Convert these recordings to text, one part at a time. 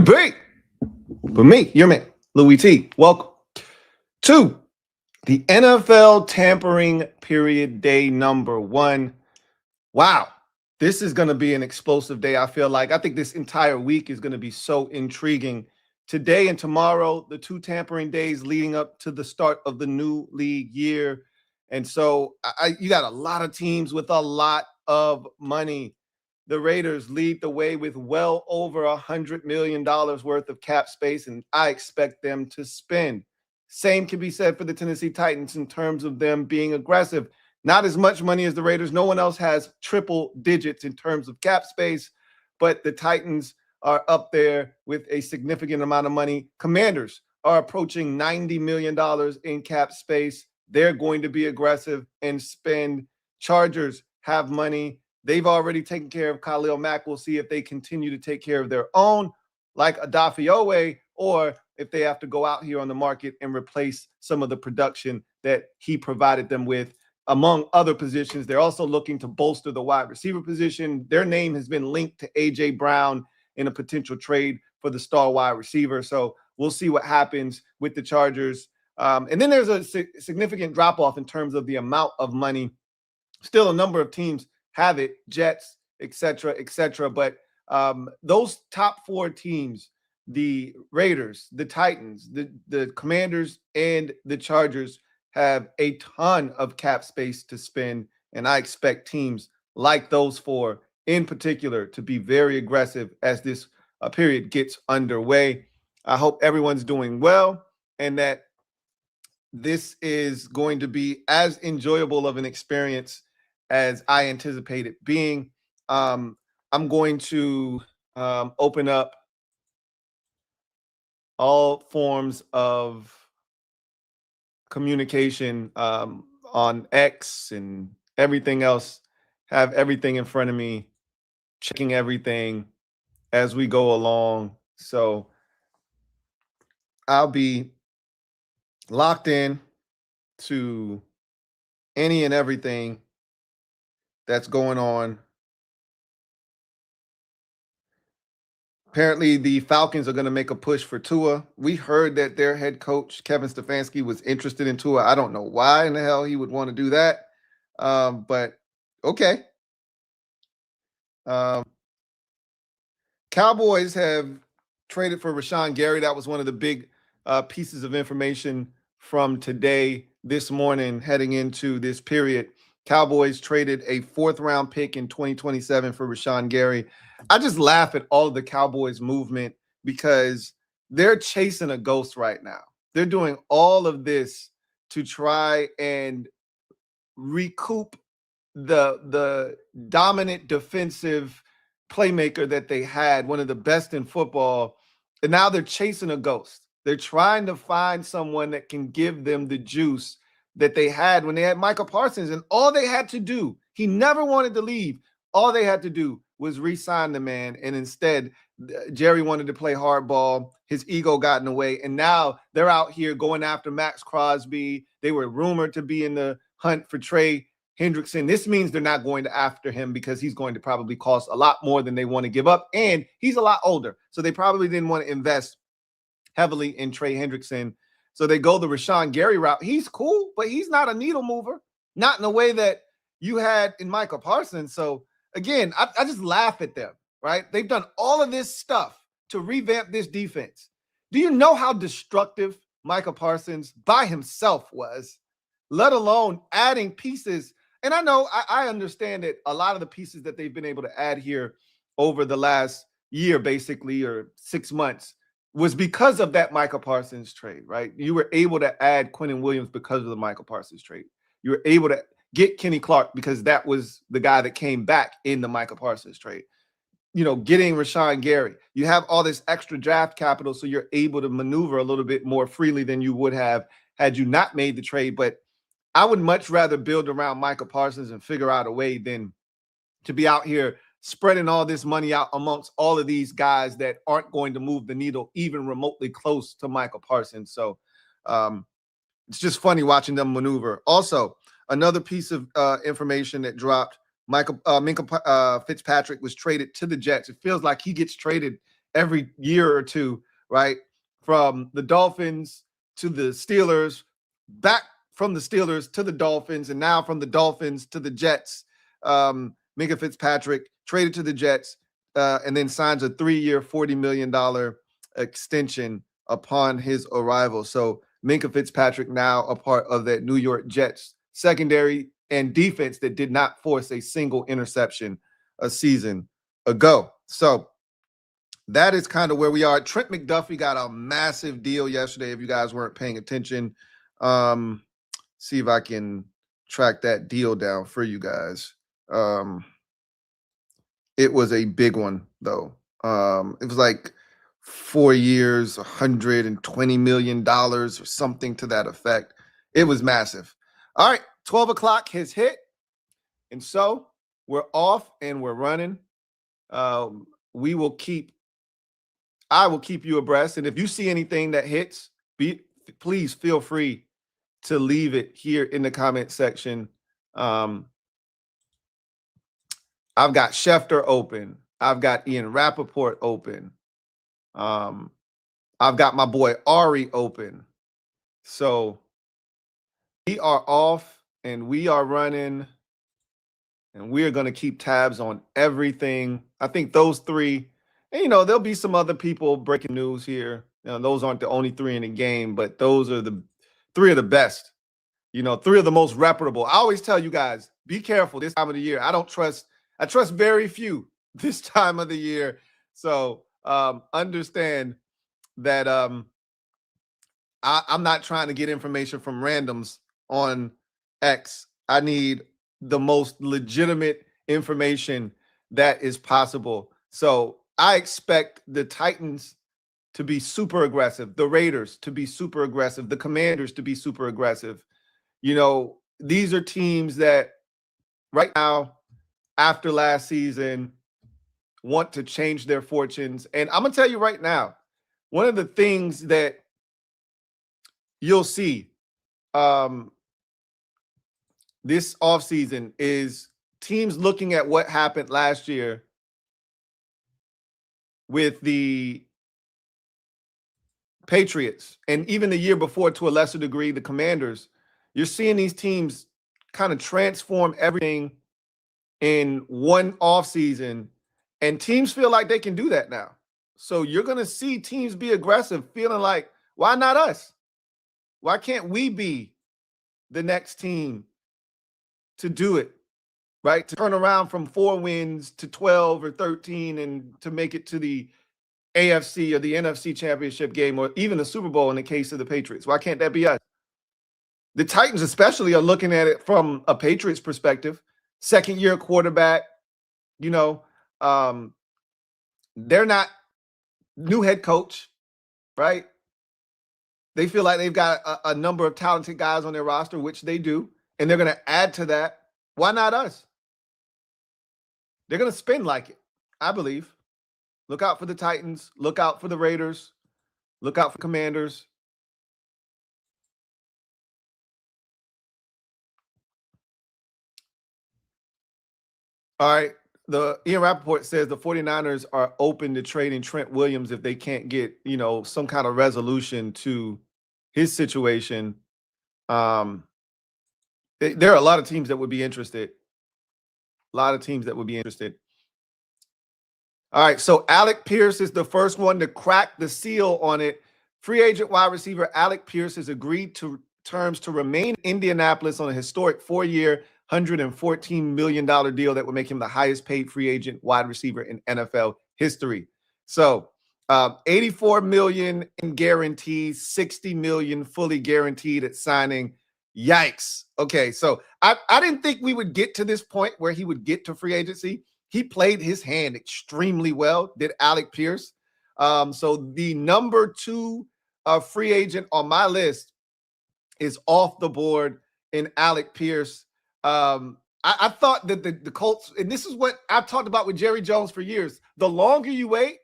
Tampering. But me, your man, Louie T. Welcome to the NFL tampering period day number 1. Wow. This is going to be an explosive day, I feel like. I think this entire week is going to be so intriguing. Today and tomorrow, the 2 tampering days leading up to the start of the new league year. And so you got a lot of teams with a lot of money. The Raiders lead the way with well over $100 million worth of cap space, and I expect them to spend. Same can be said for the Tennessee Titans in terms of them being aggressive. Not as much money as the Raiders. No one else has triple digits in terms of cap space, but the Titans are up there with a significant amount of money. Commanders are approaching $90 million in cap space. They're going to be aggressive and spend. Chargers have money. They've already taken care of Khalil Mack. We'll see if they continue to take care of their own, like Odafe Oweh, or if they have to go out here on the market and replace some of the production that he provided them with. Among other positions, they're also looking to bolster the wide receiver position. Their name has been linked to A.J. Brown in a potential trade for the star wide receiver. So we'll see what happens with the Chargers. And then there's a significant drop-off in terms of the amount of money. Still a number of teams have it, Jets, et cetera, but those top 4 teams, the Raiders, the Titans, the Commanders, and the Chargers have a ton of cap space to spend, and I expect teams like those 4 in particular to be very aggressive as this period gets underway. I hope everyone's doing well and that this is going to be as enjoyable of an experience as I anticipate it being. I'm going to open up all forms of communication on X and everything else, have everything in front of me, checking everything as we go along. So I'll be locked in to any and everything that's going on. Apparently, the Falcons are going to make a push for Tua. We heard that their head coach, Kevin Stefanski, was interested in Tua. I don't know why in the hell he would want to do that, but okay. Cowboys have traded for Rashawn Gary. That was one of the big pieces of information from today, this morning, heading into this period. Cowboys traded a 4th-round pick in 2027 for Rashawn Gary. I just laugh at all of the Cowboys movement because they're chasing a ghost right now. They're doing all of this to try and recoup the dominant defensive playmaker that they had, one of the best in football, and now they're chasing a ghost. They're trying to find someone that can give them the juice that they had when they had Micah Parsons, and all they had to do, he never wanted to leave. All they had to do was re-sign the man, and instead, Jerry wanted to play hardball. His ego got in the way, and now they're out here going after Max Crosby. They were rumored to be in the hunt for Trey Hendrickson. This means they're not going to after him because he's going to probably cost a lot more than they want to give up, and he's a lot older, so they probably didn't want to invest heavily in Trey Hendrickson. So they go the Rashawn Gary route. He's cool, but he's not a needle mover, not in the way that you had in Micah Parsons. So again, I just laugh at them, right? They've done all of this stuff to revamp this defense. Do you know how destructive Micah Parsons by himself was, let alone adding pieces? And I know, I understand that a lot of the pieces that they've been able to add here over the last year, basically, or 6 months, was because of that Micah Parsons trade, right? You were able to add Quentin Williams because of the Micah Parsons trade. You were able to get Kenny Clark because that was the guy that came back in the Micah Parsons trade. You know, getting Rashawn Gary. You have all this extra draft capital, so you're able to maneuver a little bit more freely than you would have had you not made the trade. But I would much rather build around Micah Parsons and figure out a way than to be out here spreading all this money out amongst all of these guys that aren't going to move the needle even remotely close to Micah Parsons. So it's just funny watching them maneuver. Also, another piece of information that dropped, Minkah Fitzpatrick was traded to the Jets. It feels like he gets traded every year or two, right? From the Dolphins to the Steelers, back from the Steelers to the Dolphins, and now from the Dolphins to the Jets. Minkah Fitzpatrick traded to the Jets and then signs a 3-year, $40 million extension upon his arrival. So Minkah Fitzpatrick now a part of that New York Jets secondary and defense that did not force a single interception a season ago. So that is kind of where we are. Trent McDuffie got a massive deal yesterday, if you guys weren't paying attention. See if I can track that deal down for you guys. It was a big one, though. It was like 4 years, $120 million or something to that effect. It was massive. All right, 12 o'clock has hit. And so we're off and we're running. I will keep you abreast. And if you see anything that hits, please feel free to leave it here in the comment section. I've got Schefter open. I've got Ian Rappaport open. I've got my boy Ari open. So we are off and we are running, and we are going to keep tabs on everything. I think those three, and there'll be some other people breaking news here. Those aren't the only three in the game, but those are the three of the best. Three of the most reputable. I always tell you guys, be careful this time of the year. I trust very few this time of the year. So understand that I'm not trying to get information from randoms on X. I need the most legitimate information that is possible. So I expect the Titans to be super aggressive, the Raiders to be super aggressive, the Commanders to be super aggressive. These are teams that right now, after last season, want to change their fortunes. And I'm going to tell you right now, one of the things that you'll see this offseason is teams looking at what happened last year with the Patriots and even the year before to a lesser degree, the Commanders. You're seeing these teams kind of transform everything in one offseason, and teams feel like they can do that now. So you're going to see teams be aggressive, feeling like, why not us? Why can't we be the next team to do it, right? To turn around from 4 wins to 12 or 13 and to make it to the AFC or the NFC championship game or even the Super Bowl in the case of the Patriots. Why can't that be us? The Titans especially are looking at it from a Patriots perspective. Second-year quarterback, they're not new head coach, right? They feel like they've got a number of talented guys on their roster, which they do, and they're going to add to that. Why not us? They're going to spin like it, I believe. Look out for the Titans. Look out for the Raiders. Look out for Commanders. All right. The Ian Rappaport says the 49ers are open to trading Trent Williams if they can't get, some kind of resolution to his situation. There are a lot of teams that would be interested. All right. So Alec Pierce is the first one to crack the seal on it. Free agent wide receiver Alec Pierce has agreed to terms to remain in Indianapolis on a historic 4-year, $114 million deal that would make him the highest paid free agent wide receiver in NFL history. So $84 million in guarantees, $60 million fully guaranteed at signing. Yikes. Okay, so I didn't think we would get to this point where he would get to free agency. He played his hand extremely well, did Alec Pierce. So the number 2 free agent on my list is off the board in Alec Pierce. I thought that the Colts, and this is what I've talked about with Jerry Jones for years, the longer you wait,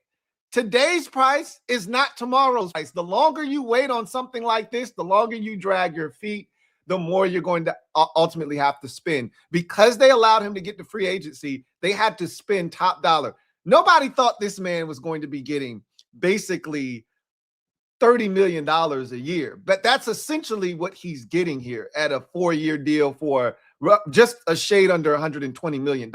today's price is not tomorrow's price. The longer you wait on something like this, the longer you drag your feet, the more you're going to ultimately have to spend. Because they allowed him to get to free agency, they had to spend top dollar. Nobody thought this man was going to be getting basically $30 million a year, but that's essentially what he's getting here at a 4-year deal for just a shade under $120 million.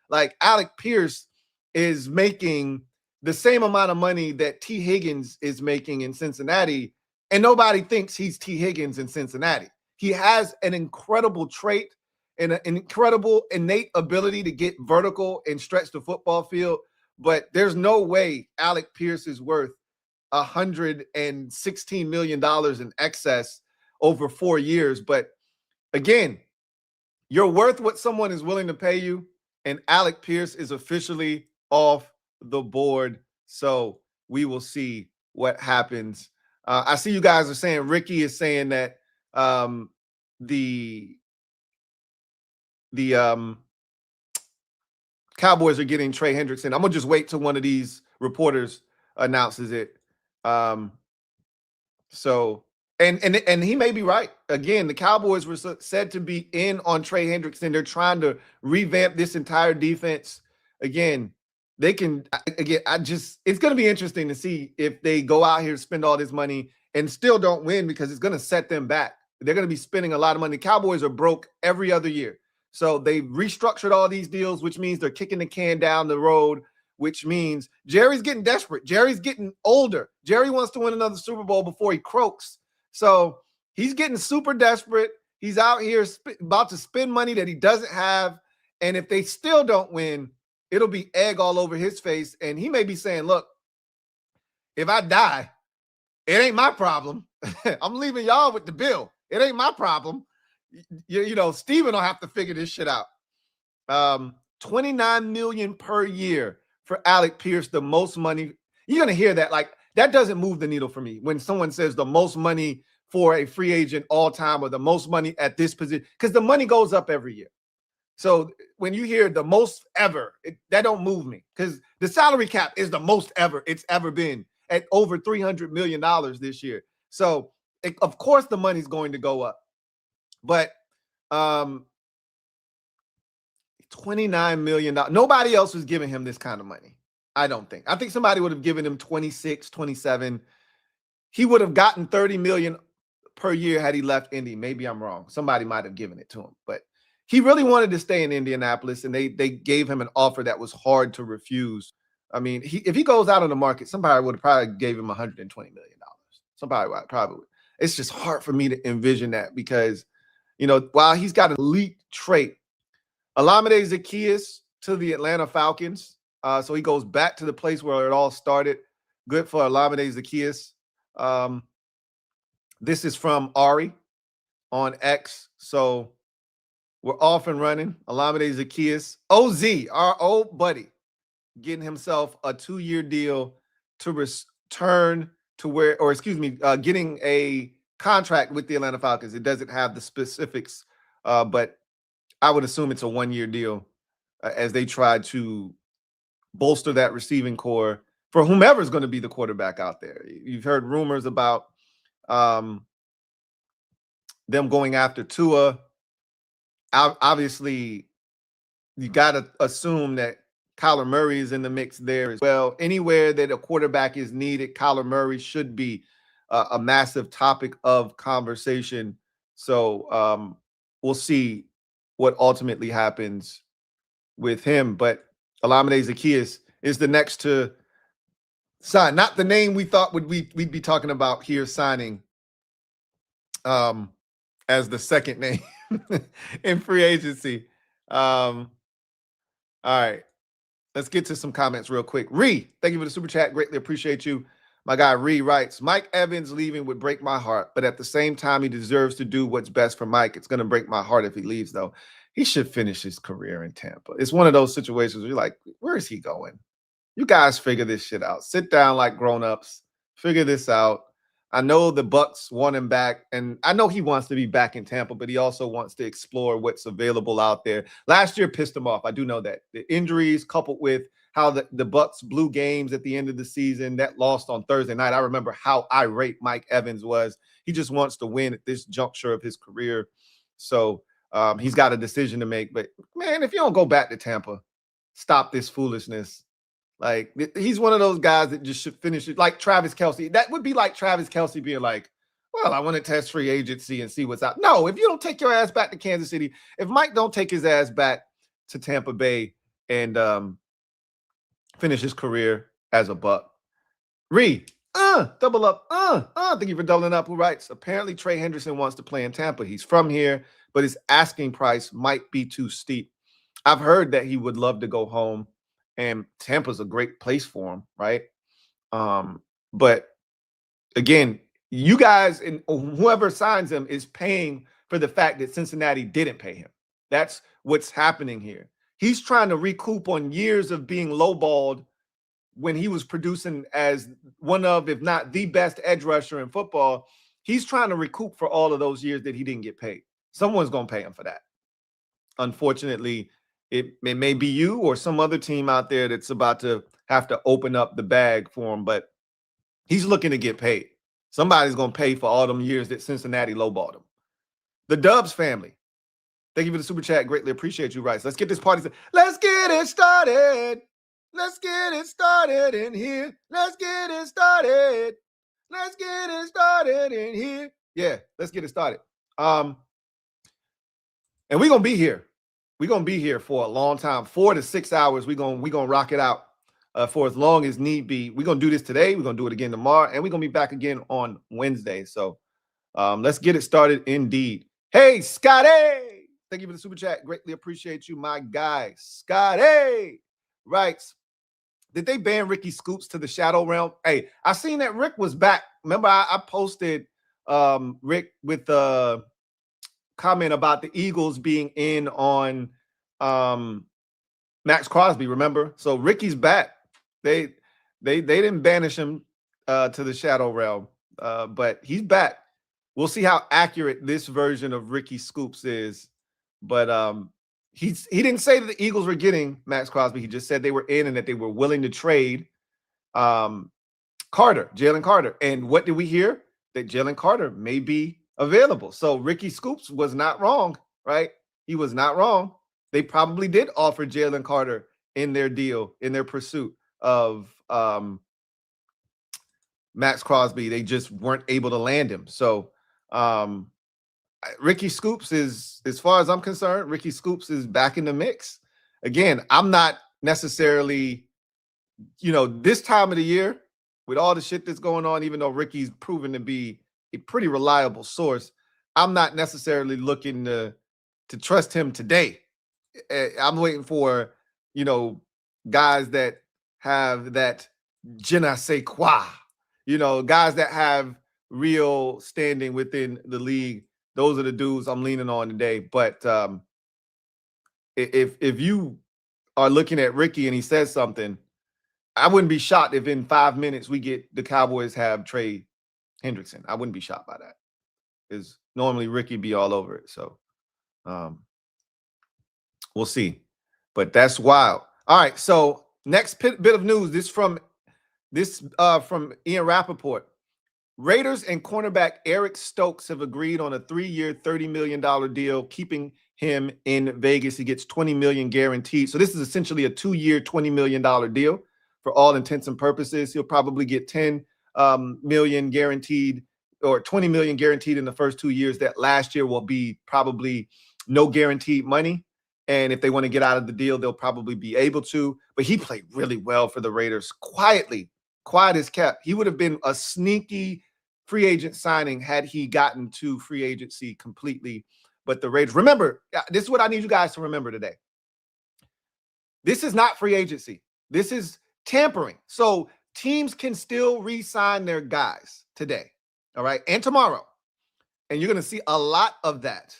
Like Alec Pierce is making the same amount of money that T. Higgins is making in Cincinnati, and nobody thinks he's T. Higgins in Cincinnati. He has an incredible trait and an incredible innate ability to get vertical and stretch the football field, but there's no way Alec Pierce is worth $116 million in excess over 4 years. But again, you're worth what someone is willing to pay you, and Alec Pierce is officially off the board. So we will see what happens. I see you guys are saying, Ricky is saying that the Cowboys are getting Trey Hendrickson. I'm gonna just wait till one of these reporters announces it. So and he may be right. Again, the Cowboys were said to be in on Trey Hendrickson. They're trying to revamp this entire defense. Again, they can. Again, it's going to be interesting to see if they go out here, spend all this money, and still don't win, because it's going to set them back. They're going to be spending a lot of money. The Cowboys are broke every other year. So they've restructured all these deals, which means they're kicking the can down the road, which means Jerry's getting desperate. Jerry's getting older. Jerry wants to win another Super Bowl before he croaks. So he's getting super desperate. He's out here about to spend money that he doesn't have. And if they still don't win, it'll be egg all over his face. And he may be saying, look, if I die, it ain't my problem. I'm leaving y'all with the bill. It ain't my problem. You know, Steven will have to figure this shit out. $29 million per year for Alec Pierce, the most money. You're going to hear that. Like, that doesn't move the needle for me when someone says the most money for a free agent all time, or the most money at this position, because the money goes up every year. So when you hear the most ever, that don't move me, because the salary cap is the most ever it's ever been at over $300 million this year. So of course the money's going to go up, but $29 million. Nobody else was giving him this kind of money. I don't think. I think somebody would have given him 26, 27. He would have gotten $30 million per year had he left Indy. Maybe I'm wrong. Somebody might have given it to him, but he really wanted to stay in Indianapolis, and they gave him an offer that was hard to refuse. I mean, if he goes out on the market, somebody would have probably gave him $120 million. Somebody probably would. It's just hard for me to envision that, because, you know, while he's got an elite trait, Olamide Zaccheaus to the Atlanta Falcons. So he goes back to the place where it all started. Good for Olamide Zaccheaus. This is from Ari on X. So we're off and running. Olamide Zaccheaus. OZ, our old buddy, getting himself a 2-year deal to return to where, or excuse me, getting a contract with the Atlanta Falcons. It doesn't have the specifics, but I would assume it's a 1-year deal as they try to bolster that receiving core for whomever's going to be the quarterback out there. You've heard rumors about them going after Tua. Obviously, you got to assume that Kyler Murray is in the mix there as well. Anywhere that a quarterback is needed, Kyler Murray should be a massive topic of conversation. So we'll see what ultimately happens with him. But Olamide Zaccheaus is the next to sign. Not the name we thought we'd be talking about here signing as the second name in free agency. All right. Let's get to some comments real quick. Ree, thank you for the super chat. Greatly appreciate you. My guy Ree writes, Mike Evans leaving would break my heart, but at the same time, he deserves to do what's best for Mike. It's going to break my heart if he leaves, though. He should finish his career in Tampa. It's one of those situations where you're like, where is he going? You guys figure this shit out. Sit down like grown-ups. Figure this out. I know the Bucs want him back, and I know he wants to be back in Tampa, but he also wants to explore what's available out there. Last year pissed him off. I do know that. The injuries coupled with how the Bucs blew games at the end of the season, that lost on Thursday night. I remember how irate Mike Evans was. He just wants to win at this juncture of his career. So he's got a decision to make. But, man, if you don't go back to Tampa, stop this foolishness. Like, he's one of those guys that just should finish it. Like Travis Kelce. That would be like Travis Kelce being like, well, I want to test free agency and see what's out. No, if you don't take your ass back to Kansas City, if Mike don't take his ass back to Tampa Bay and finish his career as a Buck. Reed, double up. Thank you for doubling up. Who writes? Apparently, Trey Hendrickson wants to play in Tampa. He's from here, but his asking price might be too steep. I've heard that he would love to go home, and Tampa's a great place for him, right? But again, you guys and whoever signs him is paying for the fact that Cincinnati didn't pay him. That's what's happening here. He's trying to recoup on years of being lowballed when he was producing as one of, if not the best edge rusher in football. He's trying to recoup for all of those years that he didn't get paid. Someone's going to pay him for that. Unfortunately, it may be you or some other team out there that's about to have to open up the bag for him, but he's looking to get paid. Somebody's going to pay for all them years that Cincinnati lowballed him. The Dubs family, thank you for the super chat. Greatly appreciate you, Rice. Let's get this party. Let's get it started. Let's get it started in here. Let's get it started. Let's get it started in here. Yeah, let's get it started. And we're going to be here. We're going to be here for a long time, 4 to 6 hours. We're going to rock it out for as long as need be. We're going to do this today. We're going to do it again tomorrow. And we're going to be back again on Wednesday. So let's get it started indeed. Hey, Scotty. Thank you for the super chat. Greatly appreciate you, my guy. Scotty writes, did they ban Ricky Scoops to the Shadow Realm? Hey, I seen that Rick was back. Remember, I posted Rick with the comment about the Eagles being in on Max Crosby, remember? So Ricky's back. They didn't banish him to the Shadow Realm, but he's back. We'll see how accurate this version of Ricky Scoops is. But he didn't say that the Eagles were getting Max Crosby. He just said they were in and that they were willing to trade Jalen Carter. And what did we hear? That Jalen Carter may be available. So Ricky Scoops was not wrong, right? He was not wrong. They probably did offer Jalen Carter in their deal, in their pursuit of Max Crosby. They just weren't able to land him. So Ricky Scoops is, as far as I'm concerned, Ricky Scoops is back in the mix. Again, I'm not necessarily, this time of the year with all the shit that's going on, even though Ricky's proven to be a pretty reliable source, I'm not necessarily looking to trust him today. I'm waiting for, guys that have that je ne sais quoi, guys that have real standing within the league. Those are the dudes I'm leaning on today. But if you are looking at Ricky and he says something, I wouldn't be shocked if in 5 minutes we get the Cowboys have Trey Hendrickson. I wouldn't be shocked by that. Because normally Ricky be all over it. So we'll see. But that's wild. All right. So next bit of news. This from Ian Rappaport. Raiders and cornerback Eric Stokes have agreed on a 3-year, $30 million deal, keeping him in Vegas. He gets $20 million guaranteed. So this is essentially a 2-year, $20 million deal for all intents and purposes. He'll probably get $10 million guaranteed or $20 million guaranteed in the first 2 years. That last year will be probably no guaranteed money. And if they want to get out of the deal, they'll probably be able to. But he played really well for the Raiders, quiet as kept. He would have been a sneaky free agent signing had he gotten to free agency completely. But the Raiders, remember, this is what I need you guys to remember today. This is not free agency. This is tampering. So teams can still re-sign their guys today, all right, and tomorrow. And you're going to see a lot of that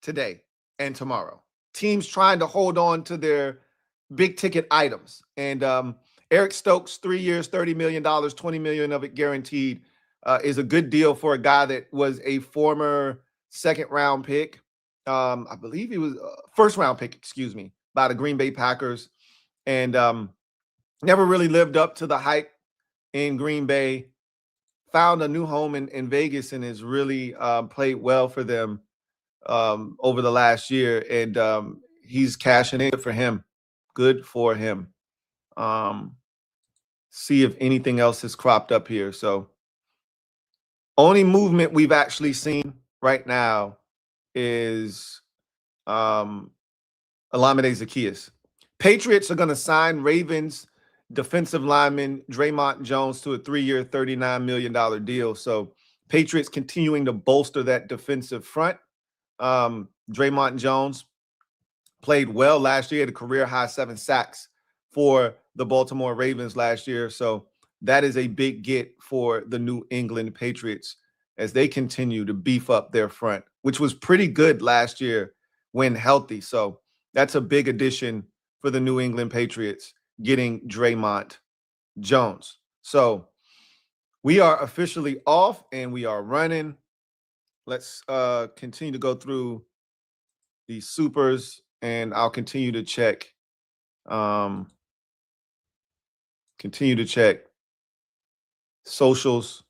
today and tomorrow. Teams trying to hold on to their big ticket items. And Eric Stokes, 3 years, $30 million, $20 million of it guaranteed, is a good deal for a guy that was a former second-round pick. I believe he was first-round pick, by the Green Bay Packers. And never really lived up to the hype in Green Bay. Found a new home in Vegas and has really played well for them over the last year. And he's cashing in for him. Good for him. See if anything else has cropped up here. So only movement we've actually seen right now is Olamide Zaccheaus. Patriots are going to sign Ravens defensive lineman Draymond Jones to a 3-year, $39 million deal. So Patriots continuing to bolster that defensive front. Draymond Jones played well last year, had a career-high 7 sacks for the Baltimore Ravens last year. So that is a big get for the New England Patriots as they continue to beef up their front, which was pretty good last year when healthy. So that's a big addition for the New England Patriots, getting Draymond Jones. So we are officially off and we are running. Let's continue to go through these supers, and I'll continue to check. Continue to check socials.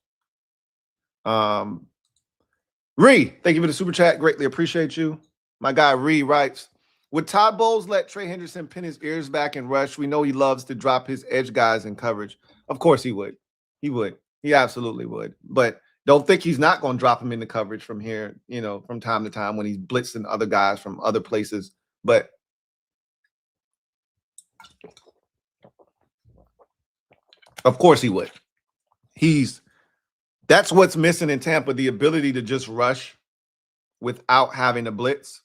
Ree, thank you for the super chat. Greatly appreciate you. My guy Ree writes, would Todd Bowles let Trey Hendrickson pin his ears back and rush? We know he loves to drop his edge guys in coverage. Of course he would. He would. He absolutely would. But don't think he's not going to drop him into coverage from here, from time to time when he's blitzing other guys from other places. But of course he would. That's what's missing in Tampa, the ability to just rush without having to blitz.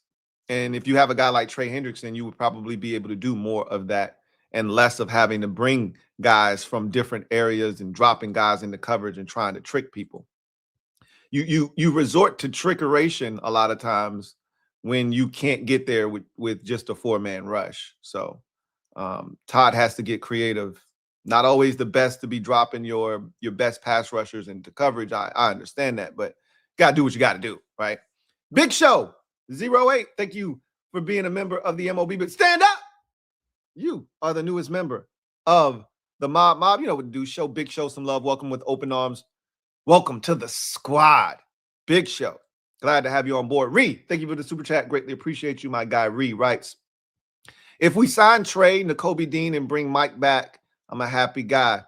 And if you have a guy like Trey Hendrickson, you would probably be able to do more of that and less of having to bring guys from different areas and dropping guys into coverage and trying to trick people. You resort to trickeration a lot of times when you can't get there with just a 4-man rush. So Todd has to get creative. Not always the best to be dropping your best pass rushers into coverage. I understand that, but you got to do what you got to do, right? Big Show 08, thank you for being a member of the MOB, but stand up. You are the newest member of the Mob. You know what to do. Show Big Show some love. Welcome with open arms. Welcome to the squad. Big Show. Glad to have you on board. Ree, thank you for the super chat. Greatly appreciate you. My guy Ree writes, if we sign Trey, Nakobe Dean, and bring Mike back, I'm a happy guy.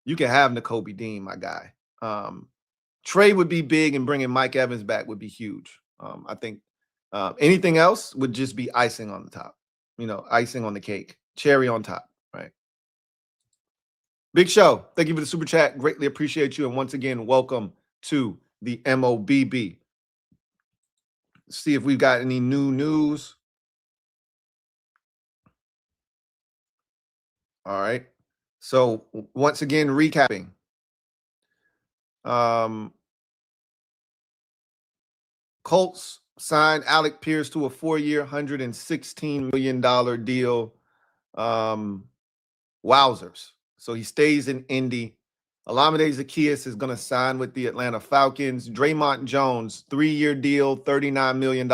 You can have Nakobe Dean, my guy. Trey would be big, and bringing Mike Evans back would be huge. I think anything else would just be icing on the top. Icing on the cake. Cherry on top, right? Big Show, thank you for the super chat. Greatly appreciate you. And once again, welcome to the MOBB. Let's see if we've got any new news. All right. So once again, recapping. Colts signed Alec Pierce to a 4-year, $116 million deal. Wowzers. So he stays in Indy. Olamide Zaccheaus is going to sign with the Atlanta Falcons. Draymond Jones, 3-year deal, $39 million,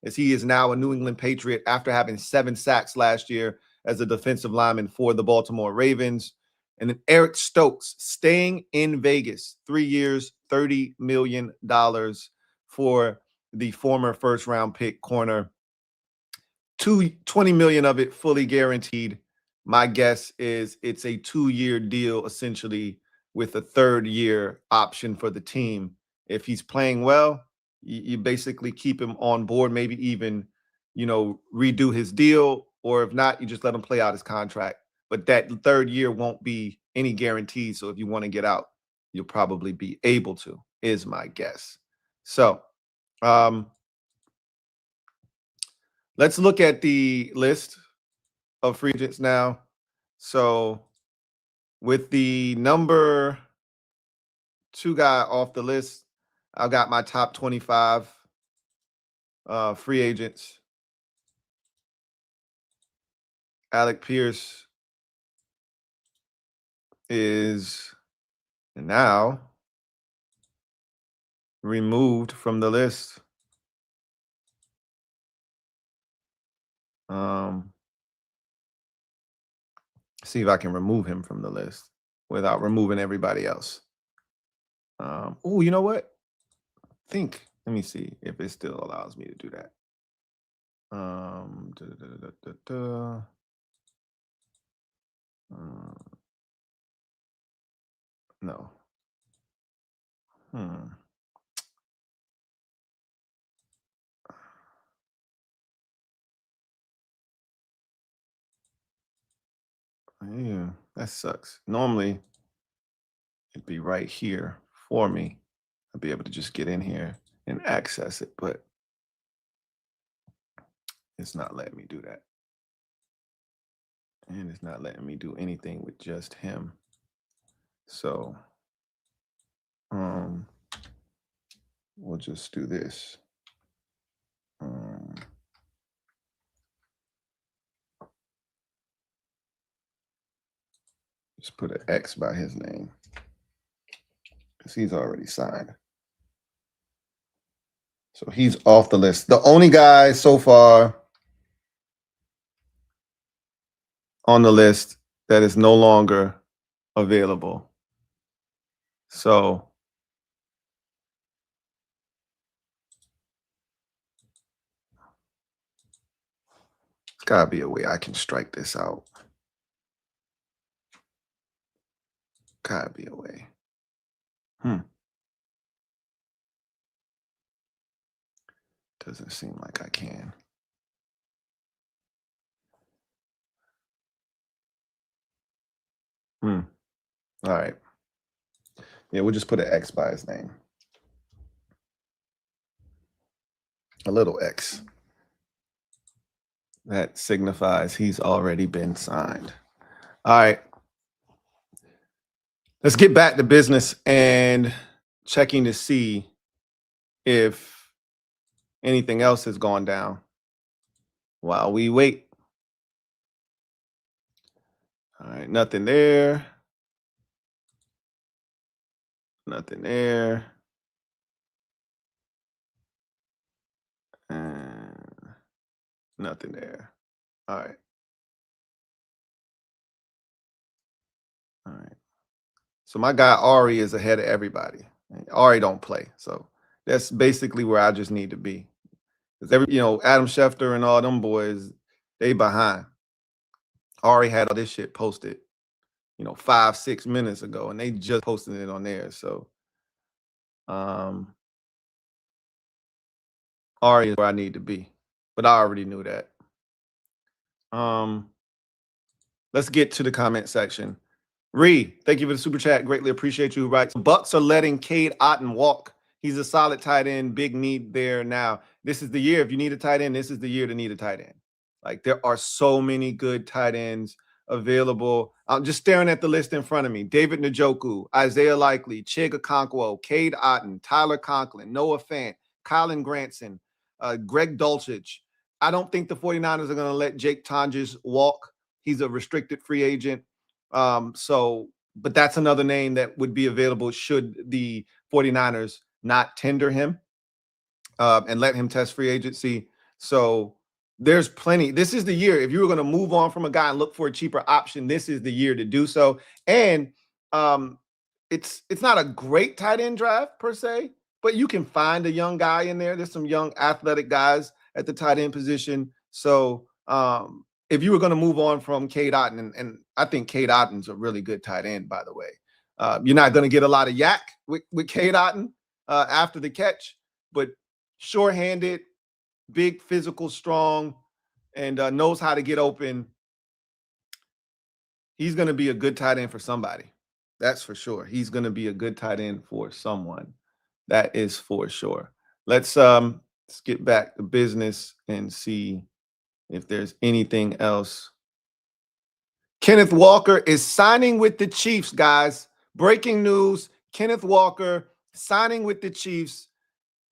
as he is now a New England Patriot after having 7 sacks last year as a defensive lineman for the Baltimore Ravens. And then Eric Stokes staying in Vegas, 3 years, $30 million for the former first-round pick corner. $20 million of it fully guaranteed. My guess is it's a 2-year deal, essentially, with a 3rd-year option for the team. If he's playing well, you basically keep him on board, maybe even, redo his deal. Or if not, you just let him play out his contract. But that 3rd year won't be any guarantee. So if you want to get out, you'll probably be able to, is my guess. So let's look at the list of free agents now. So with the number 2 guy off the list, I've got my top 25 free agents. Alec Pierce is now removed from the list. See if I can remove him from the list without removing everybody else. Oh, you know what? Let me see if it still allows me to do that. No. Yeah, that sucks. Normally, it'd be right here for me. I'd be able to just get in here and access it, but it's not letting me do that. And it's not letting me do anything with just him. So we'll just do this. Just put an X by his name because he's already signed. So he's off the list. The only guy so far on the list that is no longer available. So it's got to be a way I can strike this out. Gotta be a way. Doesn't seem like I can. All right. Yeah, we'll just put an X by his name. A little X. That signifies he's already been signed. All right. Let's get back to business and checking to see if anything else has gone down while we wait. All right, nothing there. Nothing there. And nothing there. All right. All right. So my guy Ari is ahead of everybody. Ari don't play. So that's basically where I just need to be. Because Adam Schefter and all them boys, they behind. Ari had all this shit posted, 5-6 minutes ago, and they just posted it on there. So Ari is where I need to be. But I already knew that. Let's get to the comment section. Ree, thank you for the super chat. Greatly appreciate you. Right. So Bucs are letting Cade Otton walk. He's a solid tight end. Big need there now. This is the year. If you need a tight end, this is the year to need a tight end. Like, there are so many good tight ends available. I'm just staring at the list in front of me. David Njoku, Isaiah Likely, Chig Okonkwo, Cade Otton, Tyler Conklin, Noah Fant, Colin Granson, Greg Dulcich. I don't think the 49ers are going to let Jake Tonjes walk. He's a restricted free agent. But that's another name that would be available should the 49ers not tender him and let him test free agency. So there's plenty. This is the year. If you were going to move on from a guy and look for a cheaper option, this is the year to do so. And it's not a great tight end draft per se, but you can find a young guy in there. There's some young athletic guys at the tight end position. So if you were going to move on from Cade Otton, and I think Cade Otton's a really good tight end, by the way. You're not going to get a lot of yak with Cade Otton after the catch, but sure-handed, big, physical, strong, and knows how to get open. He's going to be a good tight end for somebody. That's for sure. He's going to be a good tight end for someone. That is for sure. Let's get back to business and see if there's anything else. Kenneth Walker is signing with the Chiefs, guys. Breaking news. Kenneth Walker signing with the Chiefs.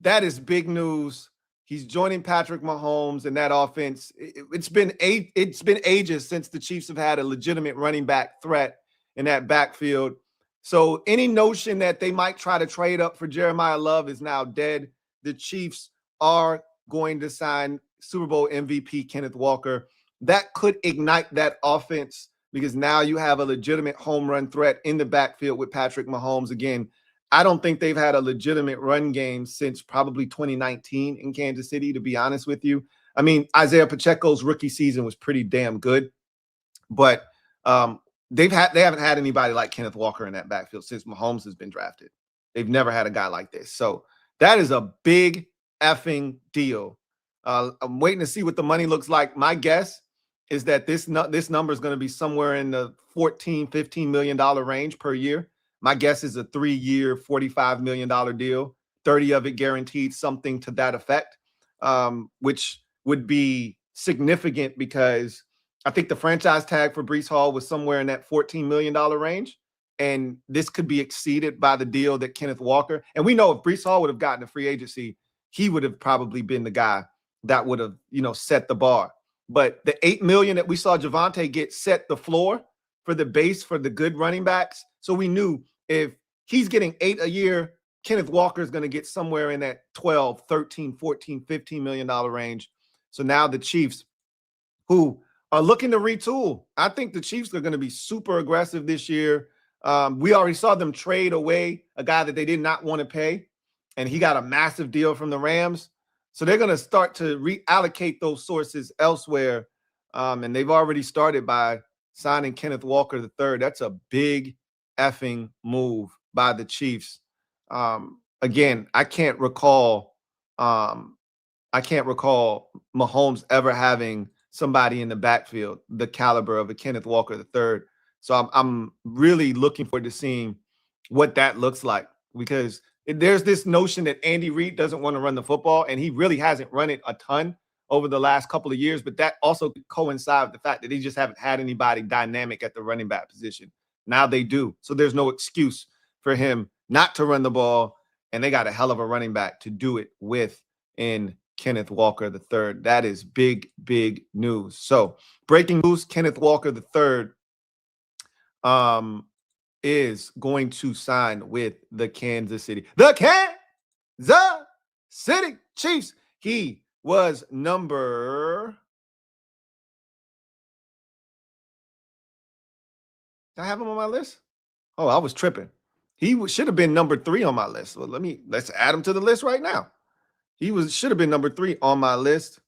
That is big news. He's joining Patrick Mahomes and that offense. It's been ages since the Chiefs have had a legitimate running back threat in that backfield. So any notion that they might try to trade up for Jeremiah Love is now dead. The Chiefs are going to sign Super Bowl MVP Kenneth Walker. That could ignite that offense because now you have a legitimate home run threat in the backfield with Patrick Mahomes. Again, I don't think they've had a legitimate run game since probably 2019 in Kansas City, to be honest with you. I mean, Isaiah Pacheco's rookie season was pretty damn good, but they haven't had anybody like Kenneth Walker in that backfield since Mahomes has been drafted. They've never had a guy like this. So that is a big effing deal. I'm waiting to see what the money looks like. My guess is that this number is going to be somewhere in the $14-15 million range per year. My guess is a 3-year, $45 million deal, 30 of it guaranteed, something to that effect, which would be significant because I think the franchise tag for Breece Hall was somewhere in that $14 million range. And this could be exceeded by the deal that Kenneth Walker. And we know if Breece Hall would have gotten a free agency, he would have probably been the guy that would have, set the bar. But the $8 million that we saw Javonte get set the floor for the base for the good running backs. So we knew if he's getting $8 a year, Kenneth Walker is going to get somewhere in that 12, 13, 14, $15 million range. So now the Chiefs, who are looking to retool, I think the Chiefs are going to be super aggressive this year. We already saw them trade away a guy that they did not want to pay, and he got a massive deal from the Rams. So they're going to start to reallocate those sources elsewhere, and they've already started by signing Kenneth Walker III. That's a big effing move by the Chiefs. Again, I can't recall Mahomes ever having somebody in the backfield the caliber of a Kenneth Walker III. So I'm really looking forward to seeing what that looks like, because there's this notion that Andy Reid doesn't want to run the football, and he really hasn't run it a ton over the last couple of years. But that also coincides with the fact that they just haven't had anybody dynamic at the running back position. Now they do. So there's no excuse for him not to run the ball, and they got a hell of a running back to do it with in Kenneth Walker III. That is big, big news. So breaking news, Kenneth Walker III is going to sign with the Kansas City Chiefs. He was number. Did I have him on my list? Oh, I was tripping. He should have been number 3 on my list. Well, let's add him to the list right now. He should have been number 3 on my list.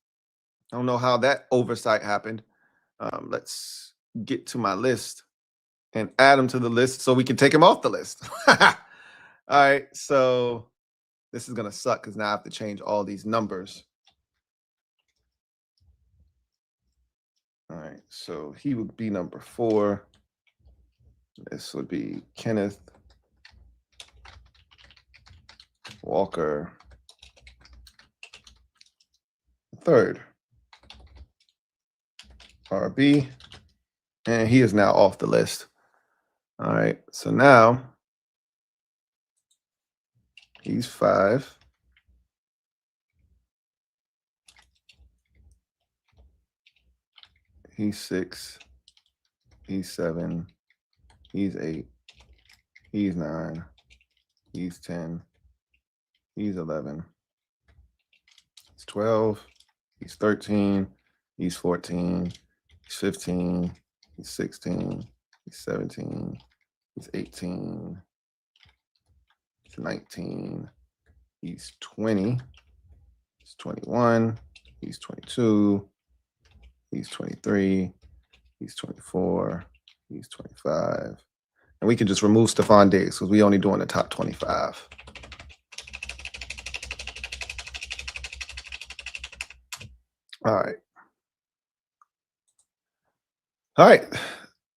I don't know how that oversight happened. Let's get to my list and add him to the list so we can take him off the list. All right, so this is going to suck because now I have to change all these numbers. All right, so he would be number 4. This would be Kenneth Walker III, RB, and he is now off the list. All right, so now he's 5. He's 6. He's 7. He's 8. He's 9. He's 10. He's 11. He's 12. He's 13. He's 14. He's 15. He's 16. He's 17. He's 18. He's 19. He's 20. He's 21. He's 22. He's 23. He's 24. He's 25. And we can just remove Stephon Diggs because we only doing the top 25. All right. All right.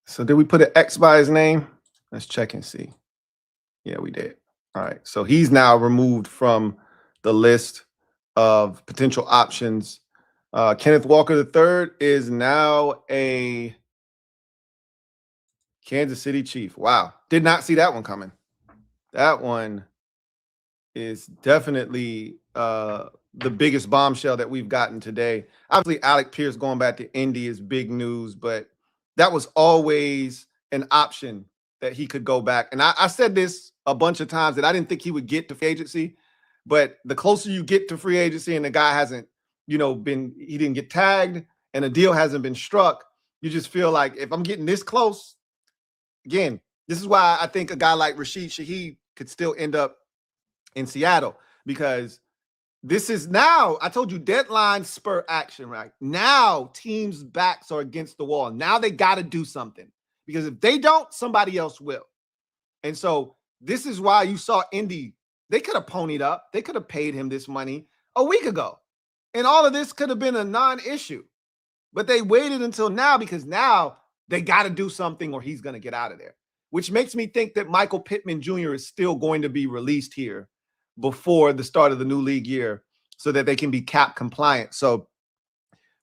So did we put an X by his name? Let's check and see. Yeah, we did. All right. So he's now removed from the list of potential options. Kenneth Walker III is now a Kansas City Chief. Wow. Did not see that one coming. That one is definitely the biggest bombshell that we've gotten today. Obviously, Alec Pierce going back to Indy is big news, but that was always an option that he could go back. And I said this a bunch of times that I didn't think he would get to free agency, but the closer you get to free agency and the guy hasn't, he didn't get tagged and a deal hasn't been struck, you just feel like if I'm getting this close, again, this is why I think a guy like Rashid Shaheed could still end up in Seattle, because this is now, I told you, deadline spur action, right? Now teams' backs are against the wall. Now they got to do something because if they don't, somebody else will. And so this is why you saw Indy. They could have ponied up. They could have paid him this money a week ago. And all of this could have been a non-issue. But they waited until now because now they got to do something or he's going to get out of there, which makes me think that Michael Pittman Jr. is still going to be released here before the start of the new league year so that they can be cap compliant. So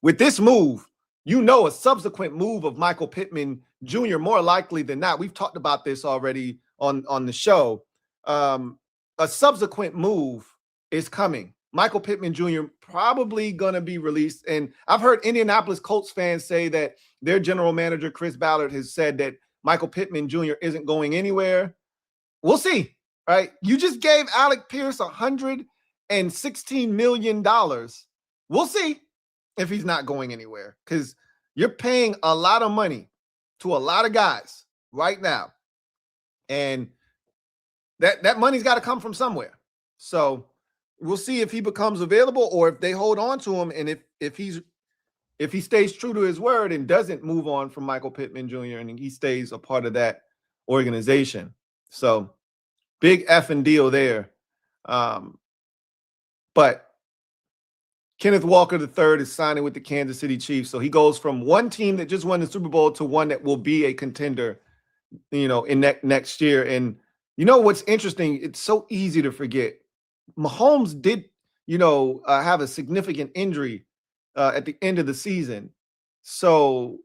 with this move, you know, a subsequent move of Michael Pittman Jr., more likely than not, we've talked about this already on the show, a subsequent move is coming. Michael Pittman Jr. probably going to be released. And I've heard Indianapolis Colts fans say that their general manager, Chris Ballard, has said that Michael Pittman Jr. isn't going anywhere. We'll see, right? You just gave Alec Pierce $116 million. We'll see if he's not going anywhere because you're paying a lot of money to a lot of guys right now. And that money's got to come from somewhere. So we'll see if he becomes available or if they hold on to him. And if he stays true to his word and doesn't move on from Michael Pittman Jr. and he stays a part of that organization. So big effing deal there. But Kenneth Walker III is signing with the Kansas City Chiefs. So he goes from one team that just won the Super Bowl to one that will be a contender, you know, in next year. And you know what's interesting? It's so easy to forget. Mahomes did, you know, have a significant injury at the end of the season. So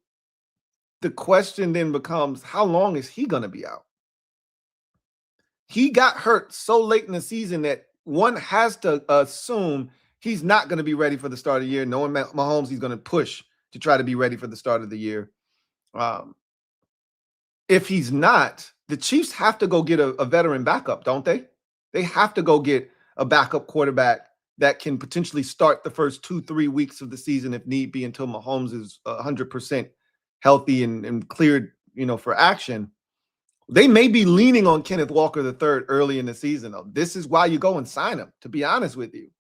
the question then becomes, how long is he going to be out? He got hurt so late in the season that one has to assume he's not going to be ready for the start of the year. Knowing Mahomes, he's going to push to try to be ready for the start of the year. If he's not, the Chiefs have to go get a veteran backup, don't they? They have to go get a backup quarterback that can potentially start the first 2-3 weeks of the season if need be until Mahomes is 100% healthy and cleared, you know, for action. They may be leaning on Kenneth Walker III early in the season, though. This is why you go and sign him, to be honest with you.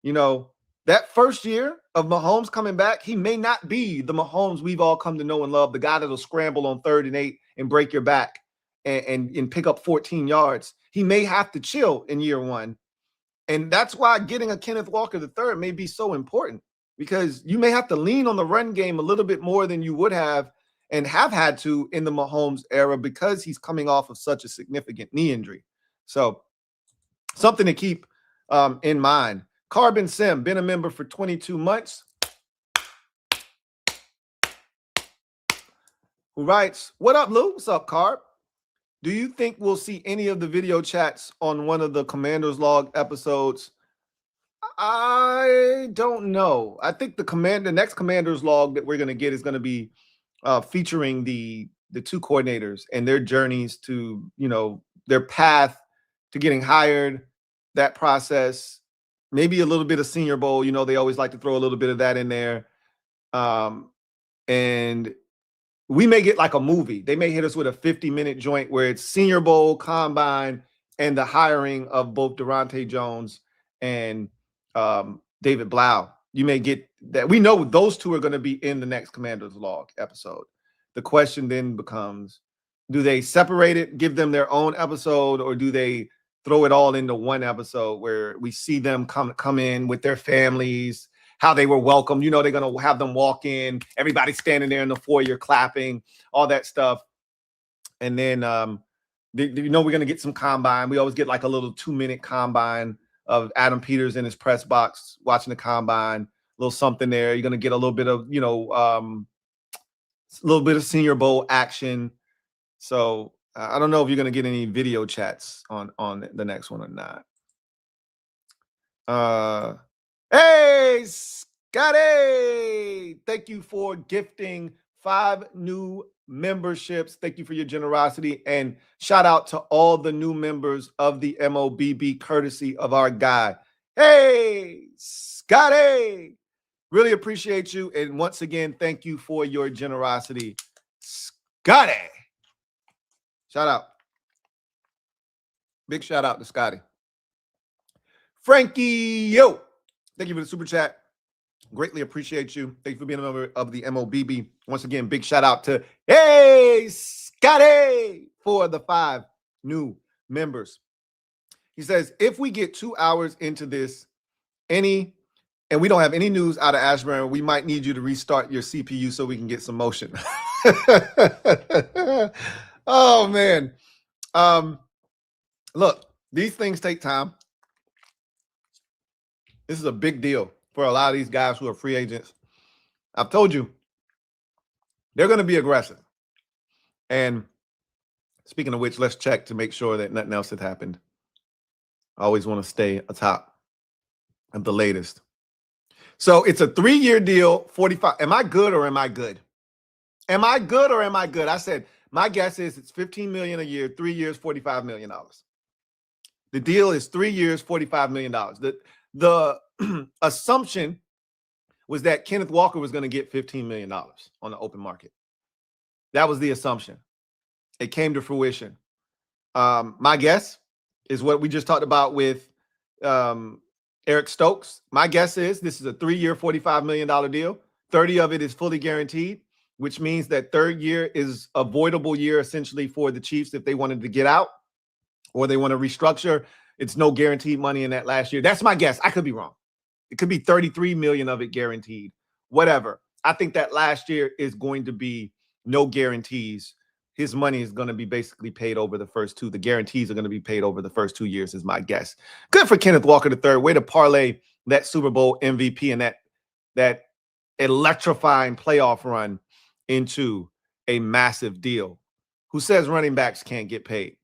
You know, that first year of Mahomes coming back, he may not be the Mahomes we've all come to know and love, the guy that'll scramble on 3rd and 8 and break your back and pick up 14 yards. He may have to chill in year one. And that's why getting a Kenneth Walker III may be so important, because you may have to lean on the run game a little bit more than you would have and have had to in the Mahomes era because he's coming off of such a significant knee injury. So something to keep in mind. Carbon Sim, been a member for 22 months. Who writes, what up, Lou? What's up, Carb? Do you think we'll see any of the video chats on one of the Commander's Log episodes? I don't know. I think the next Commander's Log that we're going to get is going to be featuring the two coordinators and their journeys to, you know, their path to getting hired, that process, maybe a little bit of Senior Bowl. You know, they always like to throw a little bit of that in there. And we may get like a movie. They may hit us with a 50-minute joint where it's Senior Bowl, Combine, and the hiring of both Durante Jones and David Blau. You may get that. We know those two are going to be in the next Commander's Log episode. The question then becomes, do they separate it, give them their own episode, or do they throw it all into one episode where we see them come in with their families, how they were welcomed? You know, they're going to have them walk in, everybody standing there in the foyer clapping, all that stuff. And then, you know, we're going to get some Combine. We always get like a little 2-minute Combine of Adam Peters in his press box watching the Combine, a little something there. You're going to get a little bit of, you know, a little bit of Senior Bowl action. So I don't know if you're going to get any video chats on the next one or not. Hey, Scotty, thank you for gifting 5 new memberships. Thank you for your generosity, and shout out to all the new members of the MOBB courtesy of our guy. Hey, Scotty, really appreciate you. And once again, thank you for your generosity, Scotty. Shout out. Big shout out to Scotty. Frankie, yo, thank you for the super chat. Greatly appreciate you. Thank you for being a member of the MOBB. Once again, big shout out to Hey Scotty for the 5 new members. He says, if we get 2 hours into this, and we don't have any news out of Ashburn, we might need you to restart your CPU so we can get some motion. Oh, man. Look, these things take time. This is a big deal for a lot of these guys who are free agents. I've told you, they're going to be aggressive. And speaking of which, let's check to make sure that nothing else has happened. I always want to stay atop of the latest. So it's a 3-year deal, 45. Am I good or am I good? Am I good or am I good? I said, my guess is it's $15 million a year, 3 years, $45 million. The deal is 3 years, $45 million. The assumption was that Kenneth Walker was going to get $15 million on the open market. That was the assumption. It came to fruition. My guess is what we just talked about with Eric Stokes. My guess is this is a 3-year, $45 million deal. 30 of it is fully guaranteed, which means that third year is a voidable year essentially for the Chiefs if they wanted to get out or they want to restructure. It's no guaranteed money in that last year. That's my guess. I could be wrong. It could be 33 million of it guaranteed, whatever. I think that last year is going to be no guarantees. His money is going to be basically paid over the first 2. The guarantees are going to be paid over the first 2 years is my guess. Good for Kenneth Walker III. Way to parlay that Super Bowl MVP and that electrifying playoff run into a massive deal. Who says running backs can't get paid?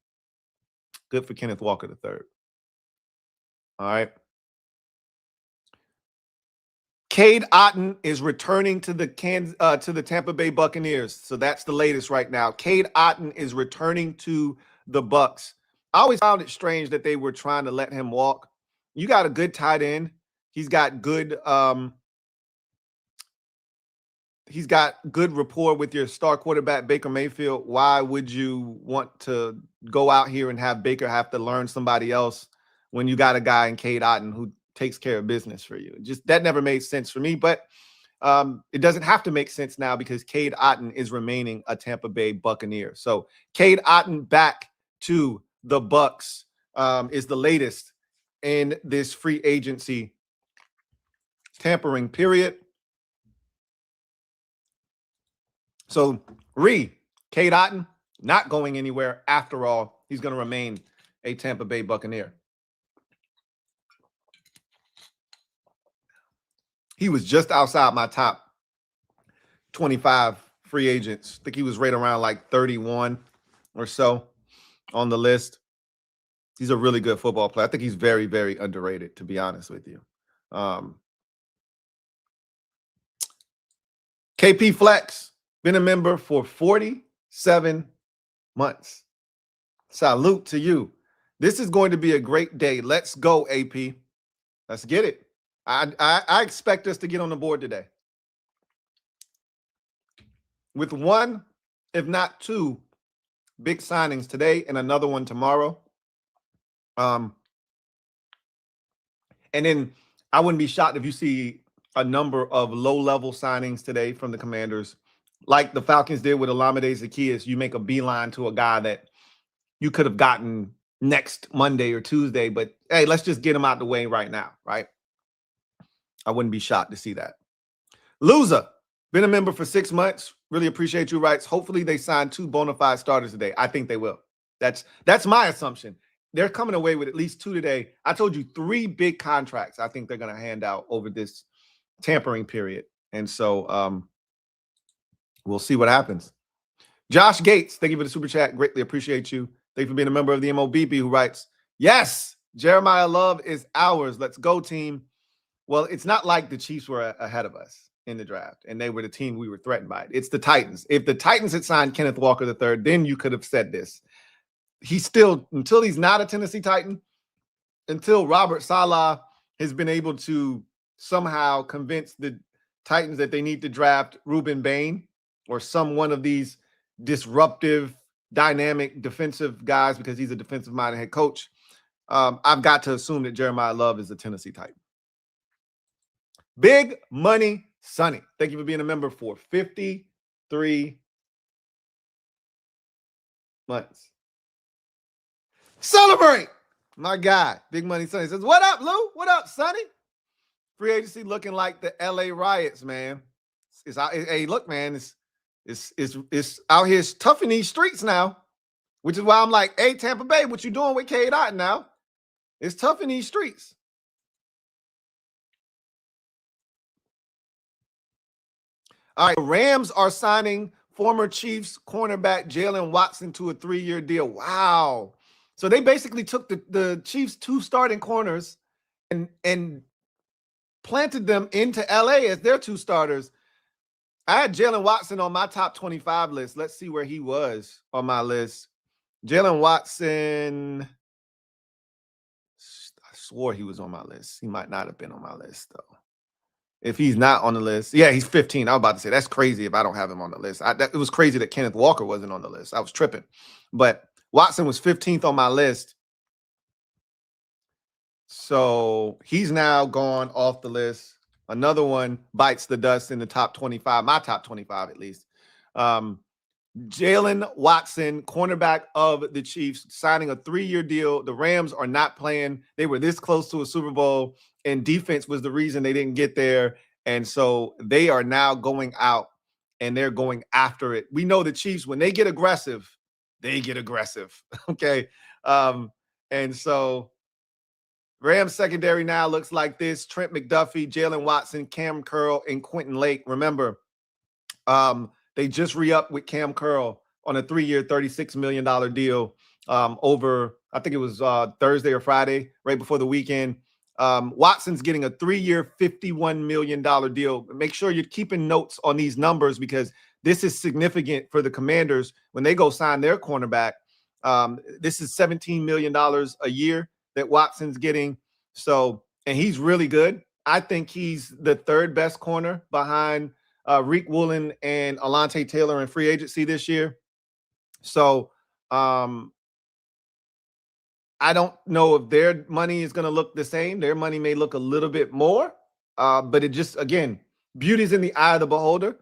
Good for Kenneth Walker III. All right. Cade Otton is returning to the Tampa Bay Buccaneers. So that's the latest right now. Cade Otton is returning to the Bucs. I always found it strange that they were trying to let him walk. You got a good tight end. He's got good rapport with your star quarterback, Baker Mayfield. Why would you want to go out here and have Baker have to learn somebody else when you got a guy in Cade Otton who takes care of business for you? Just that never made sense for me, but it doesn't have to make sense now because Cade Otton is remaining a Tampa Bay Buccaneer. So Cade Otton back to the Bucs is the latest in this free agency tampering period. So Cade Otton not going anywhere after all. He's going to remain a Tampa Bay Buccaneer. He was just outside my top 25 free agents. I think he was right around like 31 or so on the list. He's a really good football player. I think he's very, very underrated, to be honest with you. KP Flex, been a member for 47 months. Salute to you. This is going to be a great day. Let's go, AP. Let's get it. I expect us to get on the board today with 1, if not 2, big signings today and another one tomorrow. And then I wouldn't be shocked if you see a number of low-level signings today from the Commanders, like the Falcons did with Olamide Zaccheaus. You make a beeline to a guy that you could have gotten next Monday or Tuesday, but hey, let's just get him out the way right now, right? I wouldn't be shocked to see that. Loser, been a member for 6 months. Really appreciate you, writes. Hopefully they sign 2 bona fide starters today. I think they will. That's my assumption. They're coming away with at least 2 today. I told you 3 big contracts I think they're going to hand out over this tampering period. And so we'll see what happens. Josh Gates, thank you for the super chat. Greatly appreciate you. Thank you for being a member of the MOBB, who writes, yes, Jeremiah Love is ours. Let's go, team. Well, it's not like the Chiefs were ahead of us in the draft, and they were the team we were threatened by. It's the Titans. If the Titans had signed Kenneth Walker III, then you could have said this. He's still, until he's not a Tennessee Titan, until Robert Saleh has been able to somehow convince the Titans that they need to draft Ruben Bain or some one of these disruptive, dynamic defensive guys because he's a defensive-minded head coach, I've got to assume that Jeremiah Love is a Tennessee Titan. Big Money Sonny. Thank you for being a member for 53 months. Celebrate! My guy, Big Money Sonny says, what up, Lou? What up, Sonny? Free agency looking like the LA riots, man. Hey, look, man, it's out here. It's tough in these streets now, which is why I'm like, hey, Tampa Bay, what you doing with Cade Otton now? It's tough in these streets. All right, the Rams are signing former Chiefs cornerback Jaylen Watson to a 3-year deal. Wow. So they basically took the Chiefs' 2 starting corners and planted them into LA as their 2 starters. I had Jaylen Watson on my top 25 list. Let's see where he was on my list. Jaylen Watson, I swore he was on my list. He might not have been on my list, though. If he's not on the list, yeah, he's 15. I was about to say, that's crazy if I don't have him on the list. It was crazy that Kenneth Walker wasn't on the list. I was tripping. But Watson was 15th on my list. So he's now gone off the list. Another one bites the dust in the top 25, my top 25 at least. Jaylen Watson, cornerback of the Chiefs, signing a 3-year deal. The Rams are not playing. They were this close to a Super Bowl, and defense was the reason they didn't get there. And so they are now going out, and they're going after it. We know the Chiefs, when they get aggressive, they get aggressive, okay? And so Rams secondary now looks like this. Trent McDuffie, Jaylen Watson, Cam Curl, and Quentin Lake. Remember, they just re-upped with Cam Curl on a 3-year, $36 million deal over, I think it was Thursday or Friday, right before the weekend. Watson's getting a 3-year, $51 million deal. Make sure you're keeping notes on these numbers because this is significant for the Commanders when they go sign their cornerback. This is $17 million a year that Watson's getting. So, and he's really good. I think he's the 3rd best corner behind Rick Woolen and Alontae Taylor in free agency this year. So I don't know if their money is going to look the same. Their money may look a little bit more, but it just, again, beauty's in the eye of the beholder.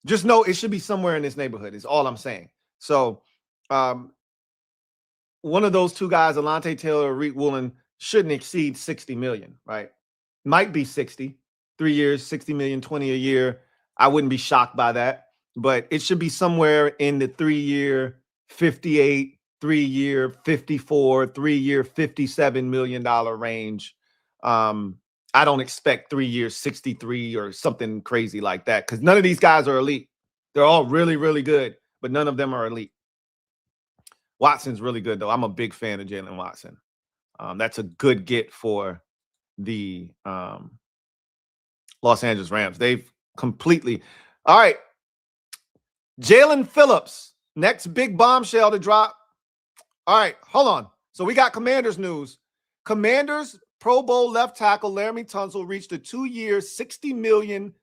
Just know it should be somewhere in this neighborhood is all I'm saying. So one of those 2 guys, Alontae Taylor or Rick Woolen, shouldn't exceed $60 million, right? Might be 60, 3 years, $60 million, 20 a year. I wouldn't be shocked by that, but it should be somewhere in the 3-year, 58, 3-year, 54, 3-year, $57 million range. I don't expect 3 years, 63 or something crazy like that because none of these guys are elite. They're all really, really good, but none of them are elite. Watson's really good, though. I'm a big fan of Jaylen Watson. That's a good get for the Los Angeles Rams. They've completely. All right. Jalen Phillips, next big bombshell to drop. All right, hold on. So we got Commanders news. Commanders Pro Bowl left tackle Laramie Tunsil reached a 2-year, $60 million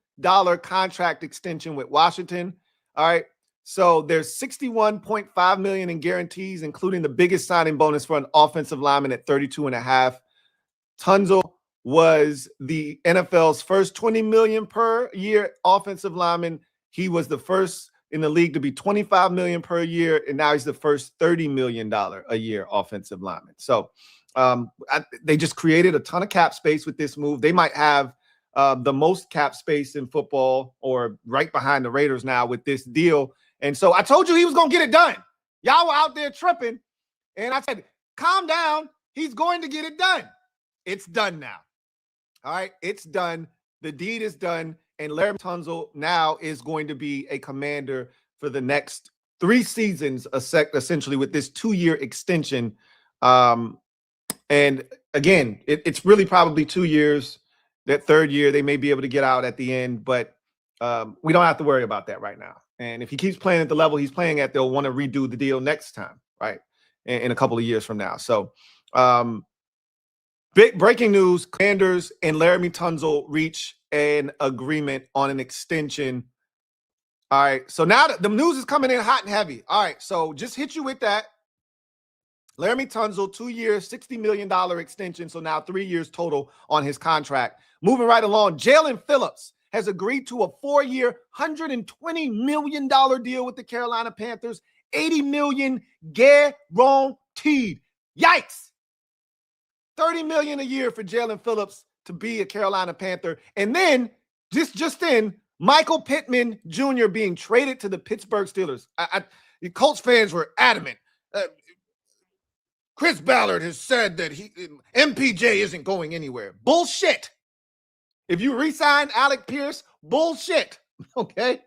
contract extension with Washington. All right. So there's $61.5 million in guarantees, including the biggest signing bonus for an offensive lineman at $32.5. Tunsil was the NFL's first $20 million per year offensive lineman. He was the first in the league to be $25 million per year, and now he's the first $30 million a year offensive lineman. So they just created a ton of cap space with this move. They might have the most cap space in football, or right behind the Raiders now with this deal. And so I told you he was going to get it done. Y'all were out there tripping, and I said, calm down. He's going to get it done. It's done now. All right, it's done. The deed is done, and Laramie Tunsil now is going to be a Commander for the next 3 seasons, essentially, with this 2-year extension. And again, it's really probably 2 years. That 3rd year, they may be able to get out at the end, but we don't have to worry about that right now. And if he keeps playing at the level he's playing at, they'll want to redo the deal next time, right, in a couple of years from now. So big breaking news, Commanders and Laramie Tunsil reach an agreement on an extension. All right, so now the news is coming in hot and heavy. All right, so just hit you with that. Laremy Tunsil, 2 years, $60 million extension. So now 3 years total on his contract. Moving right along, Jaylon Phillips has agreed to a 4-year, $120 million deal with the Carolina Panthers, $80 million guaranteed. Yikes! $30 million a year for Jaylon Phillips to be a Carolina Panther. And then, just in, Michael Pittman Jr. being traded to the Pittsburgh Steelers. The Colts fans were adamant. Chris Ballard has said that MPJ isn't going anywhere. Bullshit. If you re-sign Alec Pierce, bullshit. Okay?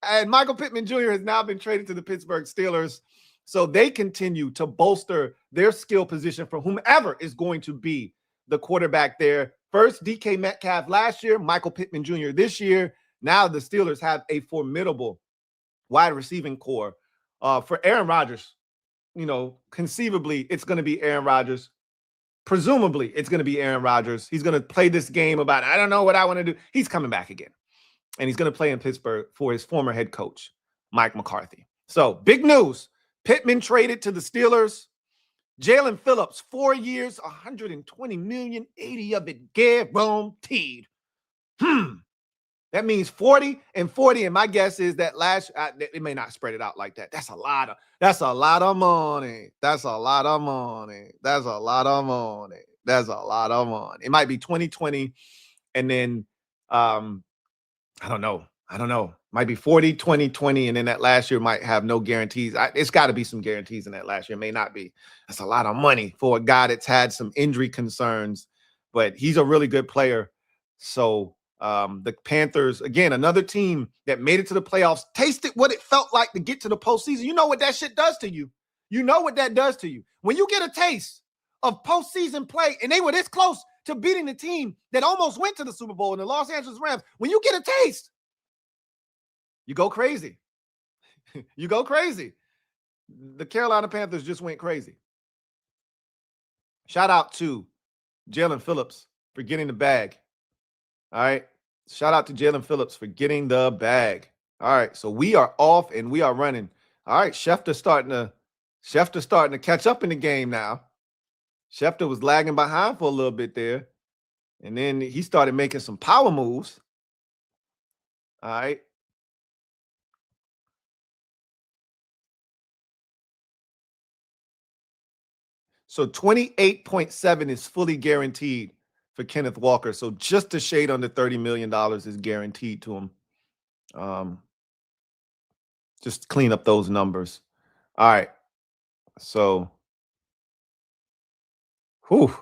And Michael Pittman Jr. has now been traded to the Pittsburgh Steelers. So they continue to bolster their skill position for whomever is going to be the quarterback there. First, DK Metcalf last year, Michael Pittman Jr. this year. Now the Steelers have a formidable wide receiving core. For Aaron Rodgers, conceivably, it's going to be Aaron Rodgers. Presumably, it's going to be Aaron Rodgers. He's going to play this game about, I don't know what I want to do. He's coming back again. And he's going to play in Pittsburgh for his former head coach, Mike McCarthy. So, big news. Pittman traded to the Steelers. Jaylon Phillips, 4 years, $120 million, 80 of it guaranteed. That means 40 and 40. And my guess is that it may not spread it out like that. That's a lot of money. That's a lot of money. That's a lot of money. It might be 2020. And then, I don't know. Might be 40, 20, 20. And then that last year might have no guarantees. It's got to be some guarantees in that last year. It may not be. That's a lot of money for a guy that's had some injury concerns, but he's a really good player. So, the Panthers, again, another team that made it to the playoffs, tasted what it felt like to get to the postseason. You know what that shit does to you. You know what that does to you. When you get a taste of postseason play, and they were this close to beating the team that almost went to the Super Bowl in the Los Angeles Rams, when you get a taste, you go crazy. You go crazy. The Carolina Panthers just went crazy. Shout out to Jaylon Phillips for getting the bag. All right. Shout out to Jaylon Phillips for getting the bag. All right. So we are off and we are running. All right. Schefter's starting to catch up in the game now. Schefter was lagging behind for a little bit there. And then he started making some power moves. All right. So 28.7 is fully guaranteed for Kenneth Walker. So just a shade under $30 million is guaranteed to him. Just clean up those numbers. All right. So,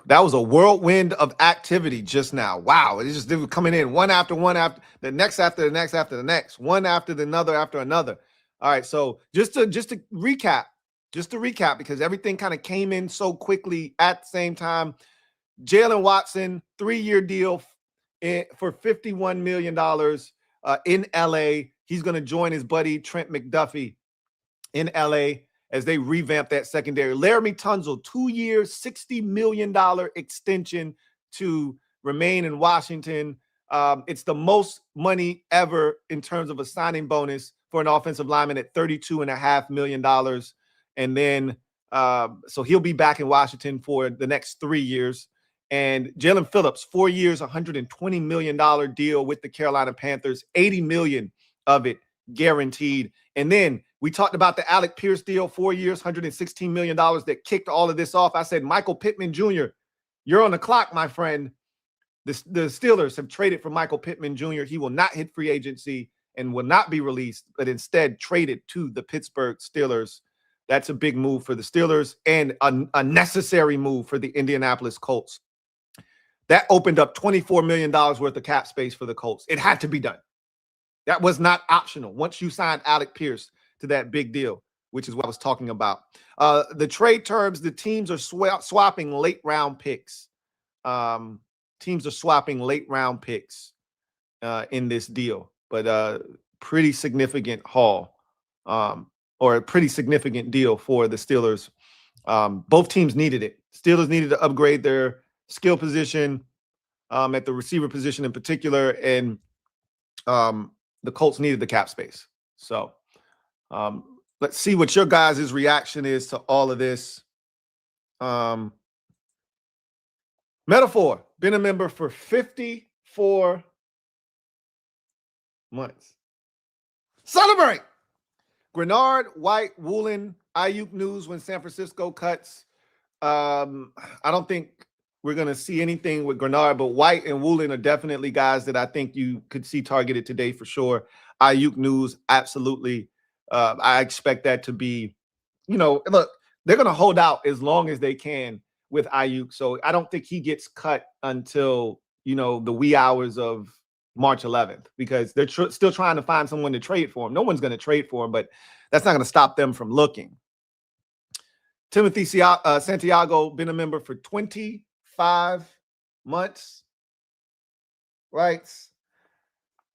that was a whirlwind of activity just now. Wow. They were coming in one after the next after the next after the next, one after another after another. All right. So just to recap, because everything kind of came in so quickly at the same time. Jaylen Watson, 3-year deal for $51 million in LA. He's going to join his buddy Trent McDuffie in LA as they revamp that secondary. Laremy Tunsil, 2 years, $60 million extension to remain in Washington. It's the most money ever in terms of a signing bonus for an offensive lineman at $32.5 million. And then, so he'll be back in Washington for the next 3 years. And Jaylon Phillips, 4 years, $120 million deal with the Carolina Panthers, $80 million of it guaranteed. And then we talked about the Alec Pierce deal, 4 years, $116 million that kicked all of this off. I said, Michael Pittman Jr., you're on the clock, my friend. The Steelers have traded for Michael Pittman Jr. He will not hit free agency and will not be released, but instead traded to the Pittsburgh Steelers. That's a big move for the Steelers and a necessary move for the Indianapolis Colts. That opened up $24 million worth of cap space for the Colts. It had to be done. That was not optional. Once you signed Alec Pierce to that big deal, which is what I was talking about. The trade terms, the teams are swapping late round picks. Teams are swapping late round picks in this deal, but pretty significant haul or a pretty significant deal for the Steelers. Both teams needed it. Steelers needed to upgrade their skill position at the receiver position in particular, and the Colts needed the cap space. So let's see what your guys' reaction is to all of this. Metaphor, been a member for 54 months. Celebrate! Grenard, White, Woolen, Ayuk news when San Francisco cuts. I don't think we're going to see anything with Grenard, but White and Woolen are definitely guys that I think you could see targeted today for sure. Ayuk news, absolutely. I expect that to be, look, they're going to hold out as long as they can with Ayuk. So I don't think he gets cut until, the wee hours of March 11th, because they're still trying to find someone to trade for him. No one's going to trade for him, but that's not going to stop them from looking. Timothy Santiago, been a member for 25 months. Right.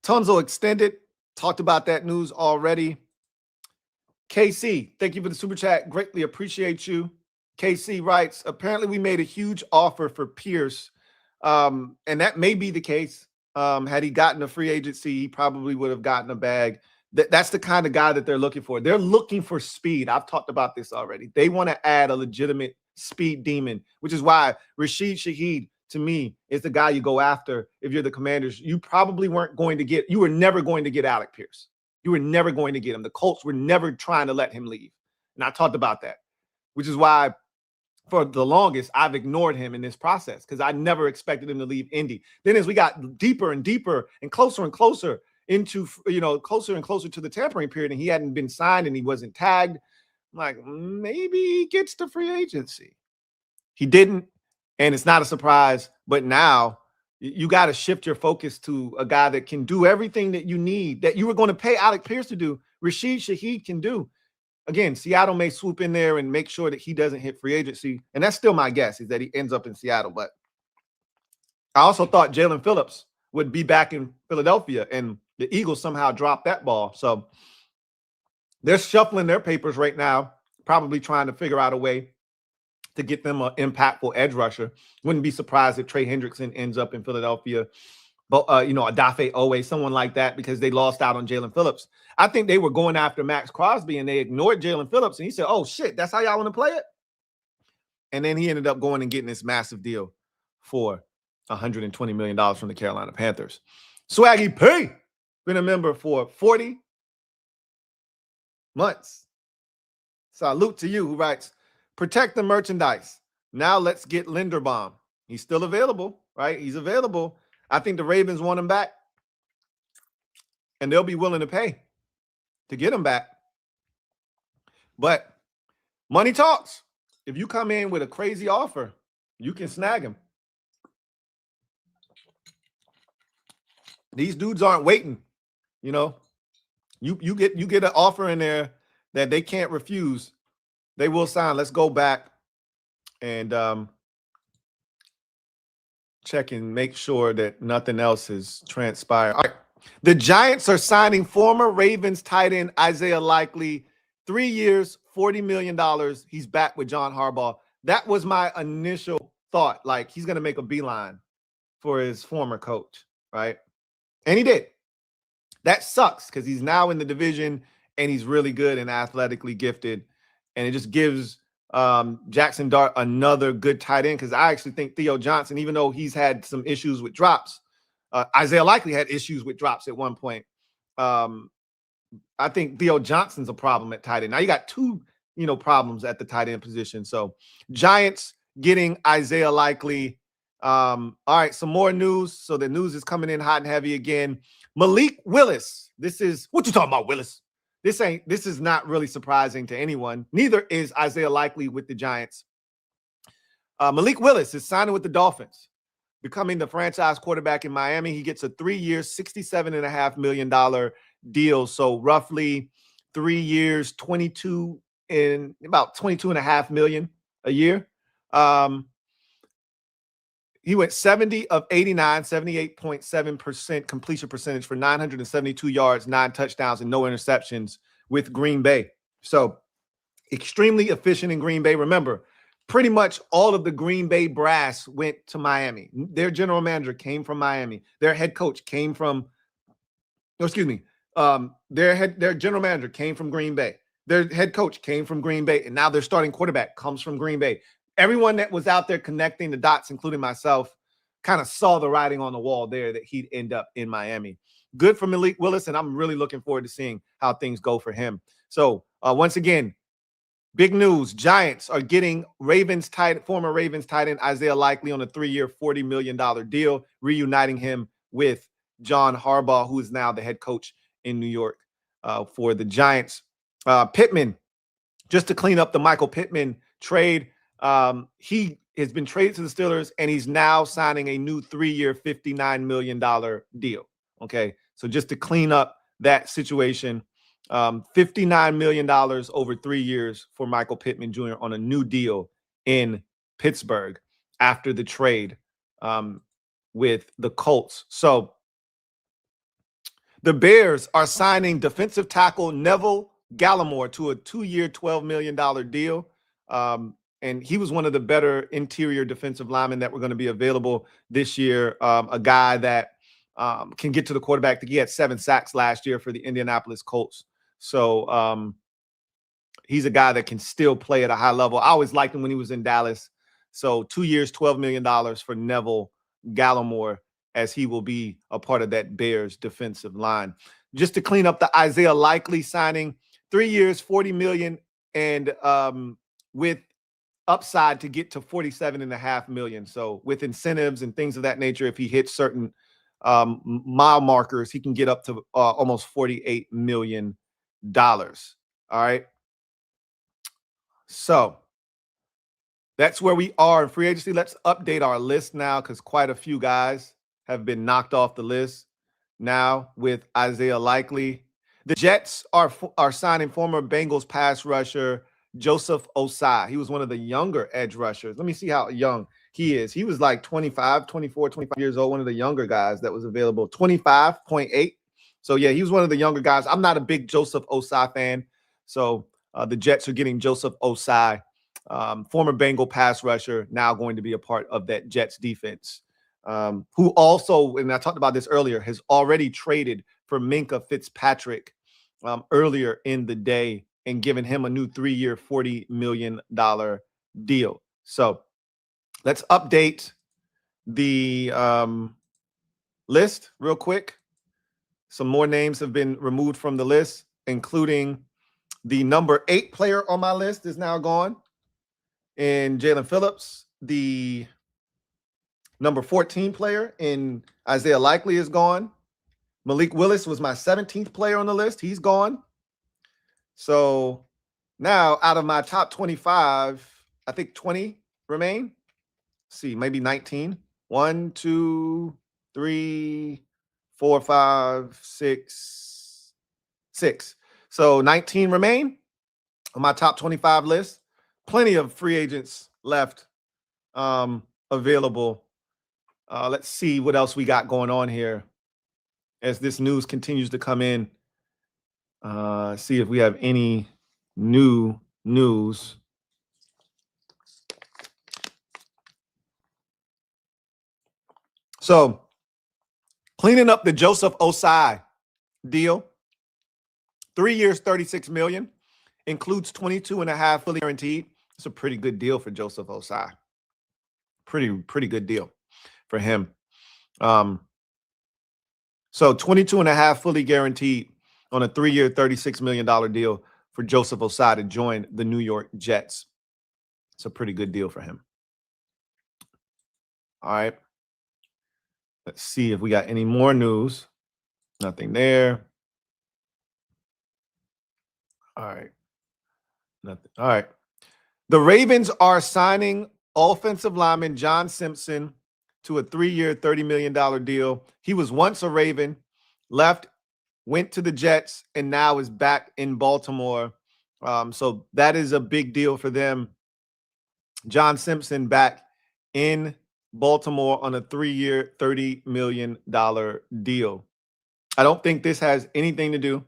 Tunsil extended. Talked about that news already. KC, thank you for the super chat. Greatly appreciate you. KC writes, apparently we made a huge offer for Pierce. And that may be the case. Had he gotten a free agency, he probably would have gotten a bag. That's the kind of guy that they're looking for. They're looking for speed. I've talked about this already. They want to add a legitimate speed demon, which is why Rashid Shaheed, to me, is the guy you go after if you're the Commanders. You probably were never going to get Alec Pierce. You were never going to get him. The Colts were never trying to let him leave. And I talked about that, which is why for the longest, I've ignored him in this process because I never expected him to leave Indy. Then as we got deeper and deeper and closer into, closer and closer to the tampering period, and he hadn't been signed and he wasn't tagged, I'm like, maybe he gets to free agency. He didn't, and it's not a surprise. But now you got to shift your focus to a guy that can do everything that you need, that you were going to pay Alec Pierce to do. Rashid Shaheed can do. Again, Seattle may swoop in there and make sure that he doesn't hit free agency. And that's still my guess, is that he ends up in Seattle. But I also thought Jaylen Phillips would be back in Philadelphia, and the Eagles somehow dropped that ball. So they're shuffling their papers right now, probably trying to figure out a way to get them an impactful edge rusher. Wouldn't be surprised if Trey Hendrickson ends up in Philadelphia. But, Odafe Oweh, someone like that, because they lost out on Jaylen Phillips. I think they were going after Max Crosby, and they ignored Jaylen Phillips. And he said, oh, shit, that's how y'all want to play it? And then he ended up going and getting this massive deal for $120 million from the Carolina Panthers. Swaggy P, been a member for 40 months. Salute to you, who writes, protect the merchandise. Now let's get Linderbaum. He's still available, right? He's available. I think the Ravens want him back, and they'll be willing to pay to get him back. But money talks. If you come in with a crazy offer, you can snag him. These dudes aren't waiting. You get an offer in there that they can't refuse. They will sign. Let's go back and check and make sure that nothing else has transpired. All right. The Giants are signing former Ravens tight end Isaiah Likely, 3 years, $40 million. He's back with John Harbaugh. That was my initial thought. Like, he's going to make a beeline for his former coach, right? And he did. That sucks because he's now in the division and he's really good and athletically gifted. And it just gives Jackson Dart another good tight end, because I actually think Theo Johnson, even though he's had some issues with drops, Isaiah Likely had issues with drops at one point. I think Theo Johnson's a problem at tight end. Now you got two, problems at the tight end position. So Giants getting Isaiah Likely. All right, some more news. So the news is coming in hot and heavy again. Malik Willis. This is what you talking about, Willis? This is not really surprising to anyone. Neither is Isaiah Likely with the Giants. Malik Willis is signing with the Dolphins, becoming the franchise quarterback in Miami. He gets a 3-year, $67.5 million deal. So roughly 3 years, about $22.5 million a year. He went 70 of 89, 78.7% completion percentage for 972 yards, 9 touchdowns, and no interceptions with Green Bay. So extremely efficient in Green Bay. Remember, pretty much all of the Green Bay brass went to Miami. Their general manager came from Miami. Their head coach came from, their general manager came from Green Bay. Their head coach came from Green Bay, and now their starting quarterback comes from Green Bay. everyone that was out there connecting the dots, including myself, kind of saw the writing on the wall there that he'd end up in Miami. Good for Malik Willis, and I'm really looking forward to seeing how things go for him. So once again, big news. Giants are getting former Ravens tight end Isaiah Likely on a 3-year, $40 million deal, reuniting him with John Harbaugh, who is now the head coach in New York for the Giants. Pittman, just to clean up the Michael Pittman trade, he has been traded to the Steelers, and he's now signing a new 3-year, $59 million deal. Okay, so just to clean up that situation, $59 million over 3 years for Michael Pittman Jr. on a new deal in Pittsburgh after the trade with the Colts. So the Bears are signing defensive tackle Neville Gallimore to a 2-year, $12 million deal. And he was one of the better interior defensive linemen that were going to be available this year. A guy that can get to the quarterback. I think he had 7 sacks last year for the Indianapolis Colts. So he's a guy that can still play at a high level. I always liked him when he was in Dallas. So 2 years, $12 million for Neville Gallimore, as he will be a part of that Bears defensive line. Just to clean up the Isaiah Likely signing, 3 years, $40 million, and with upside to get to $47.5 million. So with incentives and things of that nature, if he hits certain mile markers, he can get up to almost $48 million. All right. So that's where we are in free agency. Let's update our list now, because quite a few guys have been knocked off the list now with Isaiah Likely. The Jets are signing former Bengals pass rusher Joseph Osai. He was one of the younger edge rushers. Let me see how young he is. He was like 25 years old, one of the younger guys that was available, 25.8. So, yeah, he was one of the younger guys. I'm not a big Joseph Osai fan. So the Jets are getting Joseph Osai, former Bengal pass rusher, now going to be a part of that Jets defense, who also, and I talked about this earlier, has already traded for Minkah Fitzpatrick earlier in the day and given him a new 3-year, $40 million deal. So let's update the list real quick. Some more names have been removed from the list, including the number 8 player on my list is now gone, and Jalen Phillips. The number 14 player in Isaiah Likely is gone. Malik Willis was my 17th player on the list. He's gone. So now out of my top 25, I think 20 remain. Let's see, maybe 19. 1, 2, 3, 4, 5, 6, 6. So 19 remain on my top 25 list. Plenty of free agents left available. Let's see what else we got going on here as this news continues to come in. See if we have any new news. So cleaning up the Joseph Osai deal, 3 years, $36 million, includes 22.5 fully guaranteed. It's a pretty good deal for Joseph Osai. Pretty good deal for him. So 22.5 fully guaranteed on a 3-year, $36 million deal for Joseph Osai to join the New York Jets. It's a pretty good deal for him. All right. Let's see if we got any more news. Nothing there. All right. Nothing. All right. The Ravens are signing offensive lineman John Simpson to a 3-year, $30 million deal. He was once a Raven, left, went to the Jets, and now is back in Baltimore. So that is a big deal for them. John Simpson back in Baltimore on a 3-year, $30 million deal. I don't think this has anything to do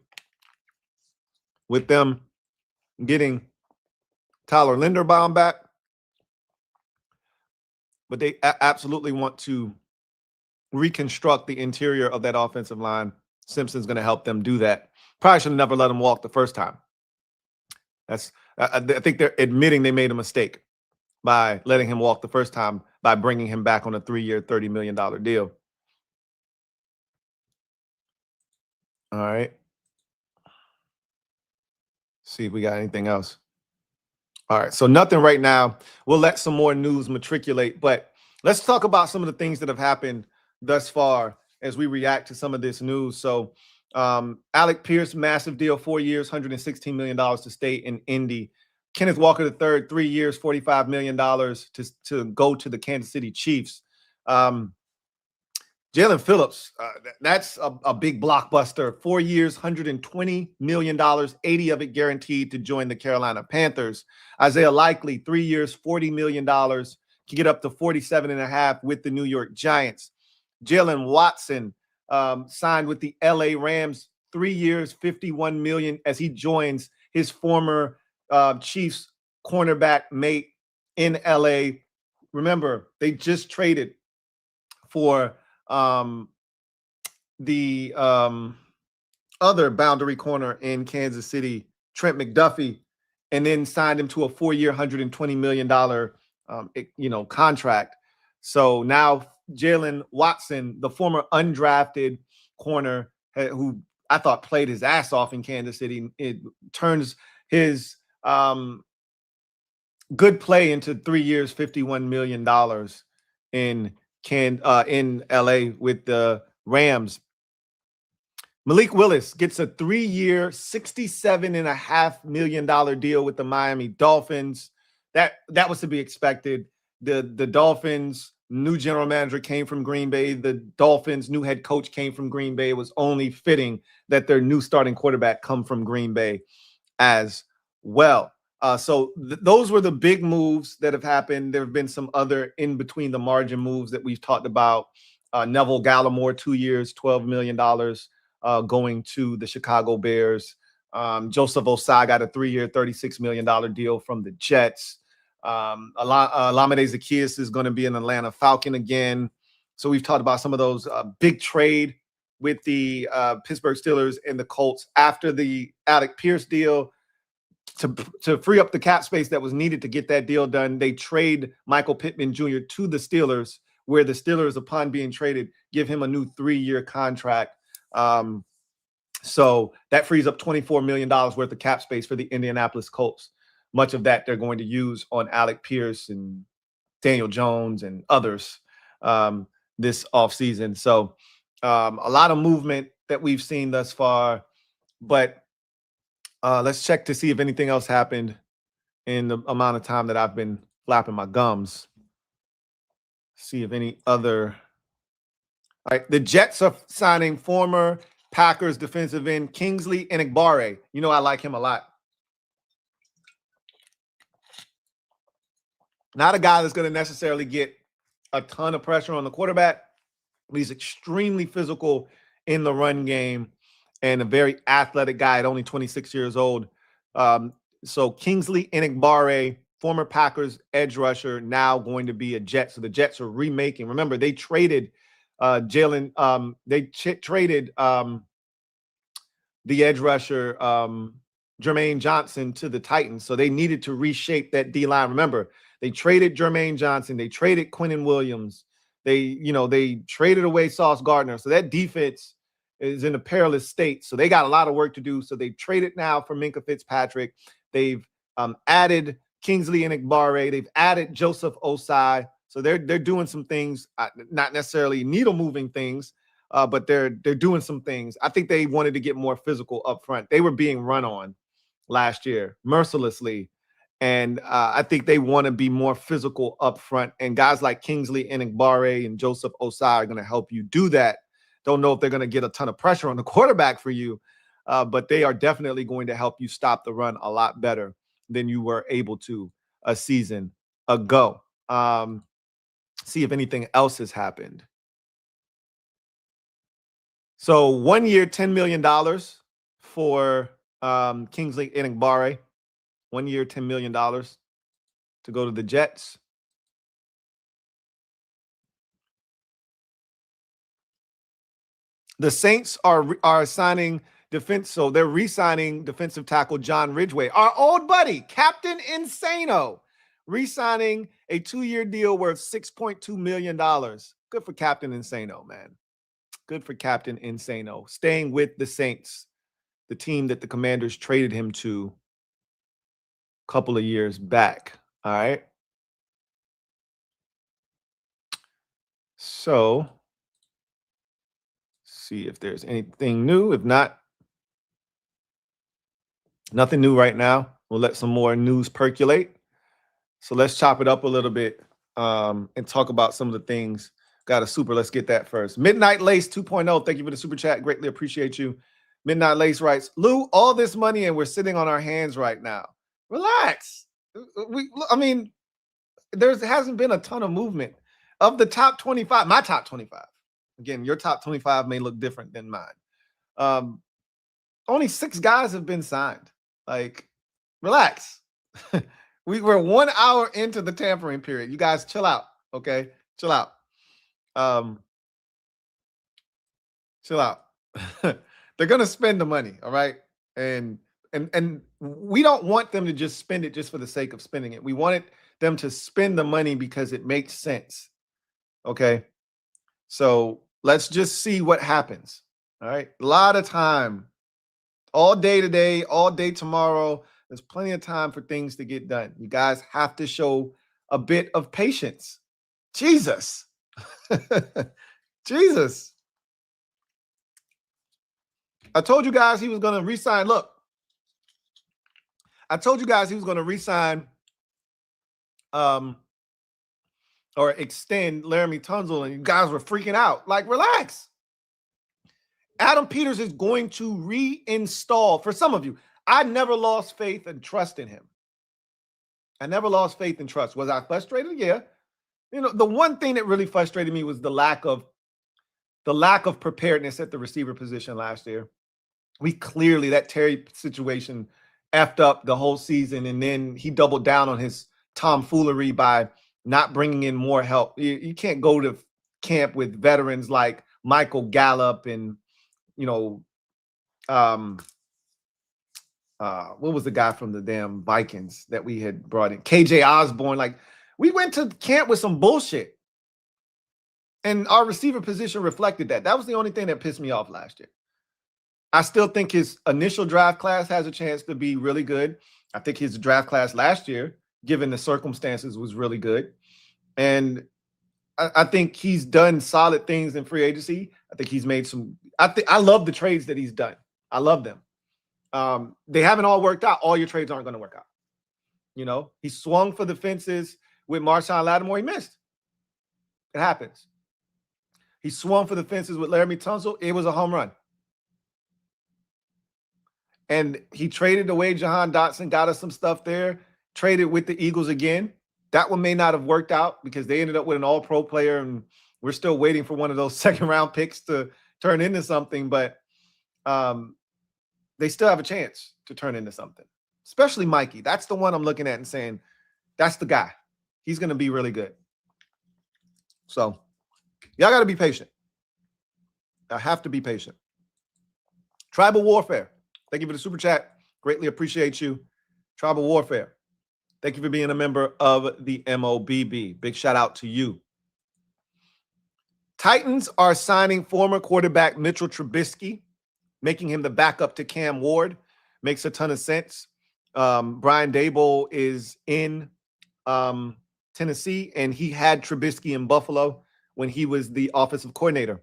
with them getting Tyler Linderbaum back, but they absolutely want to reconstruct the interior of that offensive line. Simpson's going to help them do that. Probably should have never let him walk the first time. I think they're admitting they made a mistake by letting him walk the first time by bringing him back on a 3-year, $30 million deal. All right. See if we got anything else. All right. So nothing right now. We'll let some more news matriculate, but let's talk about some of the things that have happened thus far as we react to some of this news. So Alec Pierce, massive deal, 4 years, $116 million to stay in Indy. Kenneth Walker III, 3 years, $45 million to go to the Kansas City Chiefs. Jaylen Phillips, that's a big blockbuster. 4 years, $120 million, 80 of it guaranteed to join the Carolina Panthers. Isaiah Likely, 3 years, $40 million, can get up to 47.5 with the New York Giants. Jaylen Watson signed with the LA Rams, 3 years, $51 million as he joins his former Chiefs cornerback mate in LA. Remember, they just traded for the other boundary corner in Kansas City, Trent McDuffie, and then signed him to a 4-year, $120 million contract. So now Jaylen Watson, the former undrafted corner who I thought played his ass off in Kansas City, it turns his good play into 3 years, $51 million in LA with the Rams. Malik Willis gets a 3-year, $67.5 million deal with the Miami Dolphins. That was to be expected. The Dolphins' new general manager came from Green Bay. The Dolphins' new head coach came from Green Bay. It was only fitting that their new starting quarterback come from Green Bay as well. So those were the big moves that have happened. There have been some other in between the margin moves that we've talked about. Neville Gallimore, 2 years, $12 million going to the Chicago Bears. Joseph Osai got a 3-year, $36 million deal from the Jets. Olamide Zaccheaus is going to be an Atlanta Falcon again. So we've talked about some of those big trade with the Pittsburgh Steelers and the Colts after the Alec Pierce deal. To free up the cap space that was needed to get that deal done, they trade Michael Pittman Jr. to the Steelers, where the Steelers, upon being traded, give him a new 3-year contract. So that frees up $24 million worth of cap space for the Indianapolis Colts. Much of that they're going to use on Alec Pierce and Daniel Jones and others this offseason. So a lot of movement that we've seen thus far, but let's check to see if anything else happened in the amount of time that I've been flapping my gums. See if any other. All right, the Jets are signing former Packers defensive end Kingsley Enagbare. You know I like him a lot. Not a guy that's going to necessarily get a ton of pressure on the quarterback, but he's extremely physical in the run game. And a very athletic guy at only 26 years old. So Kingsley Enagbare, former Packers edge rusher, now going to be a Jet. So the Jets are remaking. Remember, they traded Jaylen. Traded the edge rusher Jermaine Johnson to the Titans. So they needed to reshape that D-line. Remember, they traded Jermaine Johnson. They traded Quinnen Williams. They traded away Sauce Gardner. So that defense is in a perilous state. So they got a lot of work to do. So they've traded now for Minkah Fitzpatrick. They've added Kingsley Enagbare. They've added Joseph Osai. So they're doing some things, not necessarily needle moving things, but they're doing some things. I think they wanted to get more physical up front. They were being run on last year mercilessly. And I think they want to be more physical up front. And guys like Kingsley Enagbare and Joseph Osai are going to help you do that. Don't know if they're going to get a ton of pressure on the quarterback for you, but they are definitely going to help you stop the run a lot better than you were able to a season ago. See if anything else has happened. So 1 year, $10 million for Kingsley Enagbare. 1 year, $10 million to go to the Jets. The Saints are signing defense, so they're re-signing defensive tackle John Ridgeway, our old buddy, Captain Insano. re-signing a 2-year deal worth $6.2 million. Good for Captain Insano, man. Good for Captain Insano. Staying with the Saints, the team that the Commanders traded him to a couple of years back. All right. So, see if there's anything new. If not, nothing new right now. We'll let some more news percolate. So let's chop it up a little bit and talk about some of the things. Got a super. Let's get that first. Midnight Lace 2.0. Thank you for the super chat. Greatly appreciate you. Midnight Lace writes, Lou, all this money and we're sitting on our hands right now. Relax. I mean, there hasn't been a ton of movement. Of the top 25, my top 25. Again, your top 25 may look different than mine. Only 6 guys have been signed. Like, relax. We're 1 hour into the tampering period. You guys chill out, okay? Chill out. Chill out. They're gonna spend the money, all right? And we don't want them to just spend it just for the sake of spending it. We wanted them to spend the money because it makes sense. Okay. So let's just see what happens. All right. A lot of time. All day today, all day tomorrow. There's plenty of time for things to get done. You guys have to show a bit of patience. Jesus. Jesus. I told you guys he was going to re-sign. Look, I told you guys he was going to re-sign or extend Laramie Tunsil, and you guys were freaking out. Like, relax. Adam Peters is going to reinstall. For some of you, I never lost faith and trust in him. I never lost faith and trust. Was I frustrated? Yeah. You know, the one thing that really frustrated me was the lack of preparedness at the receiver position last year. We clearly, that Terry situation effed up the whole season, and then he doubled down on his tomfoolery by not bringing in more help. You can't go to camp with veterans like Michael Gallup and, you know, what was the guy from the damn Vikings that we had brought in? KJ Osborne. Like, we went to camp with some bullshit. And our receiver position reflected that. That was the only thing that pissed me off last year. I still think his initial draft class has a chance to be really good. I think his draft class last year, given the circumstances, was really good. And I think he's done solid things in free agency. I think he's made some – I love the trades that he's done. I love them. They haven't all worked out. All your trades aren't going to work out. You know, he swung for the fences with Marshawn Lattimore. He missed. It happens. He swung for the fences with Laramie Tunsil. It was a home run. And he traded away Jahan Dotson, got us some stuff there, traded with the Eagles again. That one may not have worked out because they ended up with an all-pro player, and we're still waiting for one of those second-round picks to turn into something. But they still have a chance to turn into something, especially Mikey. That's the one I'm looking at and saying, that's the guy. He's going to be really good. So y'all got to be patient. I have to be patient. Tribal Warfare. Thank you for the super chat. Greatly appreciate you. Tribal Warfare. Thank you for being a member of the MOBB. Big shout out to you. Titans are signing former quarterback Mitchell Trubisky, making him the backup to Cam Ward. Makes a ton of sense. Brian Daboll is in Tennessee, and he had Trubisky in Buffalo when he was the offensive coordinator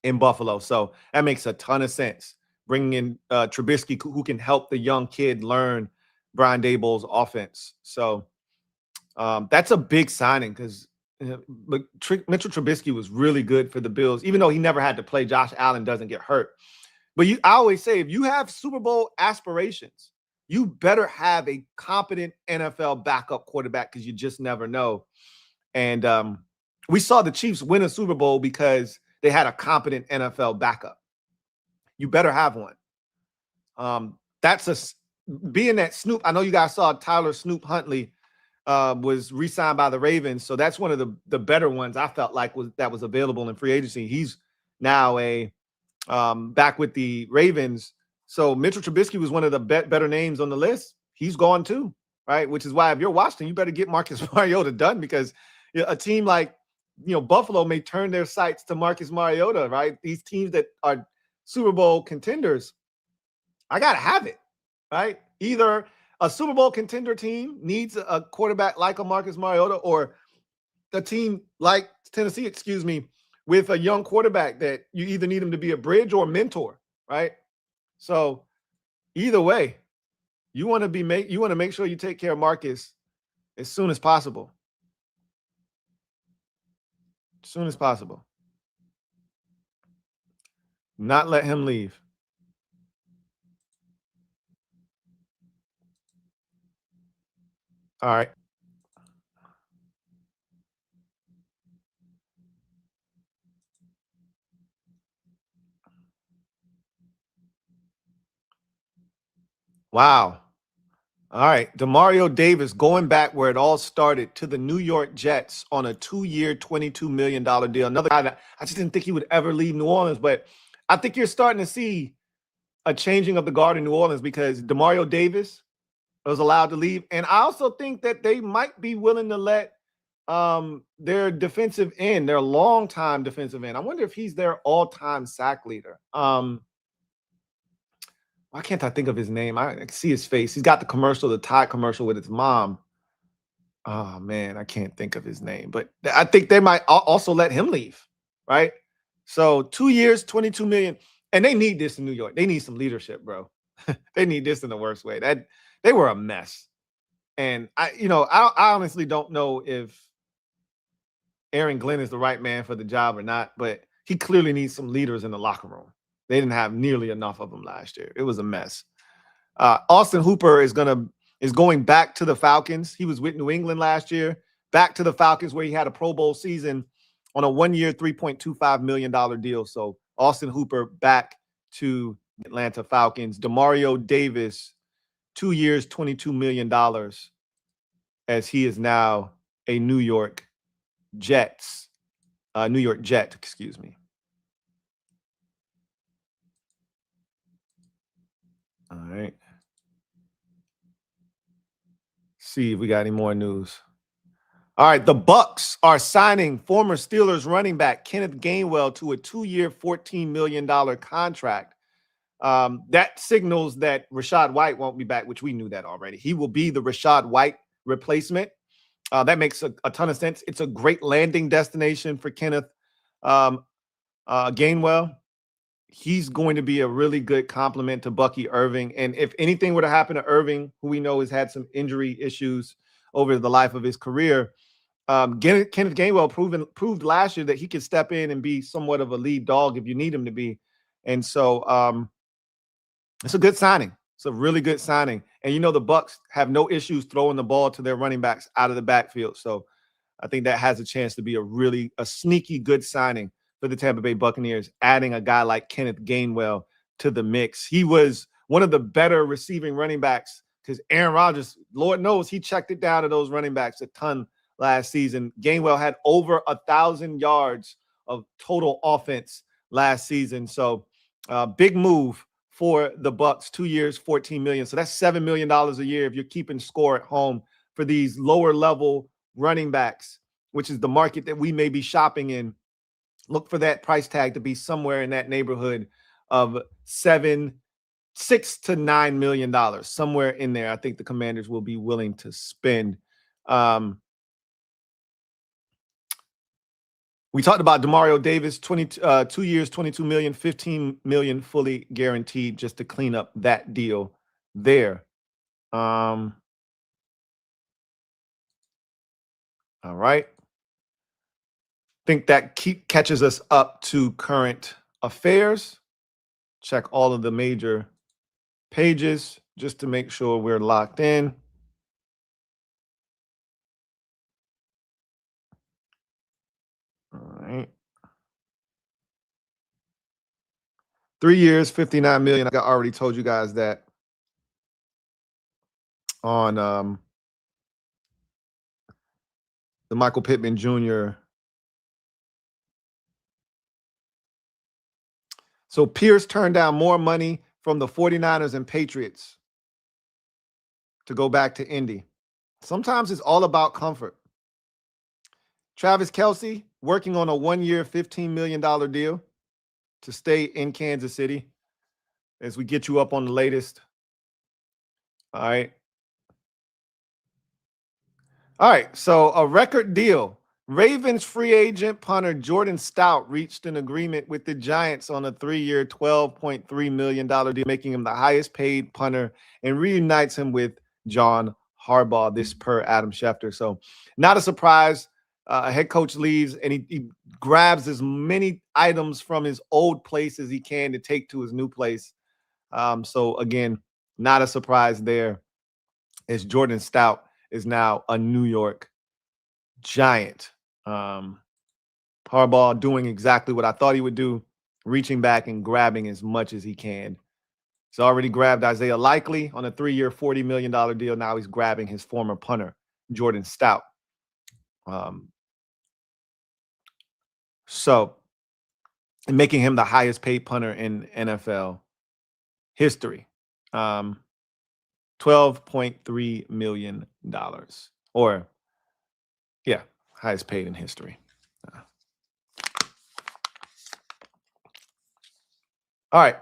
in Buffalo. So that makes a ton of sense. Bringing in Trubisky, who can help the young kid learn Brian Daboll's offense. So that's a big signing because Mitchell Trubisky was really good for the Bills, even though he never had to play. Josh Allen doesn't get hurt. But I always say, if you have Super Bowl aspirations, you better have a competent NFL backup quarterback because you just never know. And we saw the Chiefs win a Super Bowl because they had a competent NFL backup. You better have one. Being that Snoop, I know you guys saw Tyler Snoop Huntley was re-signed by the Ravens. So that's one of the better ones I felt like was available in free agency. He's now back with the Ravens. So Mitchell Trubisky was one of the better names on the list. He's gone too. right? Which is why if you're Washington, you better get Marcus Mariota done, because a team like Buffalo may turn their sights to Marcus Mariota, right? These teams that are Super Bowl contenders, I gotta have it, right? Either a Super Bowl contender team needs a quarterback like a Marcus Mariota, or a team like Tennessee, with a young quarterback that you either need him to be a bridge or a mentor, right? So either way, you want to make sure you take care of Marcus as soon as possible. As soon as possible. Not let him leave. All right. Wow. All right. Demario Davis going back where it all started to the New York Jets on a 2-year, $22 million deal. Another guy that I just didn't think he would ever leave New Orleans, but I think you're starting to see a changing of the guard in New Orleans, because Demario Davis was allowed to leave. And I also think that they might be willing to let their defensive end, their longtime defensive end. I wonder if he's their all-time sack leader. Why can't I think of his name? I can see his face. He's got the commercial, the Tide commercial with his mom. Oh man, I can't think of his name, but I think they might also let him leave, right? So 2 years, 22 million, and they need this in New York. They need some leadership, bro. They need this in the worst way. That they were a mess, and I honestly don't know if Aaron Glenn is the right man for the job or not, but he clearly needs some leaders in the locker room. They didn't have nearly enough of them last year. It was a mess. Austin Hooper is going back to the Falcons. He was with New England last year, back to the Falcons, where he had a Pro Bowl season on a 1-year, $3.25 million deal. So Austin Hooper back to Atlanta Falcons. Demario Davis, 2 years, $22 million, as he is now a New York Jet, excuse me. All right. See if we got any more news. All right, the Bucs are signing former Steelers running back Kenneth Gainwell to a 2-year, $14 million contract. That signals that Rachaad White won't be back, which we knew that already. He will be the Rachaad White replacement. That makes a ton of sense. It's a great landing destination for Kenneth Gainwell. He's going to be a really good complement to Bucky Irving. And if anything were to happen to Irving, who we know has had some injury issues over the life of his career, Kenneth Gainwell proved last year that he could step in and be somewhat of a lead dog if you need him to be. And so it's a good signing. It's a really good signing. And the Bucs have no issues throwing the ball to their running backs out of the backfield. So I think that has a chance to be a sneaky good signing for the Tampa Bay Buccaneers, adding a guy like Kenneth Gainwell to the mix. He was one of the better receiving running backs, because Aaron Rodgers, Lord knows, he checked it down to those running backs a ton last season. Gainwell had over 1,000 yards of total offense last season. So big move for the Bucs. 2 years, $14 million. So that's $7 million a year if you're keeping score at home for these lower level running backs, which is the market that we may be shopping in. Look for that price tag to be somewhere in that neighborhood of $6 to $9 million, somewhere in there. I think the Commanders will be willing to spend. We talked about Demario Davis, 2 years, $22 million, $15 million fully guaranteed, just to clean up that deal there. All right. Think that catches us up to current affairs. Check all of the major pages just to make sure we're locked in. All right. 3 years, $59 million. I already told you guys that on the Michael Pittman Jr. So Pierce turned down more money from the 49ers and Patriots to go back to Indy. Sometimes it's all about comfort. Travis Kelce working on a 1-year, $15 million deal to stay in Kansas City as we get you up on the latest. All right. All right. So a record deal. Ravens free agent punter Jordan Stout reached an agreement with the Giants on a 3-year, $12.3 million deal, making him the highest paid punter and reunites him with John Harbaugh, this per Adam Schefter. So not a surprise. A head coach leaves and he grabs as many items from his old place as he can to take to his new place. So again, not a surprise there, as Jordan Stout is now a New York Giant. Harbaugh doing exactly what I thought he would do, reaching back and grabbing as much as he can. He's already grabbed Isaiah Likely on a 3-year, $40 million deal. Now he's grabbing his former punter, Jordan Stout. So making him the highest paid punter in NFL history. $12.3 million. Or, yeah, highest paid in history. All right.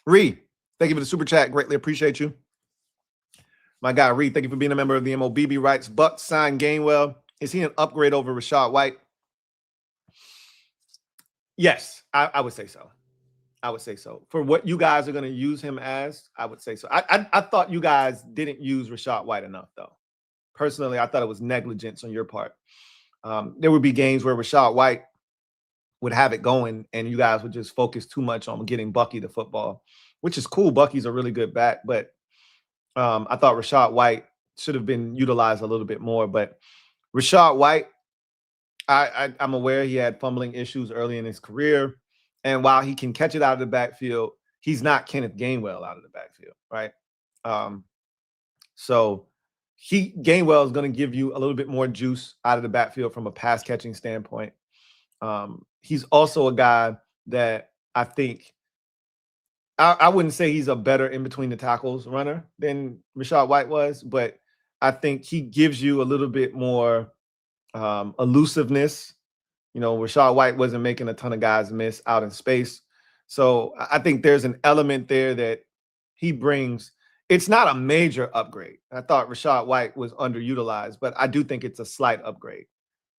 Reed, thank you for the super chat. Greatly appreciate you. My guy, Reed, thank you for being a member of the MOBB Rights. Bucs signed Gainwell. Is he an upgrade over Rachaad White? Yes, I would say so. I would say so. For what you guys are going to use him as, I would say so. I thought you guys didn't use Rachaad White enough, though. Personally, I thought it was negligence on your part. There would be games where Rachaad White would have it going, and you guys would just focus too much on getting Bucky the football, which is cool. Bucky's a really good back, but I thought Rachaad White should have been utilized a little bit more. But Rachaad White, I'm aware he had fumbling issues early in his career. And while he can catch it out of the backfield, he's not Kenneth Gainwell out of the backfield, right? So Gainwell is going to give you a little bit more juice out of the backfield from a pass catching standpoint. He's also a guy that I think I wouldn't say he's a better in between the tackles runner than Rachaad White was, but I think he gives you a little bit more elusiveness. You know, Rachaad White wasn't making a ton of guys miss out in space. So I think there's an element there that he brings. It's not a major upgrade. I thought Rachaad White was underutilized, but I do think it's a slight upgrade.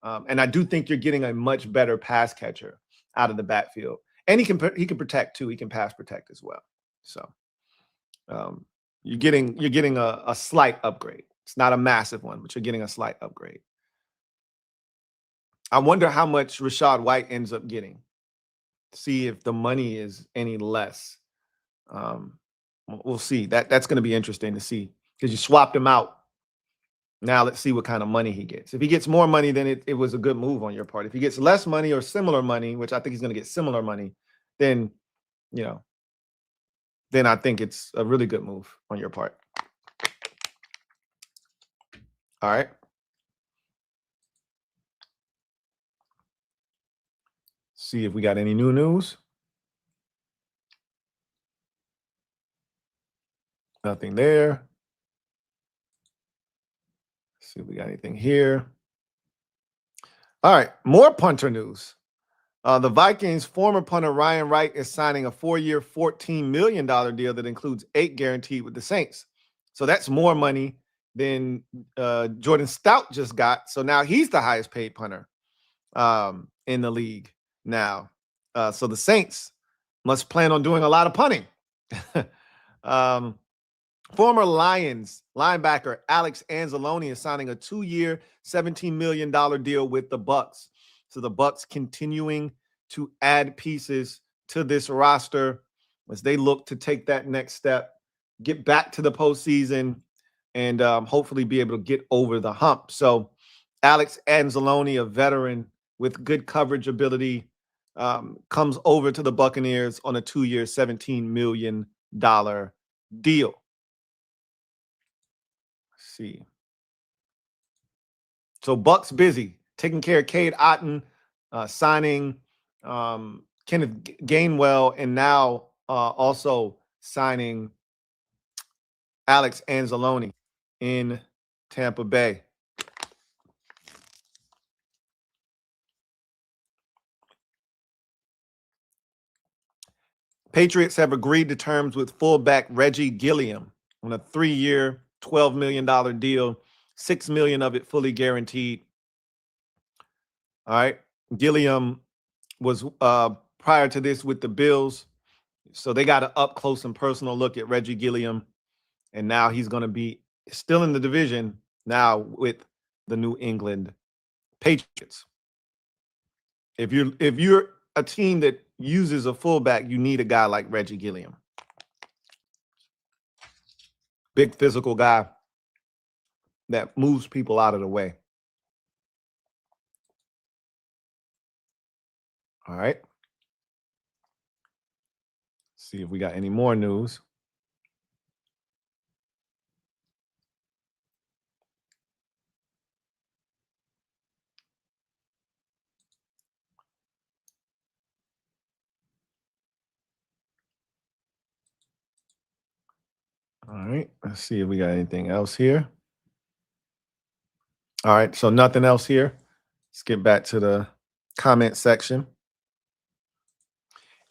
And I do think you're getting a much better pass catcher out of the backfield. And he can protect too. He can pass protect as well. So you're getting a slight upgrade. It's not a massive one, but you're getting a slight upgrade. I wonder how much Rachaad White ends up getting. See if the money is any less. We'll see. That's going to be interesting to see because you swapped him out. Now let's see what kind of money he gets. If he gets more money, then it was a good move on your part. If he gets less money or similar money, which I think he's going to get similar money, then, then I think it's a really good move on your part. All right. See if we got any new news. Nothing there. See if we got anything here. All right, more punter news. The Vikings' former punter Ryan Wright is signing a 4-year, $14 million deal that includes $8 guaranteed with the Saints. So that's more money than Jordan Stout just got. So now he's the highest paid punter in the league now. So the Saints must plan on doing a lot of punting. Former Lions linebacker Alex Anzalone is signing a 2-year, $17 million deal with the Bucs. So the Bucs continuing to add pieces to this roster as they look to take that next step, get back to the postseason, and hopefully be able to get over the hump. So Alex Anzalone, a veteran with good coverage ability, comes over to the Buccaneers on a 2-year, $17 million deal. See. So Bucs busy taking care of Cade Otton, signing Kenneth Gainwell, and now also signing Alex Anzalone in Tampa Bay. Patriots have agreed to terms with fullback Reggie Gilliam on a 3-year, $12 million deal, $6 million of it fully guaranteed. All right. Gilliam was prior to this with the Bills. So they got an up close and personal look at Reggie Gilliam. And now he's going to be still in the division now with the New England Patriots. If you're a team that uses a fullback, you need a guy like Reggie Gilliam. Big physical guy that moves people out of the way. All right. See if we got any more news. All right. Let's see if we got anything else here. All right. So nothing else here. Let's get back to the comment section.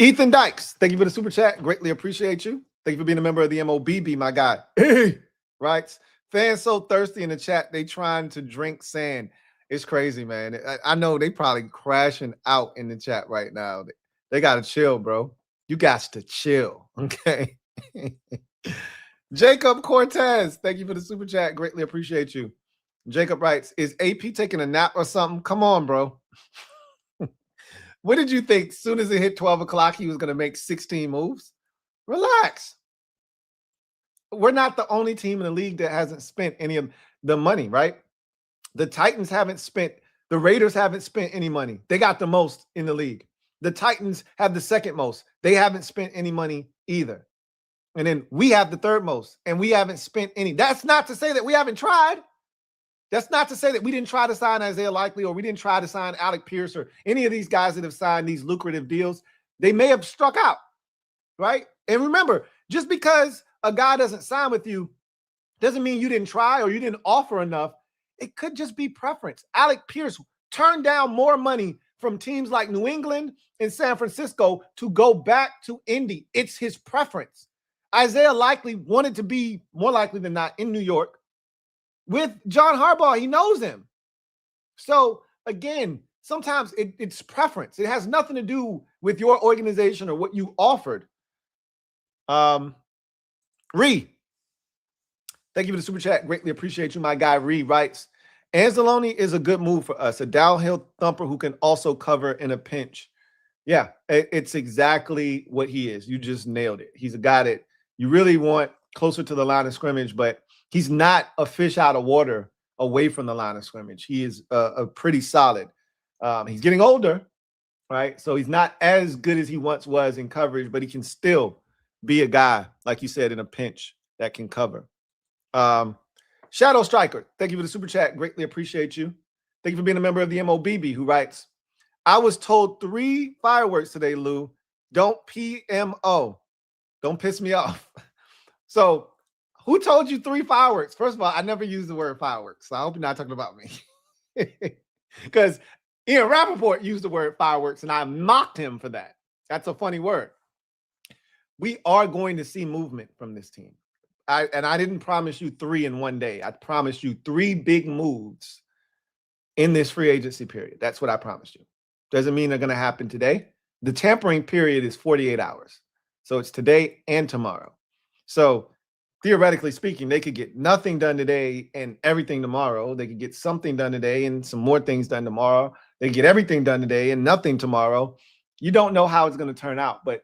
Ethan Dykes, thank you for the super chat. Greatly appreciate you. Thank you for being a member of the MOBB, my guy. Hey, right? Fans so thirsty in the chat, they trying to drink sand. It's crazy, man. I know they probably crashing out in the chat right now. They got to chill, bro. You got to chill, okay? Jacob Cortez, thank you for the super chat. Greatly appreciate you. Jacob writes, is AP taking a nap or something? Come on, bro. What did you think? As soon as it hit 12 o'clock, he was going to make 16 moves? Relax. We're not the only team in the league that hasn't spent any of the money, right? The Titans haven't spent, the Raiders haven't spent any money. They got the most in the league. The Titans have the second most. They haven't spent any money either. And then we have the third most, and we haven't spent any. That's not to say that we haven't tried. That's not to say that we didn't try to sign Isaiah Likely or we didn't try to sign Alec Pierce or any of these guys that have signed these lucrative deals. They may have struck out, right? And remember, just because a guy doesn't sign with you doesn't mean you didn't try or you didn't offer enough. It could just be preference. Alec Pierce turned down more money from teams like New England and San Francisco to go back to Indy. It's his preference. Isaiah Likely wanted to be more likely than not in New York with John Harbaugh. He knows him. So again, sometimes it's preference. It has nothing to do with your organization or what you offered. Ree, thank you for the super chat. Greatly appreciate you. My guy Ree writes, Anzalone is a good move for us. A downhill thumper who can also cover in a pinch. Yeah, it's exactly what he is. You just nailed it. He's a guy that you really want closer to the line of scrimmage, but he's not a fish out of water away from the line of scrimmage. He is a pretty solid. He's getting older, right? So he's not as good as he once was in coverage, but he can still be a guy, like you said, in a pinch that can cover. Shadow Striker, thank you for the super chat. Greatly appreciate you. Thank you for being a member of the MOBB, who writes, I was told 3 fireworks today, Lou. Don't PMO. Don't piss me off. So who told you 3 fireworks? First of all, I never used the word fireworks, so I hope you're not talking about me. Because Ian Rappaport used the word fireworks, and I mocked him for that. That's a funny word. We are going to see movement from this team. I didn't promise you 3 in one day. I promised you 3 big moves in this free agency period. That's what I promised you. Doesn't mean they're going to happen today. The tampering period is 48 hours. So it's today and tomorrow. So theoretically speaking, they could get nothing done today and everything tomorrow. They could get something done today and some more things done tomorrow. They get everything done today and nothing tomorrow. You don't know how it's going to turn out, but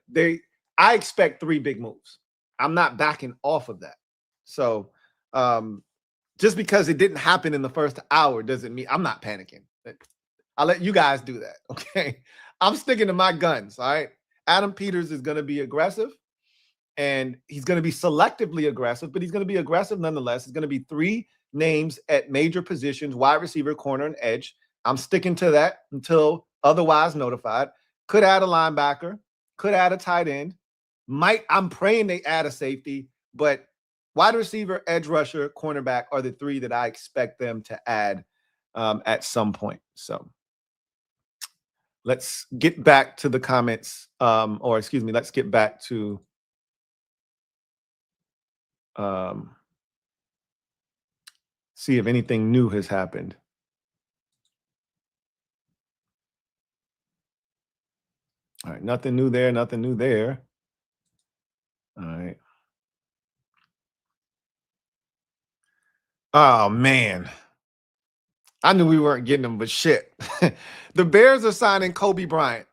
I expect 3 big moves. I'm not backing off of that. So just because it didn't happen in the first hour doesn't mean I'm not panicking. I'll let you guys do that, okay? I'm sticking to my guns, all right? Adam Peters is going to be aggressive, and he's going to be selectively aggressive, but he's going to be aggressive nonetheless. It's going to be 3 names at major positions, wide receiver, corner, and edge. I'm sticking to that until otherwise notified. Could add a linebacker, could add a tight end. I'm praying they add a safety, but wide receiver, edge rusher, cornerback are the three that I expect them to add at some point. So let's get back to the comments, or excuse me, let's get back to see if anything new has happened. All right, nothing new there, nothing new there. All right. Oh, man. I knew we weren't getting him, but shit. The Bears are signing Kobe Bryant.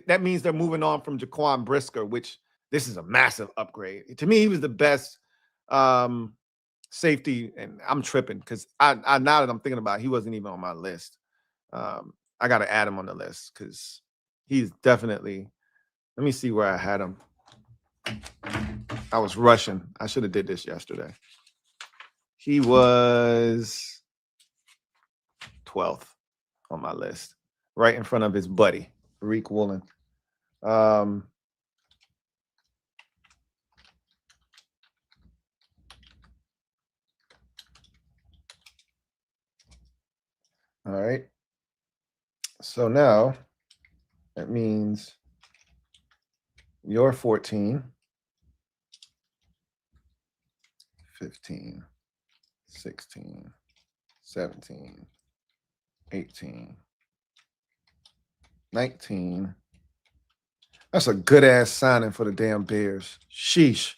That means they're moving on from Jaquan Brisker, which this is a massive upgrade. To me, he was the best safety, and I'm tripping because I now that I'm thinking about it, he wasn't even on my list. I got to add him on the list because he's definitely. Let me see where I had him. I was rushing. I should have did this yesterday. He was 12th on my list, right in front of his buddy, Tariq Woolen. All right. So now that means you're 14, 15, 16, 17, 18, 19. That's a good-ass signing for the damn Bears. Sheesh.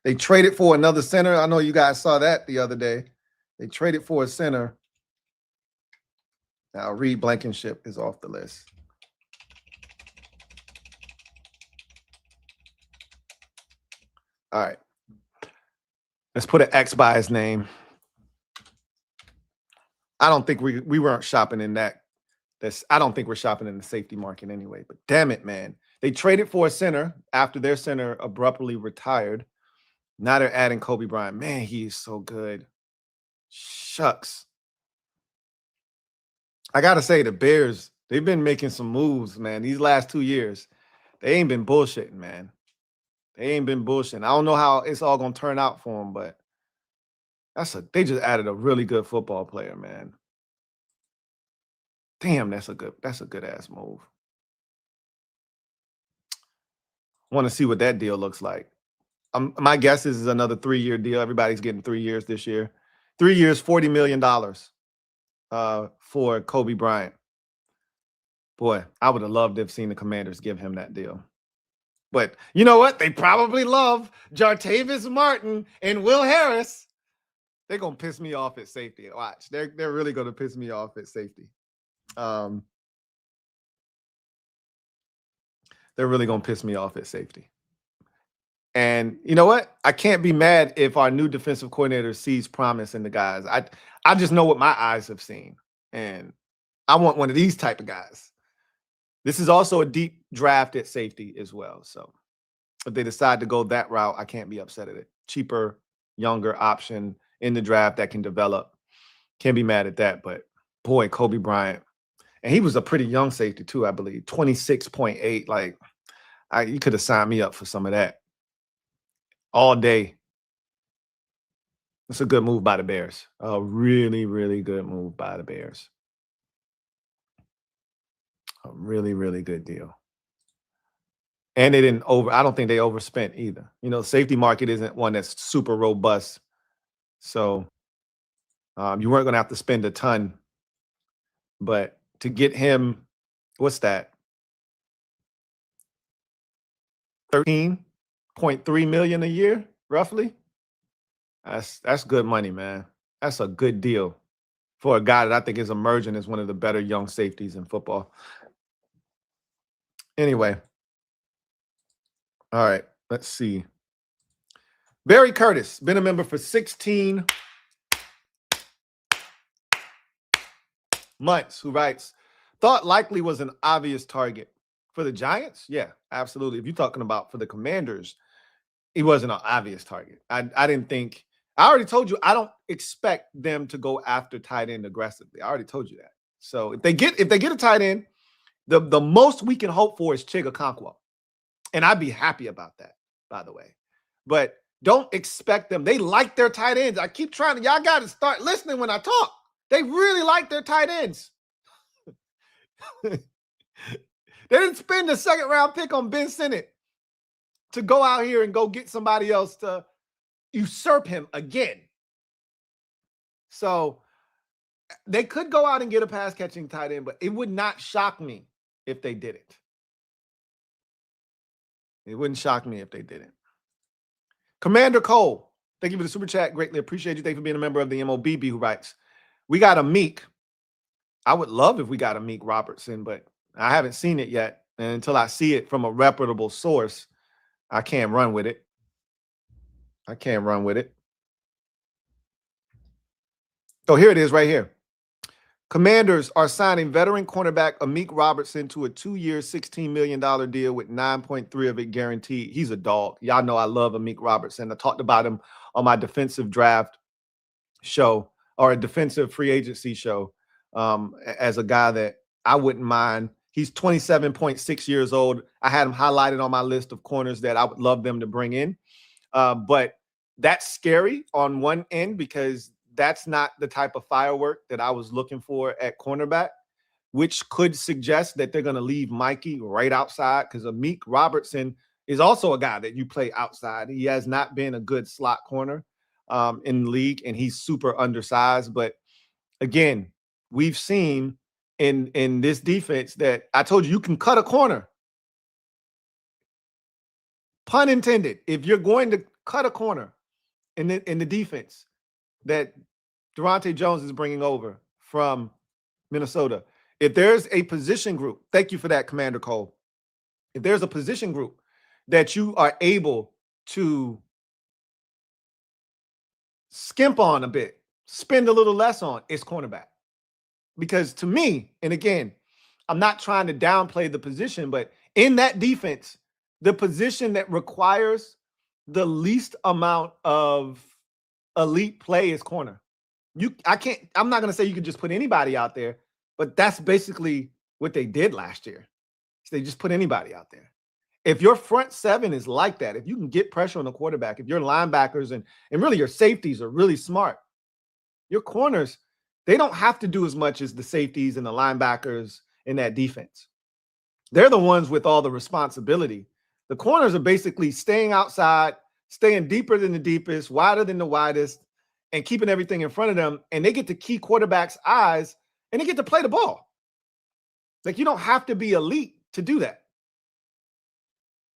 They traded for another center. I know you guys saw that the other day. They traded for a center. Now, Reed Blankenship is off the list. All right. Let's put an X by his name. I don't think we weren't shopping in that. I don't think we're shopping in the safety market anyway. But damn it, man. They traded for a center after their center abruptly retired. Now they're adding Kobe Bryant. Man, he is so good. Shucks. I got to say, the Bears, they've been making some moves, man. These last 2 years, they ain't been bullshitting, man. They ain't been bullshitting. I don't know how it's all going to turn out for them, but they just added a really good football player, man. Damn, that's a good ass move. Want to see what that deal looks like. My guess is another 3-year deal. Everybody's getting 3 years this year. 3 years, $40 million for Kobe Bryant. Boy, I would have loved to have seen the Commanders give him that deal. But you know what? They probably love Jartavius Martin and Will Harris. They're going to piss me off at safety. Watch. They're really going to piss me off at safety. They're really going to piss me off at safety. And you know what? I can't be mad if our new defensive coordinator sees promise in the guys. I just know what my eyes have seen. And I want one of these type of guys. This is also a deep draft at safety as well. So if they decide to go that route, I can't be upset at it. Cheaper, younger option in the draft that can develop. Can't be mad at that. But boy, Kobe Bryant. And he was a pretty young safety too, I believe. 26.8. Like, you could have signed me up for some of that. All day. It's a good move by the Bears. A really, really good move by the Bears. A really, really good deal. And I don't think they overspent either. You know, safety market isn't one that's super robust. So you weren't going to have to spend a ton. But to get him, what's that? $13.3 million a year, roughly. That's good money, man. That's a good deal for a guy that I think is emerging as one of the better young safeties in football. Anyway. All right, let's see. Barry Curtis, been a member for 16 months, who writes, thought likely was an obvious target. For the Giants? Yeah, absolutely. If you're talking about for the Commanders, he wasn't an obvious target. I didn't think. I already told you I don't expect them to go after tight end aggressively. I already told you that. So if they get a tight end, the most we can hope for is Chig Okonkwo. And I'd be happy about that, by the way. But Don't expect them. They like their tight ends. I keep trying to, y'all got to start listening when I talk. They really like their tight ends. They didn't spend the second round pick on Ben Sinnott to go out here and go get somebody else to usurp him again. So they could go out and get a pass catching tight end, but it would not shock me if they didn't. It wouldn't shock me if they didn't. Commander Cole, thank you for the super chat. Greatly appreciate you. Thank you for being a member of the MOBB, who writes, we got Amequ. I would love if we got Amequ Robertson, but I haven't seen it yet. And until I see it from a reputable source, I can't run with it. I can't run with it. Oh, here it is right here. Commanders are signing veteran cornerback Amequ Robertson to a 2-year, $16 million deal with 9.3 of it guaranteed. He's a dog. Y'all know I love Amequ Robertson. I talked about him on my defensive draft show, or a defensive free agency show, as a guy that I wouldn't mind. He's 27.6 years old. I had him highlighted on my list of corners that I would love them to bring in. But that's scary on one end, because that's not the type of firework that I was looking for at cornerback, which could suggest that they're going to leave Mikey right outside, because Amequ Robertson is also a guy that you play outside. He has not been a good slot corner in the league, and he's super undersized. But again, we've seen in this defense that I told you can cut a corner. Pun intended. If you're going to cut a corner in the defense that Durante Jones is bringing over from Minnesota, if there's a position group, thank you for that, Commander Cole. If there's a position group that you are able to skimp on a bit, spend a little less on, it's cornerback. Because to me, and again, I'm not trying to downplay the position, but in that defense, the position that requires the least amount of elite play is corner. I'm not going to say you can just put anybody out there, but that's basically what they did last year. So they just put anybody out there. If your front seven is like that, if you can get pressure on the quarterback, if your linebackers and really your safeties are really smart, your corners, they don't have to do as much as the safeties and the linebackers in that defense. They're the ones with all the responsibility. The corners are basically staying outside, staying deeper than the deepest, wider than the widest, and keeping everything in front of them. And they get to key quarterback's eyes, and they get to play the ball. Like, you don't have to be elite to do that.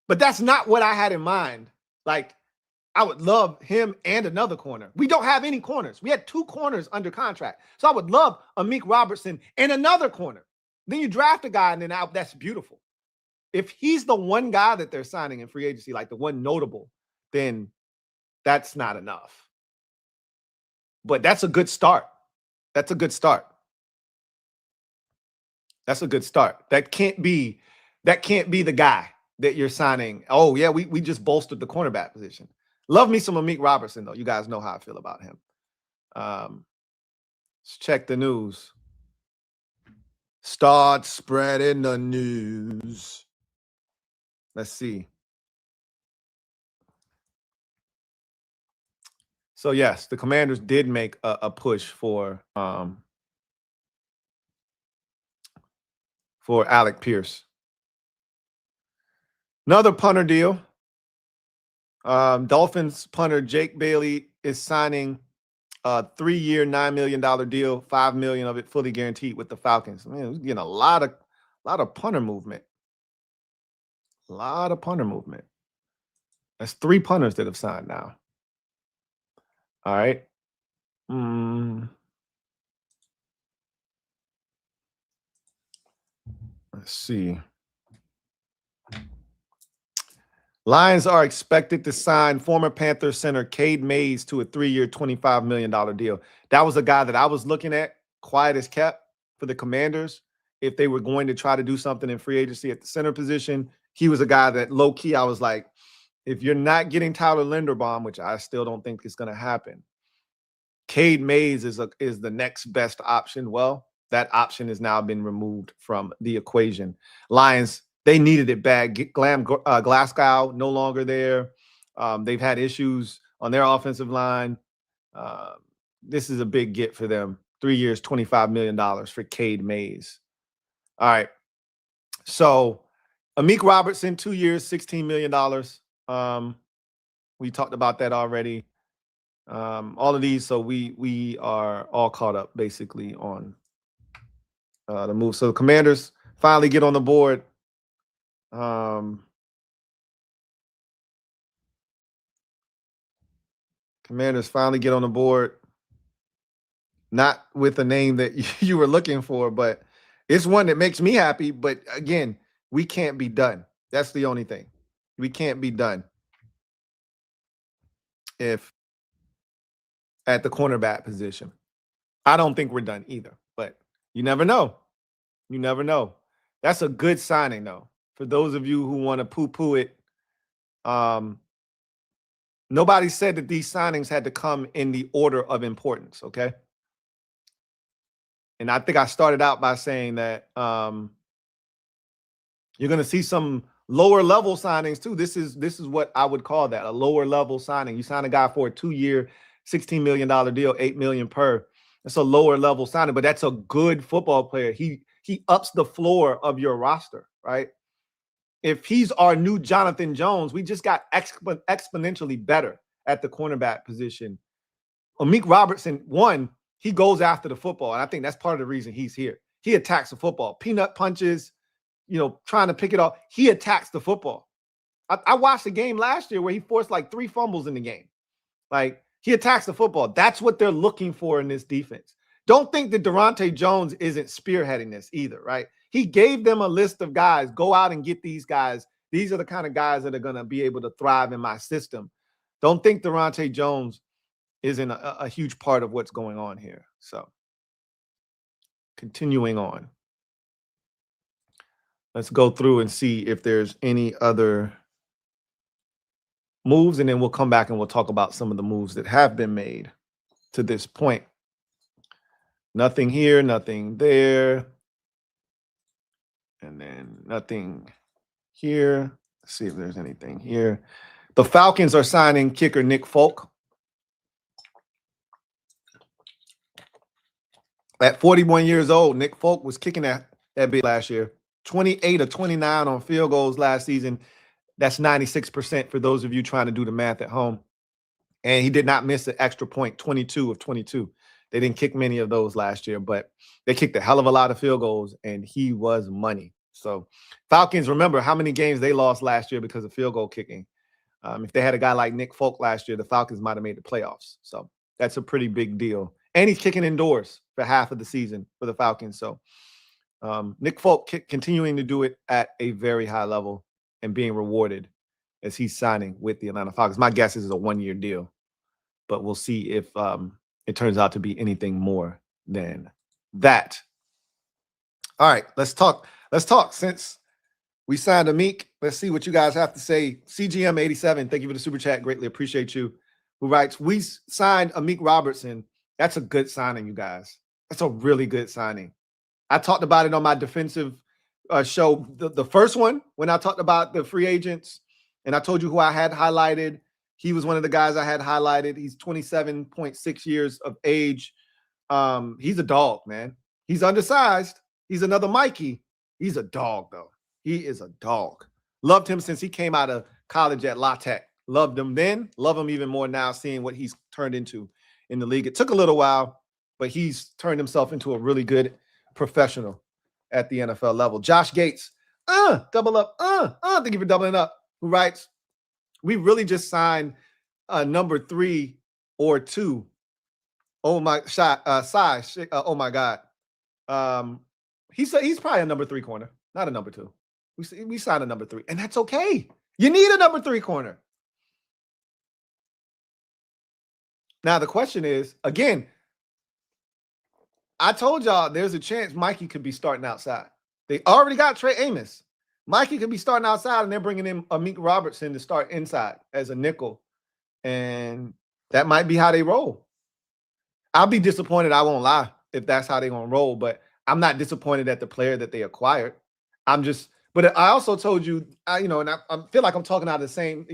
But that's not what I had in mind. Like, I would love him and another corner. We don't have any corners. We had 2 corners under contract. So I would love Amequ Robertson and another corner. Then you draft a guy, and then out, that's beautiful. If he's the one guy that they're signing in free agency, like the one notable, then that's not enough. But that's a good start. That's a good start. That's a good start. That can't be the guy that you're signing. Oh, yeah, we just bolstered the cornerback position. Love me some Amequ Robertson, though. You guys know how I feel about him. Let's check the news. Start spreading the news. Let's see. So, yes, the Commanders did make a push for Alec Pierce. Another punter deal. Dolphins punter Jake Bailey is signing a 3-year, $9 million deal, $5 million of it fully guaranteed with the Falcons. Man, we're getting a lot of punter movement. A lot of punter movement. That's 3 punters that have signed now. All right. Let's see. Lions are expected to sign former Panther center Cade Mays to a 3-year, $25 million deal. That was a guy that I was looking at, quiet as kept, for the Commanders. If they were going to try to do something in free agency at the center position, he was a guy that low-key I was like, if you're not getting Tyler Linderbaum, which I still don't think is going to happen, Cade Mays is the next best option. Well, that option has now been removed from the equation. Lions, they needed it bad. Glasgow no longer there. They've had issues on their offensive line. This is a big get for them. 3 years, $25 million for Cade Mays. All right. So Amequ Robertson, 2 years, $16 million. We talked about that already. All of these, so we are all caught up basically on the move. So the Commanders finally get on the board. Commanders finally get on the board. Not with a name that you were looking for, but it's one that makes me happy. But again, we can't be done. That's the only thing. We can't be done if at the cornerback position. I don't think we're done either, but you never know. You never know. That's a good signing, though. For those of you who want to poo-poo it, nobody said that these signings had to come in the order of importance, okay? And I think I started out by saying that you're going to see some lower level signings too. This is what I would call that, a lower level signing. You sign a guy for a 2-year, $16 million deal, $8 million per. That's a lower level signing, but that's a good football player. He ups the floor of your roster, right? If he's our new Jonathan Jones, we just got exponentially better at the cornerback position. Amequ Robertson, one, he goes after the football, and I think that's part of the reason he's here. He attacks the football. Peanut punches, trying to pick it off. He attacks the football. I watched the game last year where he forced like 3 fumbles in the game. Like, he attacks the football. That's what they're looking for in this defense. Don't think that Durante Jones isn't spearheading this either, right? He gave them a list of guys. Go out and get these guys. These are the kind of guys that are going to be able to thrive in my system. Don't think Durante Jones isn't a huge part of what's going on here. So, continuing on. Let's go through and see if there's any other moves, and then we'll come back and we'll talk about some of the moves that have been made to this point. Nothing here, nothing there, and then nothing here. Let's see if there's anything here. The Falcons are signing kicker Nick Folk. At 41 years old, Nick Folk was kicking that big last year. 28 or 29 on field goals last season. That's 96% for those of you trying to do the math at home. And he did not miss an extra point, 22 of 22. They didn't kick many of those last year, but they kicked a hell of a lot of field goals, and he was money. So Falcons, remember how many games they lost last year because of field goal kicking. If they had a guy like Nick Folk last year, the Falcons might have made the playoffs. So that's a pretty big deal. And he's kicking indoors for half of the season for the Falcons. So Nick Folk continuing to do it at a very high level and being rewarded as he's signing with the Atlanta Falcons. My guess is a 1-year deal, but we'll see if it turns out to be anything more than that. All right, let's talk. Since we signed Amequ, let's see what you guys have to say. CGM87, thank you for the super chat. Greatly appreciate you. Who writes, we signed Amequ Robertson. That's a good signing, you guys. That's a really good signing. I talked about it on my defensive show, the first one, when I talked about the free agents, and I told you who I had highlighted. He was one of the guys I had highlighted. He's 27.6 years of age. He's a dog, man. He's undersized. He's another Mikey. He's a dog, though. He is a dog. Loved him since he came out of college at La Tech. Loved him then. Love him even more now, seeing what he's turned into in the league. It took a little while, but he's turned himself into a really good professional at the NFL level. Josh Gates, double up, thank you for doubling up, who writes, we really just signed number 3 or 2. Oh my oh my God. He's probably a number 3 corner, not a number 2. We signed a number 3, and that's okay. You need a number 3 corner. Now the question is, again, I told y'all there's a chance Mikey could be starting outside. They already got Trey Amos. Mikey could be starting outside, and they're bringing in Amequ Robertson to start inside as a nickel. And that might be how they roll. I'll be disappointed, I won't lie, if that's how they're going to roll. But I'm not disappointed at the player that they acquired. But I also told you, and I feel like I'm talking out of the same,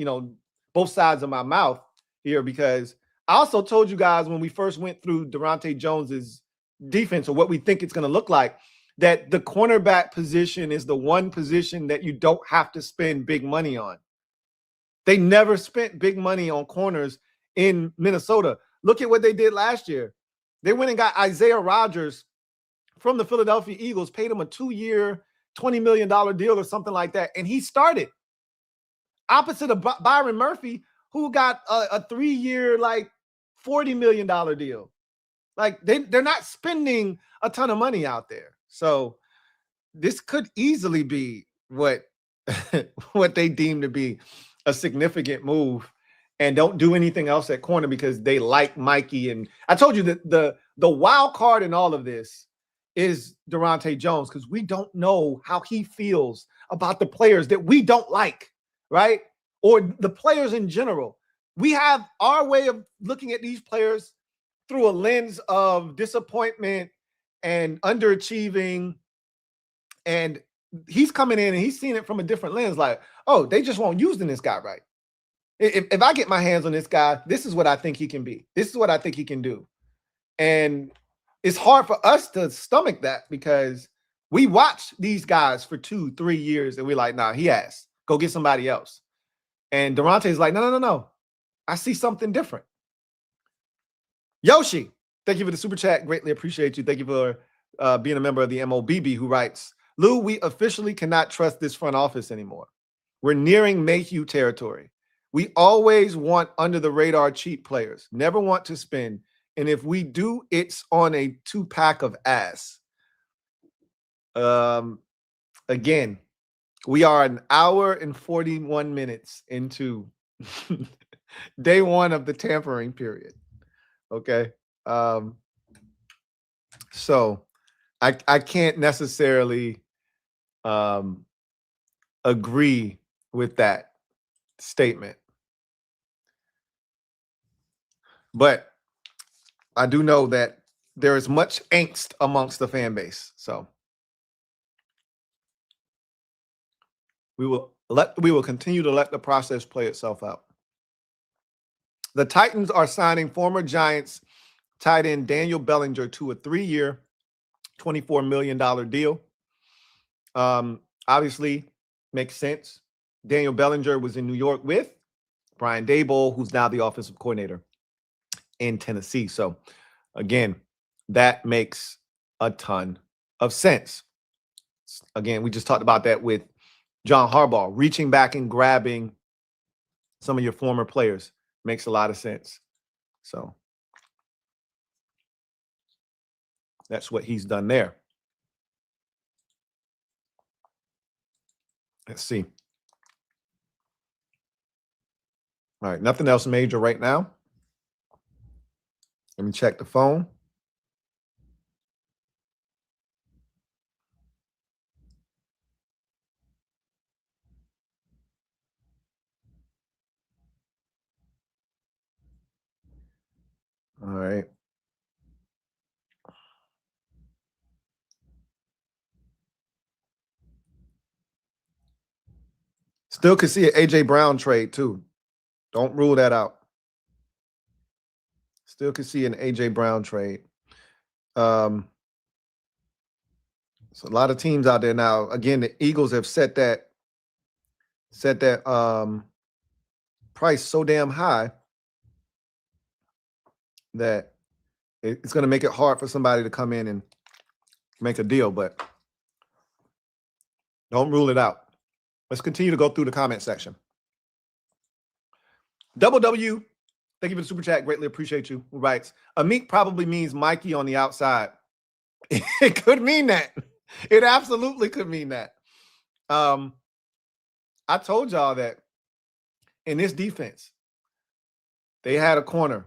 both sides of my mouth here, because I also told you guys when we first went through Durante Jones's defense, or what we think it's going to look like, that the cornerback position is the one position that you don't have to spend big money on. They never spent big money on corners in Minnesota. Look at what they did last year. They went and got Isaiah Rodgers from the Philadelphia Eagles, paid him a 2-year, $20 million deal or something like that, and he started. Opposite of Byron Murphy, who got a 3-year, like $40 million deal. Like they're not spending a ton of money out there. So this could easily be what they deem to be a significant move, and don't do anything else at corner because they like Mikey. And I told you that the wild card in all of this is Durante Jones, because we don't know how he feels about the players that we don't like, right? Or the players in general. We have our way of looking at these players through a lens of disappointment and underachieving. And he's coming in and he's seeing it from a different lens, like, oh, they just won't using this guy right. If I get my hands on this guy, this is what I think he can be. This is what I think he can do. And it's hard for us to stomach that, because we watch these guys for 2-3 years and we're like, nah, he has. Go get somebody else. And Durante's like, no. I see something different. Yoshi, thank you for the super chat. Greatly appreciate you. Thank you for being a member of the MOBB, who writes, Lou, we officially cannot trust this front office anymore. We're nearing Mayhew territory. We always want under-the-radar cheap players, never want to spend. And if we do, it's on a 2-pack of ass. Again, we are an hour and 41 minutes into day one of the tampering period. Okay. So I can't necessarily agree with that statement. But I do know that there is much angst amongst the fan base. So we will continue to let the process play itself out. The Titans are signing former Giants tight end Daniel Bellinger to a 3-year, $24 million deal. Obviously, makes sense. Daniel Bellinger was in New York with Brian Daboll, who's now the offensive coordinator in Tennessee. So, again, that makes a ton of sense. Again, we just talked about that with John Harbaugh. Reaching back and grabbing some of your former players makes a lot of sense. So that's what he's done there. Let's see. All right, nothing else major right now. Let me check the phone. All right. Still could see an A.J. Brown trade, too. Don't rule that out. Still could see an A.J. Brown trade. So a lot of teams out there now. Again, the Eagles have set that price so damn high that it's going to make it hard for somebody to come in and make a deal, but don't rule it out. Let's continue to go through the comment section. Double W, thank you for the super chat. Greatly appreciate you. Who writes, Amequ probably means Mikey on the outside. It could mean that. It absolutely could mean that. I told y'all that in this defense, they had a corner,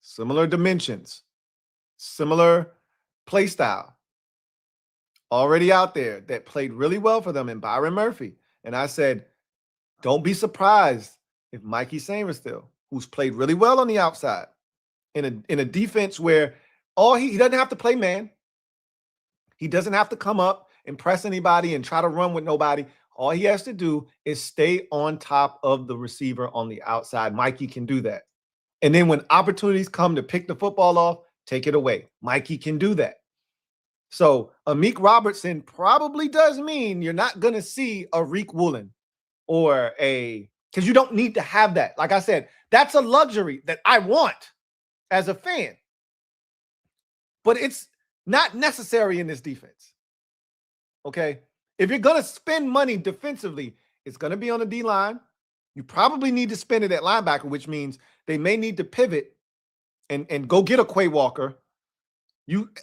similar dimensions, similar play style, already out there that played really well for them in Byron Murphy. And I said, don't be surprised if Mikey Sainristil, who's played really well on the outside, in a defense where he doesn't have to play man. He doesn't have to come up and press anybody and try to run with nobody. All he has to do is stay on top of the receiver on the outside. Mikey can do that. And then when opportunities come to pick the football off, take it away. Mikey can do that. So Amequ Robertson probably does mean you're not going to see a Reek Woolen or because you don't need to have that. Like I said, that's a luxury that I want as a fan. But it's not necessary in this defense. Okay? If you're going to spend money defensively, it's going to be on the D-line. You probably need to spend it at linebacker, which means they may need to pivot and go get a Quay Walker.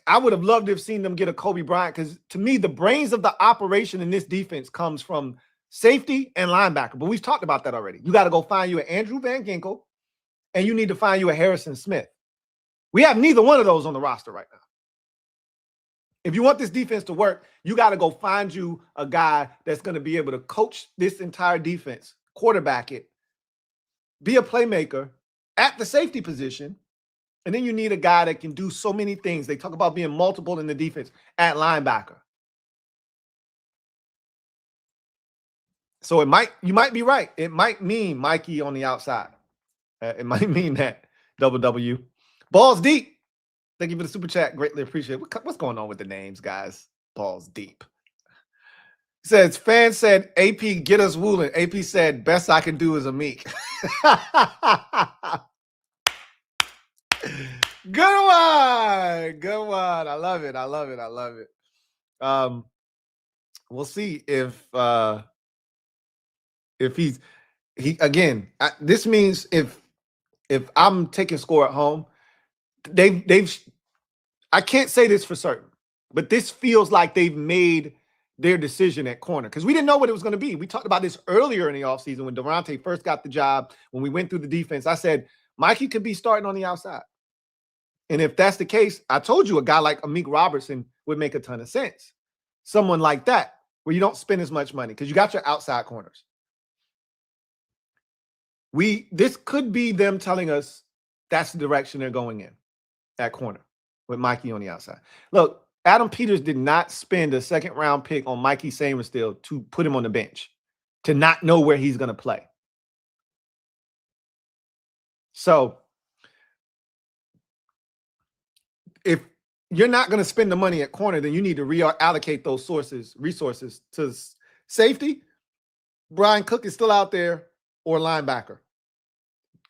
I would have loved to have seen them get a Kobe Bryant, because to me, the brains of the operation in this defense comes from safety and linebacker. But we've talked about that already. You got to go find you an Andrew Van Ginkel, and you need to find you a Harrison Smith. We have neither one of those on the roster right now. If you want this defense to work, you got to go find you a guy that's going to be able to coach this entire defense, quarterback it, be a playmaker at the safety position, and then you need a guy that can do so many things. They talk about being multiple in the defense at linebacker. So you might be right. It might mean Mikey on the outside. It might mean that. Double W. Balls deep. Thank you for the super chat. Greatly appreciate it. What's going on with the names, guys? Balls deep. Says, fans said, AP, get us Woolen. AP said, best I can do is Amequ. Good one. Good one. I love it. I love it. I love it. We'll see if this means if I'm taking score at home, I can't say this for certain, but this feels like they've made their decision at corner, because we didn't know what it was going to be. We talked about this earlier in the offseason when Durante first got the job. When we went through the defense, I said Mikey could be starting on the outside. And if that's the case, I told you a guy like Amequ Robertson would make a ton of sense. Someone like that, where you don't spend as much money because you got your outside corners. This could be them telling us that's the direction they're going in at corner with Mikey on the outside. Look, Adam Peters did not spend a second-round pick on Mikey Sainristil to put him on the bench, to not know where he's going to play. So if you're not going to spend the money at corner, then you need to reallocate those resources to safety. Brian Cook is still out there, or linebacker.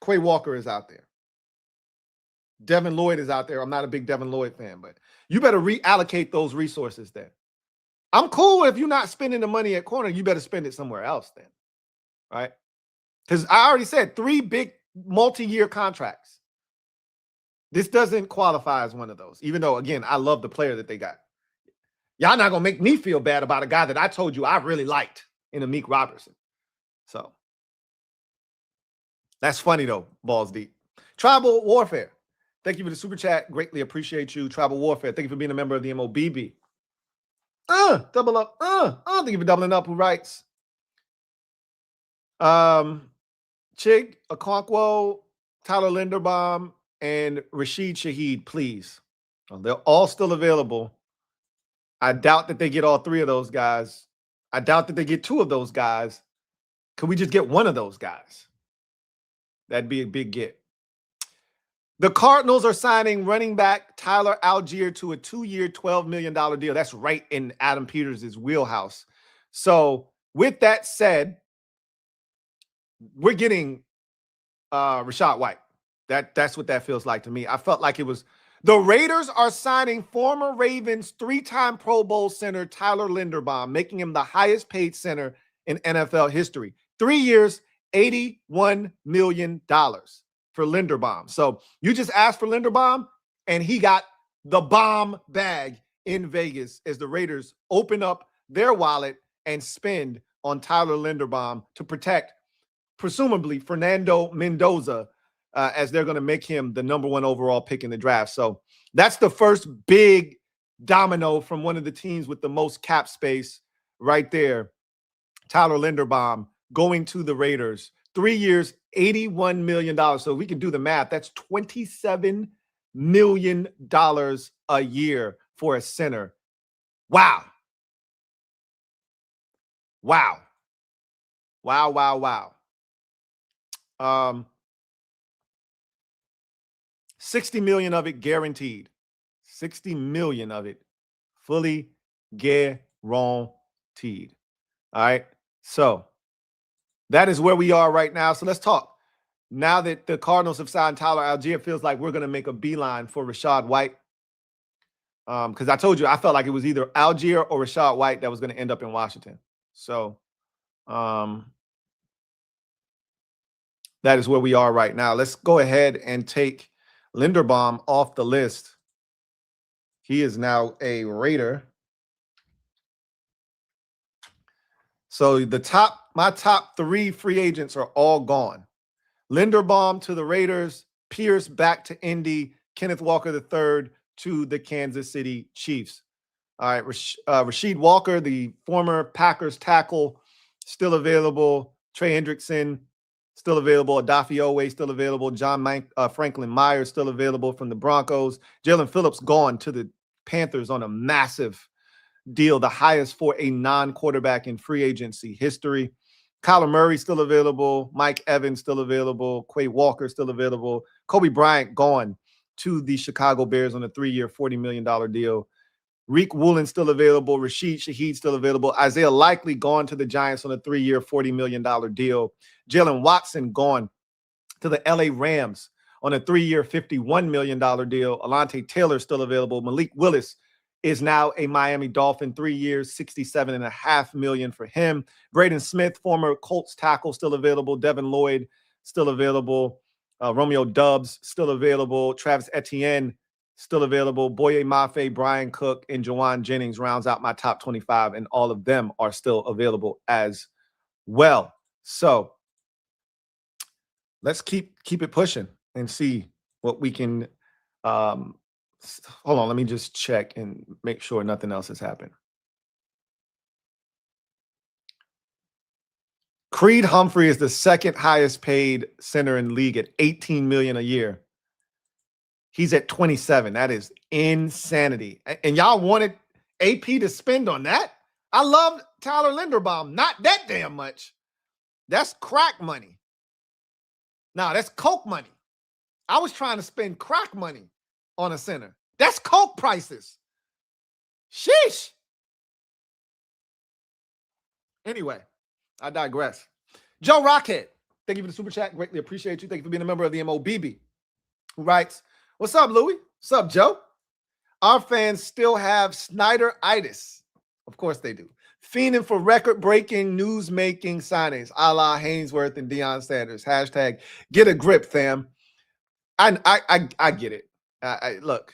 Quay Walker is out there. Devin Lloyd is out there. I'm not a big Devin Lloyd fan, but you better reallocate those resources then. I'm cool if you're not spending the money at corner. You better spend it somewhere else then, right? Because I already said 3 big multi-year contracts. This doesn't qualify as one of those, even though, again, I love the player that they got. Y'all not going to make me feel bad about a guy that I told you I really liked in Amequ Robertson. So that's funny, though, balls deep. Tribal Warfare. Thank you for the super chat. Greatly appreciate you. Tribal Warfare. Thank you for being a member of the MOBB. Double up. Thank you for doubling up. Who writes? Chig, Okonkwo, Tyler Linderbaum, and Rashid Shaheed, please. They're all still available. I doubt that they get all 3 of those guys. I doubt that they get 2 of those guys. Could we just get one of those guys? That'd be a big get. The Cardinals are signing running back Tyler Algier to a 2-year, $12 million deal. That's right in Adam Peters' wheelhouse. So with that said, we're getting Rachaad White. That's what that feels like to me. I felt like it was the Raiders are signing former Ravens 3-time Pro Bowl center Tyler Linderbaum, making him the highest paid center in NFL history. 3 years, $81 million for Linderbaum. So you just asked for Linderbaum, and he got the bomb bag in Vegas as the Raiders open up their wallet and spend on Tyler Linderbaum to protect, presumably, Fernando Mendoza, as they're going to make him the #1 overall pick in the draft. So that's the first big domino from one of the teams with the most cap space right there. Tyler Linderbaum going to the Raiders. 3 years, $81 million. So we can do the math. That's $27 million a year for a center. Wow. Wow. Wow, wow, wow. 60 million of it guaranteed. 60 million of it fully guaranteed. All right. So that is where we are right now. So let's talk. Now that the Cardinals have signed Tyler Algier, it feels like we're going to make a beeline for Rachaad White. Because I told you, I felt like it was either Algier or Rachaad White that was going to end up in Washington. So that is where we are right now. Let's go ahead and take Linderbaum off the list. He is now a Raider. So my top 3 free agents are all gone. Linderbaum to the Raiders, Pierce back to Indy, Kenneth Walker III to the Kansas City Chiefs. All right, Rasheed Walker, the former Packers tackle, still available. Trey Hendrickson, still available. Odafe Oweh, still available. Franklin Myers, still available from the Broncos. Jaylen Phillips gone to the Panthers on a massive deal, the highest for a non-quarterback in free agency history. Kyler Murray still available. Mike Evans still available. Quay Walker still available. Kobe Bryant gone to the Chicago Bears on a 3-year, $40 million deal. Reek Woolen still available. Rashid Shaheed still available. Isaiah Likely gone to the Giants on a 3-year, $40 million deal. Jalen Watson gone to the LA Rams on a 3-year, $51 million deal. Alontae Taylor still available. Malik Willis is now a Miami Dolphin, 3 years, $67.5 million for him. Braden Smith, former Colts tackle, still available. Devin Lloyd, still available. Romeo Doubs, still available. Travis Etienne, still available. Boye Mafe, Brian Cook, and Jawan Jennings rounds out my top 25, and all of them are still available as well. So let's keep it pushing and see what we can hold on, let me just check and make sure nothing else has happened. Creed Humphrey is the second highest paid center in the league at $18 million a year. He's at 27. That is insanity. And y'all wanted AP to spend on that? I love Tyler Linderbaum. Not that damn much. That's crack money. Nah, that's coke money. I was trying to spend crack money on a center. That's coke prices. Sheesh. Anyway, I digress. Joe Rockhead, thank you for the super chat. Greatly appreciate you. Thank you for being a member of the MOBB. Who writes, what's up, Louie? What's up, Joe? Our fans still have Snyder-itis. Of course they do. Fiending for record-breaking, news-making signings, a la Hainsworth and Deion Sanders. Hashtag get a grip, fam. I get it. Look,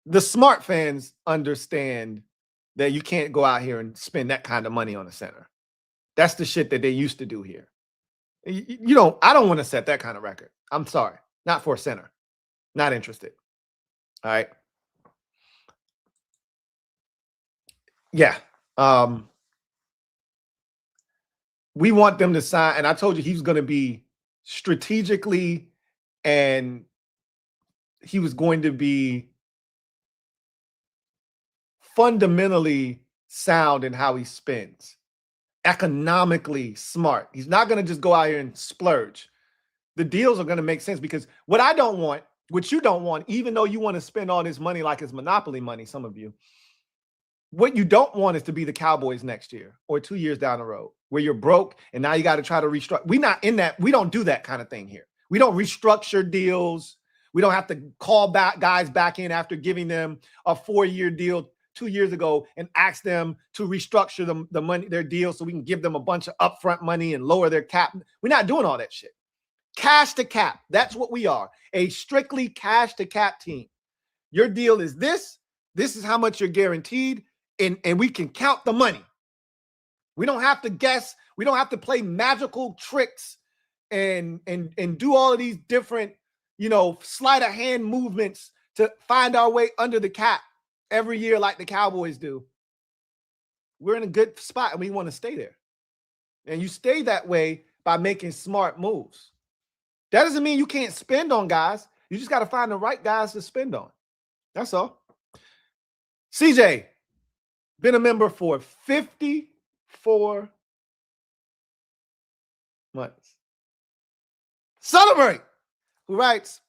the smart fans understand that you can't go out here and spend that kind of money on a center. That's the shit that they used to do here. I don't want to set that kind of record. I'm sorry. Not for a center. Not interested. All right. Yeah. We want them to sign, and I told you he's going to be strategically, and he was going to be fundamentally sound in how he spends. Economically smart. He's not going to just go out here and splurge. The deals are going to make sense, because what I don't want, what you don't want, even though you want to spend all this money like it's monopoly money, some of you, what you don't want is to be the Cowboys next year or 2 years down the road where you're broke and now you got to try to restructure. We're not in that. We don't do that kind of thing here. We don't restructure deals. We don't have to call back guys back in after giving them a 4-year deal 2 years ago and ask them to restructure the money, their deal, so we can give them a bunch of upfront money and lower their cap. We're not doing all that shit. Cash to cap. That's what we are. A strictly cash to cap team. Your deal is this. This is how much you're guaranteed. And we can count the money. We don't have to guess. We don't have to play magical tricks and do all of these different, sleight of hand movements to find our way under the cap every year like the Cowboys do. We're in a good spot and we want to stay there. And you stay that way by making smart moves. That doesn't mean you can't spend on guys. You just got to find the right guys to spend on. That's all. CJ, been a member for 54 months. Celebrate! Who writes,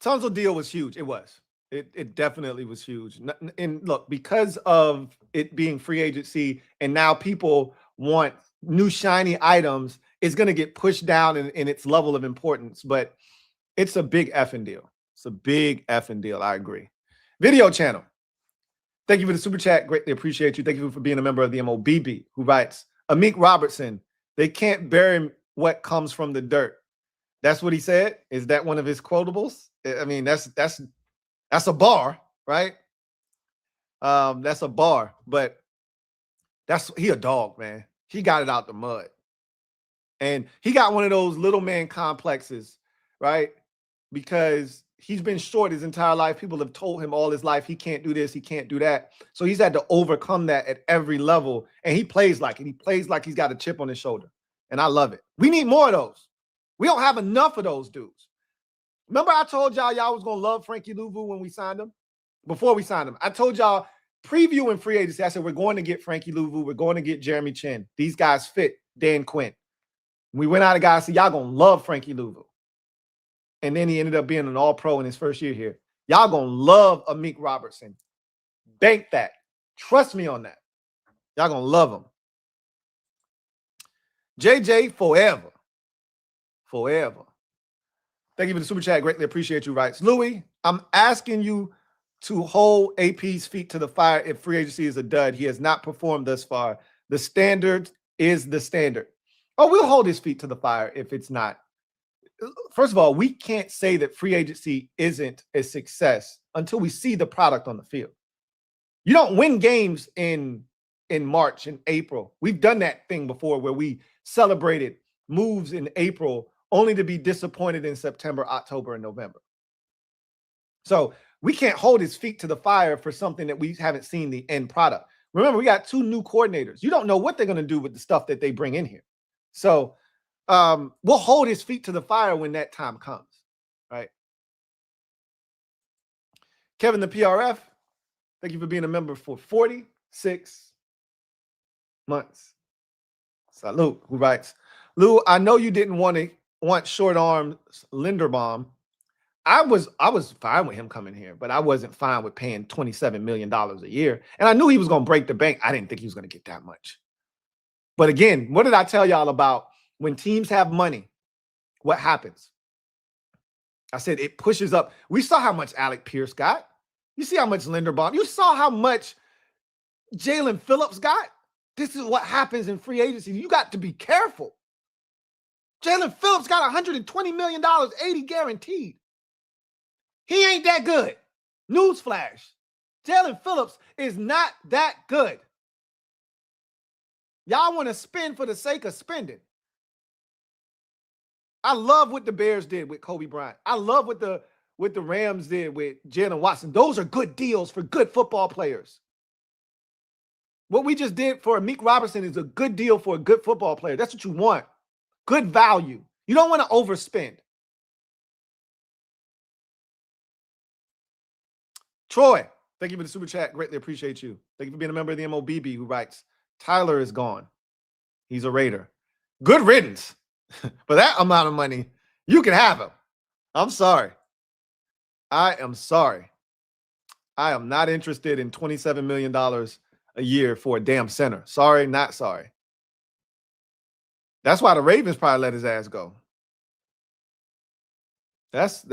Tunsil deal was huge. It was. It definitely was huge. And look, because of it being free agency and now people want new shiny items, it's going to get pushed down in its level of importance. But it's a big effing deal. It's a big effing deal. I agree. Video channel. Thank you for the super chat. Greatly appreciate you. Thank you for being a member of the MOBB. Who writes, Amequ Robertson, they can't bury what comes from the dirt. That's what he said. Is that one of his quotables? I mean, that's a bar, right? That's a bar, but he a dog, man. He got it out the mud. And he got one of those little man complexes, right? Because he's been short his entire life. People have told him all his life, he can't do this, he can't do that. So he's had to overcome that at every level. And he plays like it. He plays like he's got a chip on his shoulder. And I love it. We need more of those. We don't have enough of those dudes. Remember I told y'all was going to love Frankie Louvu when we signed him? Before we signed him. I told y'all previewing free agency, I said, we're going to get Frankie Louvu. We're going to get Jeremy Chin. These guys fit Dan Quinn. We went out of guys, said, y'all going to love Frankie Louvu. And then he ended up being an all-pro in his first year here. Y'all going to love Amequ Robertson. Bank that. Trust me on that. Y'all going to love him. JJ forever. Forever. Thank you for the super chat. Greatly appreciate you, writes. Louie, I'm asking you to hold AP's feet to the fire if free agency is a dud. He has not performed thus far. The standard is the standard. Oh, we'll hold his feet to the fire if it's not. First of all, we can't say that free agency isn't a success until we see the product on the field. You don't win games in March and April. We've done that thing before where we celebrated moves in April only to be disappointed in September, October, and November. So we can't hold his feet to the fire for something that we haven't seen the end product. Remember, we got 2 new coordinators. You don't know what they're going to do with the stuff that they bring in here. So we'll hold his feet to the fire when that time comes, right? Kevin, the PRF, thank you for being a member for 46 months. Salute, who writes, Lou, I know you didn't want short arm Linderbaum. I was fine with him coming here, but I wasn't fine with paying $27 million a year. And I knew he was going to break the bank. I didn't think he was going to get that much. But again, what did I tell y'all about when teams have money? What happens? I said it pushes up. We saw how much Alec Pierce got. You see how much Linderbaum. You saw how much Jaylen Phillips got. This is what happens in free agency. You got to be careful. Jaylen Phillips got $120 million, 80 guaranteed. He ain't that good. Newsflash. Jaylen Phillips is not that good. Y'all want to spend for the sake of spending. I love what the Bears did with Kobe Bryant. I love what the Rams did with Jaylen Watson. Those are good deals for good football players. What we just did for Amequ Robertson is a good deal for a good football player. That's what you want. Good value. You don't want to overspend. Troy, thank you for the super chat. Greatly appreciate you. Thank you for being a member of the MOBB, who writes, Tyler is gone. He's a Raider. Good riddance. For that amount of money, you can have him. I'm sorry. I am sorry. I am not interested in $27 million a year for a damn center. Sorry, not sorry. That's why the Ravens probably let his ass go. That's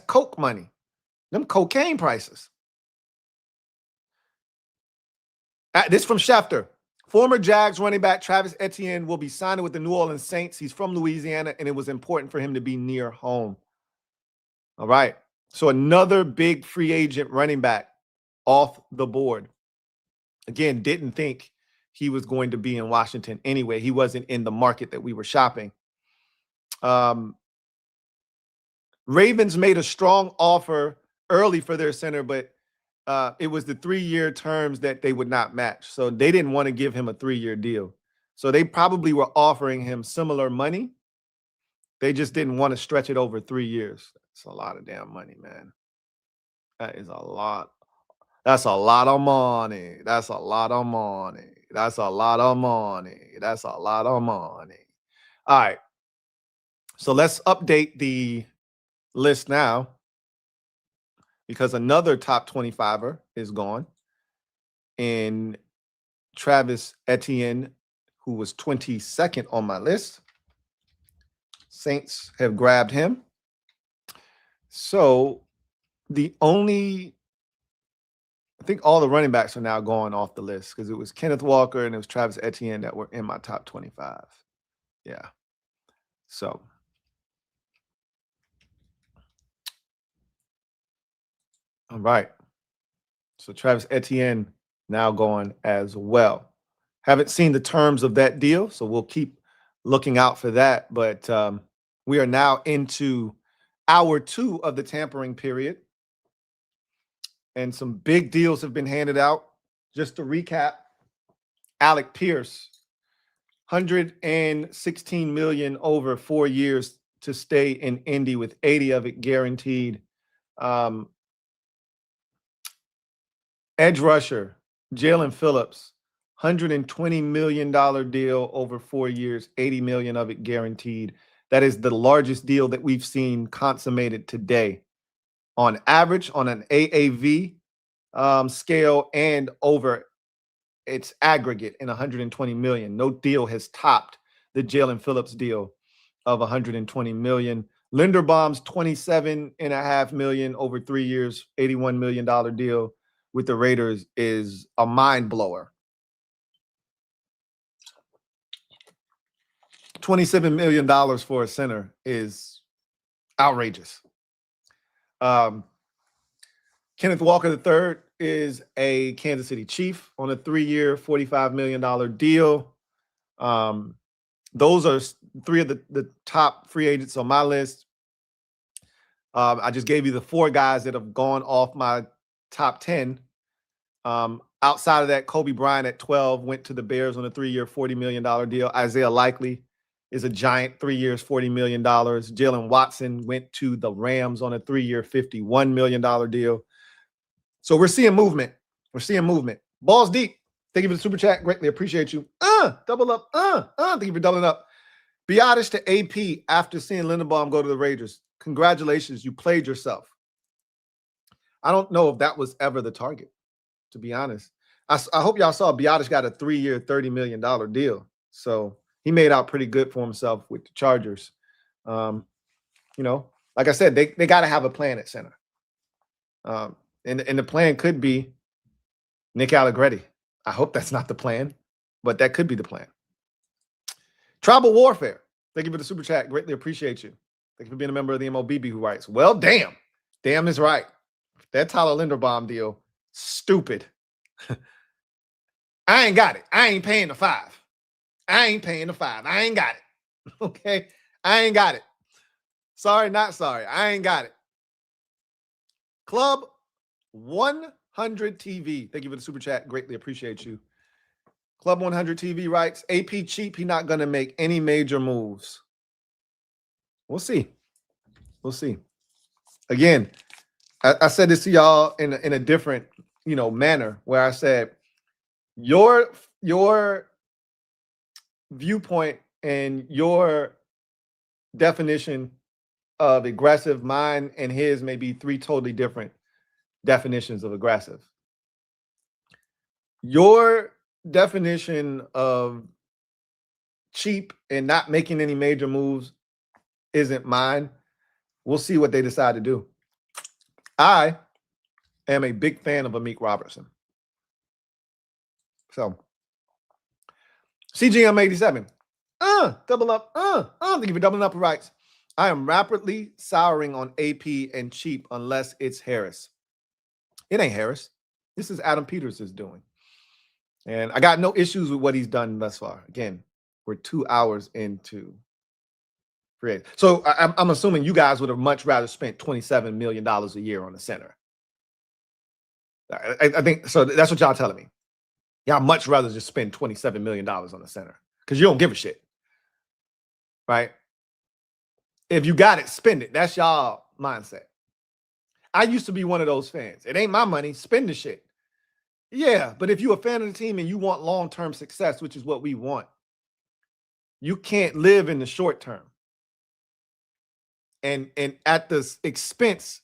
coke money. Them cocaine prices. This from Schefter. Former Jags running back Travis Etienne will be signing with the New Orleans Saints. He's from Louisiana, and it was important for him to be near home. All right. So another big free agent running back off the board. Again, didn't think he was going to be in Washington anyway. He wasn't in the market that we were shopping. Ravens made a strong offer early for their center, but it was the 3-year terms that they would not match. So they didn't want to give him a 3-year deal. So they probably were offering him similar money. They just didn't want to stretch it over 3 years. That's a lot of damn money, man. That is a lot. That's a lot of money. That's a lot of money. That's a lot of money. That's a lot of money. All right. So let's update the list now because another top 25er is gone. And Travis Etienne, who was 22nd on my list. Saints have grabbed him. So I think all the running backs are now going off the list because it was Kenneth Walker and it was Travis Etienne that were in my top 25. Yeah. So all right. So Travis Etienne now going as well. Haven't seen the terms of that deal, so we'll keep looking out for that. But we are now into hour 2 of the tampering period. And some big deals have been handed out. Just to recap, Alec Pierce, $116 million over 4 years to stay in Indy with 80 of it guaranteed. Edge rusher, Jaylen Phillips, $120 million deal over 4 years, 80 million of it guaranteed. That is the largest deal that we've seen consummated today. On average, on an AAV scale and over its aggregate in 120 million. No deal has topped the Jaylen Phillips deal of 120 million. Linderbaum's $27.5 million over 3 years, $81 million deal with the Raiders is a mind blower. $27 million for a center is outrageous. Kenneth Walker III is a Kansas City Chief on a 3-year, $45 million deal. Those are 3 of the top free agents on my list. I just gave you the 4 guys that have gone off my top 10. Outside of that, Kobe Bryant at 12 went to the Bears on a 3-year, $40 million deal. Isaiah Likely is a giant, 3 years, $40 million. Jaylen Watson went to the Rams on a 3-year, $51 million deal. So we're seeing movement. We're seeing movement. Balls deep. Thank you for the super chat. Greatly appreciate you. Double up. Thank you for doubling up. Biotish to AP after seeing Linderbaum go to the Raiders. Congratulations. You played yourself. I don't know if that was ever the target, to be honest. I hope y'all saw Biotish got a 3-year, $30 million deal. So he made out pretty good for himself with the Chargers. Like I said, they got to have a plan at center. And the plan could be Nick Allegretti. I hope that's not the plan, but that could be the plan. Tribal Warfare. Thank you for the super chat. Greatly appreciate you. Thank you for being a member of the MOBB who writes, well, damn. Damn is right. That Tyler Linderbaum deal, stupid. I ain't got it. I ain't paying the 5. I ain't paying the 5. I ain't got it. Okay? I ain't got it. Sorry, not sorry. I ain't got it. Club 100 TV. Thank you for the super chat. Greatly appreciate you. Club 100 TV writes, AP cheap. He not going to make any major moves. We'll see. We'll see. Again, I said this to y'all in a different, manner where I said, your viewpoint and your definition of aggressive, mine and his may be 3 totally different definitions of aggressive. Your definition of cheap and not making any major moves isn't mine. We'll see what they decide to do. I am a big fan of Amequ Robertson. So, CGM87. Double up. Thank you for doubling up. Writes, I am rapidly souring on AP and cheap unless it's Harris. It ain't Harris. This is Adam Peters is doing. And I got no issues with what he's done thus far. Again, we're 2 hours into free agency. So I'm assuming you guys would have much rather spent $27 million a year on the center. I think so. That's what y'all telling me. Y'all much rather just spend $27 million on the center because you don't give a shit. Right? If you got it, spend it. That's y'all mindset. I used to be one of those fans. It ain't my money. Spend the shit. Yeah, but if you're a fan of the team and you want long-term success, which is what we want, you can't live in the short term and at the expense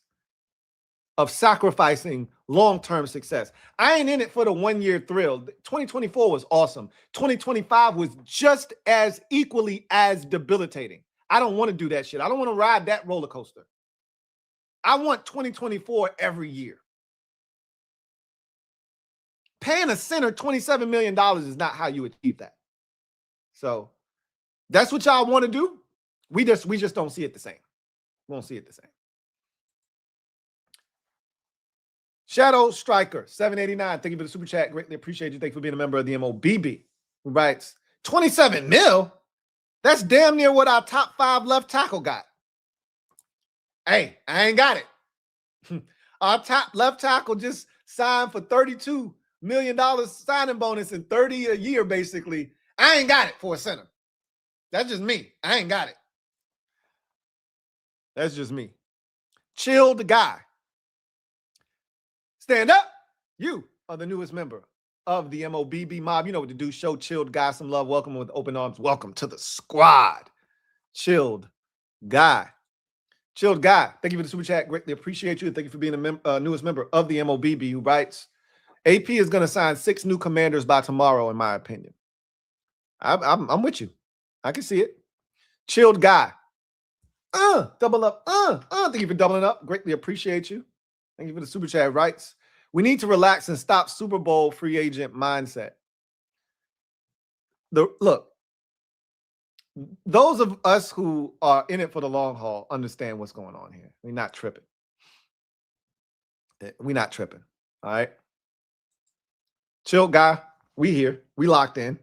of sacrificing long-term success. I ain't in it for the one-year thrill. 2024 was awesome. 2025 was just as equally as debilitating. I don't want to do that shit. I don't want to ride that roller coaster. I want 2024 every year. Paying a center $27 million is not how you achieve that. So that's what y'all want to do. We just don't see it the same. We won't see it the same. Shadow Striker, 789. Thank you for the super chat. Greatly appreciate you. Thank you for being a member of the MOBB. Who writes, 27 mil? That's damn near what our top 5 left tackle got. Hey, I ain't got it. Our top left tackle just signed for $32 million signing bonus and $30 a year, basically. I ain't got it for a center. That's just me. I ain't got it. That's just me. Chilled guy. Stand up. You are the newest member of the MOBB mob. You know what to do. Show Chilled Guy some love. Welcome with open arms. Welcome to the squad. Chilled Guy. Chilled Guy. Thank you for the super chat. Greatly appreciate you. Thank you for being the newest member of the MOBB, who writes, AP is going to sign 6 new commanders by tomorrow, in my opinion. I'm with you. I can see it. Chilled Guy. Double up. Thank you for doubling up. Greatly appreciate you. Thank you for the super chat. Writes, we need to relax and stop Super Bowl free agent mindset. Look, those of us who are in it for the long haul understand what's going on here. We're not tripping. We're not tripping. All right. Chill guy. We here. We locked in.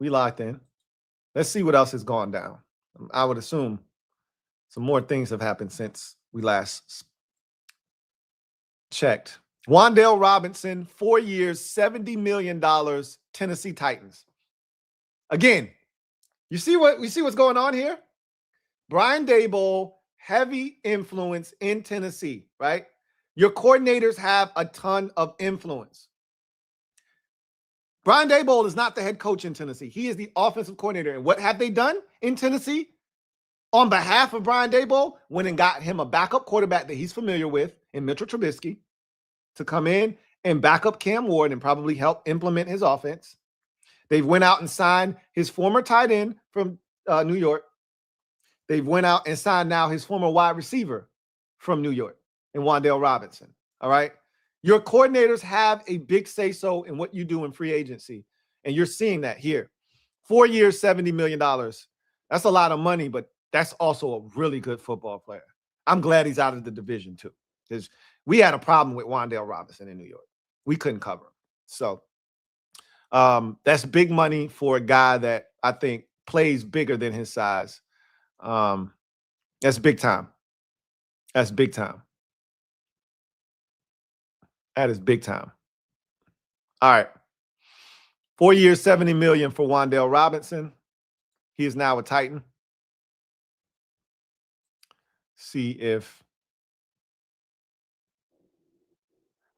We locked in. Let's see what else has gone down. I would assume some more things have happened since we last checked. Wan'Dale Robinson, 4 years, $70 million, Tennessee Titans. Again, you see what's going on here? Brian Daboll, heavy influence in Tennessee, right? Your coordinators have a ton of influence. Brian Daboll is not the head coach in Tennessee. He is the offensive coordinator. And what have they done in Tennessee? On behalf of Brian Daboll, went and got him a backup quarterback that he's familiar with in Mitchell Trubisky to come in and back up Cam Ward and probably help implement his offense. They've went out and signed his former tight end from New York. They've went out and signed now his former wide receiver from New York in Wan'Dale Robinson. All right. Your coordinators have a big say-so in what you do in free agency. And you're seeing that here. 4 years, $70 million. That's a lot of money, but that's also a really good football player. I'm glad he's out of the division too, because we had a problem with Wan'Dale Robinson in New York. We couldn't cover him. So that's big money for a guy that I think plays bigger than his size. That's big time. That's big time. That is big time. All right. 4 years, $70 million for Wan'Dale Robinson. He is now a Titan. See if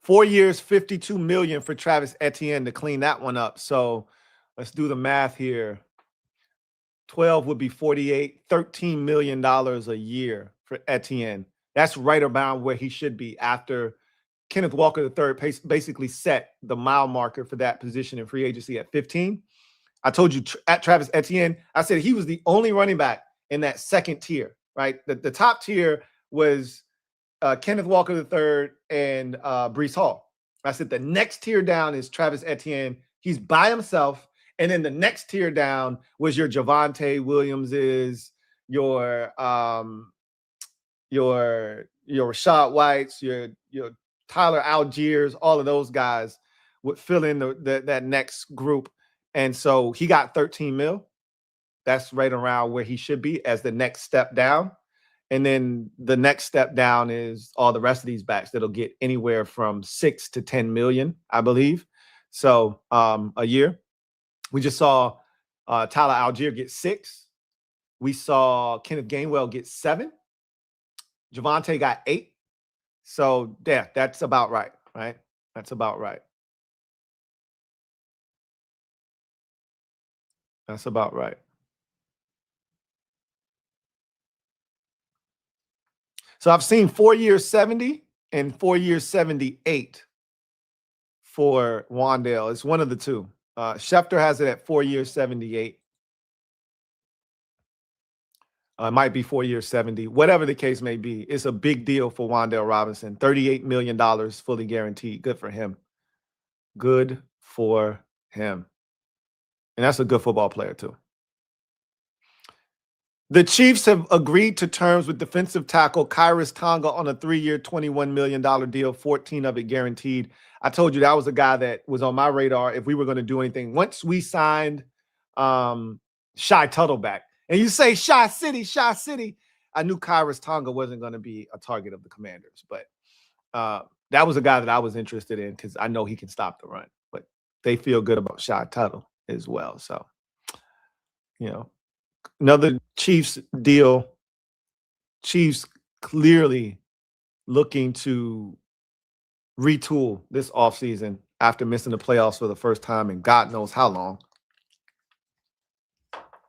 4 years, $52 million for Travis Etienne to clean that one up. So let's do the math here. 12 would be 48, $13 million a year for Etienne. That's right around where he should be after Kenneth Walker III basically set the mile marker for that position in free agency at 15. I told you at Travis Etienne, I said he was the only running back in that second tier, right? The top tier was Kenneth Walker III and Breece Hall. I said the next tier down is Travis Etienne. He's by himself. And then the next tier down was your Javonte Williamses, your Rashad Whites, your Tyler Algiers, all of those guys would fill in that next group. And so he got 13 mil. That's right around where he should be as the next step down. And then the next step down is all the rest of these backs that'll get anywhere from 6 to 10 million, I believe. So a year. We just saw Tyler Algier get 6. We saw Kenneth Gainwell get 7. Javonte got 8. So yeah, that's about right, right? That's about right. That's about right. So I've seen 4 years 70 and 4 years 78 for Wan'Dale. It's one of the two. Schefter has it at 4 years 78. It might be 4 years 70. Whatever the case may be, it's a big deal for Wan'Dale Robinson. $38 million fully guaranteed. Good for him. Good for him. And that's a good football player too. The Chiefs have agreed to terms with defensive tackle Khyiris Tonga on a 3-year, $21 million deal, 14 of it guaranteed. I told you that was a guy that was on my radar if we were going to do anything. Once we signed Shy Tuttle back, and you say Shy City, I knew Khyiris Tonga wasn't going to be a target of the Commanders. But that was a guy that I was interested in because I know he can stop the run. But they feel good about Shy Tuttle as well. So, you know. Another Chiefs deal. Chiefs clearly looking to retool this offseason after missing the playoffs for the first time in God knows how long.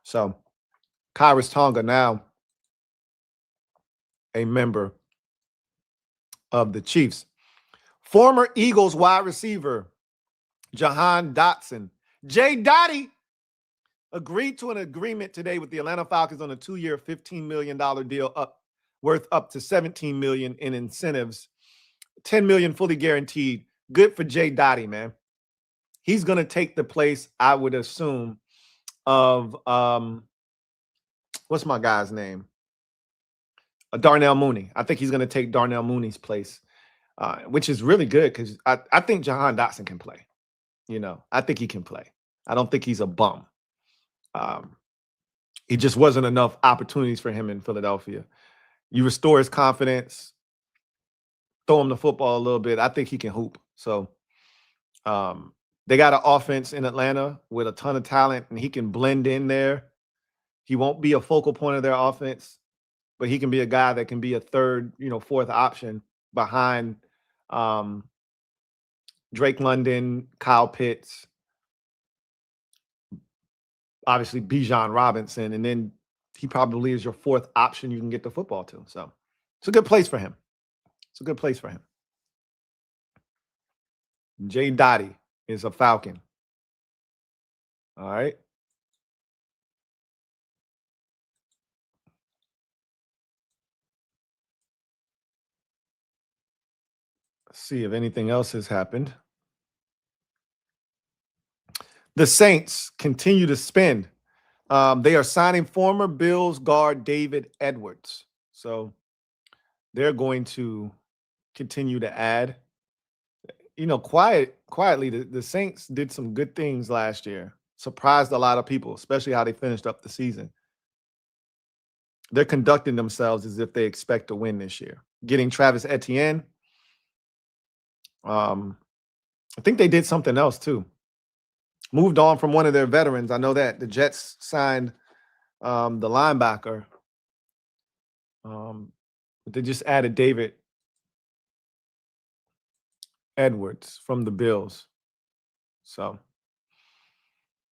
So, Khyiris Tonga now a member of the Chiefs. Former Eagles wide receiver Jahan Dotson, J. Dottie, agreed to an agreement today with the Atlanta Falcons on a 2-year, $15 million deal worth up to $17 million in incentives, $10 million fully guaranteed. Good for Jay Dottie, man. He's going to take the place, I would assume, of what's my guy's name? Darnell Mooney. I think he's going to take Darnell Mooney's place, which is really good because I think Jahan Dotson can play. You know, I think he can play. I don't think he's a bum. It just wasn't enough opportunities for him in Philadelphia. You restore his confidence, throw him the football a little bit. I think he can hoop. So they got an offense in Atlanta with a ton of talent, and he can blend in there. He won't be a focal point of their offense, but he can be a guy that can be a third, fourth option behind Drake London, Kyle Pitts, obviously Bijan Robinson, and then he probably is your fourth option you can get the football to. So it's a good place for him. It's a good place for him. Jay Dottie is a Falcon. All right. Let's see if anything else has happened. The Saints continue to spend. They are signing former Bills guard David Edwards. So they're going to continue to add. Quietly, the Saints did some good things last year. Surprised a lot of people, especially how they finished up the season. They're conducting themselves as if they expect to win this year. Getting Travis Etienne. I think they did something else too. Moved on from one of their veterans. I know that the Jets signed the linebacker. But they just added David Edwards from the Bills. So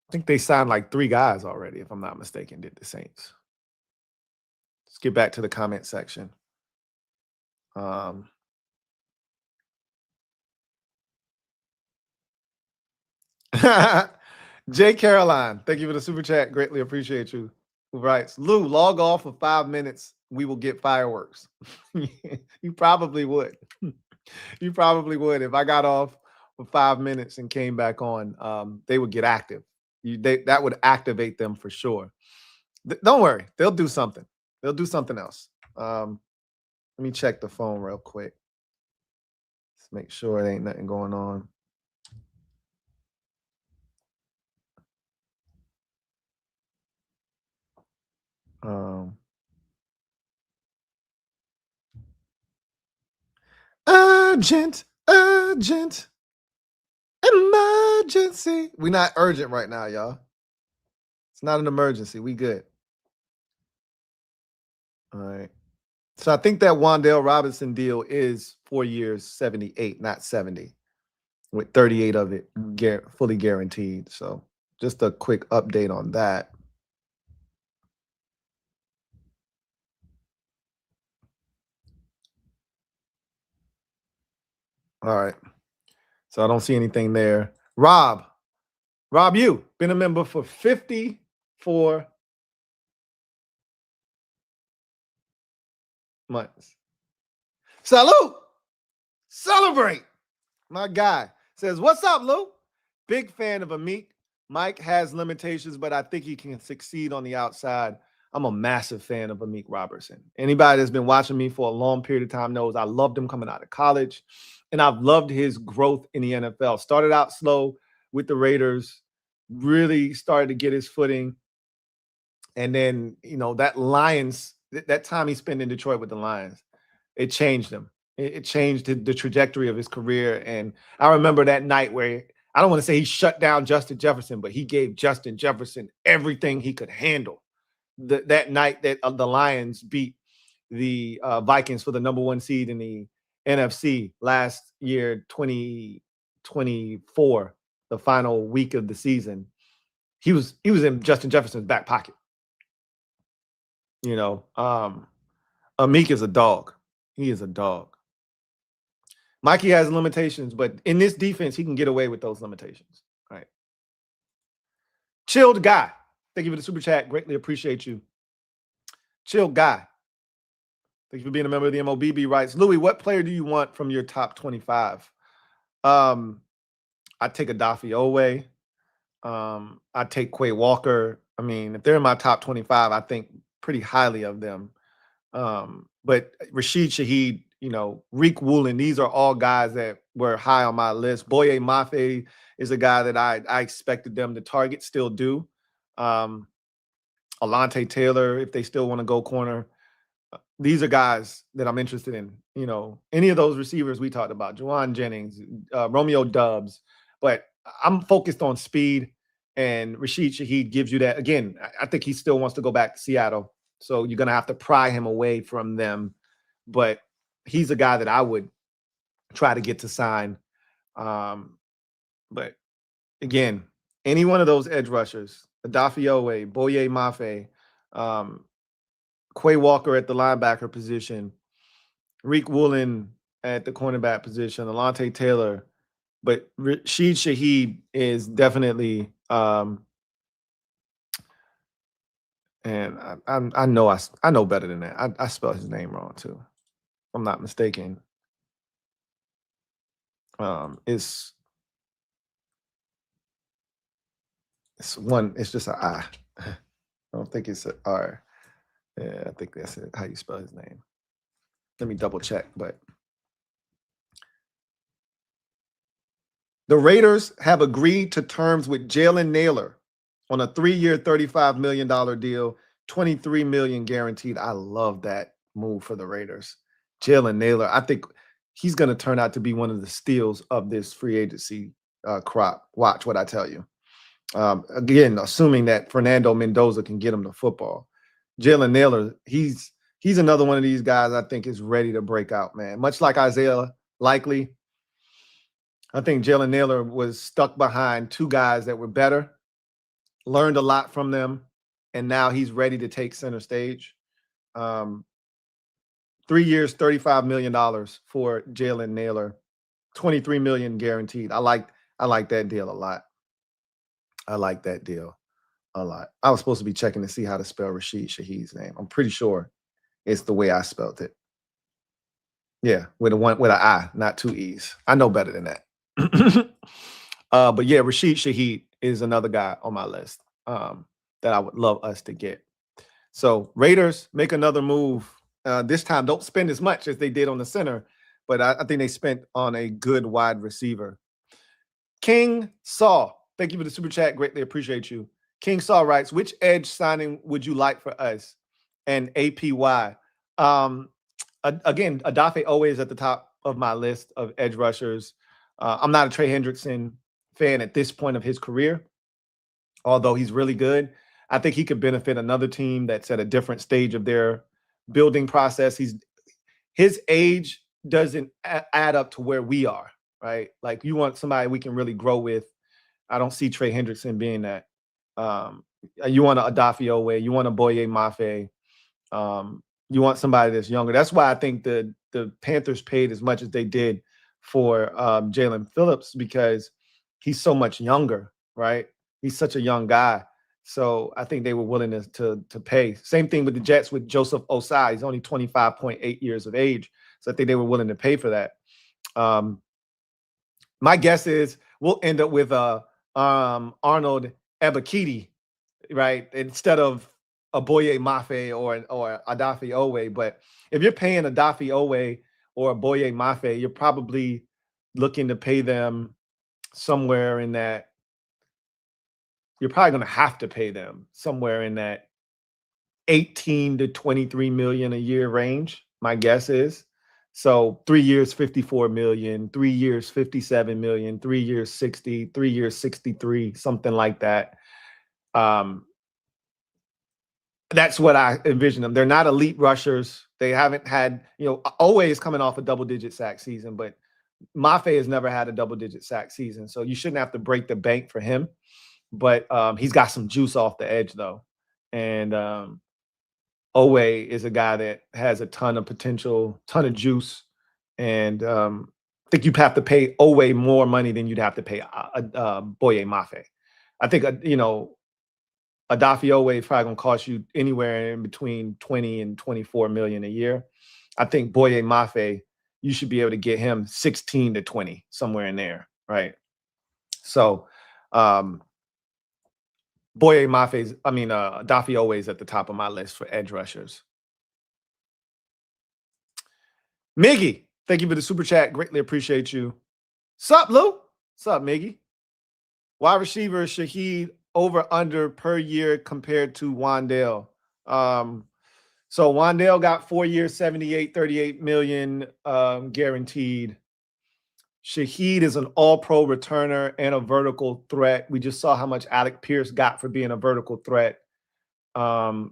I think they signed like 3 guys already, if I'm not mistaken, did the Saints. Let's get back to the comment section. Jay Caroline, thank you for the super chat. Greatly appreciate you. Who writes, Lou, log off for 5 minutes. We will get fireworks. You probably would. You probably would. If I got off for 5 minutes and came back on, they would get active. That would activate them for sure. Don't worry. They'll do something. They'll do something else. Let me check the phone real quick. Let's make sure there ain't nothing going on. Urgent, emergency. We're not urgent right now, y'all. It's not an emergency. We good. All right. So I think that Wan'Dale Robinson deal is 4 years, 78, not 70, with 38 of it fully guaranteed. So just a quick update on that. All right. So I don't see anything there. Rob, you been a member for 54 months. Salute. Celebrate. My guy says, what's up, Lou? Big fan of Amequ. Mike has limitations, but I think he can succeed on the outside. I'm a massive fan of Amequ Robertson. Anybody that's been watching me for a long period of time knows I loved him coming out of college, and I've loved his growth in the NFL. Started out slow with the Raiders, really started to get his footing. And then, that Lions, that time he spent in Detroit with the Lions, it changed him. It changed the trajectory of his career. And I remember that night where, I don't want to say he shut down Justin Jefferson, but he gave Justin Jefferson everything he could handle. That night that the Lions beat the Vikings for the #1 seed in the NFC last year, 2024, the final week of the season, he was in Justin Jefferson's back pocket. Amequ is a dog. He is a dog. Mikey has limitations, but in this defense, he can get away with those limitations. All right. Chilled guy. Thank you for the super chat. Greatly appreciate you. Chill guy. Thank you for being a member of the MOBB. Writes, Louie, what player do you want from your top 25? I take Odafe Oweh. I take Quay Walker. I mean, if they're in my top 25, I think pretty highly of them. But Rashid Shaheed, Reek Woolen, these are all guys that were high on my list. Boye Mafe is a guy that I expected them to target, still do. Alontae Taylor, if they still want to go corner. These are guys that I'm interested in. Any of those receivers we talked about, Juwan Jennings, Romeo Doubs. But I'm focused on speed, and Rashid Shaheed gives you that. Again, I think he still wants to go back to Seattle. So you're going to have to pry him away from them. But he's a guy that I would try to get to sign. But again, any one of those edge rushers, Odafe Oweh, Boye Mafe, Quay Walker at the linebacker position, Reek Woolen at the cornerback position, Alontae Taylor. But Rashid Shaheed is definitely and I know better than that. I spelled his name wrong too. If I'm not mistaken. It's just an I. I don't think it's an R. Yeah, I think that's it, how you spell his name. Let me double check, but the Raiders have agreed to terms with Jaylen Nailor on a 3-year, $35 million deal, $23 million guaranteed. I love that move for the Raiders. Jaylen Nailor, I think he's going to turn out to be one of the steals of this free agency crop. Watch what I tell you. Again, assuming that Fernando Mendoza can get him the football. Jaylen Nailor, he's another one of these guys I think is ready to break out, man. Much like Isaiah Likely, I think Jaylen Nailor was stuck behind two guys that were better, learned a lot from them, and now he's ready to take center stage. 3 years, $35 million for Jaylen Nailor, $23 million guaranteed. I like that deal a lot. I like that deal a lot. I was supposed to be checking to see how to spell Rashid Shaheed's name. I'm pretty sure it's the way I spelled it. Yeah, with an I, not 2 E's. I know better than that. But yeah, Rashid Shaheed is another guy on my list that I would love us to get. So Raiders make another move. This time, don't spend as much as they did on the center, but I think they spent on a good wide receiver. King Saw, thank you for the super chat. Greatly appreciate you. King Saw writes, which edge signing would you like for us? And APY. Again, Odafe Oweh is at the top of my list of edge rushers. I'm not a Trey Hendrickson fan at this point of his career, although he's really good. I think he could benefit another team that's at a different stage of their building process. His age doesn't add up to where we are, right? Like, you want somebody we can really grow with. I don't see Trey Hendrickson being that. You want an Odafe Oweh, you want a Boye Mafe, you want somebody that's younger. That's why I think the Panthers paid as much as they did for Jalen Phillips, because he's so much younger, right? He's such a young guy. So I think they were willing to pay. Same thing with the Jets with Joseph Osai. He's only 25.8 years of age. So I think they were willing to pay for that. My guess is we'll end up with Arnold Ebiketie, right? Instead of a Boye Mafe or Odafe Oweh. But if you're paying Odafe Oweh or a Boye Mafe, you're probably looking to pay them somewhere in that. You're probably going to have to pay them somewhere in that 18 to 23 million a year range. My guess is. So 3 years, 54 million, 3 years, 57 million, 3 years, 60, 3 years, 63, something like that. That's what I envision them. They're not elite rushers. They haven't had, Oweh is coming off a double-digit sack season, but Mafe has never had a double-digit sack season. So you shouldn't have to break the bank for him. But he's got some juice off the edge, though. And Oweh is a guy that has a ton of potential, ton of juice. And I think you'd have to pay Oweh more money than you'd have to pay Boye Mafe. I think, Odafe Oweh is probably going to cost you anywhere in between 20 and 24 million a year. I think Boye Mafe, you should be able to get him 16 to 20, somewhere in there, right? So, Odafe Oweh is at the top of my list for edge rushers. Miggy, thank you for the super chat. Greatly appreciate you. Sup, Lou? Sup, Miggy? Wide receiver Shaheed over under per year compared to Wan'Dale. So Wan'Dale got 4 years, 78, 38 million guaranteed. Shaheed is an all-pro returner and a vertical threat. We just saw how much Alec Pierce got for being a vertical threat. I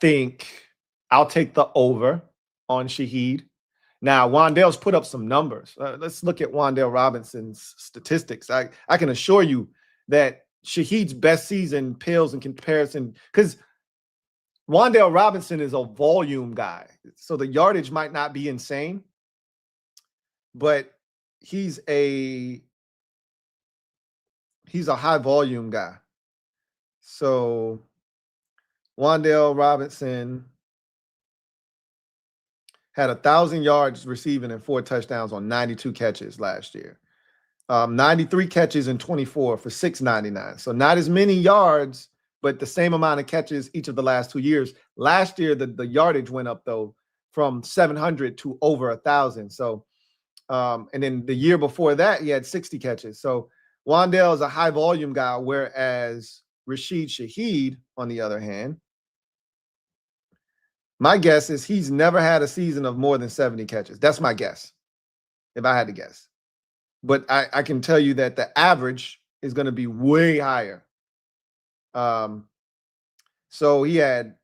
think I'll take the over on Shaheed. Now, Wan'Dale's put up some numbers. Let's look at Wan'Dale Robinson's statistics. I can assure you that Shaheed's best season pales in comparison, because Wan'Dale Robinson is a volume guy. So the yardage might not be insane, but he's a high volume guy. So Wan'Dale Robinson had 1,000 yards receiving and 4 touchdowns on 92 catches last year. 93 catches in 24 for 699. So not as many yards, but the same amount of catches each of the last 2 years. Last year, the yardage went up, though, from 700 to over 1,000. So, and then the year before that, he had 60 catches. So Wan'Dale is a high volume guy, whereas Rashid Shaheed, on the other hand, my guess is he's never had a season of more than 70 catches. That's my guess, if I had to guess. But I can tell you that the average is going to be way higher. So he had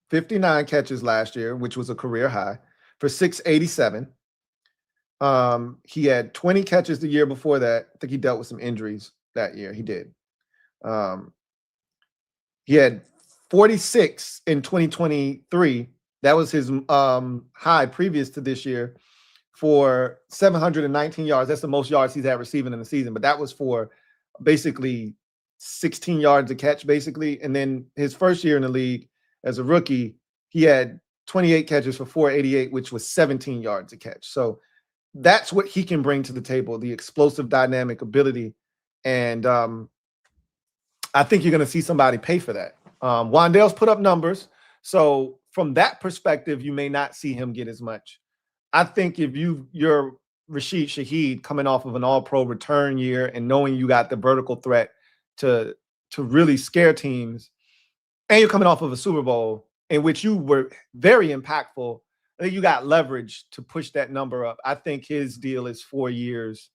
59 catches last year, which was a career high, for 687. He had 20 catches the year before that. I think he dealt with some injuries that year. He did. He had 46 in 2023. That was his high previous to this year, for 719 yards. That's the most yards he's had receiving in the season. But that was for basically 16 yards a catch, basically. And then his first year in the league as a rookie, he had 28 catches for 488, which was 17 yards a catch. So that's what he can bring to the table, the explosive dynamic ability. And I think you're going to see somebody pay for that. Wan'Dale's put up numbers. So from that perspective, you may not see him get as much. I think if you're Rashid Shaheed coming off of an all-pro return year and knowing you got the vertical threat to really scare teams, and you're coming off of a Super Bowl in which you were very impactful, I think you got leverage to push that number up. I think his deal is 4 years,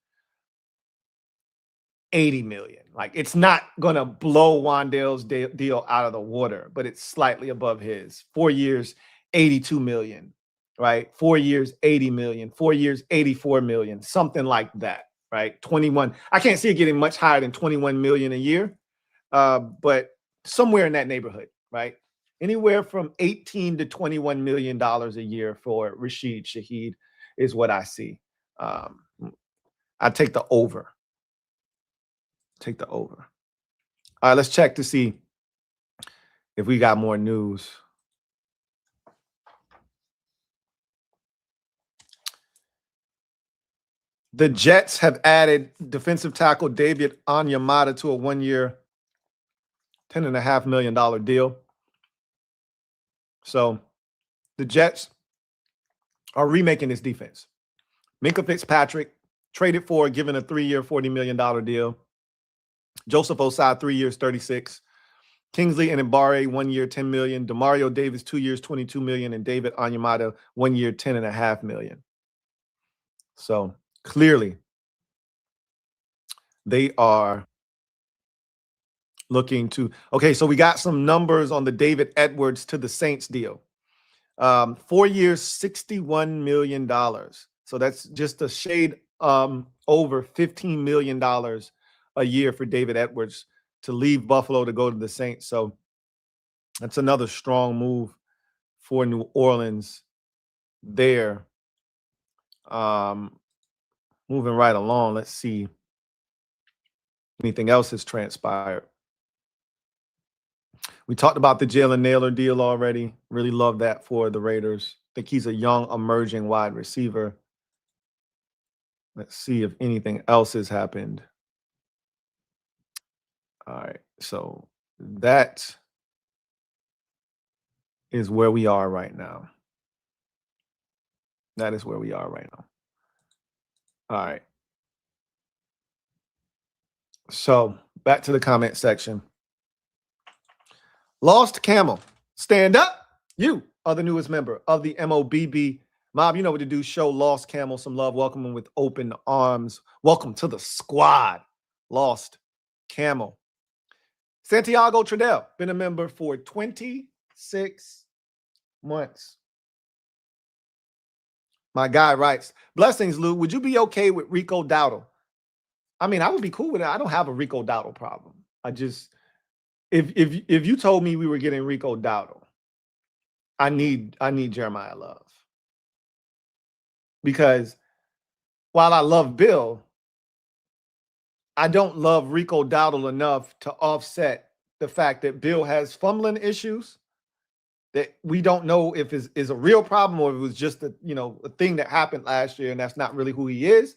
80 million. Like, it's not going to blow Wan'Dale's deal out of the water, but it's slightly above his. 4 years, 82 million. right? 4 years, 80 million, 4 years, 84 million, something like that, right? 21. I can't see it getting much higher than 21 million a year, but somewhere in that neighborhood, right? Anywhere from 18 to 21 million dollars a year for Rashid Shaheed is what I see. I take the over. Take the over. All right, let's check to see if we got more news. The Jets have added defensive tackle David Onyemata to a 1-year, $10.5 million deal. So the Jets are remaking this defense. Minkah Fitzpatrick traded for, given a 3-year, $40 million deal. Joseph Osai, 3 years, 36. Kingsley and Mbare, 1 year, 10 million. Demario Davis, 2 years, 22 million. And David Onyemata, 1 year, 10.5 million. So clearly, they are looking to. Okay, so we got some numbers on the David Edwards to the Saints deal. 4 years, $61 million. So that's just a shade over $15 million a year for David Edwards to leave Buffalo to go to the Saints. So that's another strong move for New Orleans there. Moving right along, let's see if anything else has transpired. We talked about the Jalen Nailor deal already. Really love that for the Raiders. I think he's a young, emerging wide receiver. Let's see if anything else has happened. All right, so that is where we are right now. That is where we are right now. All right. So back to the comment section. Lost Camel, stand up. You are the newest member of the MOBB mob. You know what to do. Show Lost Camel some love. Welcome him with open arms. Welcome to the squad. Lost Camel. Santiago Tradell, been a member for 26 months. My guy writes, blessings, Lou. Would you be okay with Rico Dowdle? I mean, I would be cool with it. I don't have a Rico Dowdle problem. I just, if you told me we were getting Rico Dowdle, I need Jeremiah Love. Because while I love Bill, I don't love Rico Dowdle enough to offset the fact that Bill has fumbling issues that we don't know if is a real problem or if it was just a thing that happened last year and that's not really who he is.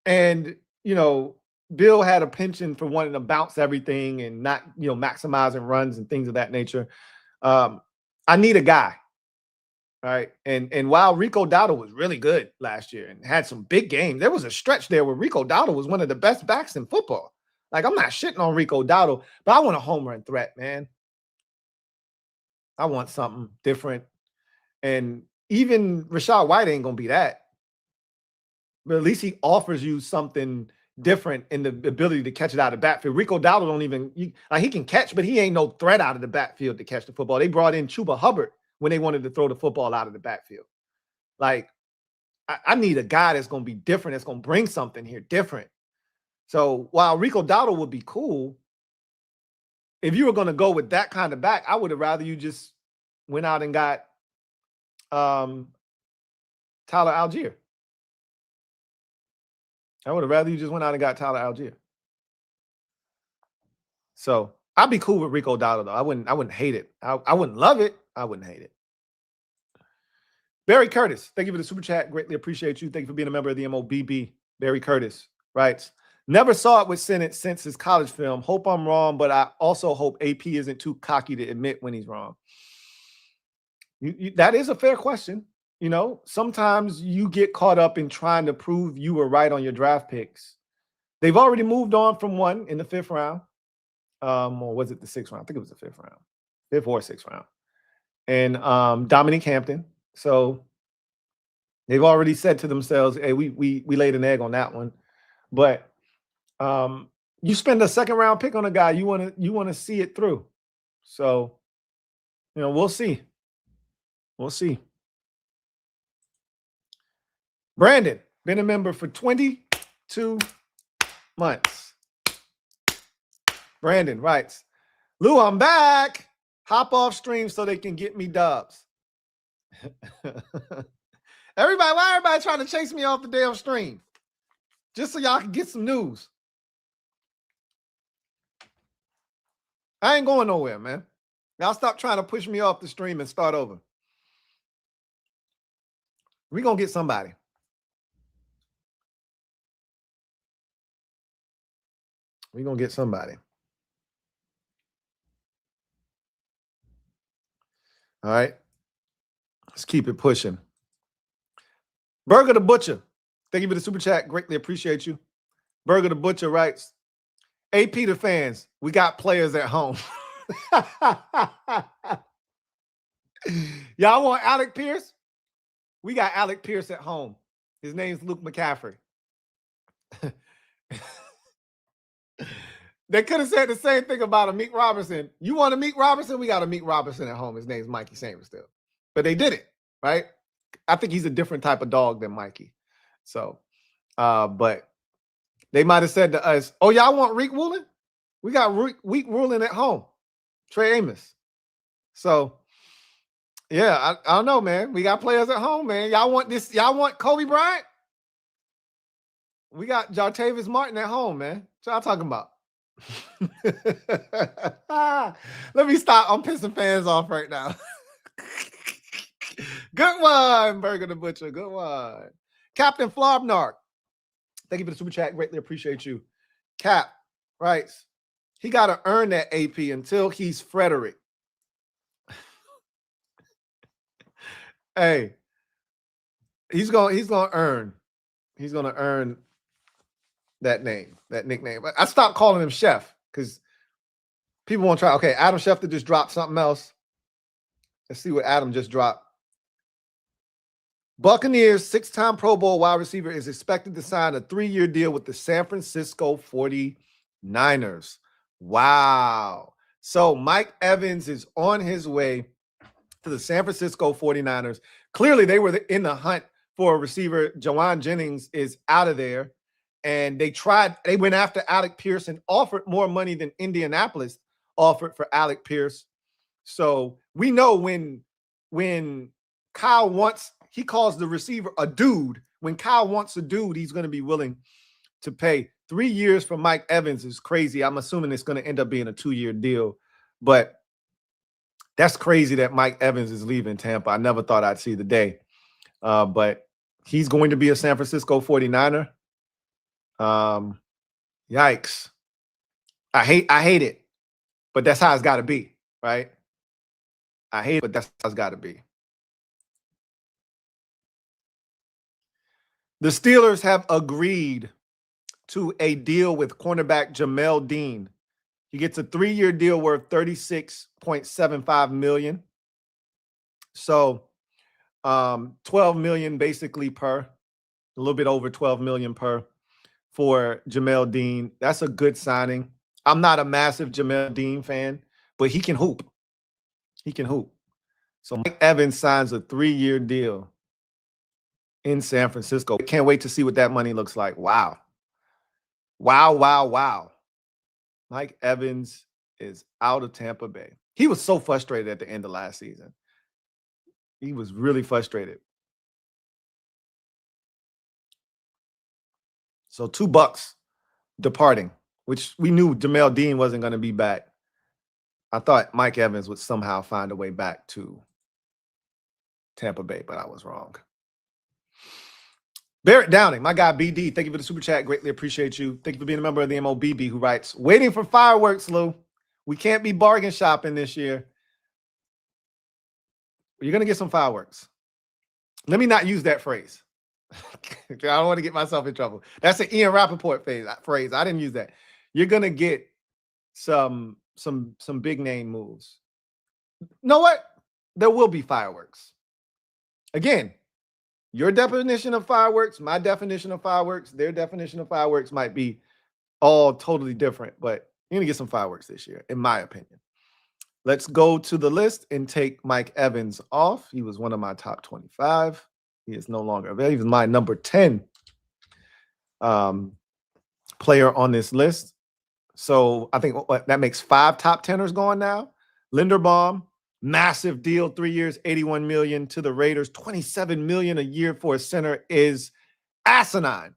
And Bill had a penchant for wanting to bounce everything and not maximizing runs and things of that nature. I need a guy. Right. And while Rico Dowdle was really good last year and had some big games, there was a stretch there where Rico Dowdle was one of the best backs in football. Like, I'm not shitting on Rico Dowdle, but I want a home run threat, man. I want something different. And even Rachaad White ain't going to be that. But at least he offers you something different in the ability to catch it out of the backfield. Rico Dowdle don't even, he can catch, but he ain't no threat out of the backfield to catch the football. They brought in Chuba Hubbard when they wanted to throw the football out of the backfield. Like, I need a guy that's going to be different, that's going to bring something here different. So while Rico Dowdle would be cool, if you were going to go with that kind of back, I would have rather you just went out and got Tyler Algier. I would have rather you just went out and got Tyler Algier. So I'd be cool with Rico Dowdle, though. I wouldn't hate it. I wouldn't love it. I wouldn't hate it. Barry Curtis, thank you for the super chat. Greatly appreciate you. Thank you for being a member of the MOBB. Barry Curtis writes, never saw it with Sennett since his college film. Hope I'm wrong, but I also hope AP isn't too cocky to admit when he's wrong. That is a fair question. Sometimes you get caught up in trying to prove you were right on your draft picks. They've already moved on from one in the 5th round. Or was it the 6th round? I think it was the 5th round. 5th or 6th round. And Dominique Hampton. So they've already said to themselves, hey, we laid an egg on that one. But you spend a 2nd round pick on a guy, you want to see it through. So, we'll see. We'll see. Brandon, been a member for 22 months. Brandon writes, Lou, I'm back. Hop off stream so they can get me dubs. Why everybody trying to chase me off the damn stream? Just so y'all can get some news. I ain't going nowhere, man. Y'all stop trying to push me off the stream and start over. We're going to get somebody. We're going to get somebody. All right. Let's keep it pushing. Burger the Butcher. Thank you for the super chat. Greatly appreciate you. Burger the Butcher writes, AP the fans, we got players at home. Y'all want Alec Pierce? We got Alec Pierce at home. His name's Luke McCaffrey. They could have said the same thing about Amequ Robertson. You want Amequ Robertson? We got Amequ Robertson at home. His name's Mikey Sanders still. But they did it, right? I think he's a different type of dog than Mikey. So, but they might have said to us, oh, y'all want Reek Woolen? We got Reek Woolen at home. Trey Amos. So, yeah, I don't know, man. We got players at home, man. Y'all want this? Y'all want Kobe Bryant? We got Jartavius Martin at home, man. What y'all talking about? Let me stop. I'm pissing fans off right now. Good one, Burger the Butcher. Good one. Captain Flobnark. Thank you for the super chat. Greatly appreciate you. Cap writes, he got to earn that AP until he's Frederick. Hey, he's gonna earn that name, that nickname. I stopped calling him Chef because people want to try. Okay, Adam Schefter just dropped something else. Let's see what Adam just dropped. Buccaneers 6-time Pro Bowl wide receiver is expected to sign a 3-year deal with the San Francisco 49ers. Wow. So Mike Evans is on his way to the San Francisco 49ers. Clearly, they were in the hunt for a receiver. Jawan Jennings is out of there. And they went after Alec Pierce and offered more money than Indianapolis offered for Alec Pierce. So we know when Kyle he calls the receiver a dude. When Kyle wants a dude, he's going to be willing to pay. 3 years for Mike Evans is crazy. I'm assuming it's going to end up being a 2-year deal. But that's crazy that Mike Evans is leaving Tampa. I never thought I'd see the day. But he's going to be a San Francisco 49er. Yikes. I hate it. But that's how it's got to be, right? I hate it, but that's how it's got to be. The Steelers have agreed to a deal with cornerback Jamel Dean. He gets a 3-year deal worth $36.75 million. So $12 million basically per, a little bit over $12 million per for Jamel Dean. That's a good signing. I'm not a massive Jamel Dean fan, but he can hoop. He can hoop. So Mike Evans signs a 3-year deal in San Francisco. Can't wait to see what that money looks like. Wow. Wow, wow, wow. Mike Evans is out of Tampa Bay. He was so frustrated at the end of last season. He was really frustrated. So 2 Bucs departing, which we knew Jamel Dean wasn't going to be back. I thought Mike Evans would somehow find a way back to Tampa Bay, but I was wrong. Barrett Downing, my guy BD, thank you for the super chat. Greatly appreciate you. Thank you for being a member of the MOBB, who writes, waiting for fireworks, Lou. We can't be bargain shopping this year. You're going to get some fireworks. Let me not use that phrase. I don't want to get myself in trouble. That's an Ian Rappaport phrase. I didn't use that. You're going to get some big name moves. You know what? There will be fireworks. Again, your definition of fireworks, my definition of fireworks, their definition of fireworks might be all totally different, but you're going to get some fireworks this year, in my opinion. Let's go to the list and take Mike Evans off. He was one of my top 25. He is no longer available. He was my number 10 player on this list. So I think that makes 5 top teners going now. Linderbaum, massive deal, 3 years, $81 million to the Raiders. $27 million a year for a center is asinine.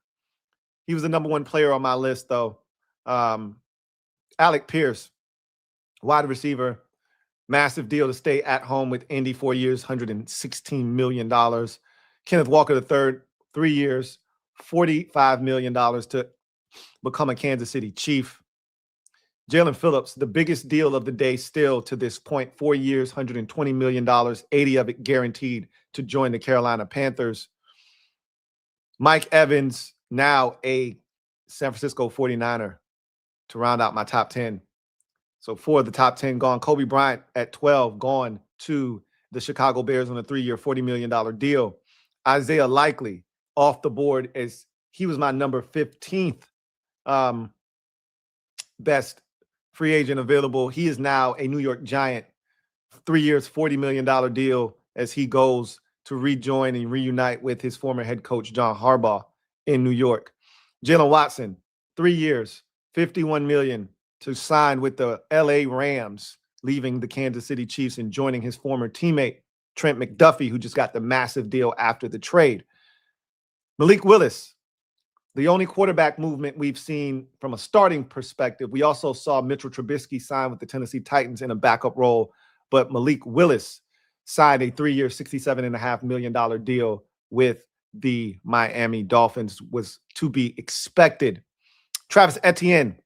He was the number 1 player on my list, though. Alec Pierce, wide receiver, massive deal to stay at home with Indy, 4 years, $116 million. Kenneth Walker III, 3 years, $45 million to become a Kansas City Chief. Jaylen Phillips, the biggest deal of the day still to this point, 4 years, $120 million, 80 of it guaranteed to join the Carolina Panthers. Mike Evans, now a San Francisco 49er to round out my top 10. So 4 of the top 10 gone. Kobe Bryant at 12, gone to the Chicago Bears on a 3-year, $40 million deal. Isaiah Likely off the board as he was my number 15th best free agent available. He is now a New York Giant, 3 years, $40 million deal as he goes to rejoin and reunite with his former head coach, John Harbaugh, in New York. Jaylen Watson, 3 years, $51 million to sign with the LA Rams, leaving the Kansas City Chiefs and joining his former teammate, Trent McDuffie, who just got the massive deal after the trade. Malik Willis, the only quarterback movement we've seen from a starting perspective. We also saw Mitchell Trubisky sign with the Tennessee Titans in a backup role, but Malik Willis signed a 3-year, $67.5 million deal with the Miami Dolphins, was to be expected. Travis Etienne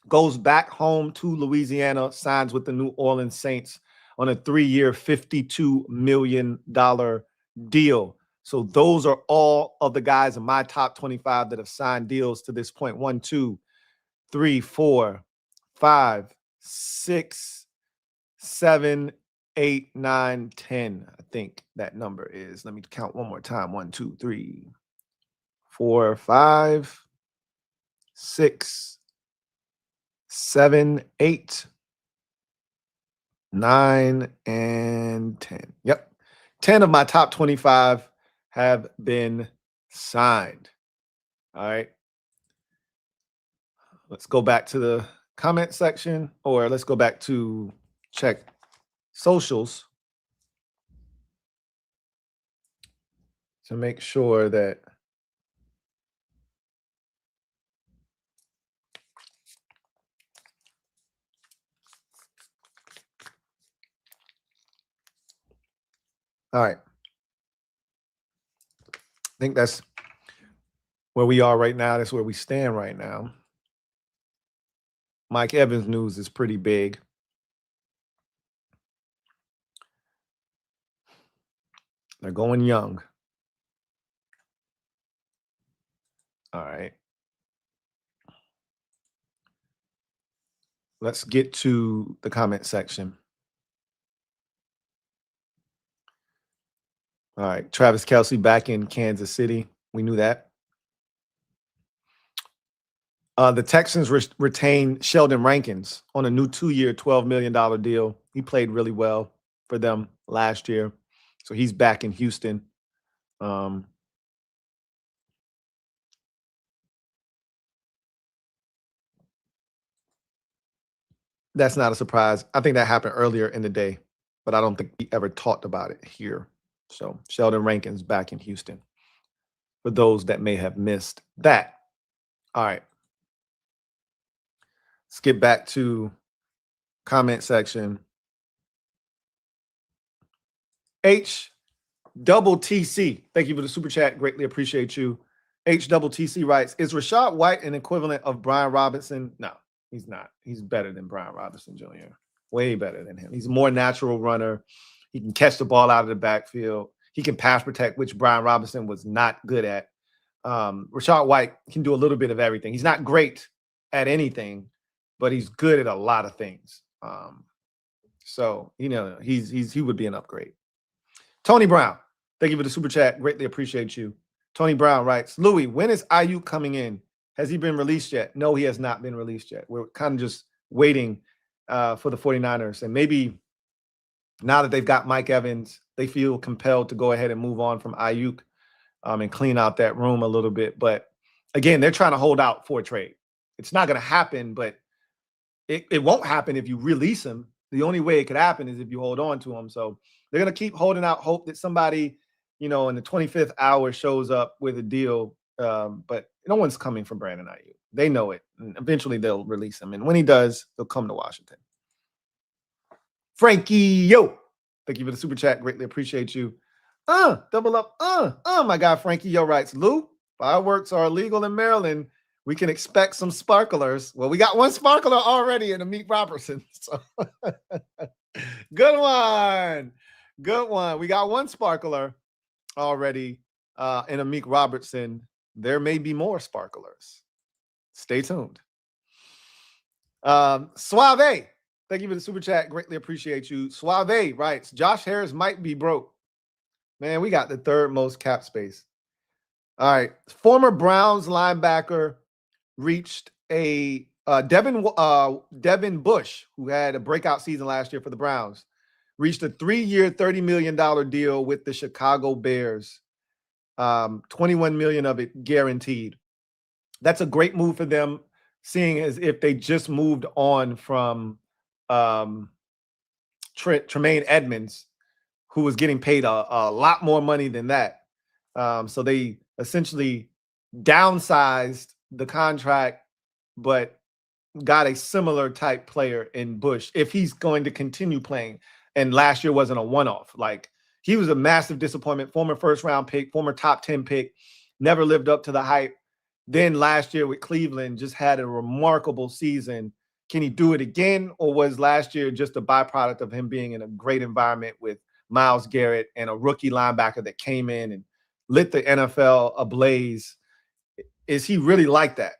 goes back home to Louisiana, signs with the New Orleans Saints on a 3-year, $52 million deal. So those are all of the guys in my top 25 that have signed deals to this point. 1, 2, 3, 4, 5, 6, 7, 8, 9, 10. I think that number is. Let me count one more time. 1, 2, 3, 4, 5, 6, 7, 8, 9, and 10. Yep. 10 of my top 25 have been signed. All right. Let's go back to the comment section, or let's go back to check socials to make sure that all right. I think that's where we are right now. That's where we stand right now. Mike Evans news is pretty big. They're going young. All right. Let's get to the comment section. All right. Travis Kelce back in Kansas City. We knew that. The Texans retained Sheldon Rankins on a new 2-year, $12 million deal. He played really well for them last year. So he's back in Houston. That's not a surprise. I think that happened earlier in the day, but I don't think we ever talked about it here. So Sheldon Rankins back in Houston, for those that may have missed that. All right. Let's get back to comment section. HTTC, thank you for the super chat. Greatly appreciate you. HTTC writes, is Rachaad White an equivalent of Brian Robinson? No, he's not. He's better than Brian Robinson Jr. Way better than him. He's a more natural runner. He can catch the ball out of the backfield. He can pass protect, which Brian Robinson was not good at. Rachaad White can do a little bit of everything. He's not great at anything, but he's good at a lot of things. So, you know, he would be an upgrade. Tony Brown, thank you for the super chat. Greatly appreciate you. Tony Brown writes, Louie, when is Ayuk coming in? Has he been released yet? No, he has not been released yet. We're kind of just waiting for the 49ers. And maybe now that they've got Mike Evans they feel compelled to go ahead and move on from Ayuk and clean out that room a little bit. But again, they're trying to hold out for a trade. It's not going to happen, but it won't happen if you release him. The only way it could happen is if you hold on to him. So they're going to keep holding out hope that somebody, in the 25th hour shows up with a deal. But no one's coming for Brandon Ayuk. They know it. And eventually they'll release him. And when he does, they'll come to Washington. Frankie, yo. Thank you for the super chat. Greatly appreciate you. Double up. My guy Frankie, yo writes, Lou, fireworks are illegal in Maryland. We can expect some sparklers. Well, we got one sparkler already in Amequ Robertson. So good one. Good one. We got one sparkler already in Amequ Robertson. There may be more sparklers. Stay tuned. Suave. Thank you for the super chat. Greatly appreciate you. Suave writes, Josh Harris might be broke. Man, we got the third most cap space. All right. Former Browns linebacker reached a Devin Bush, who had a breakout season last year for the Browns, reached a 3-year, $30 million deal with the Chicago Bears. $21 million of it guaranteed. That's a great move for them, seeing as if they just moved on from Tremaine Edmonds, who was getting paid a lot more money than that. So they essentially downsized the contract, but got a similar type player in Bush if he's going to continue playing. And last year wasn't a one-off. Like, he was a massive disappointment, former first-round pick, former top 10 pick, never lived up to the hype. Then last year with Cleveland, just had a remarkable season. Can he do it again, or was last year just a byproduct of him being in a great environment with Myles Garrett and a rookie linebacker that came in and lit the NFL ablaze? Is he really like that?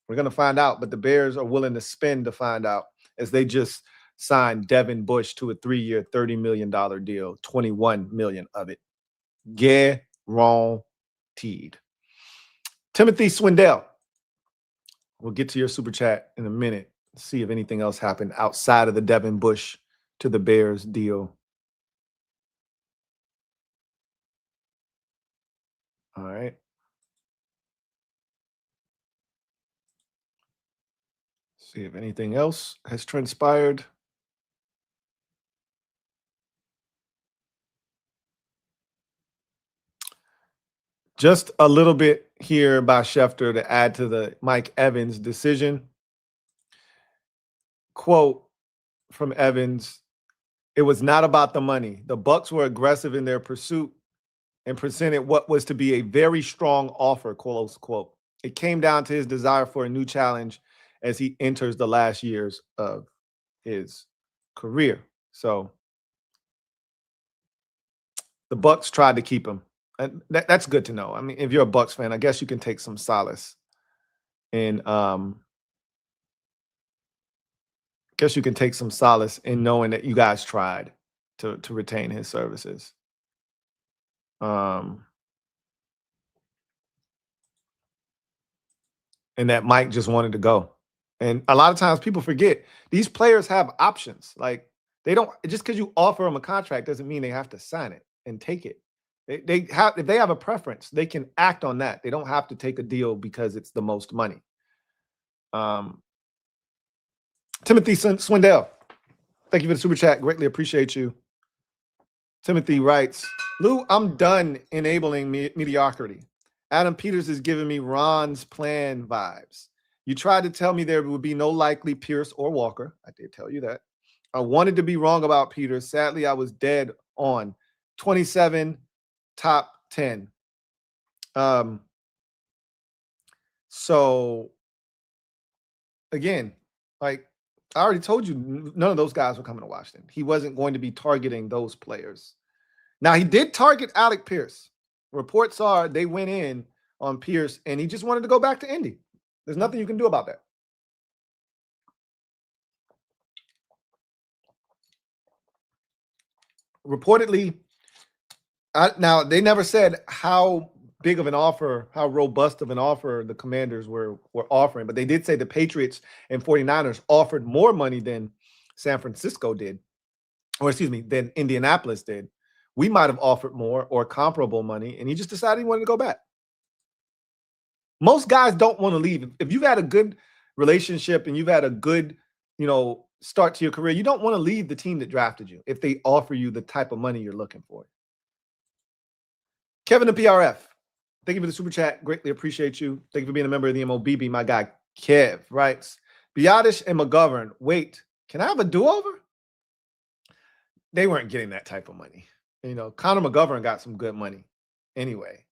We're going to find out, but the Bears are willing to spend to find out, as they just signed Devin Bush to a 3-year, $30 million deal, $21 million of it guaranteed. Timothy Swindell. We'll get to your super chat in a minute. See if anything else happened outside of the Devin Bush to the Bears deal. All right. See if anything else has transpired. Just a little bit here by Schefter to add to the Mike Evans decision. Quote from Evans, it was not about the money. The Bucs were aggressive in their pursuit and presented what was to be a very strong offer, close quote. It came down to his desire for a new challenge as he enters the last years of his career. So the Bucs tried to keep him. And that's good to know. I mean, if you're a Bucs fan, I guess you can take some solace in knowing that you guys tried to retain his services. And that Mike just wanted to go. And a lot of times people forget these players have options. Like, they don't, just because you offer them a contract doesn't mean they have to sign it and take it. They have, if they have a preference, they can act on that. They don't have to take a deal because it's the most money. Timothy Swindell, thank you for the super chat. Greatly appreciate you. Timothy writes, Lou, I'm done enabling mediocrity. Adam Peters is giving me Ron's plan vibes. You tried to tell me there would be no likely Pierce or Walker. I did tell you that. I wanted to be wrong about Peters. Sadly, I was dead on. 27, top 10. So, again, like I already told you, none of those guys were coming to Washington. He wasn't going to be targeting those players. Now, he did target Alec Pierce. Reports are they went in on Pierce, and he just wanted to go back to Indy. There's nothing you can do about that. Reportedly, now they never said how big of an offer, how robust of an offer the Commanders were offering, but they did say the Patriots and 49ers offered more money than San Francisco did, or excuse me, than Indianapolis did, we might have offered more or comparable money, and he just decided he wanted to go back. Most guys don't want to leave. If you've had a good relationship and you've had a good, start to your career, you don't want to leave the team that drafted you if they offer you the type of money you're looking for. Kevin the PRF, thank you for the super chat. Greatly appreciate you. Thank you for being a member of the MOBB. My guy Kev writes, Biotish and McGovern. Wait, can I have a do-over? They weren't getting that type of money. Connor McGovern got some good money anyway.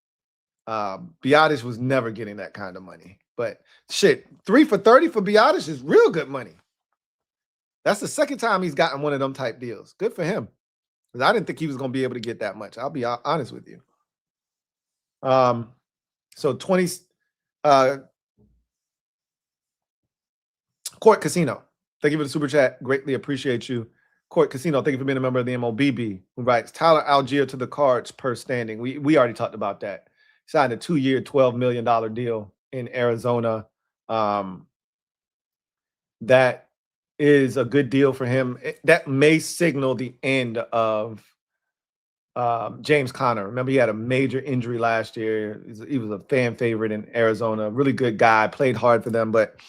Biotish was never getting that kind of money. But shit, 3 for $30 for Biotish is real good money. That's the second time he's gotten one of them type deals. Good for him. Because I didn't think he was going to be able to get that much. I'll be honest with you. So 20 Court Casino. Thank you for the super chat. Greatly appreciate you. Court Casino, thank you for being a member of the MOBB. Who writes, Tyler Algier to the Cards per standing. We already talked about that. Signed a 2-year, $12 million deal in Arizona. That is a good deal for him. That may signal the end of James Conner. Remember, he had a major injury last year. He was a fan favorite in Arizona. Really good guy. Played hard for them, but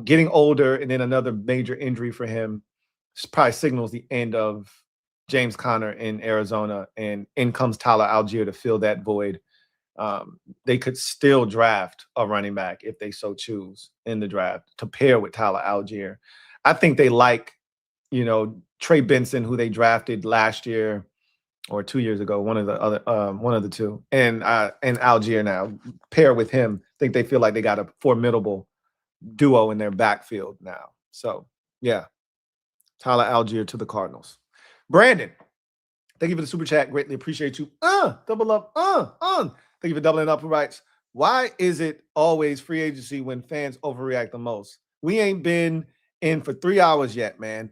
getting older and then another major injury for him probably signals the end of James Conner in Arizona, and in comes Tyler Algier to fill that void. They could still draft a running back if they so choose in the draft to pair with Tyler Algier. I think they like, Trey Benson, who they drafted last year or 2 years ago, one of the two, and Algier now pair with him. I think they feel like they got a formidable duo in their backfield now. So yeah, Tyler Algier to the Cardinals. Brandon, thank you for the super chat. Greatly appreciate you. Double up. Thank you for doubling up. Who writes, why is it always free agency when fans overreact the most? We ain't been in for 3 hours yet, man.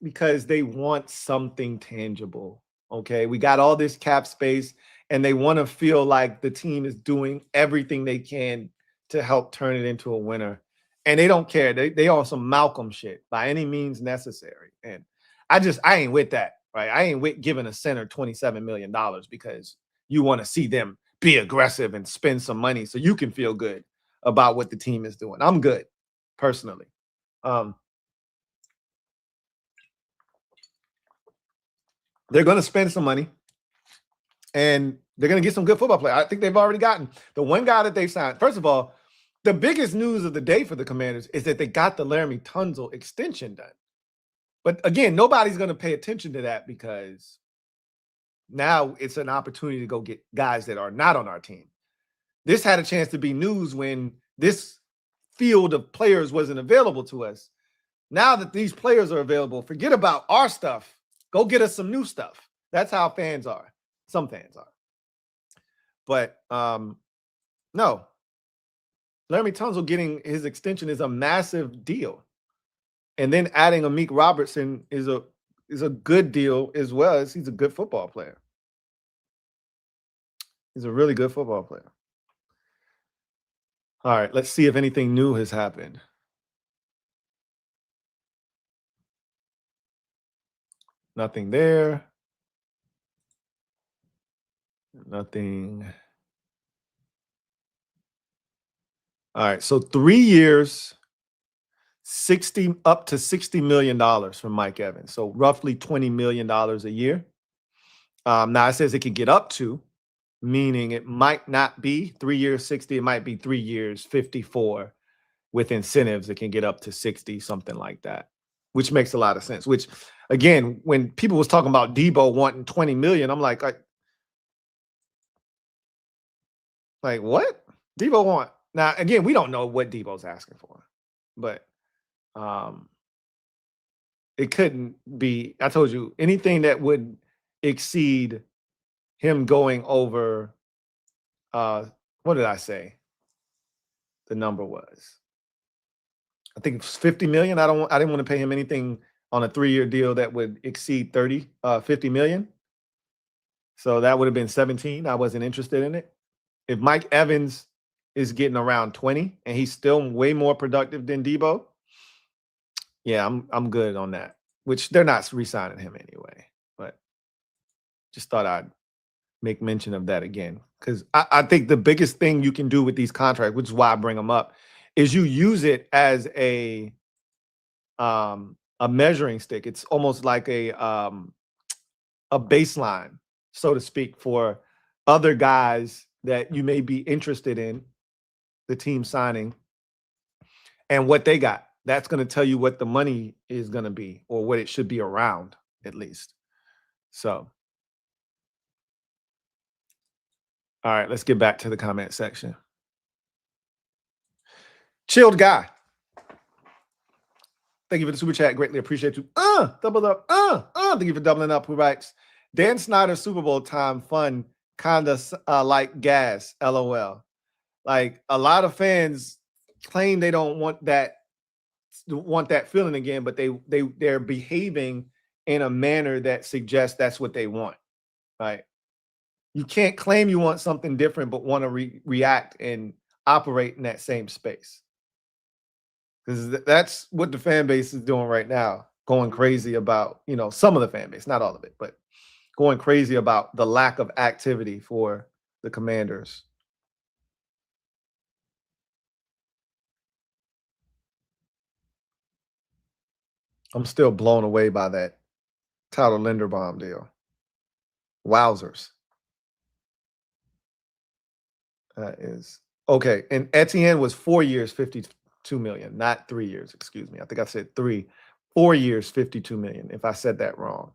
Because they want something tangible. Okay. We got all this cap space and they want to feel like the team is doing everything they can to help turn it into a winner. And they don't care. They on some Malcolm shit by any means necessary. And I ain't with that, right? I ain't with giving a center $27 million because you want to see them be aggressive and spend some money so you can feel good about what the team is doing. I'm good, personally. They're going to spend some money, and they're going to get some good football players. I think they've already gotten the one guy that they signed. First of all, the biggest news of the day for the Commanders is that they got the Laramie Tunsil extension done. But again, nobody's going to pay attention to that because now it's an opportunity to go get guys that are not on our team. This had a chance to be news when this field of players wasn't available to us. Now that these players are available, forget about our stuff. Go get us some new stuff. That's how fans are. Some fans are. But no. Laramie Tunsil getting his extension is a massive deal. And then adding Amequ Robertson is a good deal as well, as he's a good football player. He's a really good football player. All right, let's see if anything new has happened. Nothing there. Nothing. All right, so 3 years, up to $60 million from Mike Evans. So roughly $20 million a year. Now it says it could get up to, meaning it might not be 3 years, 60. It might be 3 years, 54. With incentives, it can get up to 60, something like that, which makes a lot of sense. Which, again, when people was talking about Debo wanting $20 million, I'm like what? Debo want? Now, again, we don't know what Debo's asking for, but it couldn't be. I told you, anything that would exceed him going over, what did I say? The number was, I think it's 50 million. I didn't want to pay him anything on a 3-year deal that would exceed 50 million. So that would have been 17. I wasn't interested in it. If Mike Evans is getting around 20 and he's still way more productive than Debo, yeah, I'm good on that. Which they're not re-signing him anyway. But just thought I'd make mention of that again, because I think the biggest thing you can do with these contracts, which is why I bring them up, is you use it as a measuring stick. It's almost like a baseline, so to speak, for other guys that you may be interested in the team signing and what they got. That's going to tell you what the money is going to be, or what it should be around, at least. So, all right, let's get back to the comment section. Chilled guy. Thank you for the super chat. Greatly appreciate you. Double up. Thank you for doubling up. Who writes, Dan Snyder Super Bowl time fun, kinda like gas. LOL. Like, a lot of fans claim they don't want that feeling again, but they're behaving in a manner that suggests that's what they want. Right? You can't claim you want something different, but want to react and operate in that same space. Because that's what the fan base is doing right now, going crazy about, some of the fan base, not all of it, but going crazy about the lack of activity for the Commanders. I'm still blown away by that Tyler Linderbaum deal. Wowzers. That is okay. And Etienne was 4 years, 52 million, not 3 years. Excuse me. I think I said 3. 4 years, 52 million. If I said that wrong,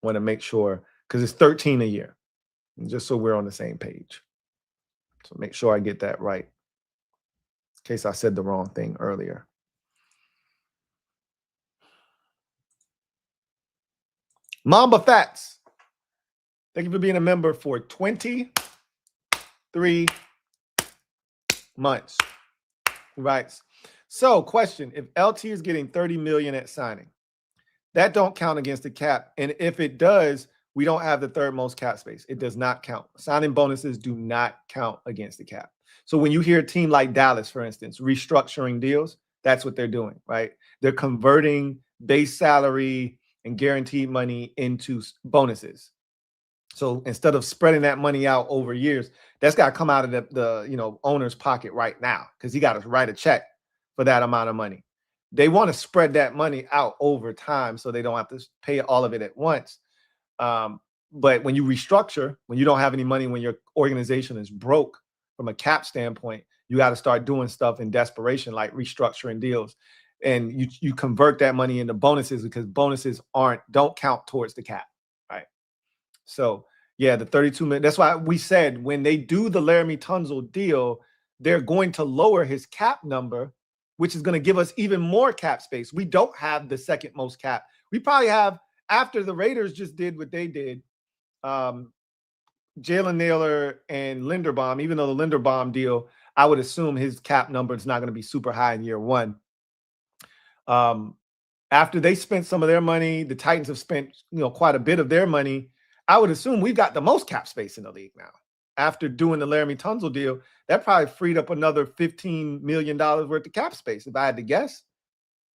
I want to make sure, because it's 13 a year, just so we're on the same page. So make sure I get that right, in case I said the wrong thing earlier. Mamba Fats, thank you for being a member for 23 months. Right. So, question: if LT is getting 30 million at signing, that don't count against the cap, and if it does, we don't have the third most cap space. It does not count. Signing bonuses do not count against the cap. So when you hear a team like Dallas, for instance, restructuring deals, that's what they're doing, right? They're converting base salary and guaranteed money into bonuses. So instead of spreading that money out over years, that's got to come out of the owner's pocket right now, because he got to write a check for that amount of money. They want to spread that money out over time so they don't have to pay all of it at once. But when you restructure, when you don't have any money, when your organization is broke from a cap standpoint, you got to start doing stuff in desperation, like restructuring deals. And you convert that money into bonuses, because bonuses don't count towards the cap, right? So, yeah, the 32 million. That's why we said when they do the Laramie Tunsil deal, they're going to lower his cap number, which is going to give us even more cap space. We don't have the second most cap. We probably have, after the Raiders just did what they did, Jaylen Naylor and Linderbaum, even though the Linderbaum deal, I would assume his cap number is not going to be super high in year one. After they spent some of their money, the Titans have spent, quite a bit of their money. I would assume we've got the most cap space in the league now. After doing the Laramie Tunsil deal, that probably freed up another $15 million worth of cap space, if I had to guess.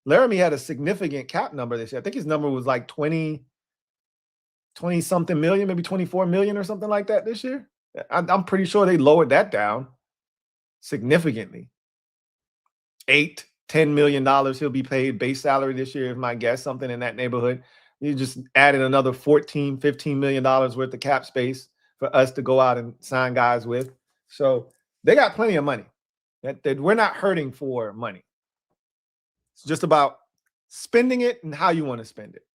Laramie had a significant cap number this year. I think his number was like 20-something million, maybe 24 million or something like that this year. I'm pretty sure they lowered that down significantly. $8-10 million he'll be paid base salary this year, is my guess, something in that neighborhood. You just added another $14-15 million worth of cap space for us to go out and sign guys with. So they got plenty of money. That we're not hurting for money. It's just about spending it and how you want to spend it.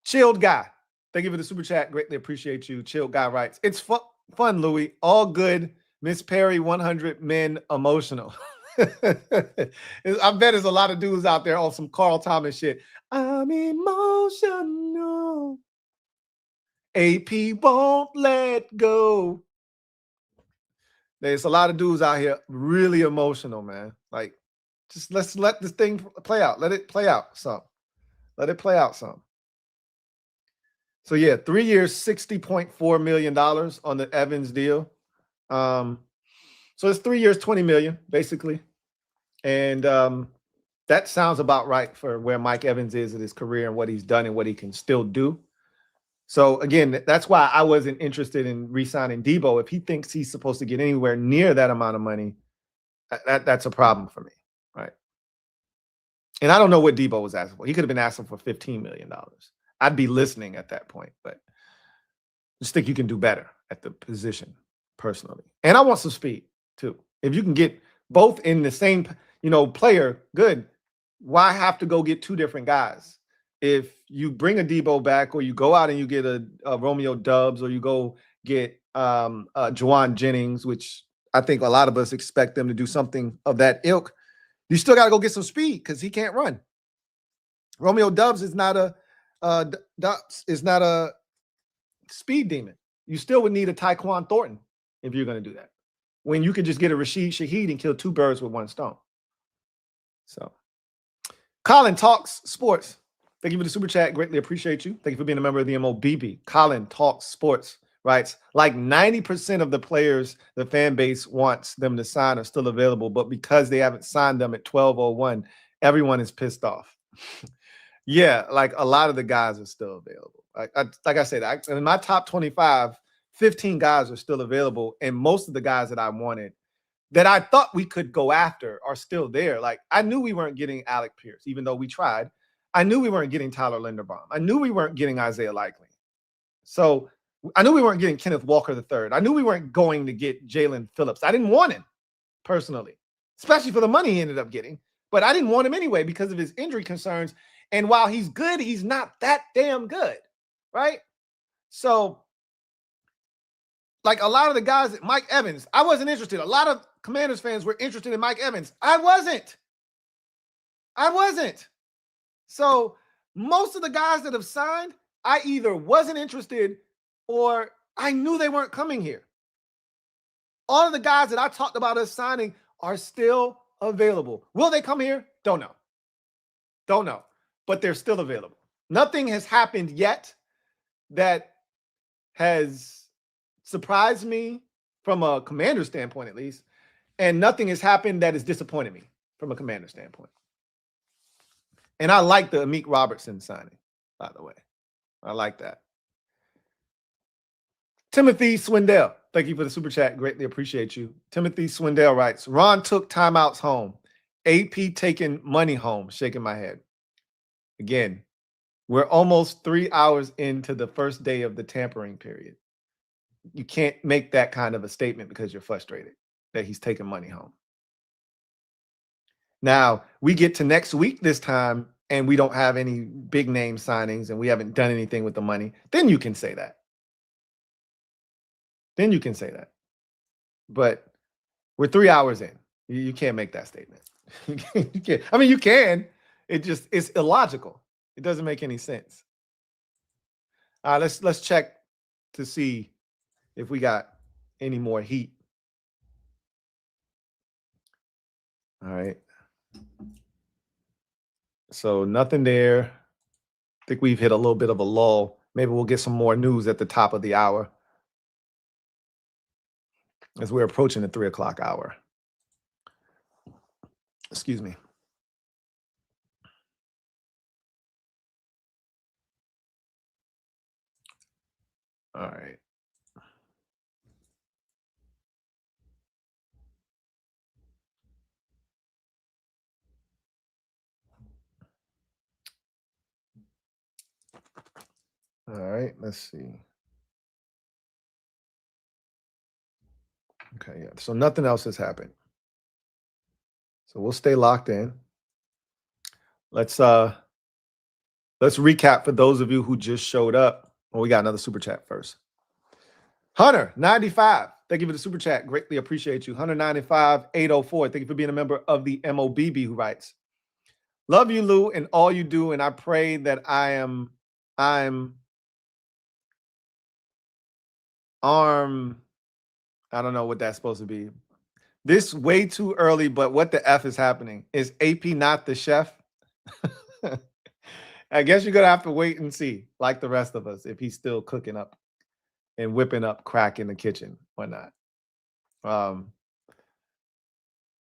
Chilled guy, thank you for the super chat. Greatly appreciate you. Chilled guy writes, it's fun, Louie. All good. Miss Perry, 100 men emotional. I bet there's a lot of dudes out there on some Carl Thomas shit. I'm emotional. AP won't let go. There's a lot of dudes out here really emotional, man. Like, just let's let this thing play out. Let it play out some. Let it play out some. So, yeah, 3 years, $60.4 million on the Evans deal. So it's 3 years, $20 million, basically. And that sounds about right for where Mike Evans is in his career and what he's done and what he can still do. So again, that's why I wasn't interested in re-signing Debo. If he thinks he's supposed to get anywhere near that amount of money, that's a problem for me, right? And I don't know what Debo was asking for. He could have been asking for $15 million. I'd be listening at that point, but I just think you can do better at the position personally. And I want some speed too. If you can get both in the same, player, good. Why have to go get two different guys? If you bring a Debo back, or you go out and you get a Romeo Doubs, or you go get Juwan Jennings, which I think a lot of us expect them to do something of that ilk, you still got to go get some speed because he can't run. Romeo Doubs is not a speed demon. You still would need a Tyquan Thornton if you're going to do that, when you could just get a Rashid Shaheed and kill two birds with one stone. So, Colin Talks Sports. Thank you for the super chat. Greatly appreciate you. Thank you for being a member of the MOBB. Colin Talks Sports writes, like 90% of the players the fan base wants them to sign are still available, but because they haven't signed them at 12:01, everyone is pissed off. Yeah, like a lot of the guys are still available. Like I said, in my top 25, 15 guys are still available, and most of the guys that I wanted, that I thought we could go after, are still there. Like, I knew we weren't getting Alec Pierce, even though we tried. I knew we weren't getting Tyler Linderbaum. I knew we weren't getting Isaiah Likely. So I knew we weren't getting Kenneth Walker III. I knew we weren't going to get Jaylen Phillips. I didn't want him personally, especially for the money he ended up getting. But I didn't want him anyway because of his injury concerns. And while he's good, he's not that damn good, right? So, like a lot of the guys, Mike Evans, I wasn't interested. A lot of Commanders fans were interested in Mike Evans. I wasn't. So most of the guys that have signed, I either wasn't interested or I knew they weren't coming here. All of the guys that I talked about us signing are still available. Will they come here? Don't know. But they're still available. Nothing has happened yet that has surprised me from a Commander standpoint, at least. And nothing has happened that has disappointed me from a Commander standpoint. And I like the Amequ Robertson signing, by the way. I like that. Timothy Swindell, thank you for the super chat. Greatly appreciate you. Timothy Swindell writes, Ron took timeouts home. AP taking money home. Shaking my head. Again, we're almost 3 hours into the first day of the tampering period. You can't make that kind of a statement because you're frustrated that he's taking money home. Now, we get to next week this time, and we don't have any big name signings, and we haven't done anything with the money. Then you can say that. But we're 3 hours in. You can't make that statement. You can't. I mean, you can. It's illogical. It doesn't make any sense. Let's check to see if we got any more heat. All right. So nothing there. I think we've hit a little bit of a lull. Maybe we'll get some more news at the top of the hour as we're approaching the 3 o'clock hour. Excuse me. All right. All right, let's see. Okay, yeah. So nothing else has happened. So we'll stay locked in. Let's recap for those of you who just showed up. Well, we got another super chat first. Hunter 95. Thank you for the super chat. Greatly appreciate you. Hunter 95 804. Thank you for being a member of the MOBB, who writes, love you, Lou, and all you do, and I pray that I'm arm. I don't know what that's supposed to be. This way too early, but what the F is happening? Is AP not the chef? I guess you're going to have to wait and see, like the rest of us, if he's still cooking up and whipping up crack in the kitchen or not. All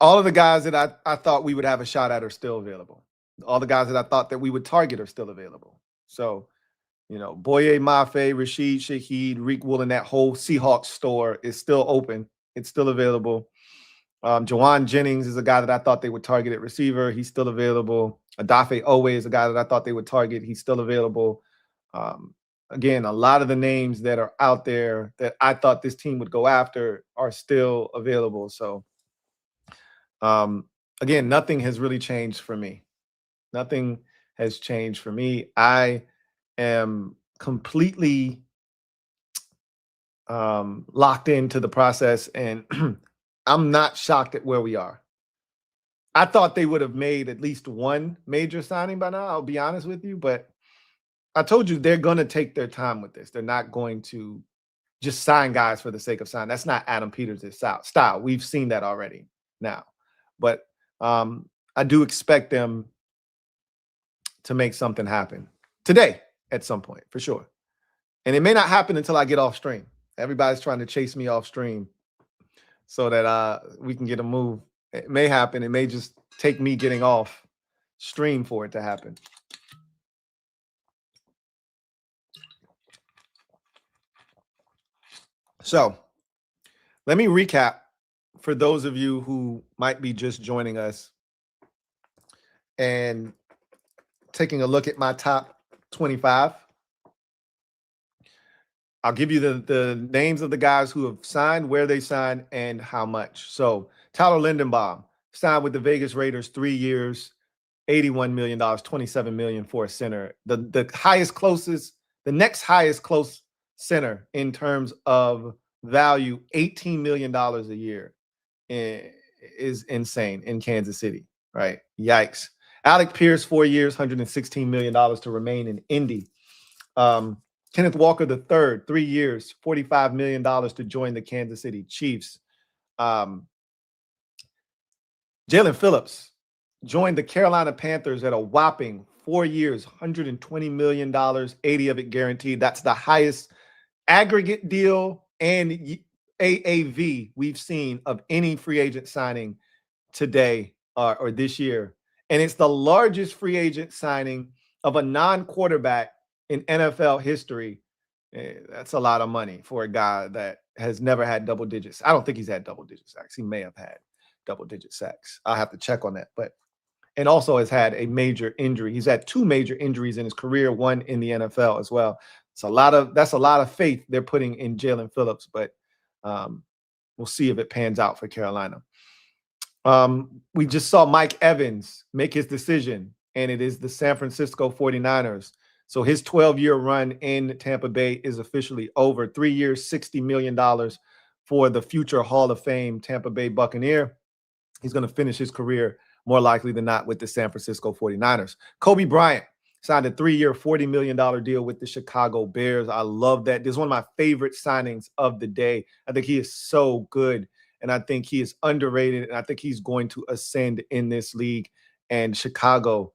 of the guys that I thought we would have a shot at are still available. All the guys that I thought that we would target are still available. So Boye Mafe, Rashid Shaheed, Reek Woolen, that whole Seahawks store is still open. It's still available. Jawan Jennings is a guy that I thought they would target at receiver. He's still available. Odafe Oweh is a guy that I thought they would target. He's still available. Again, a lot of the names that are out there that I thought this team would go after are still available. So, again, nothing has really changed for me. Nothing has changed for me. I am completely locked into the process, and I'm not shocked at where we are. I thought they would have made at least one major signing by now, I'll be honest with you, but I told you they're going to take their time with this. They're not going to just sign guys for the sake of signing. That's not Adam Peters' style. We've seen that already now. But I do expect them to make something happen today at some point, for sure. And it may not happen until I get off stream. Everybody's trying to chase me off stream so that we can get a move. It may happen. It may just take me getting off stream for it to happen. So let me recap for those of you who might be just joining us and taking a look at my top 25. I'll give you the names of the guys who have signed, where they signed, and how much. So Tyler Linderbaum signed with the Vegas Raiders, 3 years, $81 million, $27 million for a center. The next highest close center in terms of value, $18 million a year is insane in Kansas City, right? Yikes. Alec Pierce, 4 years, $116 million to remain in Indy. Kenneth Walker III, 3 years, $45 million to join the Kansas City Chiefs. Jaylen Phillips joined the Carolina Panthers at a whopping 4 years, $120 million, 80 of it guaranteed. That's the highest aggregate deal and AAV we've seen of any free agent signing today or this year. And it's the largest free agent signing of a non-quarterback in NFL history. That's a lot of money for a guy that has never had double digits. I don't think he's had double-digit sacks. He may have had double-digit sacks. I'll have to check on that. And also has had a major injury. He's had 2 major injuries in his career, one in the NFL as well. That's a lot of faith they're putting in Jaylen Phillips, but we'll see if it pans out for Carolina. We just saw Mike Evans make his decision, and it is the San Francisco 49ers. So his 12-year run in Tampa Bay is officially over. 3 years, $60 million for the future Hall of Fame Tampa Bay Buccaneer. He's going to finish his career more likely than not with the San Francisco 49ers. Kobe Bryant signed a 3-year, $40 million deal with the Chicago Bears. I love that. This is one of my favorite signings of the day. I think he is so good, and I think he is underrated, and I think he's going to ascend in this league. And Chicago,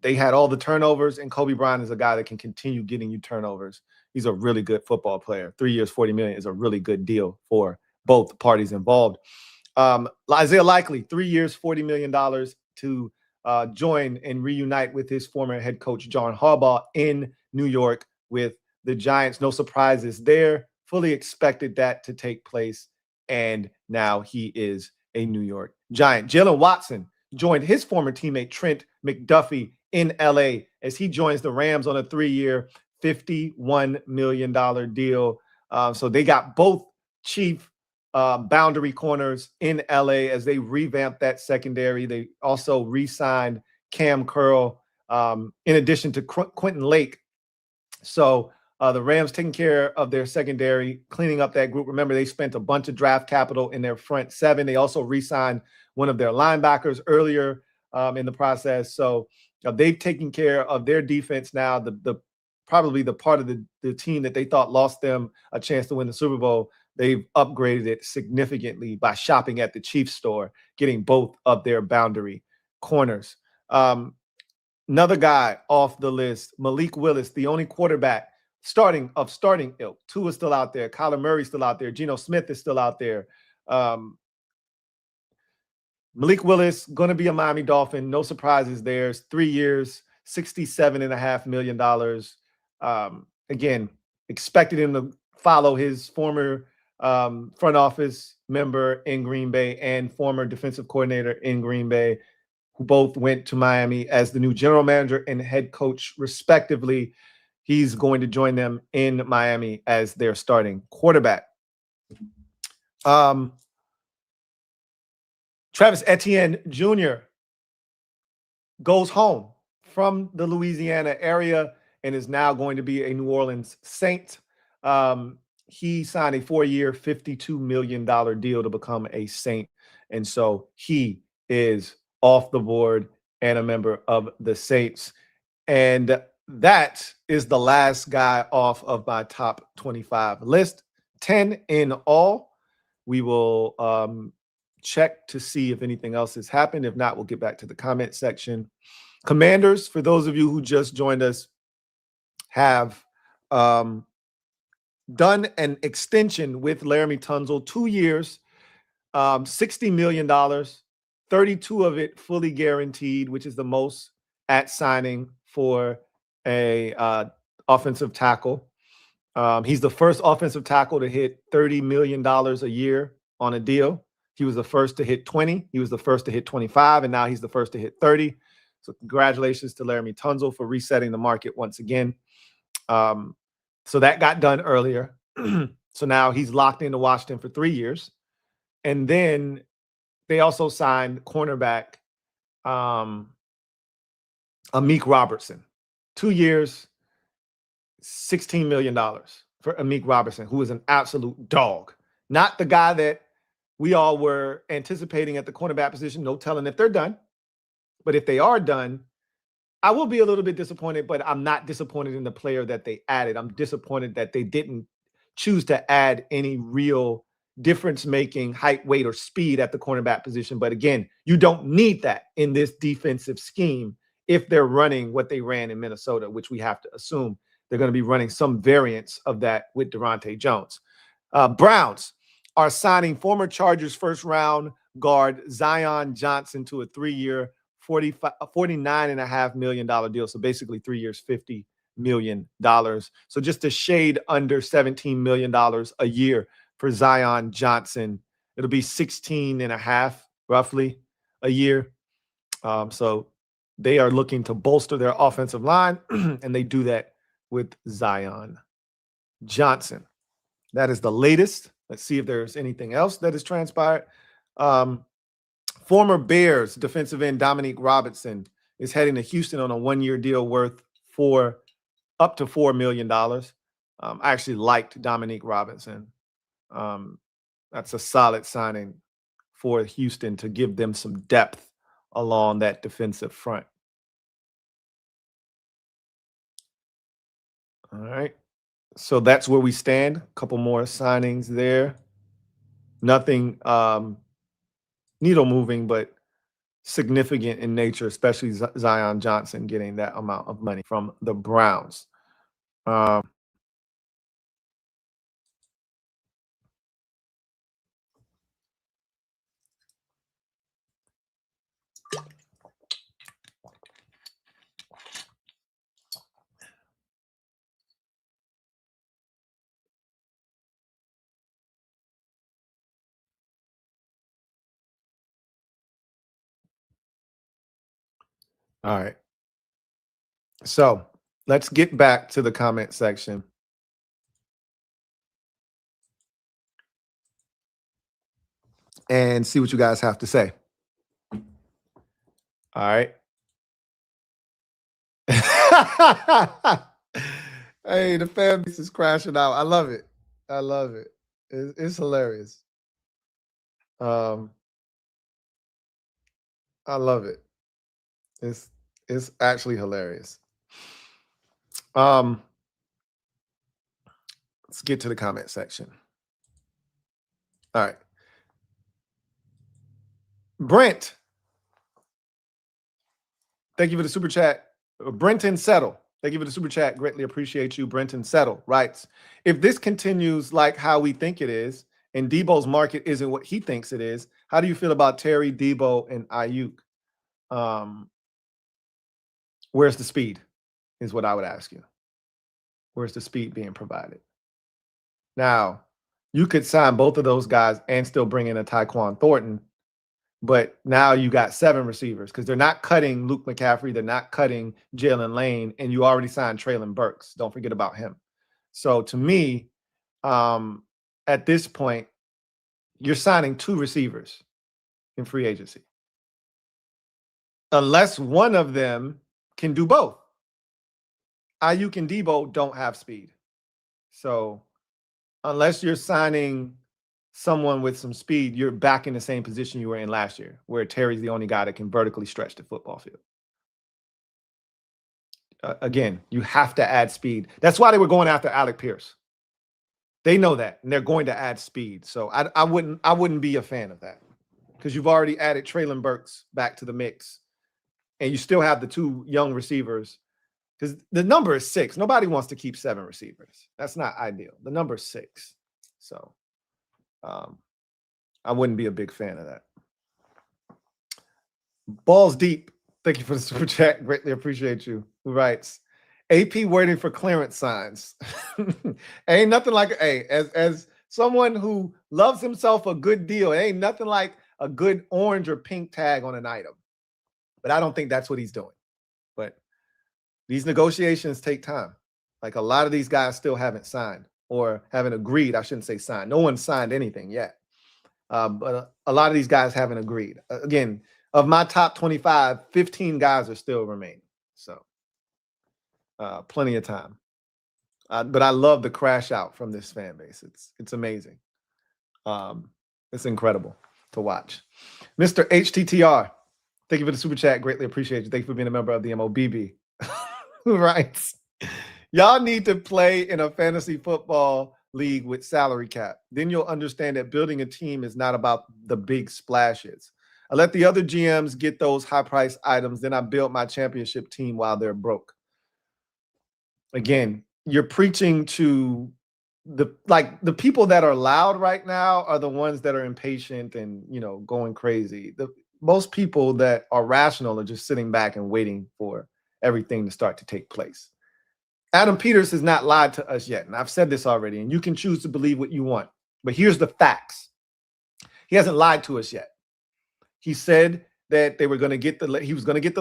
they had all the turnovers, and Kobe Bryant is a guy that can continue getting you turnovers. He's a really good football player. 3 years, $40 million is a really good deal for both parties involved. Isaiah Likely, 3 years, $40 million to join and reunite with his former head coach, John Harbaugh, in New York with the Giants. No surprises there. Fully expected that to take place, and now he is a New York Giant. Jaylen Watson joined his former teammate Trent McDuffie in LA as he joins the Rams on a 3-year, $51 million deal. So they got both chief boundary corners in LA as they revamped that secondary. They also re-signed Cam Curl in addition to Quentin Lake. So the Rams taking care of their secondary, cleaning up that group. Remember, they spent a bunch of draft capital in their front 7. They also re-signed one of their linebackers earlier in the process. So they've taken care of their defense now. Probably the part of the team that they thought lost them a chance to win the Super Bowl, they've upgraded it significantly by shopping at the Chiefs store, getting both of their boundary corners. Another guy off the list, Malik Willis, the only quarterback starting ilk. Tua is still out there. Kyler Murray is still out there. Geno Smith is still out there. Malik Willis, going to be a Miami Dolphin. No surprises there. 3 years, $67.5 million. Again, expected him to follow his former front office member in Green Bay and former defensive coordinator in Green Bay, who both went to Miami as the new general manager and head coach, respectively. He's going to join them in Miami as their starting quarterback. Travis Etienne Jr. goes home from the Louisiana area and is now going to be a New Orleans Saint. He signed a 4-year, $52 million deal to become a Saint. And so he is off the board and a member of the Saints. And that is the last guy off of my top 25 list. 10 in all. We will check to see if anything else has happened. If not, we'll get back to the comment section. Commanders, for those of you who just joined us, have done an extension with Laramie Tunsil, 2 years, $60 million, 32 of it fully guaranteed, which is the most at signing for a offensive tackle. He's the first offensive tackle to hit $30 million a year on a deal. He was the first to hit 20. He was the first to hit 25, and now he's the first to hit 30. So congratulations to Laramie Tunsil for resetting the market once again. So that got done earlier. So now he's locked into Washington for 3 years. And then they also signed cornerback Amequ Robertson. 2 years, $16 million for Amequ Robertson, who is an absolute dog. Not the guy that we all were anticipating at the cornerback position. No telling if they're done. But if they are done, I will be a little bit disappointed, but I'm not disappointed in the player that they added. I'm disappointed that they didn't choose to add any real difference-making height, weight, or speed at the cornerback position. But again, you don't need that in this defensive scheme if they're running what they ran in Minnesota, which we have to assume they're going to be running some variants of that with Durante Jones. Browns are signing former Chargers first-round guard Zion Johnson to a 3-year, $49.5 million deal. So basically 3 years, $50 million. So just a shade under $17 million a year for Zion Johnson. It'll be 16.5 roughly a year. So they are looking to bolster their offensive line, and they do that with Zion Johnson. That is the latest. Let's see if there's anything else that has transpired. Former Bears defensive end Amequ Robertson is heading to Houston on a 1-year deal worth up to $4 million. I actually liked Amequ Robertson. That's a solid signing for Houston to give them some depth along that defensive front. All right. So that's where we stand. A couple more signings there. Nothing needle moving, but significant in nature, especially Zion Johnson getting that amount of money from the Browns. All right. So let's get back to the comment section. And see what you guys have to say. All right. Hey, the fan base is crashing out. I love it. I love it. It's hilarious. I love it. It's actually hilarious. Let's get to the comment section. All right. Brent, thank you for the super chat. Brenton Settle, thank you for the super chat. Greatly appreciate you. Brenton Settle writes, if this continues like how we think it is, and Debo's market isn't what he thinks it is, how do you feel about Terry, Debo, and Ayuk? Where's the speed is what I would ask you. Where's the speed being provided? Now, you could sign both of those guys and still bring in a Tyquan Thornton, but now you got 7 receivers because they're not cutting Luke McCaffrey. They're not cutting Jaylen Lane, and you already signed Treylon Burks. Don't forget about him. So to me, at this point, you're signing 2 receivers in free agency. Unless one of them can do both. Ayuk and Debo don't have speed. So unless you're signing someone with some speed, you're back in the same position you were in last year, where Terry's the only guy that can vertically stretch the football field. Again, you have to add speed. That's why they were going after Alec Pierce. They know that, and they're going to add speed. So I wouldn't be a fan of that because you've already added Treylon Burks back to the mix, and you still have the 2 young receivers. Because the number is 6. Nobody wants to keep 7 receivers. That's not ideal. The number is 6. So I wouldn't be a big fan of that. Balls Deep. Thank you for the super chat. Greatly appreciate you. Who writes, AP waiting for clearance signs. Ain't nothing like, hey, as someone who loves himself a good deal, it ain't nothing like a good orange or pink tag on an item. But I don't think that's what he's doing. But these negotiations take time. Like a lot of these guys still haven't signed or haven't agreed. I shouldn't say signed. No one signed anything yet. But a lot of these guys haven't agreed. Again, of my top 25, 15 guys are still remaining. So plenty of time. But I love the crash out from this fan base. It's amazing. It's incredible to watch. Mr. HTTR, thank you for the super chat. Greatly appreciate you. Thank you for being a member of the MOBB. Who writes, y'all need to play in a fantasy football league with salary cap. Then you'll understand that building a team is not about the big splashes. I let the other GMs get those high-priced items. Then I build my championship team while they're broke. Again, you're preaching to the people that are loud right now are the ones that are impatient and, going crazy. Most people that are rational are just sitting back and waiting for everything to start to take place. Adam Peters has not lied to us yet, and I've said this already, and you can choose to believe what you want. But here's the facts. He hasn't lied to us yet. He said that he was going to get the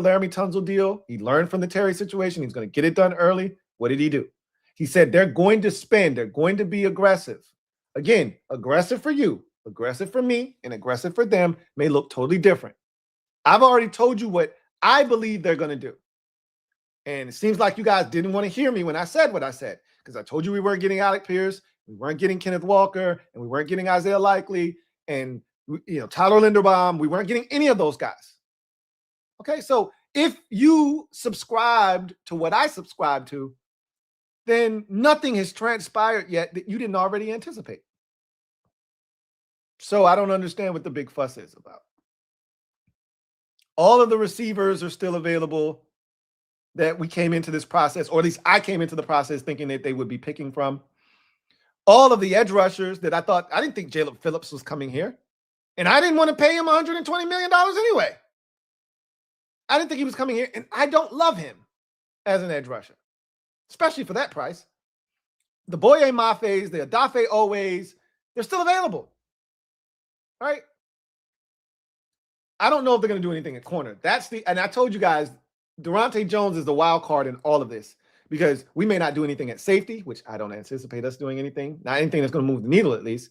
Laramie Tunsil deal. He learned from the Terry situation. He's going to get it done early. What did he do? He said they're going to spend. They're going to be aggressive. Again, aggressive for you, aggressive for me, and aggressive for them may look totally different. I've already told you what I believe they're going to do. And it seems like you guys didn't want to hear me when I said what I said, because I told you we weren't getting Alec Pierce, we weren't getting Kenneth Walker, and we weren't getting Isaiah Likely, and Tyler Linderbaum. We weren't getting any of those guys. Okay, so if you subscribed to what I subscribed to, then nothing has transpired yet that you didn't already anticipate. So I don't understand what the big fuss is about. All of the receivers are still available that we came into this process, or at least I came into the process thinking that they would be picking from. All of the edge rushers that I didn't think Jalen Phillips was coming here. And I didn't want to pay him $120 million anyway. I didn't think he was coming here, and I don't love him as an edge rusher, especially for that price. The Boye Mafes, the Odafe Owehs, they're still available. All right? I don't know if they're going to do anything at corner. And I told you guys, Durante Jones is the wild card in all of this because we may not do anything at safety, which I don't anticipate us doing anything. Not anything that's going to move the needle, at least.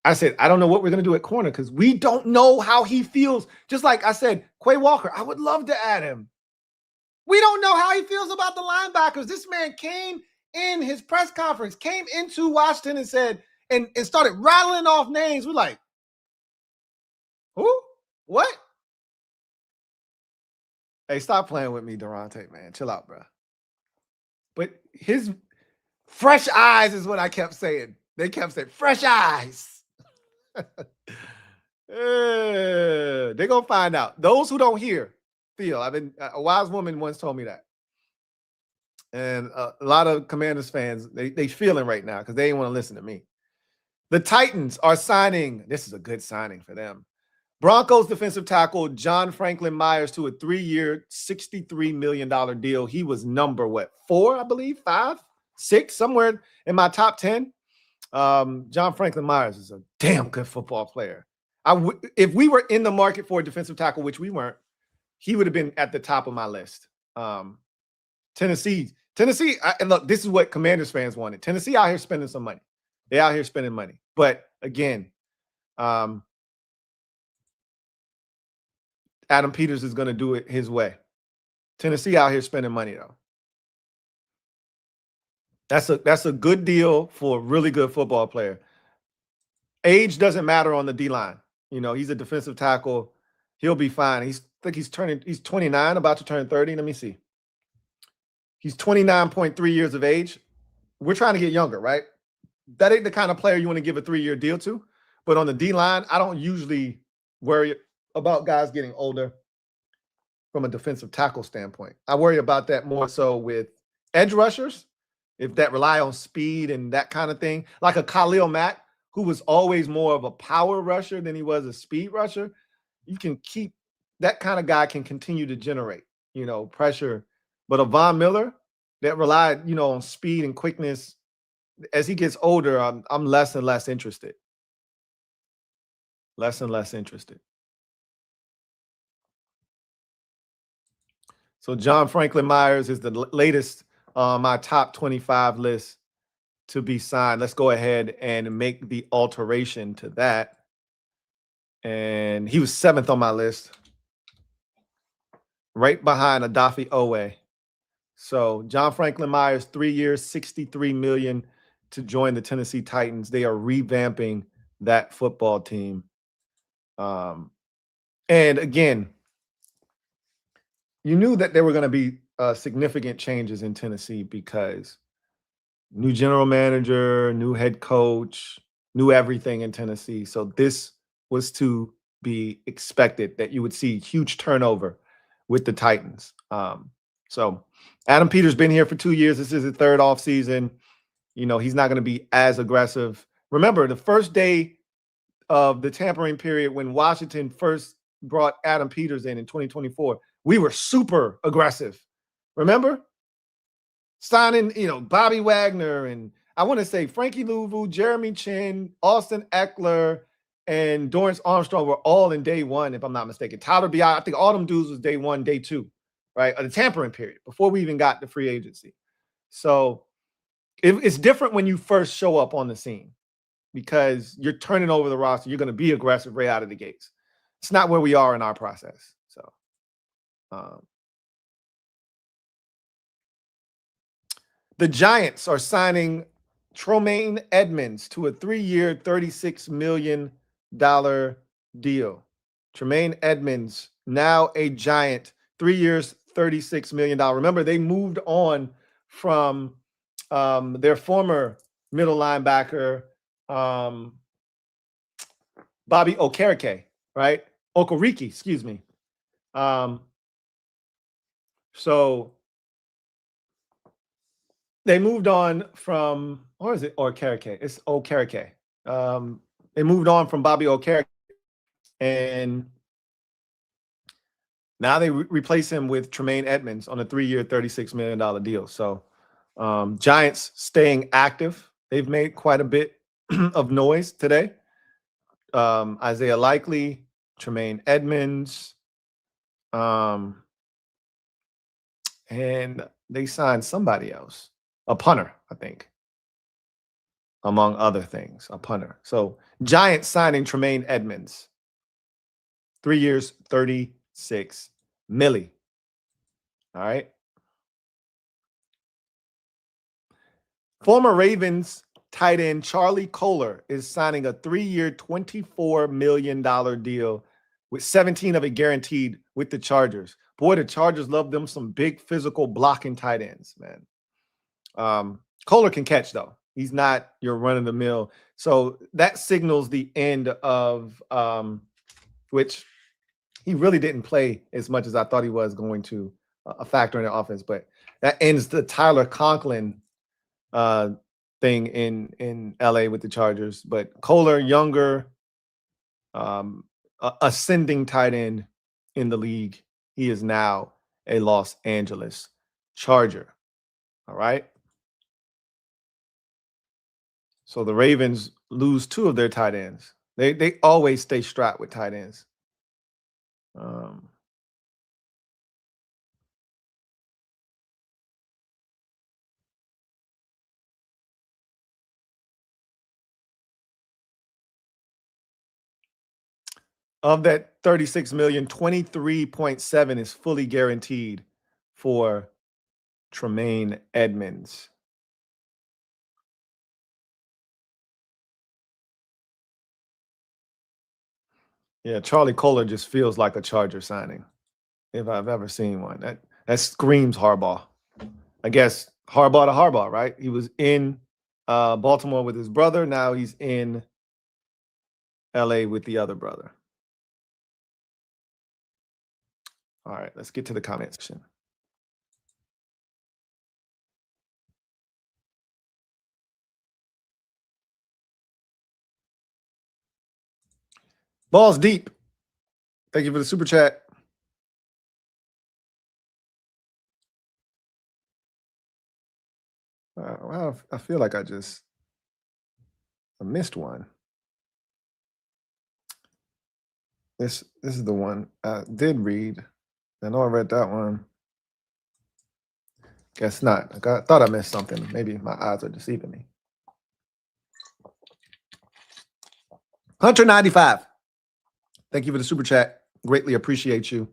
I said, I don't know what we're going to do at corner because we don't know how he feels. Just like I said, Quay Walker, I would love to add him. We don't know how he feels about the linebackers. This man came in his press conference, came into Washington and said, and started rattling off names. We're like, who? What? Hey, stop playing with me, Durante, man. Chill out, bro. But his fresh eyes is what I kept saying. They kept saying, fresh eyes. They're going to find out. Those who don't hear, feel. A wise woman once told me that. And a lot of Commanders fans, they feeling right now because they ain't want to listen to me. The Titans are signing. This is a good signing for them. Broncos defensive tackle John Franklin Myers to a 3-year, $63 million deal. He was number, 4, I believe, 5? 6, somewhere in my top 10. John Franklin Myers is a damn good football player. If we were in the market for a defensive tackle, which we weren't, he would have been at the top of my list. Tennessee, and look, this is what Commanders fans wanted. Tennessee out here spending some money. They out here spending money. But again, Adam Peters is going to do it his way. Tennessee out here spending money, though. That's a good deal for a really good football player. Age doesn't matter on the D-line. You know, he's a defensive tackle. He'll be fine. He's 29, about to turn 30. Let me see. He's 29.3 years of age. We're trying to get younger, right? That ain't the kind of player you want to give a 3-year deal to. But on the D-line, I don't usually worry about guys getting older from a defensive tackle standpoint. I worry about that more so with edge rushers, if that rely on speed and that kind of thing. Like a Khalil Mack, who was always more of a power rusher than he was a speed rusher. You can keep that kind of guy can continue to generate, you know, pressure. But a Von Miller that relied, you know, on speed and quickness, as he gets older, I'm less and less interested. Less and less interested. So John Franklin Myers is the latest on my top 25 list to be signed. Let's go ahead and make the alteration to that. And he was 7th on my list, right behind Odafe Oweh. So John Franklin Myers, 3 years, $63 million to join the Tennessee Titans. They are revamping that football team. And again, you knew that there were going to be significant changes in Tennessee because new general manager, new head coach, new everything in Tennessee. So this was to be expected that you would see huge turnover with the Titans. So Adam Peters been here for 2 years. This is his 3rd offseason. You know, he's not going to be as aggressive. Remember, the first day of the tampering period when Washington first brought Adam Peters in 2024, we were super aggressive. Remember? Signing, you know, Bobby Wagner and I want to say Frankie Louvu, Jeremy Chin, Austin Eckler, and Dorrance Armstrong were all in day 1, if I'm not mistaken. Tyler B.I., I think all them dudes was day 1, day 2, right? Of the tampering period, before we even got the free agency. So it's different when you first show up on the scene because you're turning over the roster. You're going to be aggressive right out of the gates. It's not where we are in our process. So, the Giants are signing Tremaine Edmunds to a 3-year, $36 million deal. Tremaine Edmunds, now a Giant, 3 years, $36 million. Remember, they moved on from their former middle linebacker, Bobby Okereke, right? Okereke, excuse me. So they moved on from, or is it Okereke? It's Okereke. They moved on from Bobby Okereke, and now they replace him with Tremaine Edmunds on a 3-year, $36 million deal. So Giants staying active. They've made quite a bit of noise today. Isaiah Likely, Tremaine Edmunds, and they signed somebody else, a punter, I think, among other things, a punter. So Giants signing Tremaine Edmunds, 3 years, $36 million. All right. Former Ravens tight end Charlie Kolar is signing a 3-year, $24 million deal with 17 of it guaranteed with the Chargers. Boy, the Chargers love them some big physical blocking tight ends, man. Kolar can catch, though. He's not your run-of-the-mill. So that signals the end of which he really didn't play as much as I thought he was going to, a factor in the offense. But that ends the Tyler Conklin thing in LA with the Chargers. But Kolar, younger, ascending tight end in the league. He is now a Los Angeles Charger. All right. So the Ravens lose 2 of their tight ends. They always stay strapped with tight ends. Of that 36 million, 23.7 is fully guaranteed for Tremaine Edmonds. Yeah, Charlie Kohler just feels like a Charger signing, if I've ever seen one. That screams Harbaugh. I guess Harbaugh to Harbaugh, right? He was in Baltimore with his brother. Now he's in LA with the other brother. All right, let's get to the comment section. Balls deep. Thank you for the super chat. Well, I feel like I missed one. This is the one I did read. I know I read that one. Guess not. I thought I missed something. Maybe my eyes are deceiving me. Hunter95. Thank you for the super chat. Greatly appreciate you.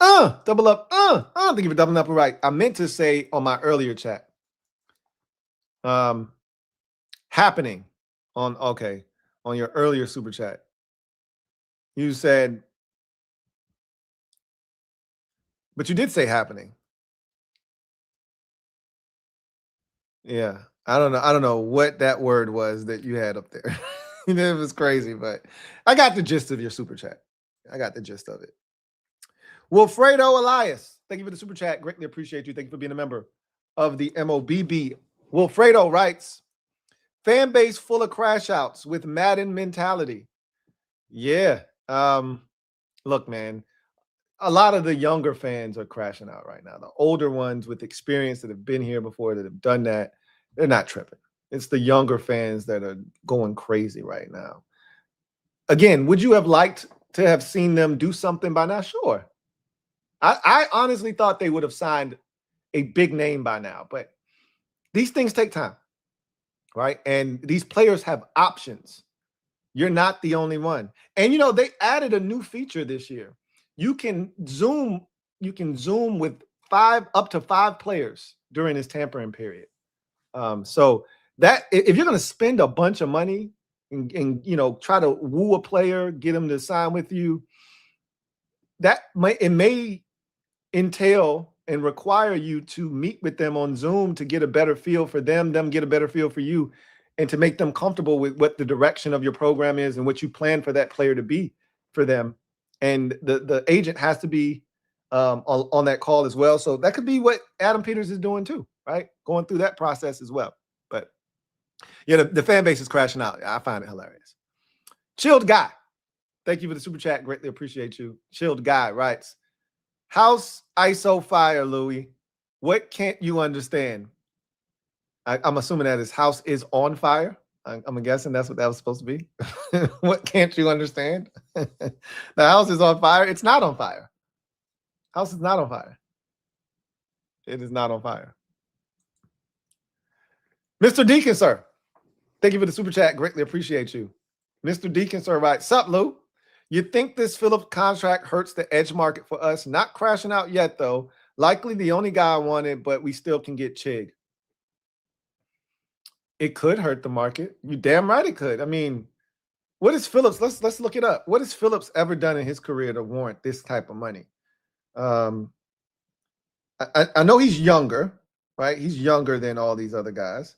Double up. Thank you for doubling up. Right. I meant to say on my earlier chat. Happening on your earlier super chat. You said, but you did say happening. Yeah. I don't know what that word was that you had up there. It was crazy, but I got the gist of your super chat. I got the gist of it. Wilfredo Elias, thank you for the super chat. Greatly appreciate you. Thank you for being a member of the MOBB. Wilfredo writes, fan base full of crash outs with Madden mentality. Yeah. Look, man, a lot of the younger fans are crashing out right now. The older ones with experience that have been here before, that have done that, they're not tripping. It's the younger fans that are going crazy right now. Again, would you have liked to have seen them do something by now? Sure. I honestly thought they would have signed a big name by now, but these things take time, right? And these players have options. You're not the only one. And, they added a new feature this year. You can Zoom with up to five players during this tampering period. So that if you're going to spend a bunch of money and try to woo a player, get them to sign with you, it may entail and require you to meet with them on Zoom to get a better feel for them get a better feel for you, and to make them comfortable with what the direction of your program is and what you plan for that player to be for them. And the agent has to be on that call as well. So that could be what Adam Peters is doing too, right? Going through that process as well. But yeah, the fan base is crashing out. I find it hilarious. Chilled Guy, thank you for the super chat. Greatly appreciate you. Chilled Guy writes, house ISO fire, Louie. What can't you understand? I'm assuming that his house is on fire. I'm guessing that's what that was supposed to be. What can't you understand? The house is on fire. It's not on fire. House is not on fire. It is not on fire. Mr. Deacon, sir. Thank you for the super chat. Greatly appreciate you. Mr. Deacon, sir, right. Sup, Lou? You think this Phillips contract hurts the edge market for us? Not crashing out yet, though. Likely the only guy I wanted, but we still can get Chig. It could hurt the market. You damn right it could. I mean, what is Phillips? Let's look it up. What has Phillips ever done in his career to warrant this type of money? I know he's younger, right? He's younger than all these other guys.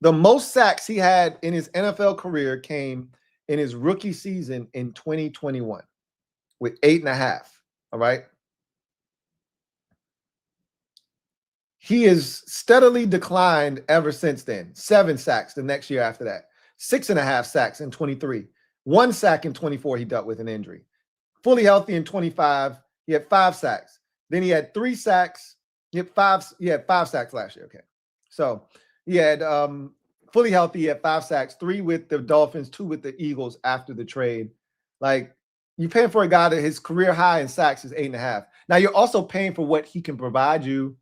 The most sacks he had in his NFL career came in his rookie season in 2021 with 8.5. All right. He has steadily declined ever since then. 7 sacks the next year after that. 6.5 sacks in 23. 1 sack in 24 he dealt with an injury. Fully healthy in 25. He had 5 sacks. Then he had 3 sacks. He had 5 sacks last year. Okay. So he had fully healthy at 5 sacks, 3 with the Dolphins, 2 with the Eagles after the trade. Like, you're paying for a guy that his career high in sacks is 8.5. Now, you're also paying for what he can provide you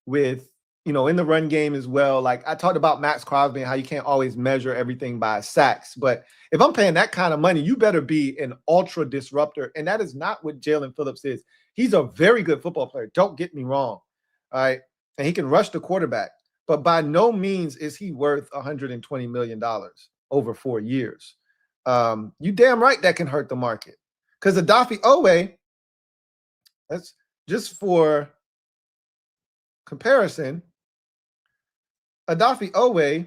with, in the run game as well. Like, I talked about Max Crosby and how you can't always measure everything by sacks. But if I'm paying that kind of money, you better be an ultra disruptor. And that is not what Jaelan Phillips is. He's a very good football player. Don't get me wrong. All right. And he can rush the quarterback. But by no means is he worth $120 million over 4 years. You damn right that can hurt the market. Because Odafe Oweh, that's just for comparison, Odafe Oweh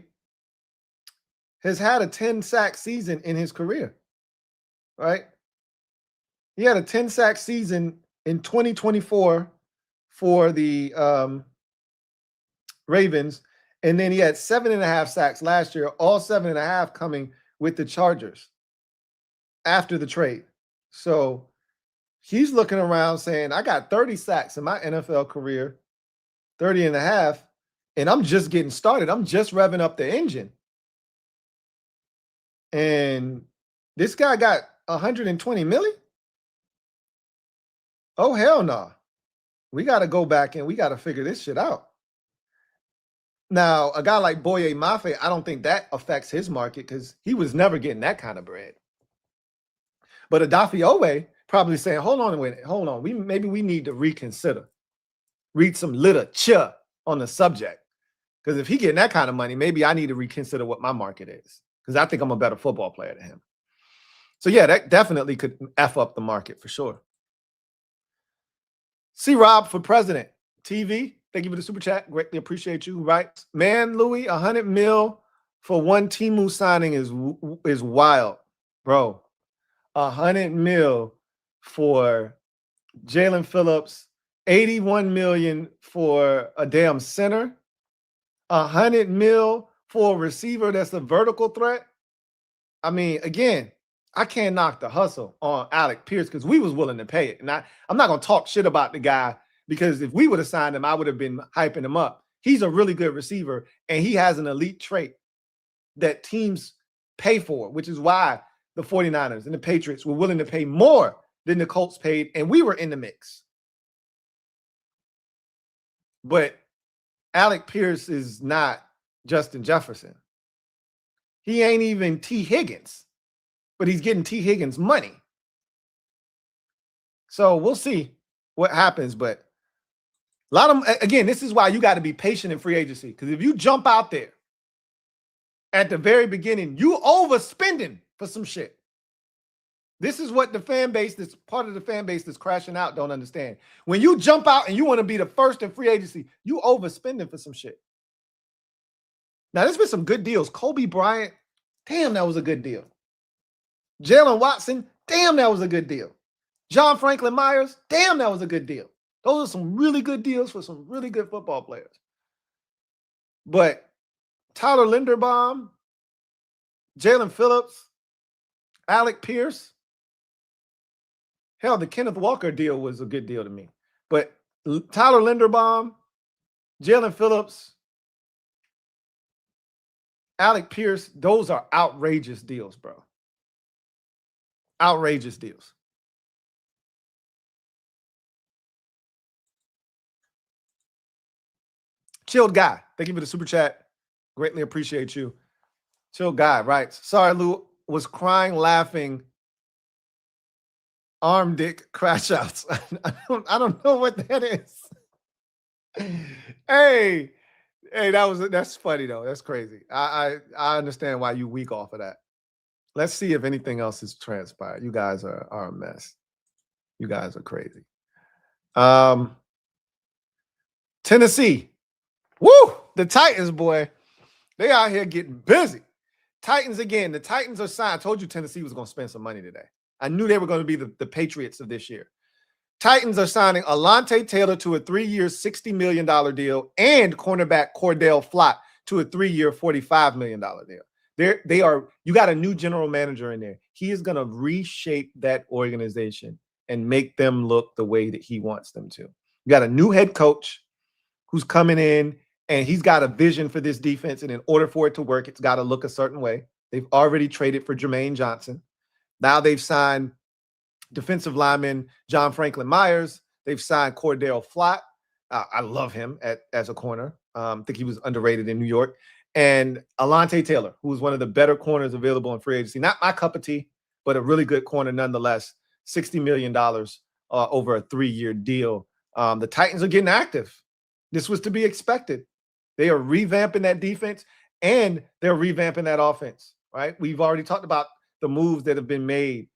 has had a 10-sack season in his career, right? He had a 10-sack season in 2024 for the Ravens, and then he had 7.5 sacks last year, all 7.5 coming with the Chargers after the trade. So he's looking around saying, I got 30 sacks in my NFL career, 30.5, and I'm just getting started. I'm just revving up the engine. And this guy got 120 million? Oh, hell no. We got to go back and we got to figure this shit out. Now, a guy like Boye Mafe, I don't think that affects his market because he was never getting that kind of bread. But Odafe Oweh probably saying, hold on a minute, hold on. Maybe we need to reconsider. Read some literature on the subject. Because if he getting that kind of money, maybe I need to reconsider what my market is. Because I think I'm a better football player than him. So, yeah, that definitely could F up the market for sure. C. Rob for President TV. Thank you for the super chat. Greatly appreciate you. Right, man, Louie, $100 million for one Temu signing is wild, bro. $100 million for Jaelan Phillips, $81 million for a damn center, $100 million for a receiver that's a vertical threat. I mean, again, I can't knock the hustle on Alec Pierce because we was willing to pay it. And I'm not going to talk shit about the guy because if we would have signed him, I would have been hyping him up. He's a really good receiver, and he has an elite trait that teams pay for, which is why the 49ers and the Patriots were willing to pay more than the Colts paid, and we were in the mix. But Alec Pierce is not Justin Jefferson. He ain't even T. Higgins, but he's getting T. Higgins money. So we'll see what happens, but a lot of them, again, this is why you got to be patient in free agency, because if you jump out there at the very beginning, you overspending for some shit. This is what the fan base, this part of the fan base that's crashing out don't understand. When you jump out and you want to be the first in free agency, you overspending for some shit. Now, there's been some good deals. Kobe Bryant, damn, that was a good deal. Jaylen Watson, damn, that was a good deal. John Franklin Myers, damn, that was a good deal. Those are some really good deals for some really good football players. But Tyler Linderbaum, Jaelan Phillips, Alec Pierce, hell, the Kenneth Walker deal was a good deal to me. But Tyler Linderbaum, Jaelan Phillips, Alec Pierce, those are outrageous deals, bro. Outrageous deals. Chilled guy. Thank you for the super chat. Greatly appreciate you. Chilled guy, right? Sorry, Lou. Was crying, laughing. Arm dick crash outs. I don't know what that is. Hey, that's funny though. That's crazy. I understand why you weak off of that. Let's see if anything else is transpired. You guys are a mess. You guys are crazy. Tennessee. Woo! The Titans, boy. They out here getting busy. Titans again. The Titans are signed. I told you Tennessee was going to spend some money today. I knew they were going to be the Patriots of this year. Titans are signing Alontae Taylor to a 3-year, $60 million deal and cornerback Cordell Flott to a 3-year, $45 million deal. You got a new general manager in there. He is going to reshape that organization and make them look the way that he wants them to. You got a new head coach who's coming in And he's got a vision for this defense. And in order for it to work, it's got to look a certain way. They've already traded for Jermaine Johnson. Now they've signed defensive lineman John Franklin Myers. They've signed Cordell Flott. I love him as a corner. I think he was underrated in New York. And Alontae Taylor, who was one of the better corners available in free agency. Not my cup of tea, but a really good corner nonetheless. $60 million over a 3-year deal. The Titans are getting active. This was to be expected. They are revamping that defense, and they're revamping that offense, right? We've already talked about the moves that have been made,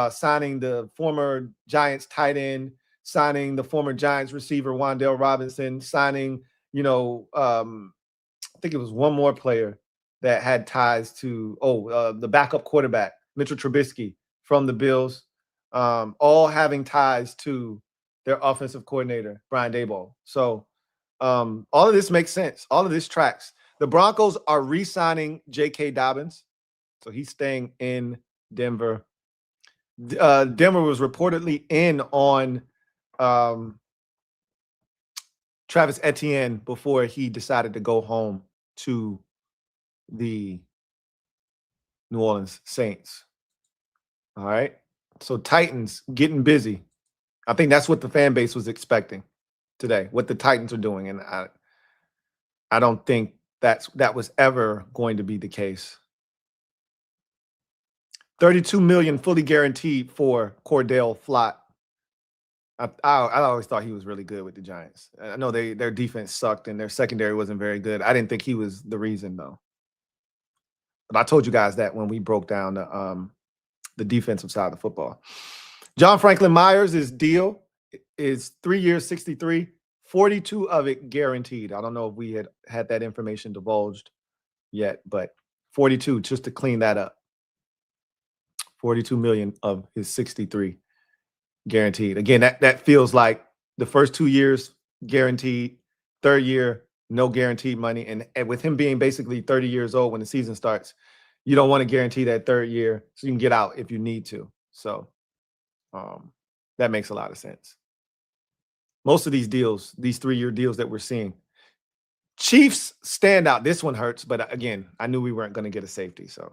signing the former Giants tight end, signing the former Giants receiver Wan'Dale Robinson, signing, I think it was one more player that had ties to, the backup quarterback, Mitchell Trubisky from the Bills, all having ties to their offensive coordinator, Brian Daboll. So all of this makes sense. All of this tracks. The Broncos are re-signing J.K. Dobbins. So he's staying in Denver. Denver was reportedly in on Travis Etienne before he decided to go home to the New Orleans Saints. All right. So Titans getting busy. I think that's what the fan base was expecting today, what the Titans are doing. And I don't think that was ever going to be the case. $32 million fully guaranteed for Cordell Flott. I always thought he was really good with the Giants. I know their defense sucked and their secondary wasn't very good. I didn't think he was the reason, though. But I told you guys that when we broke down the defensive side of the football. John Franklin Myers' deal is 3 years, 63, 42 of it guaranteed. I don't know if we had that information divulged yet, but 42 just to clean that up. 42 million of his 63 guaranteed. Again, that feels like the first 2 years guaranteed, third year no guaranteed money, and with him being basically 30 years old when the season starts, you don't want to guarantee that third year so you can get out if you need to. So that makes a lot of sense. Most of these deals, these 3-year deals that we're seeing, Chiefs stand out. This one hurts, but again, I knew we weren't going to get a safety. So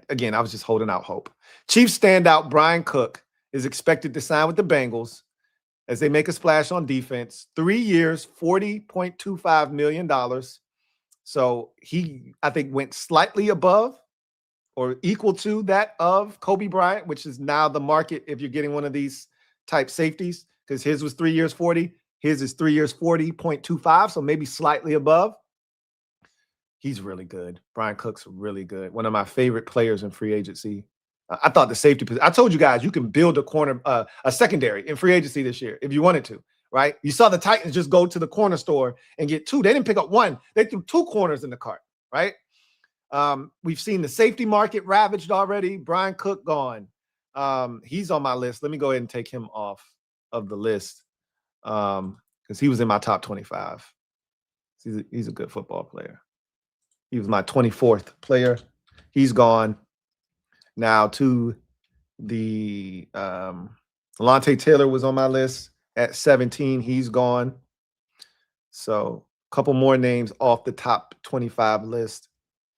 again, I was just holding out hope. Chiefs standout Brian Cook is expected to sign with the Bengals as they make a splash on defense. 3 years, $40.25 million. So he, I think, went slightly above or equal to that of Kobe Bryant, which is now the market if you're getting one of these type safeties, because his was 3 years, 40. His is 3 years, 40.25, so maybe slightly above. He's really good. Brian Cook's really good. One of my favorite players in free agency. I thought the safety position. I told you guys you can build a secondary in free agency this year if you wanted to, right? You saw the Titans just go to the corner store and get 2. They didn't pick up 1. They threw 2 corners in the cart, right? We've seen the safety market ravaged already. Brian Cook gone. He's on my list. Let me go ahead and take him off of the list because he was in my top 25. He's a good football player. He was my 24th player. He's gone. Now to the Alontae Taylor was on my list at 17. He's gone. So a couple more names off the top 25 list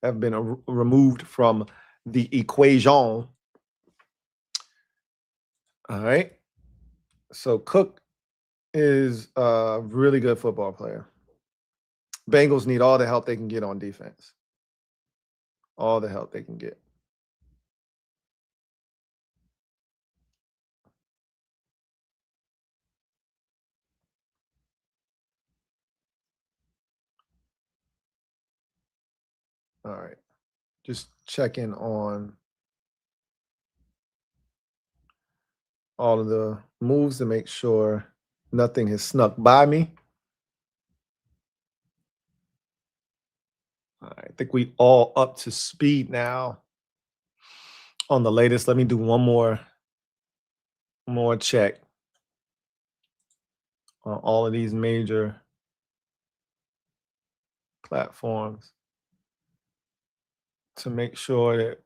have been removed from the equation. All right. So Cook is a really good football player. Bengals need all the help they can get on defense. All the help they can get. All right. Just checking on all of the moves to make sure nothing has snuck by me. All right, I think we all up to speed now on the latest. Let me do one more check on all of these major platforms to make sure that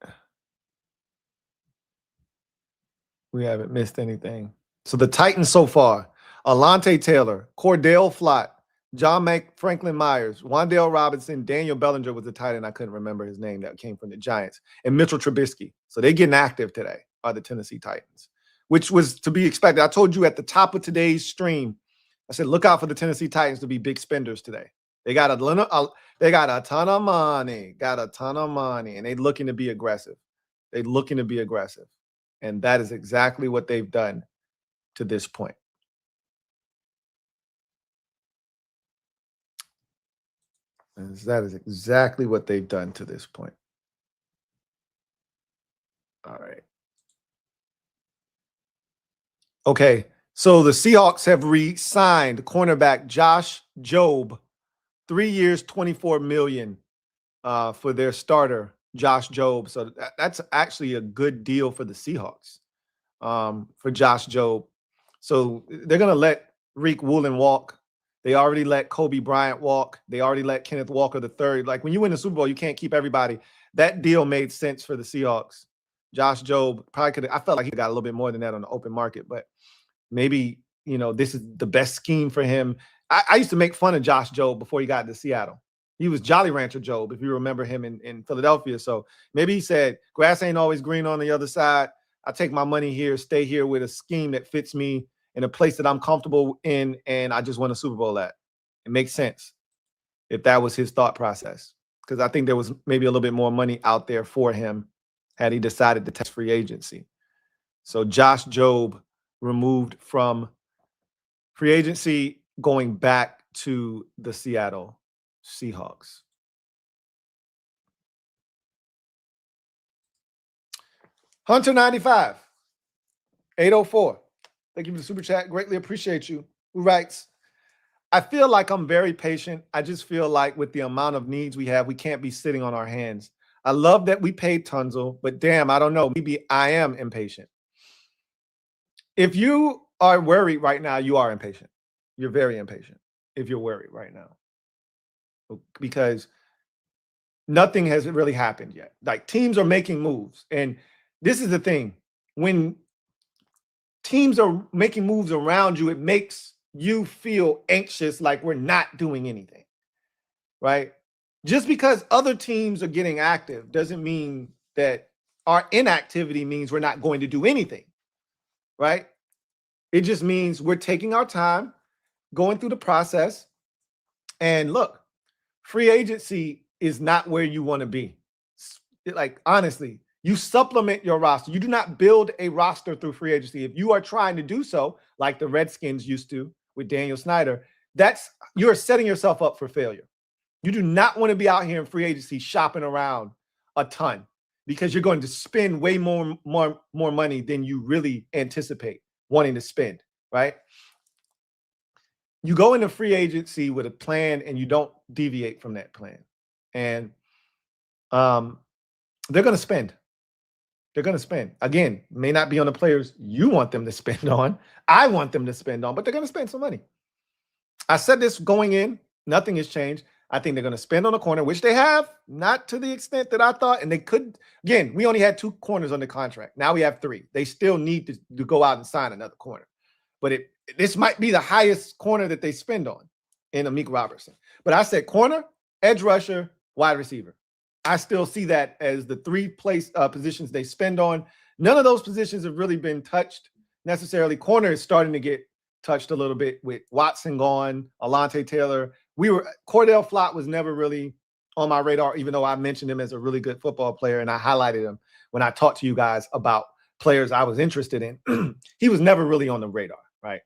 we haven't missed anything. So the Titans so far, Alontae Taylor, Cordell Flott, Franklin Myers, Wan'Dale Robinson, Daniel Bellinger was the tight end. I couldn't remember his name that came from the Giants, and Mitchell Trubisky. So they're getting active today, are the Tennessee Titans, which was to be expected. I told you at the top of today's stream, I said, look out for the Tennessee Titans to be big spenders today. They got a ton of money, and they're looking to be aggressive. And that is exactly what they've done to this point. That is exactly what they've done to this point. All right. Okay, so the Seahawks have re-signed cornerback Josh Jobe, 3 years, $24 million for their starter, Josh Jobe. So that's actually a good deal for the Seahawks for Josh Jobe. So they're going to let Reek Woolen walk. They already let Kobe Bryant walk. They already let Kenneth Walker III. Like when you win the Super Bowl, you can't keep everybody. That deal made sense for the Seahawks. Josh Jobe probably could have, I felt like he got a little bit more than that on the open market, but maybe, you know, this is the best scheme for him. I used to make fun of Josh Jobe before he got to Seattle. He was Jolly Rancher Jobe, if you remember him in Philadelphia. So maybe he said, grass ain't always green on the other side. I take my money here, stay here with a scheme that fits me in a place that I'm comfortable in, and I just won a Super Bowl at. It makes sense if that was his thought process, because I think there was maybe a little bit more money out there for him had he decided to test free agency. So Josh Jobe removed from free agency, going back to the Seattle Seahawks. Hunter 95, 804. Thank you for the super chat. Greatly appreciate you. Who writes, I feel like I'm very patient. I just feel like with the amount of needs we have, we can't be sitting on our hands. I love that we paid Tunsil, but damn, I don't know. Maybe I am impatient. If you are worried right now, you are impatient. You're very impatient if you're worried right now, because nothing has really happened yet. Like, teams are making moves. And this is the thing. When teams are making moves around you, it makes you feel anxious, like we're not doing anything, right? Just because other teams are getting active doesn't mean that our inactivity means we're not going to do anything, right? It just means we're taking our time, going through the process. And look, free agency is not where you want to be. Like, honestly, you supplement your roster. You do not build a roster through free agency. If you are trying to do so, like the Redskins used to with Daniel Snyder, you're setting yourself up for failure. You do not want to be out here in free agency shopping around a ton, because you're going to spend way more money than you really anticipate wanting to spend, right? You go into free agency with a plan and you don't deviate from that plan. And they're going to spend. They're going to spend. Again, may not be on the players you want them to spend on. I want them to spend on, but they're going to spend some money. I said this going in. Nothing has changed. I think they're going to spend on a corner, which they have, not to the extent that I thought. And they could. Again, we only had 2 corners on the contract. Now we have 3. They still need to go out and sign another corner. But this might be the highest corner that they spend on in Amequ Robertson. But I said corner, edge rusher, wide receiver. I still see that as the 3 positions they spend on. None of those positions have really been touched necessarily. Corner is starting to get touched a little bit with Watson gone, Alontae Taylor. Cordell Flott was never really on my radar, even though I mentioned him as a really good football player, and I highlighted him when I talked to you guys about players I was interested in. He was never really on the radar, right?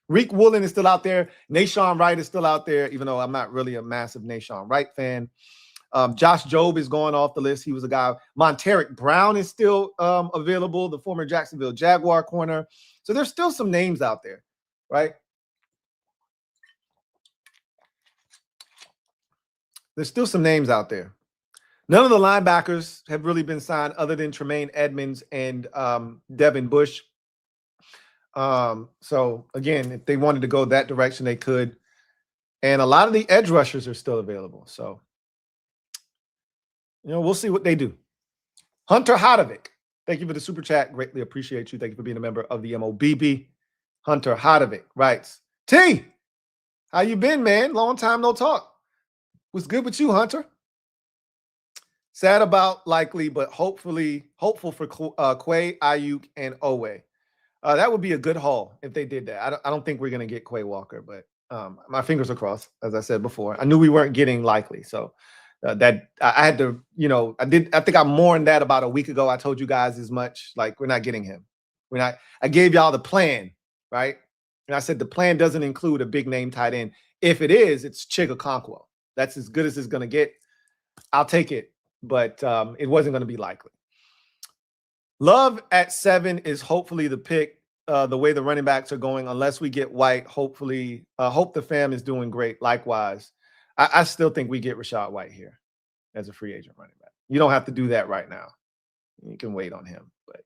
Reek Woolen is still out there. Nashawn Wright is still out there, even though I'm not really a massive Nashawn Wright fan. Josh Jobe is going off the list. He was a guy. Monteric Brown is still available, the former Jacksonville Jaguar corner. So there's still some names out there, right? There's still some names out there. None of the linebackers have really been signed other than Tremaine Edmonds and Devin Bush. So, again, if they wanted to go that direction, they could. And a lot of the edge rushers are still available. So, we'll see what they do. Hunter Hodovic, thank you for the super chat. Greatly appreciate you. Thank you for being a member of the MOBB. Hunter Hodovic writes, T, How you been, man? Long time no talk. What's good with you, Hunter? Sad about likely, but hopeful for Quay, Ayuk, and Oweh. That would be a good haul if they did that. I don't think we're going to get Quay Walker, but my fingers are crossed, as I said before. I knew we weren't getting likely, so that I had to, I think I mourned that about a week ago. I told you guys as much. Like, we're not getting him. We're not. I gave y'all the plan, right? And I said the plan doesn't include a big name tight end. If it is, it's Okonkwo. That's as good as it's going to get. I'll take it, but it wasn't going to be likely. Love at 7 is hopefully the pick. The way the running backs are going, unless we get White, hopefully, hope the fam is doing great. Likewise, I still think we get Rachaad White here as a free agent running back. You don't have to do that right now. You can wait on him, but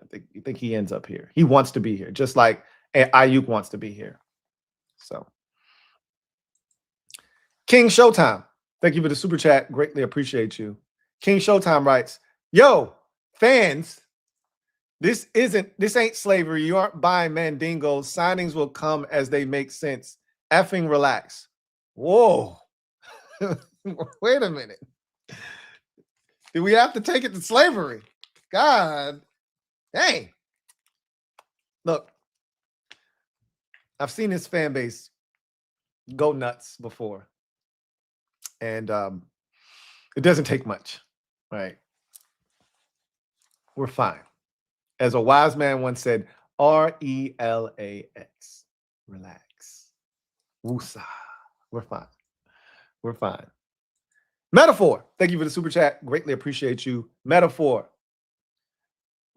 I think he ends up here. He wants to be here, just like Ayuk wants to be here. So, King Showtime, thank you for the super chat. Greatly appreciate you. King Showtime writes, "Yo, fans, this ain't slavery. You aren't buying mandingos. Signings will come as they make sense. Effing relax." Whoa. Wait a minute. Do we have to take it to slavery? God. Hey. Look, I've seen this fan base go nuts before. And it doesn't take much, right? We're fine. As a wise man once said, RELAX. Relax. Woosah. We're fine. We're fine. Metaphor. Thank you for the super chat. Greatly appreciate you. Metaphor.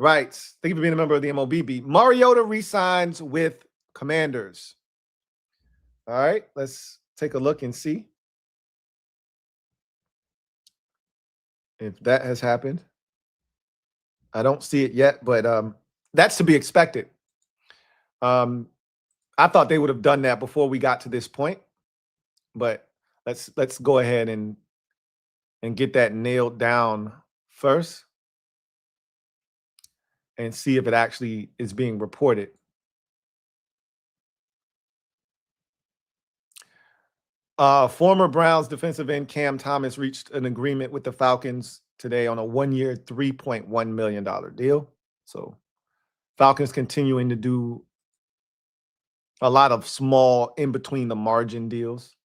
Right. Thank you for being a member of the MOBB. Mariota resigns with Commanders. All right. Let's take a look and see if that has happened. I don't see it yet, but that's to be expected. I thought they would have done that before we got to this point, but let's go ahead and get that nailed down first and see if it actually is being reported. Former Browns defensive end Cam Thomas reached an agreement with the Falcons today on a 1-year, $3.1 million deal. So Falcons continuing to do a lot of small in between the margin deals.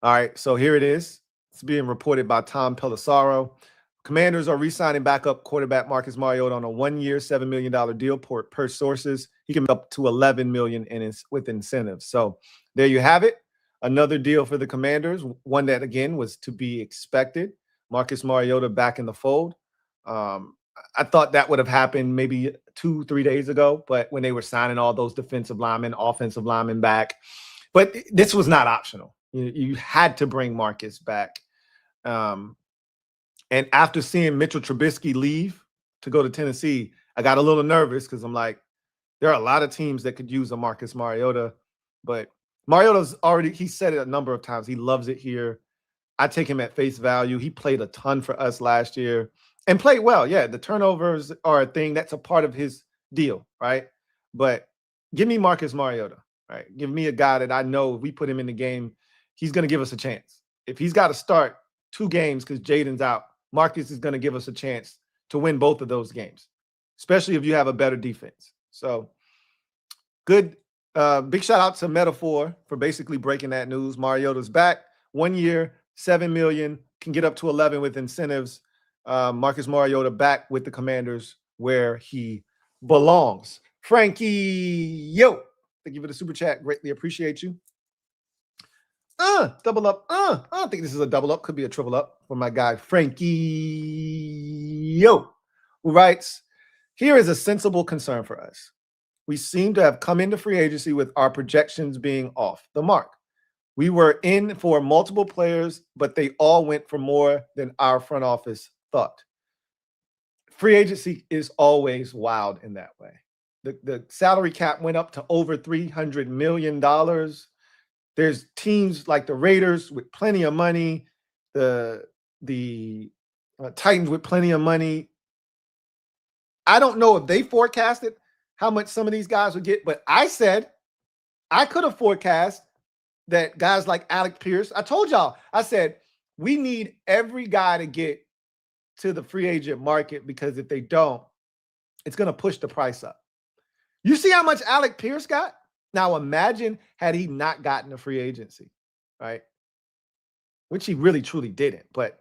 All right, so here it is. It's being reported by Tom Pelissaro. Commanders are re-signing backup quarterback Marcus Mariota on a 1-year, $7 million deal per sources. He can be up to $11 million with incentives. So there you have it. Another deal for the Commanders, one that, again, was to be expected. Marcus Mariota back in the fold. I thought that would have happened maybe 2-3 days ago, but when they were signing all those defensive linemen, offensive linemen back. But this was not optional. You had to bring Marcus back. And after seeing Mitchell Trubisky leave to go to Tennessee, I got a little nervous because I'm like, there are a lot of teams that could use a Marcus Mariota. But Mariota's already, he said it a number of times. He loves it here. I take him at face value. He played a ton for us last year and played well. Yeah, the turnovers are a thing. That's a part of his deal, right? But give me Marcus Mariota, right? Give me a guy that I know if we put him in the game, he's going to give us a chance. If he's got to start 2 games because Jaden's out, Marcus is going to give us a chance to win both of those games, especially if you have a better defense. So good. Big shout out to Metaphor for basically breaking that news. Mariota's back. 1 year, $7 million, can get up to 11 with incentives. Marcus Mariota back with the Commanders where he belongs. Frankie, yo, thank you for the super chat. Greatly appreciate you. Double up. I don't think this is a double up. Could be a triple up for my guy, Frankie, yo, who writes, here is a sensible concern for us. We seem to have come into free agency with our projections being off the mark. We were in for multiple players, but they all went for more than our front office thought. Free agency is always wild in that way. The salary cap went up to over $300 million. There's teams like the Raiders with plenty of money, the Titans with plenty of money. I don't know if they forecasted how much some of these guys would get, but I said I could have forecast that guys like Alec Pierce, I told y'all, I said, we need every guy to get to the free agent market, because if they don't, it's going to push the price up. You see how much Alec Pierce got? Now imagine had he not gotten a free agency, right? Which he really truly didn't. But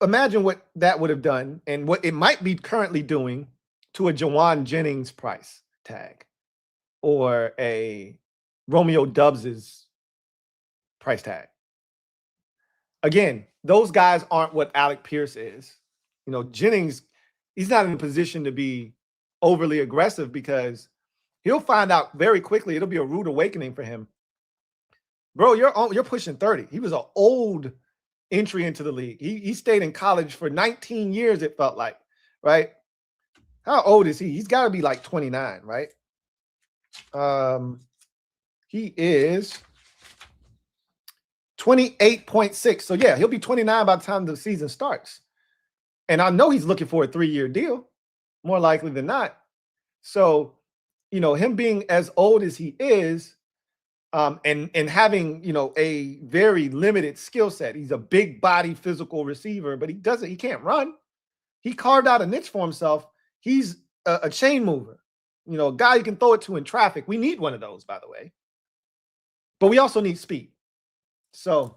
imagine what that would have done and what it might be currently doing to a Jawan Jennings price tag or a Romeo Doubs's price tag. Again, those guys aren't what Alec Pierce is. You know, Jennings, he's not in a position to be overly aggressive because he'll find out very quickly. It'll be a rude awakening for him. Bro, you're pushing 30. He was an old entry into the league. He stayed in college for 19 years, it felt like, right? How old is he? He's got to be like 29, right? He is 28.6. So yeah, he'll be 29 by the time the season starts. And I know he's looking for a 3-year deal, more likely than not. So, you know, him being as old as he is, and having, you know, a very limited skill set. He's a big body physical receiver, but he can't run. He carved out a niche for himself. He's a chain mover, you know, a guy you can throw it to in traffic. We need one of those, by the way. But we also need speed. So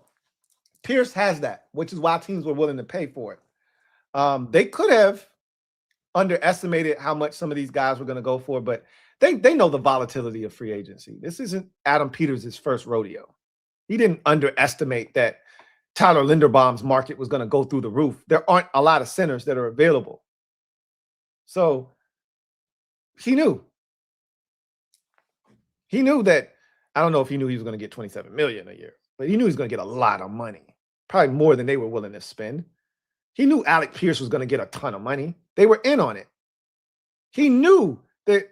Pierce has that, which is why teams were willing to pay for it. They could have underestimated how much some of these guys were going to go for, but they know the volatility of free agency. This isn't Adam Peters' first rodeo. He didn't underestimate that Tyler Linderbaum's market was going to go through the roof. There aren't a lot of centers that are available. So he knew. He knew that, I don't know if he knew he was going to get $27 million a year, but he knew he was going to get a lot of money, probably more than they were willing to spend. He knew Alec Pierce was going to get a ton of money. They were in on it. He knew that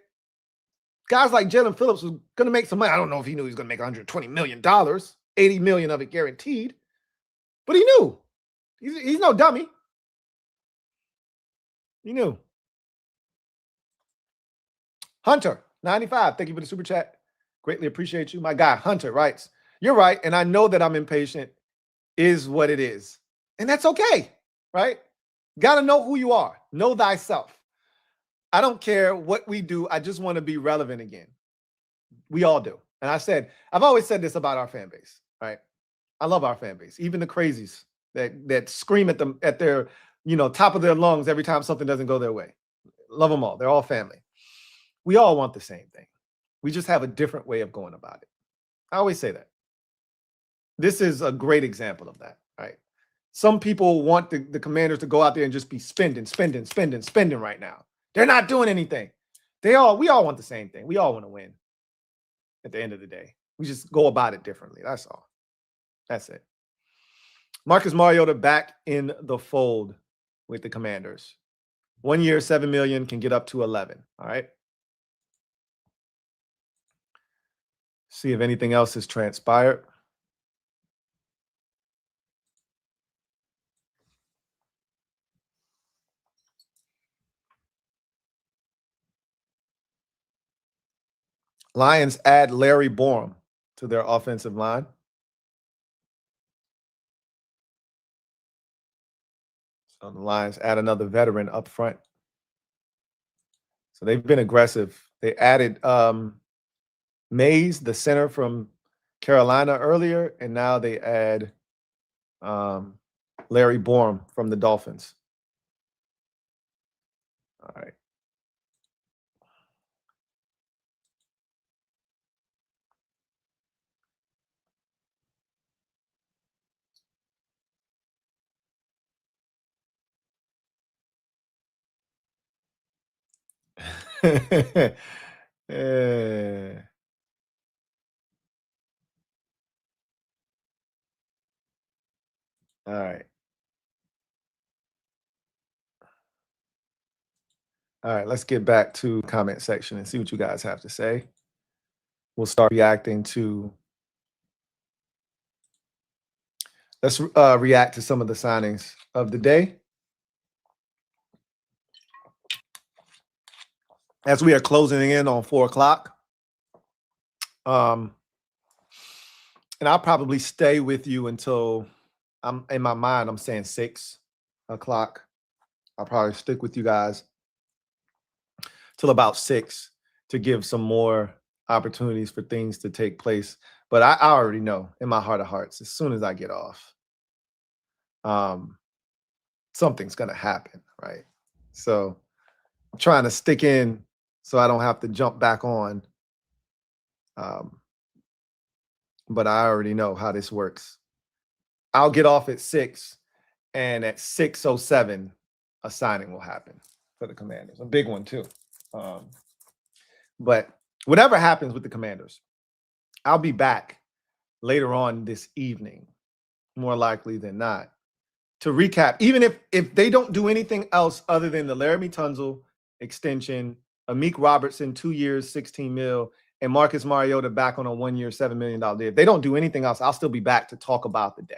guys like Jalen Phillips was going to make some money. I don't know if he knew he was going to make $120 million, $80 million of it guaranteed, but he knew. He's no dummy. He knew. Hunter, 95, thank you for the super chat. Greatly appreciate you. My guy, Hunter, writes, you're right, and I know that I'm impatient is what it is. And that's okay, right? Got to know who you are. Know thyself. I don't care what we do. I just want to be relevant again. We all do. And I've always said this about our fan base, right? I love our fan base, even the crazies that scream at them at their, you know, top of their lungs every time something doesn't go their way. Love them all. They're all family. We all want the same thing. We just have a different way of going about it. I always say that. This is a great example of that, right? Some people want the Commanders to go out there and just be spending right now. They're not doing anything. We all want the same thing. We all want to win at the end of the day. We just go about it differently. That's all. That's it. Marcus Mariota back in the fold with the Commanders. 1 year, $7 million, can get up to 11. All right. See if anything else has transpired. Lions add Larry Borom to their offensive line. So the Lions add another veteran up front. So they've been aggressive. They added Mays, the center from Carolina earlier, and now they add Larry Borom from the Dolphins. All right. All right. All right, let's get back to comment section and see what you guys have to say. We'll start reacting to. Let's react to some of the signings of the day. As we are closing in on 4 o'clock, And I'll probably stay with you until I'm in my mind, I'm saying 6 o'clock. I'll probably stick with you guys till about 6 to give some more opportunities for things to take place. But I already know in my heart of hearts, as soon as I get off, something's going to happen, right? So I'm trying to stick in so I don't have to jump back on. But I already know how this works. I'll get off at 6, and at 6:07, a signing will happen for the Commanders. A big one, too. But whatever happens with the Commanders, I'll be back later on this evening, more likely than not, to recap. Even if they don't do anything else other than the Laramie Tunsil extension, Amequ Robertson, 2 years, $16 million, and Marcus Mariota back on a 1 year, $7 million deal. If they don't do anything else, I'll still be back to talk about the day.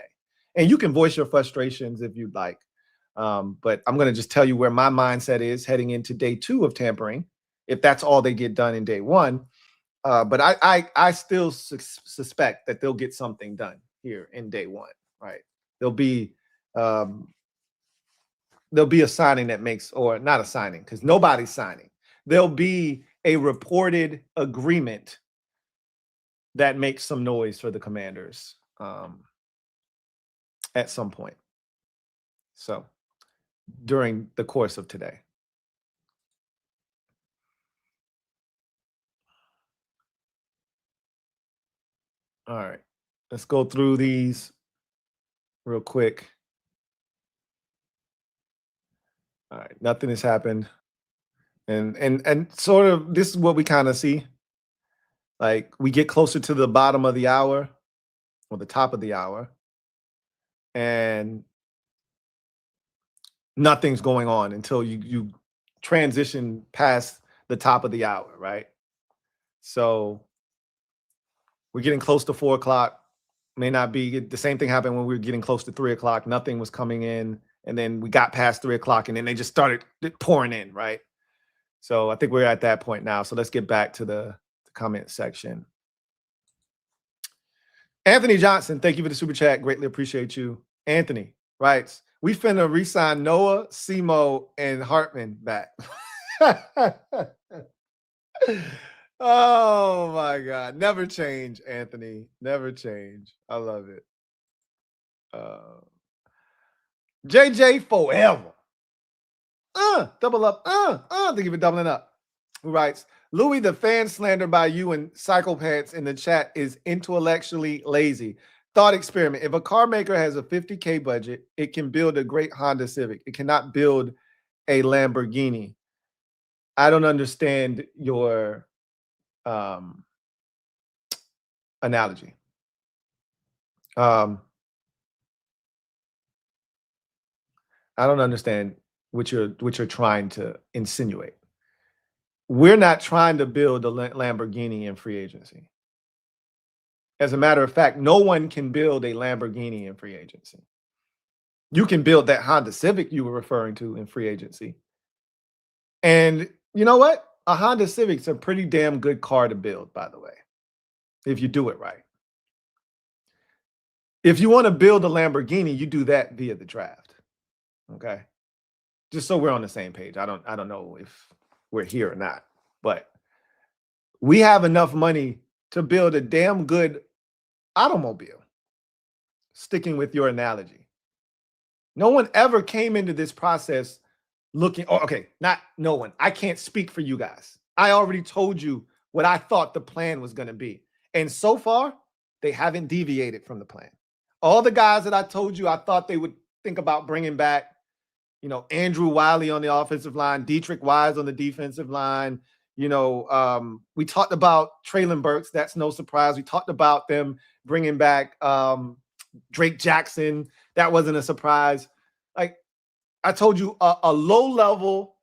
And you can voice your frustrations if you'd like. But I'm going to just tell you where my mindset is heading into day 2 of tampering, if that's all they get done in day 1. But I still suspect that they'll get something done here in day 1, right? There'll be a signing that makes, or not a signing, because nobody's signing. There'll be a reported agreement that makes some noise for the Commanders at some point. So during the course of today. All right, let's go through these real quick. All right, nothing has happened. And sort of this is what we kind of see. Like, we get closer to the bottom of the hour or the top of the hour, and nothing's going on until you transition past the top of the hour, right? So we're getting close to 4 o'clock. May not be the same thing happened when we were getting close to 3 o'clock. Nothing was coming in, and then we got past 3 o'clock, and then they just started pouring in, right? So I think we're at that point now. So let's get back to the comment section. Anthony Johnson, thank you for the super chat. Greatly appreciate you. Anthony writes, we finna re-sign Noah, Semo, and Hartman back. Oh my God. Never change, Anthony. Never change. I love it. JJ forever. Double up. Thank you for doubling up. Who writes, Louie, the fan slander by you and psychopaths in the chat is intellectually lazy. Thought experiment. If a car maker has a $50K budget, it can build a great Honda Civic. It cannot build a Lamborghini. I don't understand your analogy. I don't understand what you're trying to insinuate. We're not trying to build a Lamborghini in free agency. As a matter of fact, no one can build a Lamborghini in free agency. You can build that Honda Civic you were referring to in free agency. And you know what? A Honda Civic's a pretty damn good car to build, by the way, if you do it right. If you want to build a Lamborghini, you do that via the draft. Okay? Just so we're on the same page. I don't know if we're here or not, but we have enough money to build a damn good automobile. Sticking with your analogy. No one ever came into this process looking, not no one. I can't speak for you guys. I already told you what I thought the plan was going to be. And so far, they haven't deviated from the plan. All the guys that I told you I thought they would think about bringing back, Andrew Wiley on the offensive line, Dietrich Wise on the defensive line. We talked about Treylon Burks. That's no surprise. We talked about them bringing back Drake Jackson. That wasn't a surprise. Like I told you, a low-level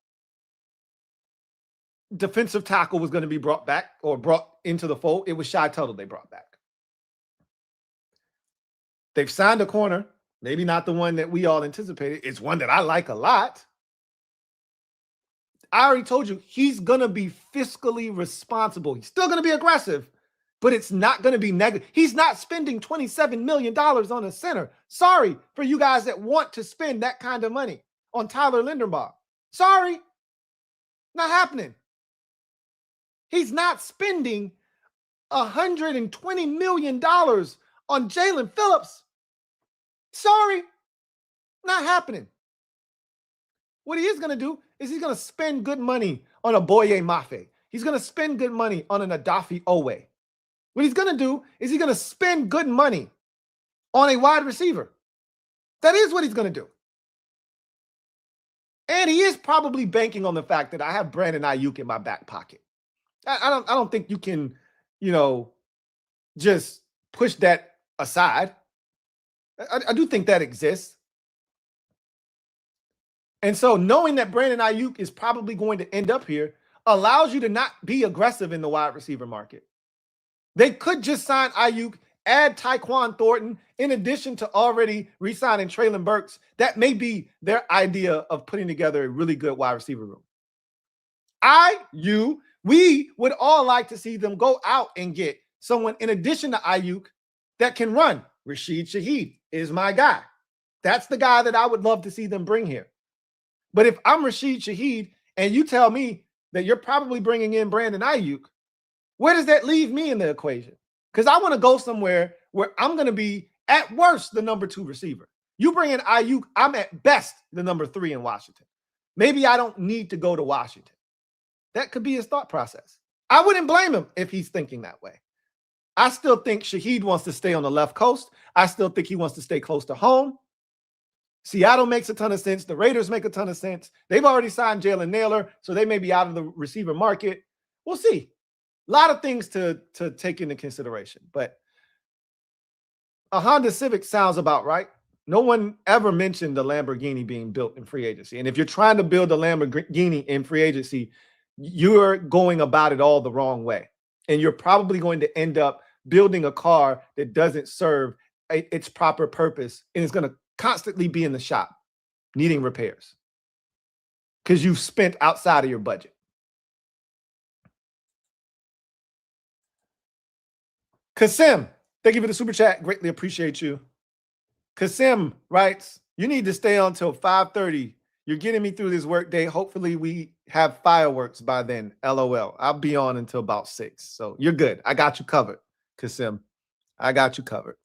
defensive tackle was going to be brought back or brought into the fold. It was Shy Tuttle they brought back. They've signed a corner. Maybe not the one that we all anticipated. It's one that I like a lot. I already told you he's going to be fiscally responsible. He's still going to be aggressive, but it's not going to be negative. He's not spending $27 million on a center. Sorry for you guys that want to spend that kind of money on Tyler Linderbaum. Sorry. Not happening. He's not spending $120 million on Jaylen Phillips. Sorry. Not happening. What he is going to do is he's going to spend good money on a Boye Mafe. He's going to spend good money on an Odafe Oweh. What he's going to do is he's going to spend good money on a wide receiver. That is what he's going to do. And he is probably banking on the fact that I have Brandon Ayuk in my back pocket. I don't think you can, just push that aside. I do think that exists. And so knowing that Brandon Ayuk is probably going to end up here allows you to not be aggressive in the wide receiver market. They could just sign Ayuk, add Tyquan Thornton, in addition to already re-signing Treylon Burks. That may be their idea of putting together a really good wide receiver room. We would all like to see them go out and get someone in addition to Ayuk that can run. Rashid Shaheed is my guy. That's the guy that I would love to see them bring here. But if I'm Rashid Shaheed and you tell me that you're probably bringing in Brandon Ayuk, where does that leave me in the equation? Because I want to go somewhere where I'm going to be, at worst, the number 2 receiver. You bring in Ayuk, I'm at best the number 3 in Washington. Maybe I don't need to go to Washington. That could be his thought process. I wouldn't blame him if he's thinking that way. I still think Shaheed wants to stay on the left coast. I still think he wants to stay close to home. Seattle makes a ton of sense. The Raiders make a ton of sense. They've already signed Jalen Naylor, so they may be out of the receiver market. We'll see. A lot of things to take into consideration, but a Honda Civic sounds about right. No one ever mentioned the Lamborghini being built in free agency. And if you're trying to build a Lamborghini in free agency, you're going about it all the wrong way. And you're probably going to end up building a car that doesn't serve its proper purpose and is going to constantly be in the shop needing repairs because you've spent outside of your budget. Kasim, thank you for the super chat. Greatly appreciate you. Kasim writes, you need to stay on until 5:30. You're getting me through this work day. Hopefully we have fireworks by then. LOL. I'll be on until about 6. So you're good. I got you covered, Kasim. I got you covered.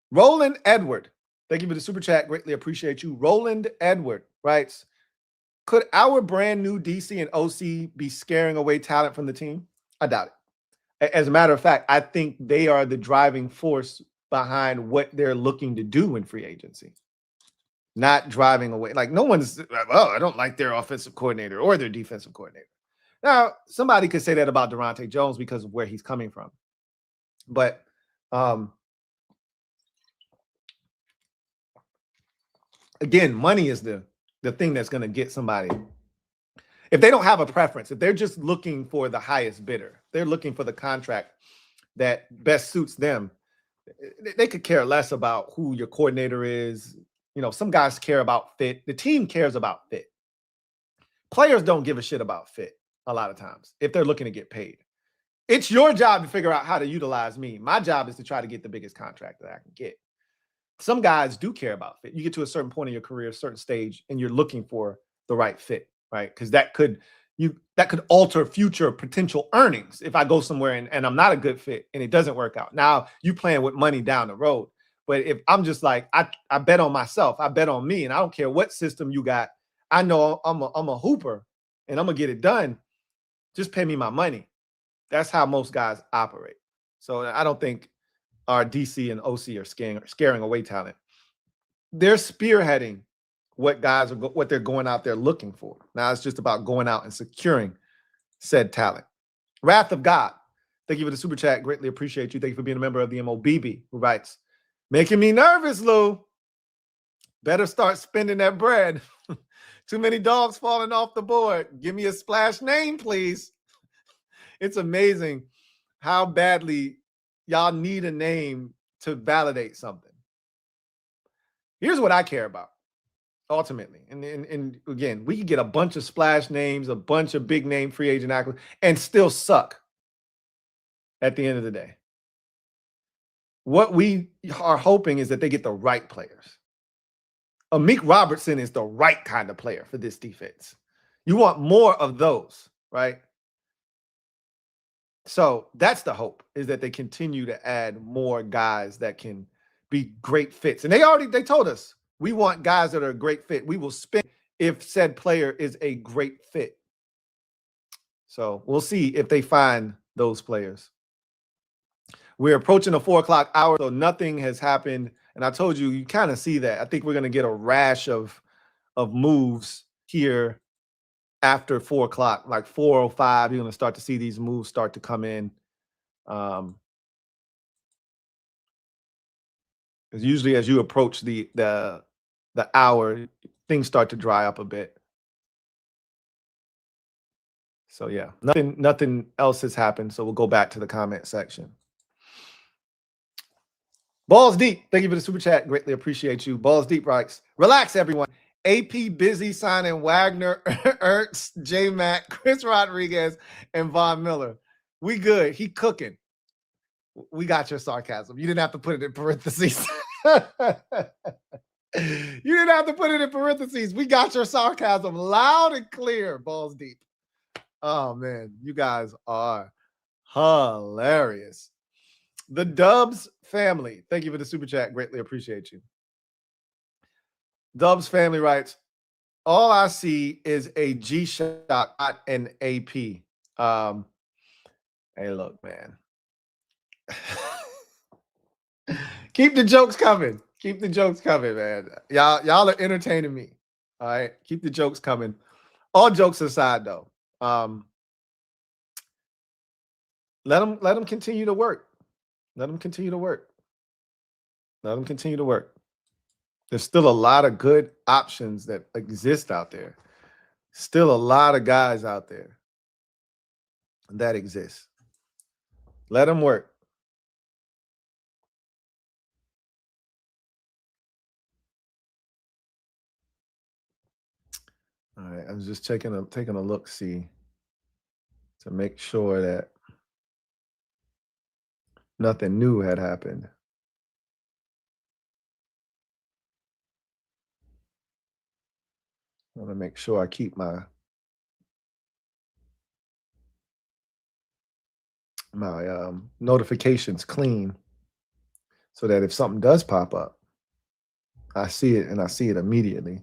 Roland Edward, thank you for the super chat. Greatly appreciate you. Roland Edward writes, could our brand new DC and OC be scaring away talent from the team? I doubt it. As a matter of fact, I think they are the driving force behind what they're looking to do in free agency. Not driving away. Like, no one's, well, I don't like their offensive coordinator or their defensive coordinator. Now, somebody could say that about Durante Jones because of where he's coming from. But again, money is the thing that's going to get somebody. If they don't have a preference, if they're just looking for the highest bidder, they're looking for the contract that best suits them, they could care less about who your coordinator is. Some guys care about fit. The team cares about fit. Players don't give a shit about fit a lot of times if they're looking to get paid. It's your job to figure out how to utilize me. My job is to try to get the biggest contract that I can get. Some guys do care about fit. You get to a certain point in your career, a certain stage, and you're looking for the right fit, right? Because that could alter future potential earnings if I go somewhere and I'm not a good fit and it doesn't work out. Now you playing with money down the road. But if I'm just like, I bet on myself, I bet on me, and I don't care what system you got, I know I'm a hooper and I'm gonna get it done. Just pay me my money. That's how most guys operate. So I don't think our DC and OC are scaring away talent. They're spearheading what they're going out there looking for. Now it's just about going out and securing said talent. Wrath of God, thank you for the super chat. Greatly appreciate you. Thank you for being a member of the MOBB, who writes, making me nervous, Lou. Better start spending that bread. Too many dogs falling off the board. Give me a splash name, please. It's amazing how badly y'all need a name to validate something. Here's what I care about, ultimately. And again, we could get a bunch of splash names, a bunch of big name free agent acquisitions, and still suck. at the end of the day. What we are hoping is that they get the right players. Amequ Robertson is the right kind of player for this defense. You want more of those, right? So that's the hope, is that they continue to add more guys that can be great fits. And they told us, we want guys that are a great fit. We will spend if said player is a great fit. So we'll see if they find those players. We're approaching the 4 o'clock hour, so nothing has happened. And I told you, you kind of see that. I think we're going to get a rash of moves here after 4 o'clock, like 4:05. You're going to start to see these moves start to come in. Because usually as you approach the hour, things start to dry up a bit. So yeah, nothing else has happened. So we'll go back to the comment section. Balls Deep, thank you for the super chat. Greatly appreciate you. Balls Deep writes, relax, everyone. AP busy signing Wagner, Ertz, J-Mac, Chris Rodriguez, and Von Miller. We good. He cooking. We got your sarcasm. You didn't have to put it in parentheses. You didn't have to put it in parentheses. We got your sarcasm loud and clear, Balls Deep. Oh, man. You guys are hilarious. The Dubs family. Thank you for the super chat. Greatly appreciate you. Dubs family writes, all I see is a G-Shock, not an AP. Hey, look, man. Keep the jokes coming. Keep the jokes coming, man. Y'all are entertaining me. All right. Keep the jokes coming. All jokes aside, though. Let them continue to work. Let them continue to work. Let them continue to work. There's still a lot of good options that exist out there. Still a lot of guys out there that exist. Let them work. All right, I'm just taking a look, see, to make sure that nothing new had happened. I want to make sure I keep my notifications clean so that if something does pop up, I see it and I see it immediately.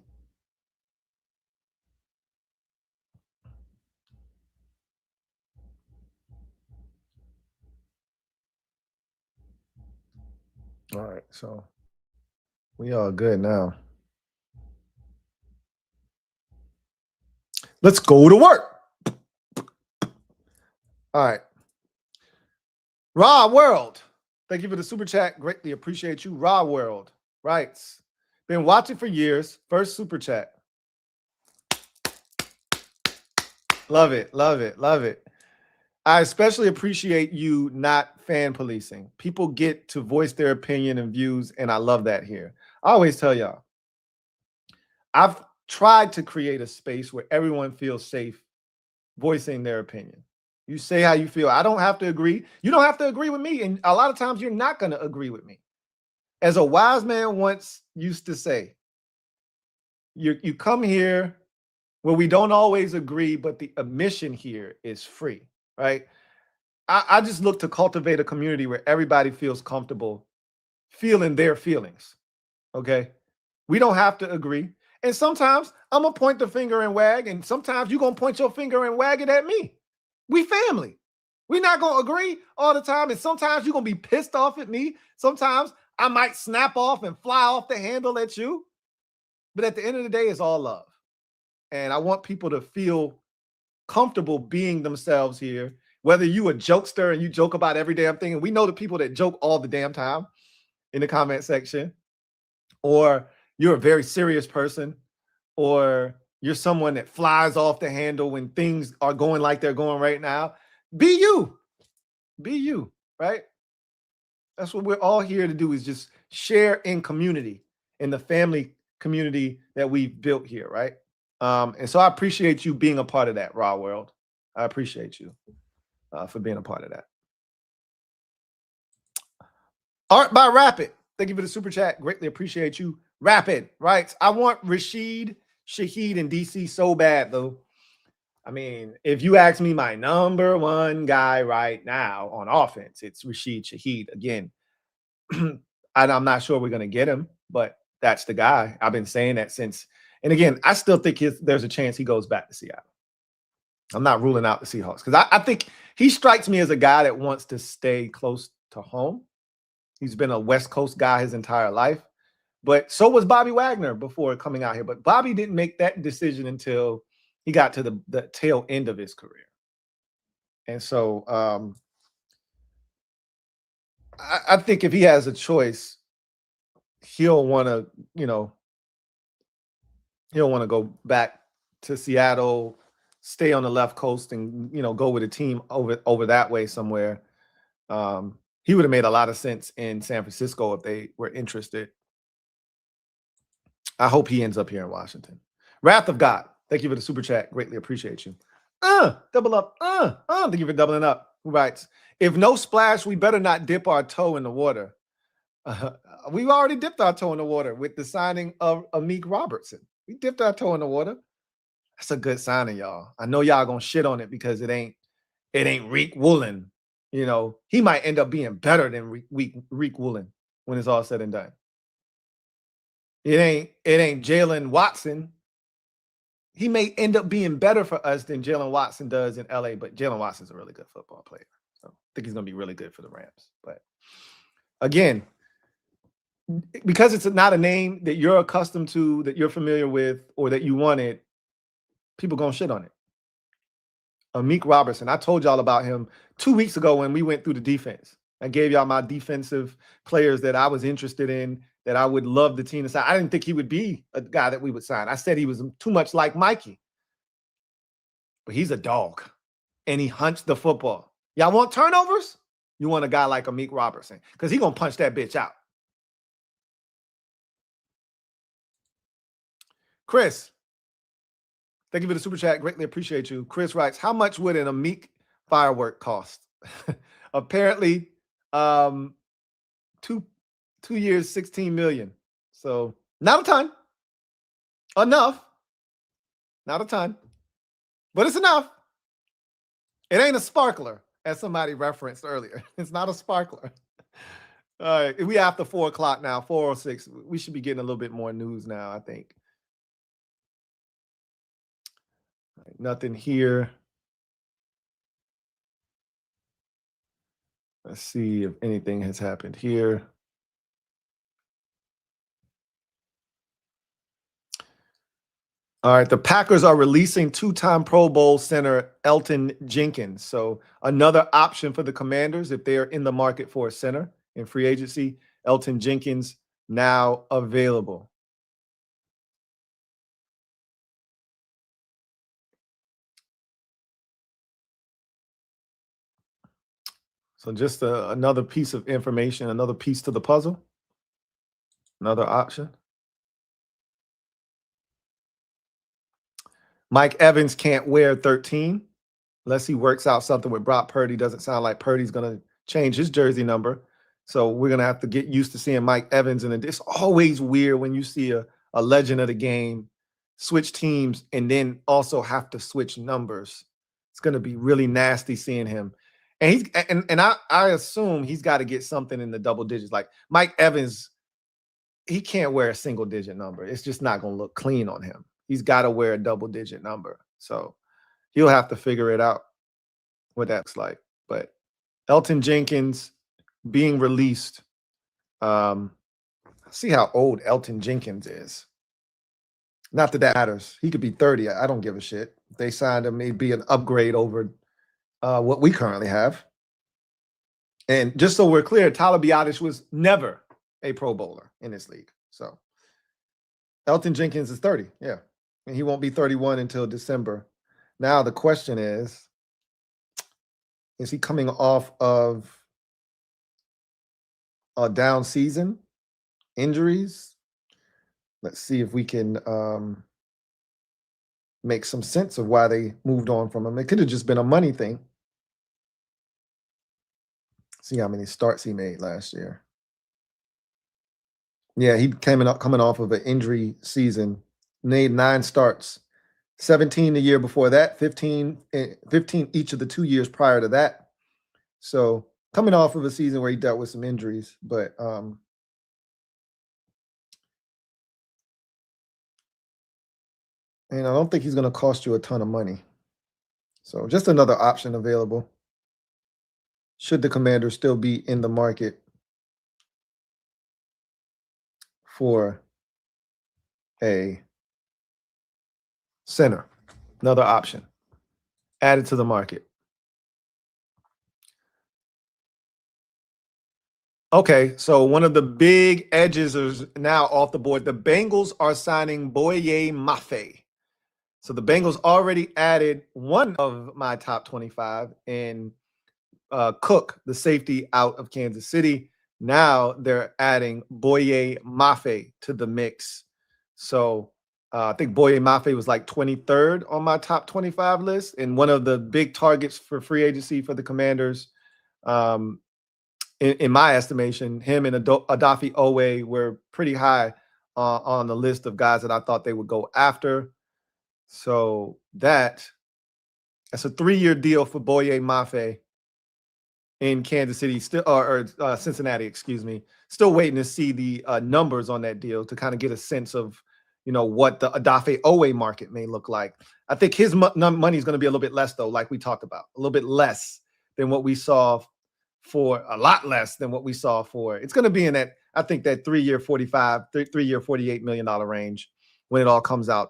All right, so we all good now. Let's go to work. All right. Raw World. Thank you for the super chat. Greatly appreciate you. Raw World writes, been watching for years. First super chat. Love it. Love it. Love it. I especially appreciate you not fan policing. People get to voice their opinion and views, and I love that here. I always tell y'all, I've tried to create a space where everyone feels safe voicing their opinion. You say how you feel. I don't have to agree. You don't have to agree with me. And a lot of times you're not going to agree with me. As a wise man once used to say, you come here where we don't always agree, but the admission here is free, right? I just look to cultivate a community where everybody feels comfortable feeling their feelings, okay? We don't have to agree. And sometimes I'm going to point the finger and wag, and sometimes you're going to point your finger and wag it at me. We family. We're not going to agree all the time. And sometimes you're going to be pissed off at me. Sometimes I might snap off and fly off the handle at you. But at the end of the day, it's all love. And I want people to feel comfortable being themselves here. Whether you a jokester and you joke about every damn thing, and we know the people that joke all the damn time in the comment section, or you're a very serious person, or you're someone that flies off the handle when things are going like they're going right now. Be you. Be you, right? That's what we're all here to do, is just share in community, in the family community that we've built here, right? And so I appreciate you being a part of that, Raw World. I appreciate you for being a part of that. Art by Rapid. Thank you for the super chat. Greatly appreciate you. Rapid, right? I want Rashid Shaheed in DC so bad, though. I mean, if you ask me my number one guy right now on offense, it's Rashid Shaheed again. And I'm not sure we're going to get him, but that's the guy. I've been saying that since. And again, I still think there's a chance he goes back to Seattle. I'm not ruling out the Seahawks because I think he strikes me as a guy that wants to stay close to home. He's been a West Coast guy his entire life. But so was Bobby Wagner before coming out here. But Bobby didn't make that decision until he got to the tail end of his career. And so I think if he has a choice, he'll want to, he'll want to go back to Seattle, stay on the left coast and, go with a team over that way somewhere. He would have made a lot of sense in San Francisco if they were interested. I hope he ends up here in Washington. Wrath of God. Thank you for the super chat. Greatly appreciate you. Double up. Thank you for doubling up. Who writes, if no splash, we better not dip our toe in the water. We've already dipped our toe in the water with the signing of Amequ Robertson. We dipped our toe in the water. That's a good signing, y'all. I know y'all gonna shit on it because it ain't Reek Woolen. He might end up being better than Reek Woolen when it's all said and done. It ain't Jaylen Watson. He may end up being better for us than Jaylen Watson does in LA, but Jaylen Watson's a really good football player. So I think he's going to be really good for the Rams. But again, because it's not a name that you're accustomed to, that you're familiar with, or that you wanted, people going to shit on it. Amequ Robertson, I told y'all about him 2 weeks ago when we went through the defense. I gave y'all my defensive players that I was interested in, that I would love the team to sign. I didn't think he would be a guy that we would sign. I said he was too much like Mikey. But he's a dog, and he hunched the football. Y'all want turnovers? You want a guy like Amequ Robertson because he's going to punch that bitch out. Chris, thank you for the super chat. Greatly appreciate you. Chris writes, how much would an Amequ firework cost? Apparently, 2 years, $16 million. So not a ton. Enough. Not a ton. But it's enough. It ain't a sparkler, as somebody referenced earlier. It's not a sparkler. All right. We after 4 o'clock now, 4:06. We should be getting a little bit more news now, I think. Right, nothing here. Let's see if anything has happened here. All right, the Packers are releasing 2-time Pro Bowl center Elgton Jenkins. So another option for the Commanders if they are in the market for a center in free agency. Elgton Jenkins now available. So just another piece of information, another piece to the puzzle, another option. Mike Evans can't wear 13 unless he works out something with Brock Purdy. Doesn't sound like Purdy's going to change his jersey number. So we're going to have to get used to seeing Mike Evans. And it's always weird when you see a legend of the game switch teams and then also have to switch numbers. It's going to be really nasty seeing him. And I assume he's got to get something in the double digits. Like Mike Evans, he can't wear a single digit number. It's just not going to look clean on him. He's got to wear a double-digit number. So he'll have to figure it out what that's like. But Elgton Jenkins being released. See how old Elgton Jenkins is. Not that matters. He could be 30. I don't give a shit. If they signed him, it'd be an upgrade over what we currently have. And just so we're clear, Tyler Biadasz was never a Pro Bowler in this league. So Elgton Jenkins is 30. Yeah. And he won't be 31 until December. Now the question is he coming off of a down season, injuries? Let's see if we can make some sense of why they moved on from him. It could have just been a money thing. See how many starts he made last year. Yeah, he coming off of an injury season, made 9 starts, 17 the year before that, 15 each of the 2 years prior to that. So coming off of a season where he dealt with some injuries, but and I don't think he's going to cost you a ton of money. So just another option available. Should the Commanders still be in the market for a center? Another option added to the market. Okay, so one of the big edges is now off the board. The Bengals are signing Boye Mafe. So the Bengals already added one of my top 25 in Cook, the safety out of Kansas City. Now they're adding Boye Mafe to the mix. So I think Boye Mafe was like 23rd on my top 25 list and one of the big targets for free agency for the Commanders. In my estimation, him and Odafe Oweh were pretty high on the list of guys that I thought they would go after. So that's a 3-year deal for Boye Mafe in Kansas City, still or Cincinnati, excuse me. Still waiting to see the numbers on that deal to kind of get a sense of, what the Odafe Oweh market may look like. I think his money is going to be a little bit less, though, like we talked about, a little bit less than what we saw for a lot less than what we saw for. It's going to be in that, I think, that 3-year $3-year $48 million range when it all comes out.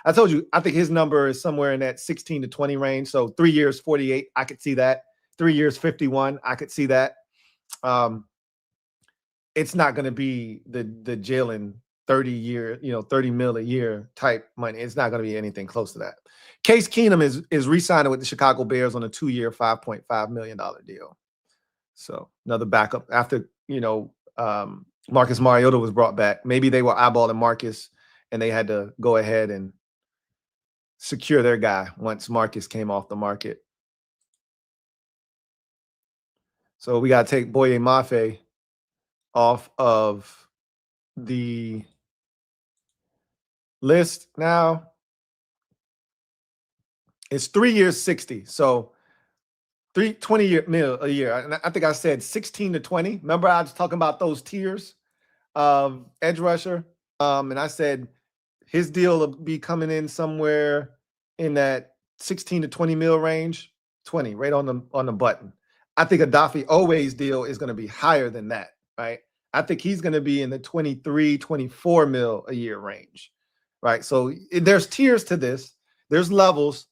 I told you, I think his number is somewhere in that 16 to 20 range. So 3 years, 48, I could see that. 3 years, 51, I could see that. It's not going to be the Jaylen 30-year, 30 mil a year type money. It's not going to be anything close to that. Case Keenum is re-signing with the Chicago Bears on a 2-year, $5.5 million deal. So another backup after, Marcus Mariota was brought back. Maybe they were eyeballing Marcus and they had to go ahead and secure their guy once Marcus came off the market. So we got to take Boye Mafe off of the list now. It's 3 years, 60. So 20 mil a year. And I think I said 16 to 20. Remember, I was talking about those tiers of edge rusher. And I said his deal will be coming in somewhere in that 16 to 20 mil range. 20, right on the button. I think Odafe Oweh's deal is going to be higher than that, right? I think he's going to be in the 23, 24 mil a year range, right? So there's tiers to this. There's levels.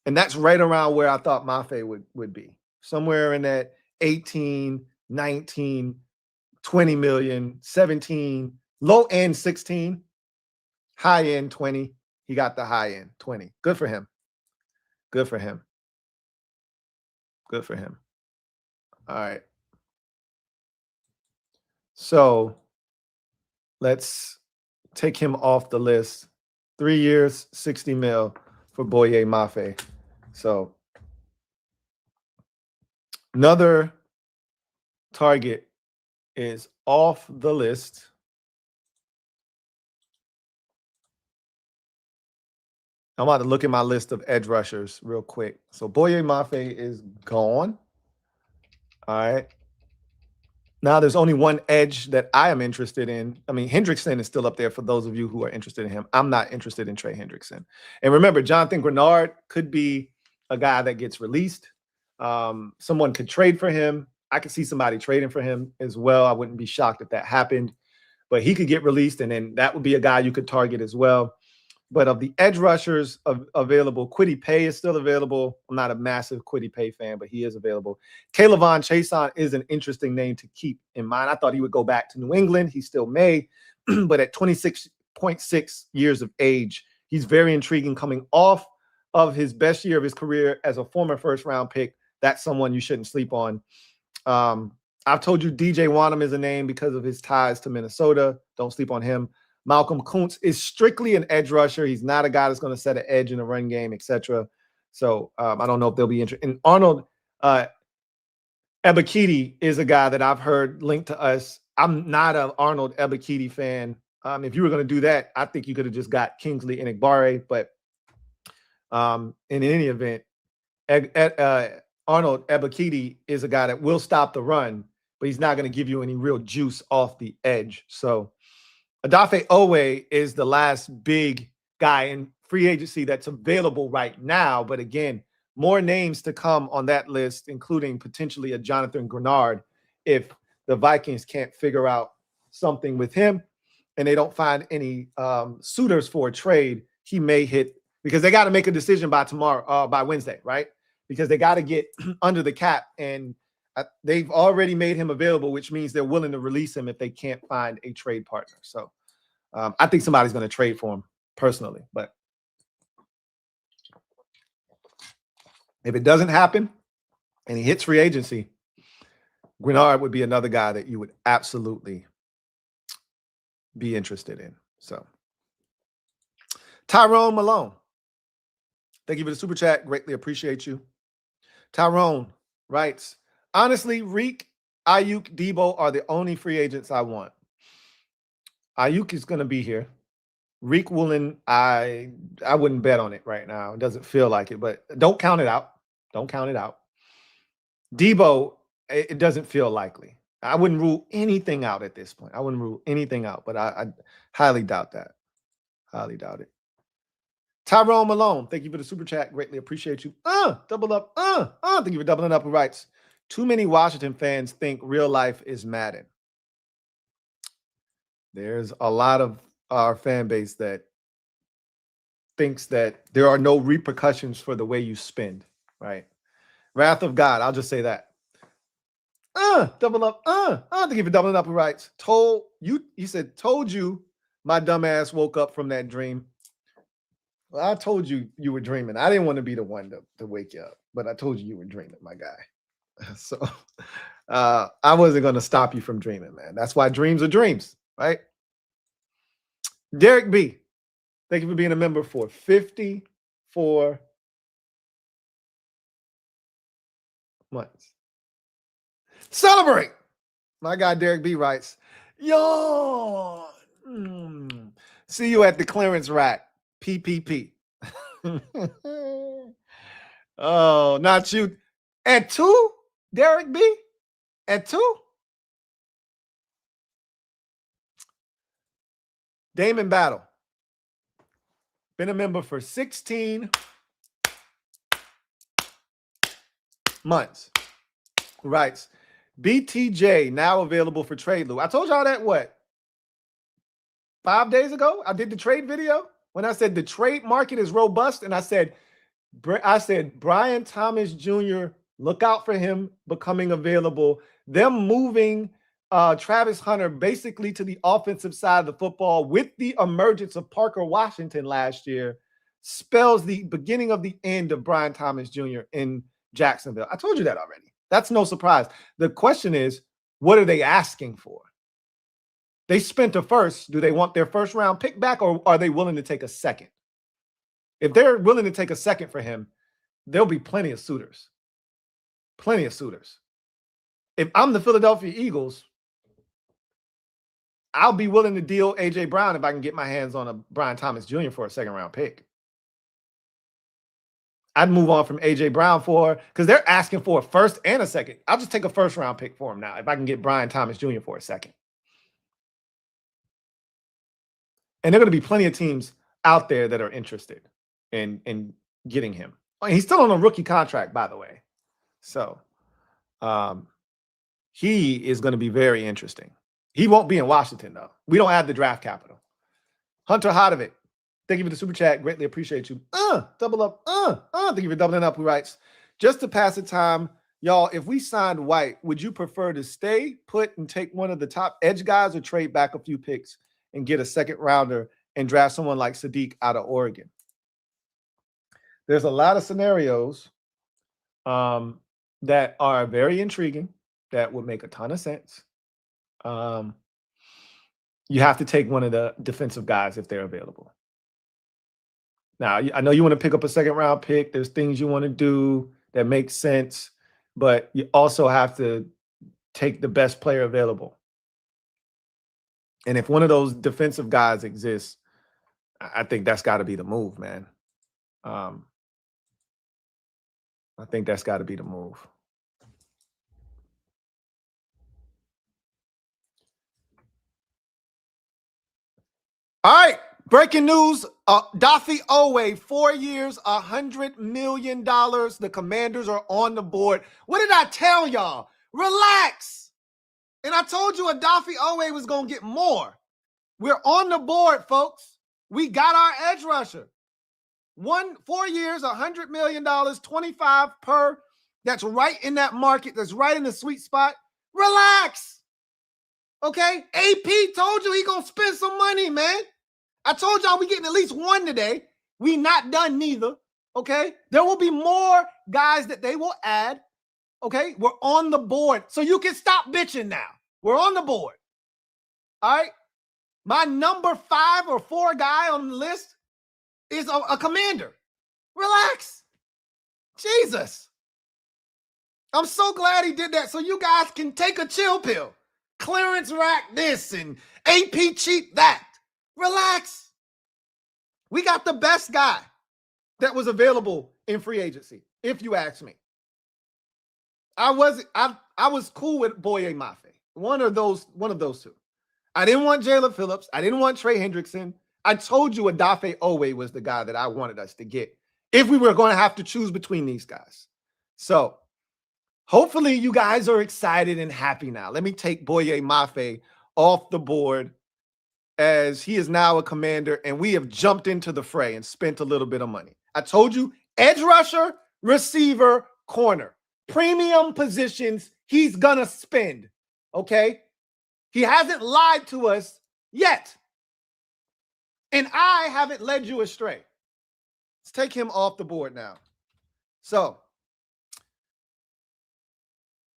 And that's right around where I thought Mafe would be. Somewhere in that 18, 19, 20 million, 17, low end 16, high end 20. He got the high end 20. Good for him. Good for him. Good for him. All right. So let's take him off the list. 3 years, 60 mil for Boye Mafe. So another target is off the list. I'm about to look at my list of edge rushers real quick. So Boye Mafe is gone. All right. Now there's only one edge that I am interested in. I mean, Hendrickson is still up there for those of you who are interested in him. I'm not interested in Trey Hendrickson. And remember, Jonathan Grenard could be a guy that gets released. Someone could trade for him. I could see somebody trading for him as well. I wouldn't be shocked if that happened. But he could get released, and then that would be a guy you could target as well. But of the edge rushers available, Kwity Paye is still available. I'm not a massive Kwity Paye fan, but he is available. K'Lavon Chaisson is an interesting name to keep in mind. I thought he would go back to New England. He still may. But at 26.6 years of age, he's very intriguing coming off of his best year of his career as a former first-round pick. That's someone you shouldn't sleep on. I've told you DJ Wonnum is a name because of his ties to Minnesota. Don't sleep on him. Malcolm Kuntz is strictly an edge rusher. He's not a guy that's going to set an edge in a run game, etc. So I don't know if they'll be interested. And Arnold Ebiketie is a guy that I've heard linked to us I'm not an Arnold Ebiketie fan. If you were going to do that, I think you could have just got Kingsley Enagbare. But in any event, Arnold Ebiketie is a guy that will stop the run, but he's not going to give you any real juice off the edge. So Odafe Oweh is the last big guy in free agency that's available right now. But again, more names to come on that list, including potentially a Jonathan Grenard if the Vikings can't figure out something with him and they don't find any suitors for a trade. He may hit, because they got to make a decision by tomorrow, by Wednesday, right? Because they got to get under the cap, and they've already made him available, which means they're willing to release him if they can't find a trade partner. So I think somebody's going to trade for him personally. But if it doesn't happen and he hits free agency, Grenard would be another guy that you would absolutely be interested in. So Tyrone Malone, thank you for the super chat. Greatly appreciate you. Tyrone writes, honestly, Reek, Ayuk, Debo are the only free agents I want. Ayuk is going to be here. Reek Woolen, I wouldn't bet on it right now. It doesn't feel like it, but don't count it out. Don't count it out. Debo, it doesn't feel likely. I wouldn't rule anything out at this point. I wouldn't rule anything out, but I highly doubt that. Highly doubt it. Tyrone Malone, thank you for the super chat. Greatly appreciate you. Double up. Thank you for doubling up. Who writes, too many Washington fans think real life is Madden. There's a lot of our fan base that thinks that there are no repercussions for the way you spend, right? Wrath of God. I'll just say that. Double up. Thank you for doubling up. Who writes, he said, told you my dumb ass woke up from that dream. Well, I told you you were dreaming. I didn't want to be the one to wake you up, but I told you were dreaming, my guy. So I wasn't going to stop you from dreaming, man. That's why dreams are dreams, right? Derek B, thank you for being a member for 54 months. Celebrate! My guy Derek B writes, yo, see you at the clearance rack, PPP. Oh, not you. At 2, Derek B? At 2? Damon Battle. Been a member for 16 months. Writes, BTJ now available for trade, Lou. I told y'all that, what, 5 days ago? I did the trade video when I said the trade market is robust, and I said Brian Thomas Jr., look out for him becoming available. Them moving Travis Hunter basically to the offensive side of the football with the emergence of Parker Washington last year spells the beginning of the end of Brian Thomas Jr. in Jacksonville. I told you that already. That's no surprise. The question is, what are they asking for? They spent a first. Do they want their first round pick back, or are they willing to take a second? If they're willing to take a second for him, there'll be plenty of suitors. Plenty of suitors. If I'm the Philadelphia Eagles, I'll be willing to deal A.J. Brown if I can get my hands on a Brian Thomas Jr. for a second-round pick. I'd move on from A.J. Brown because they're asking for a first and a second. I'll just take a first-round pick for him now if I can get Brian Thomas Jr. for a second. And there are going to be plenty of teams out there that are interested in getting him. He's still on a rookie contract, by the way. So he is going to be very interesting. He won't be in Washington, though. We don't have the draft capital. Hunter Hodovic, thank you for the super chat. Greatly appreciate you. Double up. Thank you for doubling up. Who writes, just to pass the time, y'all, if we signed White, would you prefer to stay put and take one of the top edge guys, or trade back a few picks and get a second rounder and draft someone like Sadiq out of Oregon? There's a lot of scenarios that are very intriguing, that would make a ton of sense. You have to take one of the defensive guys if they're available. Now, I know you want to pick up a second-round pick. There's things you want to do that make sense, but you also have to take the best player available. And if one of those defensive guys exists, I think that's got to be the move, man. I think that's got to be the move. All right, breaking news. Odafe Oweh, 4 years, $100 million. The Commanders are on the board. What did I tell y'all? Relax. And I told you Odafe Oweh was going to get more. We're on the board, folks. We got our edge rusher. 4 years, $100 million, 25 per. That's right in that market. That's right in the sweet spot. Relax. Okay? AP told you he going to spend some money, man. I told y'all we getting at least one today. We not done neither. Okay? There will be more guys that they will add. Okay? We're on the board. So you can stop bitching now. We're on the board. All right? My number 5 or 4 guy on the list is a Commander. Relax. Jesus. I'm so glad he did that so you guys can take a chill pill. Clearance rack this and AP cheap that. Relax. We got the best guy that was available in free agency, if you ask me. I was cool with Boye Mafe. One of those two. I didn't want Jalen Phillips. I didn't want Trey Hendrickson. I told you Odafe Oweh was the guy that I wanted us to get if we were going to have to choose between these guys. So hopefully you guys are excited and happy now. Let me take Boye Mafe off the board as he is now a Commander, and we have jumped into the fray and spent a little bit of money. I told you, edge rusher, receiver, corner. Premium positions he's going to spend, okay? He hasn't lied to us yet. And I haven't led you astray. Let's take him off the board now. So,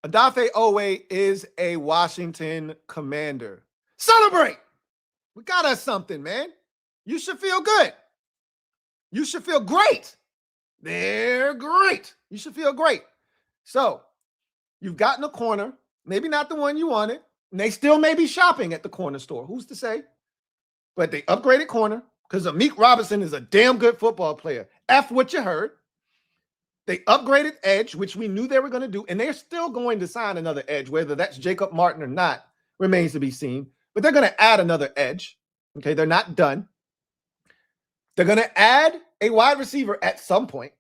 Odafe Oweh is a Washington Commander. Celebrate! We got us something, man. You should feel good. You should feel great. They're great. You should feel great. So, you've gotten a corner. Maybe not the one you wanted. And they still may be shopping at the corner store. Who's to say? But they upgraded corner because Amequ Robertson is a damn good football player. F what you heard. They upgraded edge, which we knew they were going to do. And they're still going to sign another edge. Whether that's Jacob Martin or not remains to be seen. But they're going to add another edge. Okay, they're not done. They're going to add a wide receiver at some point.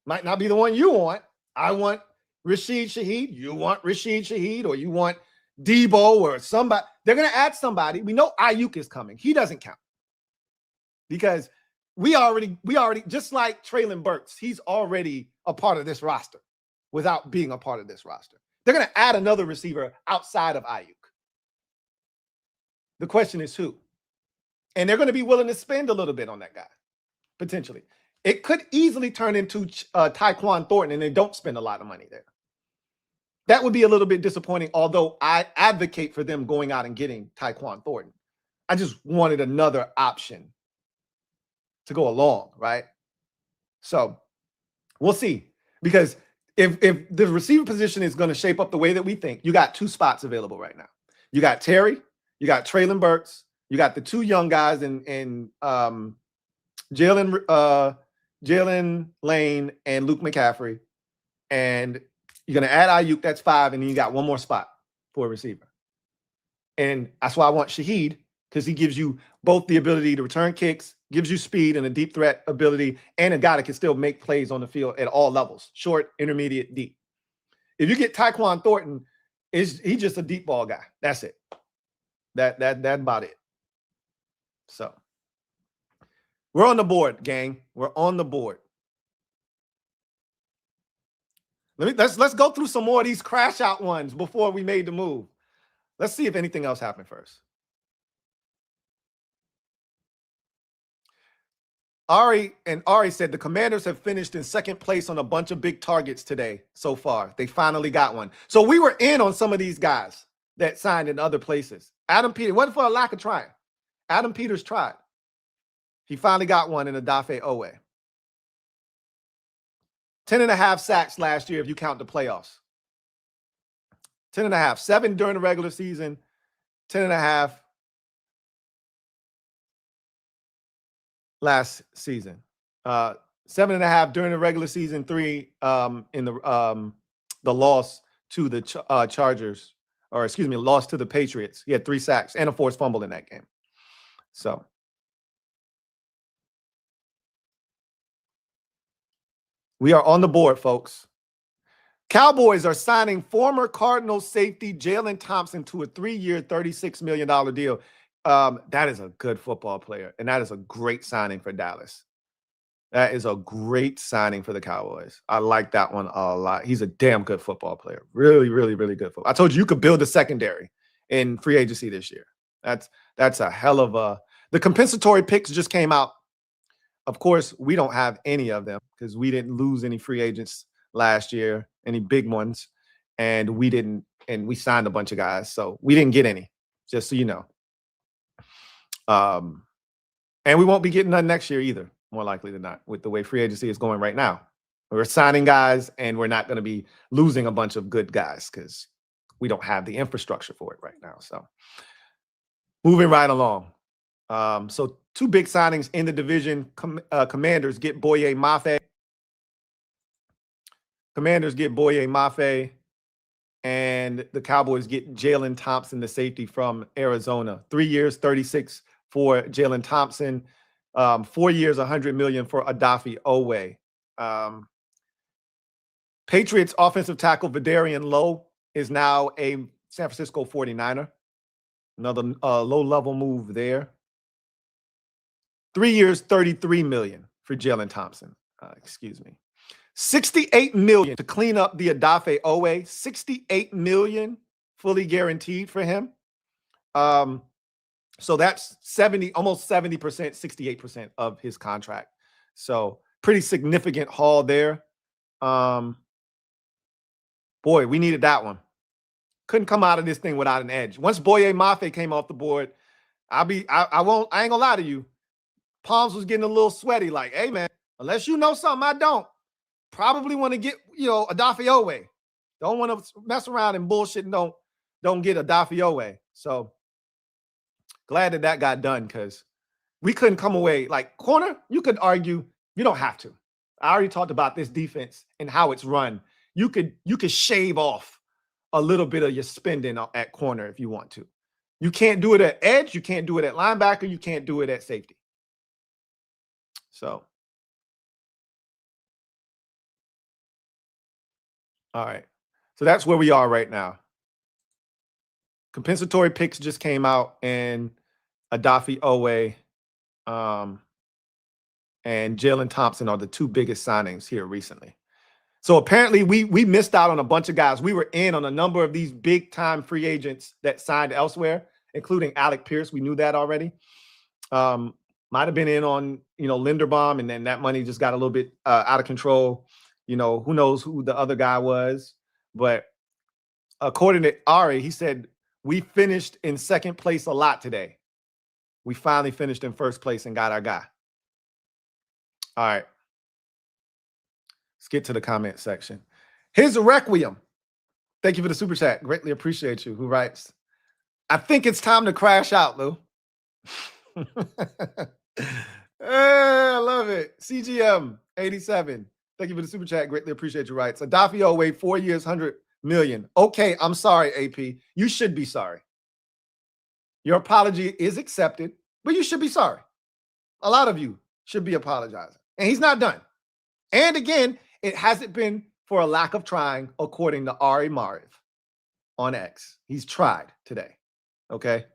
Might not be the one you want. I want Rashid Shaheed. You want Rashid Shaheed, or you want Debo or somebody. They're going to add somebody. We know Ayuk is coming. He doesn't count because we already just like Treylon Burks, he's already a part of this roster without being a part of this roster. They're going to add another receiver outside of Ayuk. The question is who? And they're going to be willing to spend a little bit on that guy, potentially. It could easily turn into Tyquan Thornton, and they don't spend a lot of money there. That would be a little bit disappointing, although I advocate for them going out and getting Tyquan Thornton. I just wanted another option to go along, right? So we'll see. Because if the receiver position is going to shape up the way that we think, you got 2 spots available right now. You got Terry, you got Treylon Burks, you got the 2 young guys in Jaylen Lane and Luke McCaffrey. And you're going to add Ayuk, that's 5, and then you got 1 more spot for a receiver. And that's why I want Shaheed, because he gives you both the ability to return kicks, gives you speed and a deep threat ability, and a guy that can still make plays on the field at all levels, short, intermediate, deep. If you get Tyquan Thornton, he's just a deep ball guy. That's it. That's about it. So we're on the board, gang. We're on the board. Let's go through some more of these crash out ones before we made the move. Let's see if anything else happened first. Ari said the Commanders have finished in second place on a bunch of big targets today so far. They finally got one. So we were in on some of these guys that signed in other places. Adam Peters, it wasn't for a lack of trying. Adam Peters tried. He finally got one in Odafe Oweh. 10.5 sacks last year if you count the playoffs. 10.5. 7 during the regular season. 10.5 last season. 7.5 during the regular season, 3 in the loss to the Chargers, or excuse me, loss to the Patriots. He had 3 sacks and a forced fumble in that game. So we are on the board, folks. Cowboys are signing former Cardinals safety Jaylen Thompson to a 3-year, $36 million deal. That is a good football player, and that is a great signing for Dallas. That is a great signing for the Cowboys. I like that one a lot. He's a damn good football player. Really, really, really good football. I told you could build a secondary in free agency this year. That's a hell of a – the compensatory picks just came out. Of course, we don't have any of them because we didn't lose any free agents last year, any big ones, and we signed a bunch of guys, so we didn't get any, just so you know. And we won't be getting none next year either, more likely than not, with the way free agency is going right now. We're signing guys, and we're not going to be losing a bunch of good guys because we don't have the infrastructure for it right now. So moving right along. So 2 big signings in the division. Commanders get Boye Mafe. And the Cowboys get Jaylen Thompson, the safety from Arizona. 3 years, 36 for Jaylen Thompson. 4 years, $100 million for Odafe Oweh. Patriots offensive tackle Vidarian Lowe is now a San Francisco 49er. Another low-level move there. 3 years, $33 million for Jaylen Thompson. $68 million to clean up the Odafe Oweh. $68 million fully guaranteed for him. So that's almost 70%, 68% of his contract. So pretty significant haul there. Boy, we needed that one. Couldn't come out of this thing without an edge. Once Boye Mafe came off the board, I ain't gonna lie to you. Palms was getting a little sweaty, like, hey man, unless you know something I don't, probably want to get, Odafe Oweh. Don't want to mess around and bullshit and don't get Odafe Oweh. So glad that got done because we couldn't come away. Like corner, you could argue you don't have to. I already talked about this defense and how it's run. You could shave off a little bit of your spending at corner if you want to. You can't do it at edge. You can't do it at linebacker. You can't do it at safety. So, all right. So that's where we are right now. Compensatory picks just came out, and Odafe Oweh and Jaylen Thompson are the 2 biggest signings here recently. So apparently we missed out on a bunch of guys. We were in on a number of these big-time free agents that signed elsewhere, including Alec Pierce. We knew that already. Might have been in on, Linderbaum, and then that money just got a little bit out of control. Who knows who the other guy was. But according to Ari, he said, we finished in second place a lot today. We finally finished in first place and got our guy. All right. Let's get to the comment section. Here's a Requiem. Thank you for the super chat. Greatly appreciate you. Who writes, I think it's time to crash out, Lou. I love it. CGM 87. Thank you for the super chat. Greatly appreciate you. Writes, Odafe Oweh, 4 years, $100 million. Okay, I'm sorry, AP. You should be sorry. Your apology is accepted, but you should be sorry. A lot of you should be apologizing. And he's not done. And again, it hasn't been for a lack of trying, according to Ari Mariv on X. He's tried today. Okay.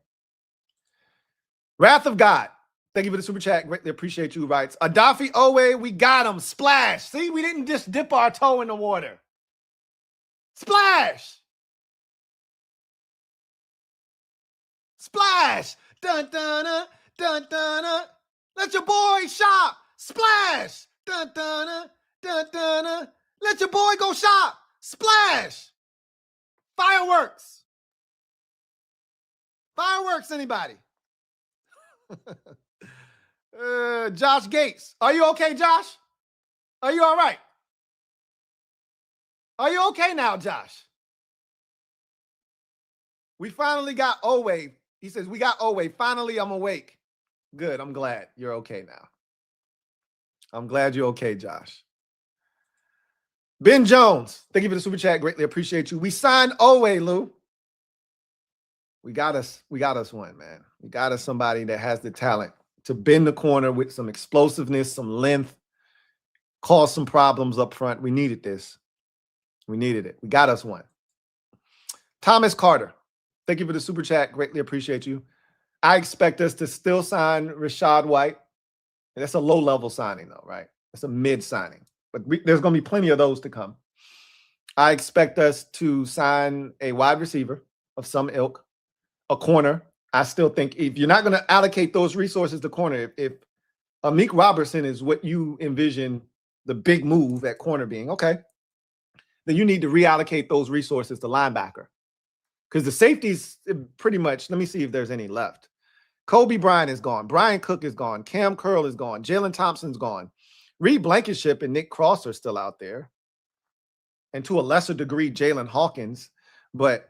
Wrath of God. Thank you for the super chat. Greatly appreciate you. Writes, Odafe Oweh, we got him. Splash. See, we didn't just dip our toe in the water. Splash. Splash. Dun, dun, dun, dun, dun, dun. Let your boy shop. Splash. Dun, dun, dun, dun, dun, dun. Let your boy go shop. Splash. Fireworks. Fireworks, anybody? Josh Gates. Are you okay, Josh? Are you all right? Are you okay now, Josh? We finally got Oweh. He says, we got Oweh. Finally, I'm awake. Good. I'm glad you're okay now. I'm glad you're okay, Josh. Ben Jones, thank you for the super chat. Greatly appreciate you. We signed Oweh, Lou. We got us one, man. We got us somebody that has the talent to bend the corner with some explosiveness, some length, cause some problems up front. We needed this. We needed it. We got us one. Thomas Carter, thank you for the super chat. Greatly appreciate you. I expect us to still sign Rachaad White. That's a low-level signing, though, right? That's a mid signing. But there's going to be plenty of those to come. I expect us to sign a wide receiver of some ilk, a corner. I still think if you're not going to allocate those resources to corner, if Amequ Robertson is what you envision the big move at corner being, okay, then you need to reallocate those resources to linebacker. Because the safeties pretty much, let me see if there's any left. Kobe Bryant is gone. Brian Cook is gone. Cam Curl is gone. Jalen Thompson's gone. Reed Blankenship and Nick Cross are still out there. And to a lesser degree, Jalen Hawkins. But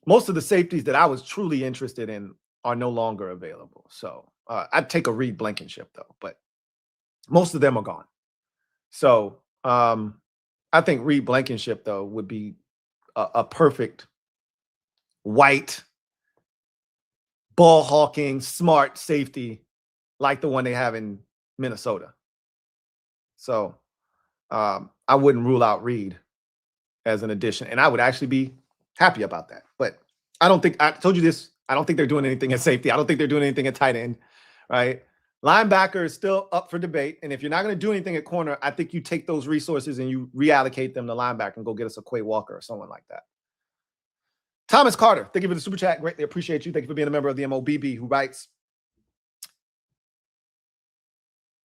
most of the safeties that I was truly interested in are no longer available. So I'd take a Reed Blankenship, though. But most of them are gone. So I think Reed Blankenship, though, would be a perfect white, ball hawking, smart safety like the one they have in Minnesota. So I wouldn't rule out Reed as an addition. And I would actually be happy about that. But I don't think, I told you this, I don't think they're doing anything at safety. I don't think they're doing anything at tight end, right? Linebacker is still up for debate. And if you're not going to do anything at corner, I think you take those resources and you reallocate them to linebacker and go get us a Quay Walker or someone like that. Thomas Carter, thank you for the super chat. Greatly appreciate you. Thank you for being a member of the MOBB, who writes,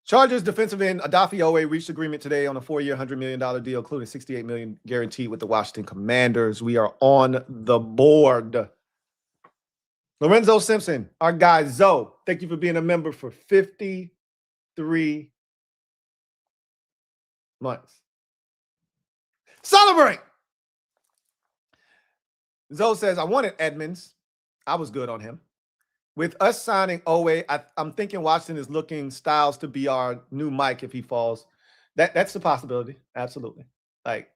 Chargers defensive end Odafe Oweh reached agreement today on a 4-year, $100 million deal, including $68 million guaranteed with the Washington Commanders. We are on the board. Lorenzo Simpson, our guy Zoe, thank you for being a member for 53 months. Celebrate! Zoe says, I wanted Edmonds. I was good on him. With us signing Oweh, I'm thinking Washington is looking Styles to be our new Mike if he falls. That's a possibility. Absolutely. Like,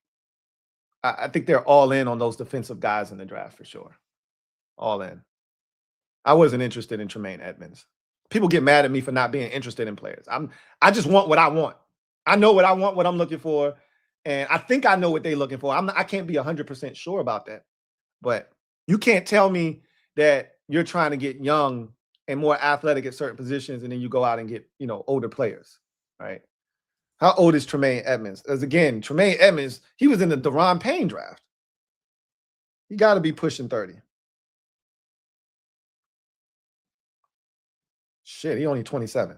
I think they're all in on those defensive guys in the draft for sure. All in. I wasn't interested in Tremaine Edmonds. People get mad at me for not being interested in players. I just want what I want. I know what I want, what I'm looking for, and I think I know what they're looking for. I can't be 100% sure about that. But you can't tell me that you're trying to get young and more athletic at certain positions, and then you go out and get, older players, right? How old is Tremaine Edmonds? As again, Tremaine Edmonds, he was in the Deron Payne draft. He got to be pushing 30. Shit, he only 27.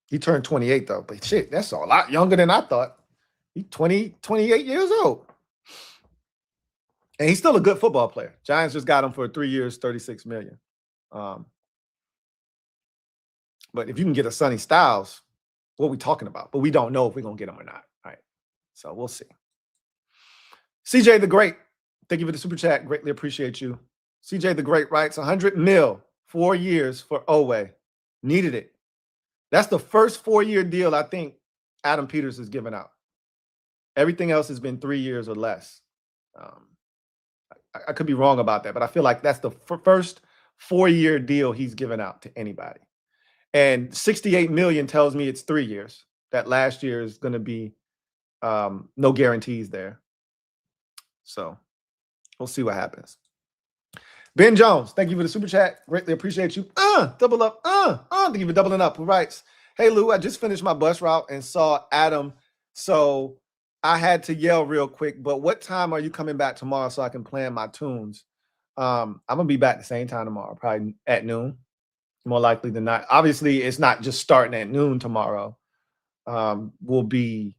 He turned 28, though. But shit, that's a lot younger than I thought. He's 28 years old. And he's still a good football player. Giants just got him for 3 years, $36 million. But if you can get a Sonny Styles, what are we talking about? But we don't know if we're going to get him or not. All right. So we'll see. CJ the Great, thank you for the super chat. Greatly appreciate you. CJ the Great writes, $100 million, 4 years for Oweh. Needed it. That's the first 4-year deal I think Adam Peters has given out. Everything else has been 3 years or less. I could be wrong about that, but I feel like that's the first 4-year deal he's given out to anybody. And $68 million tells me it's 3 years. That last year is going to be no guarantees there. So we'll see what happens. Ben Jones, thank you for the super chat. Greatly appreciate you. Double up. Thank you for doubling up. Who writes, hey, Lou, I just finished my bus route and saw Adam. So I had to yell real quick, but what time are you coming back tomorrow so I can plan my tunes? I'm going to be back the same time tomorrow, probably at noon, more likely than not. Obviously, it's not just starting at noon tomorrow. We'll be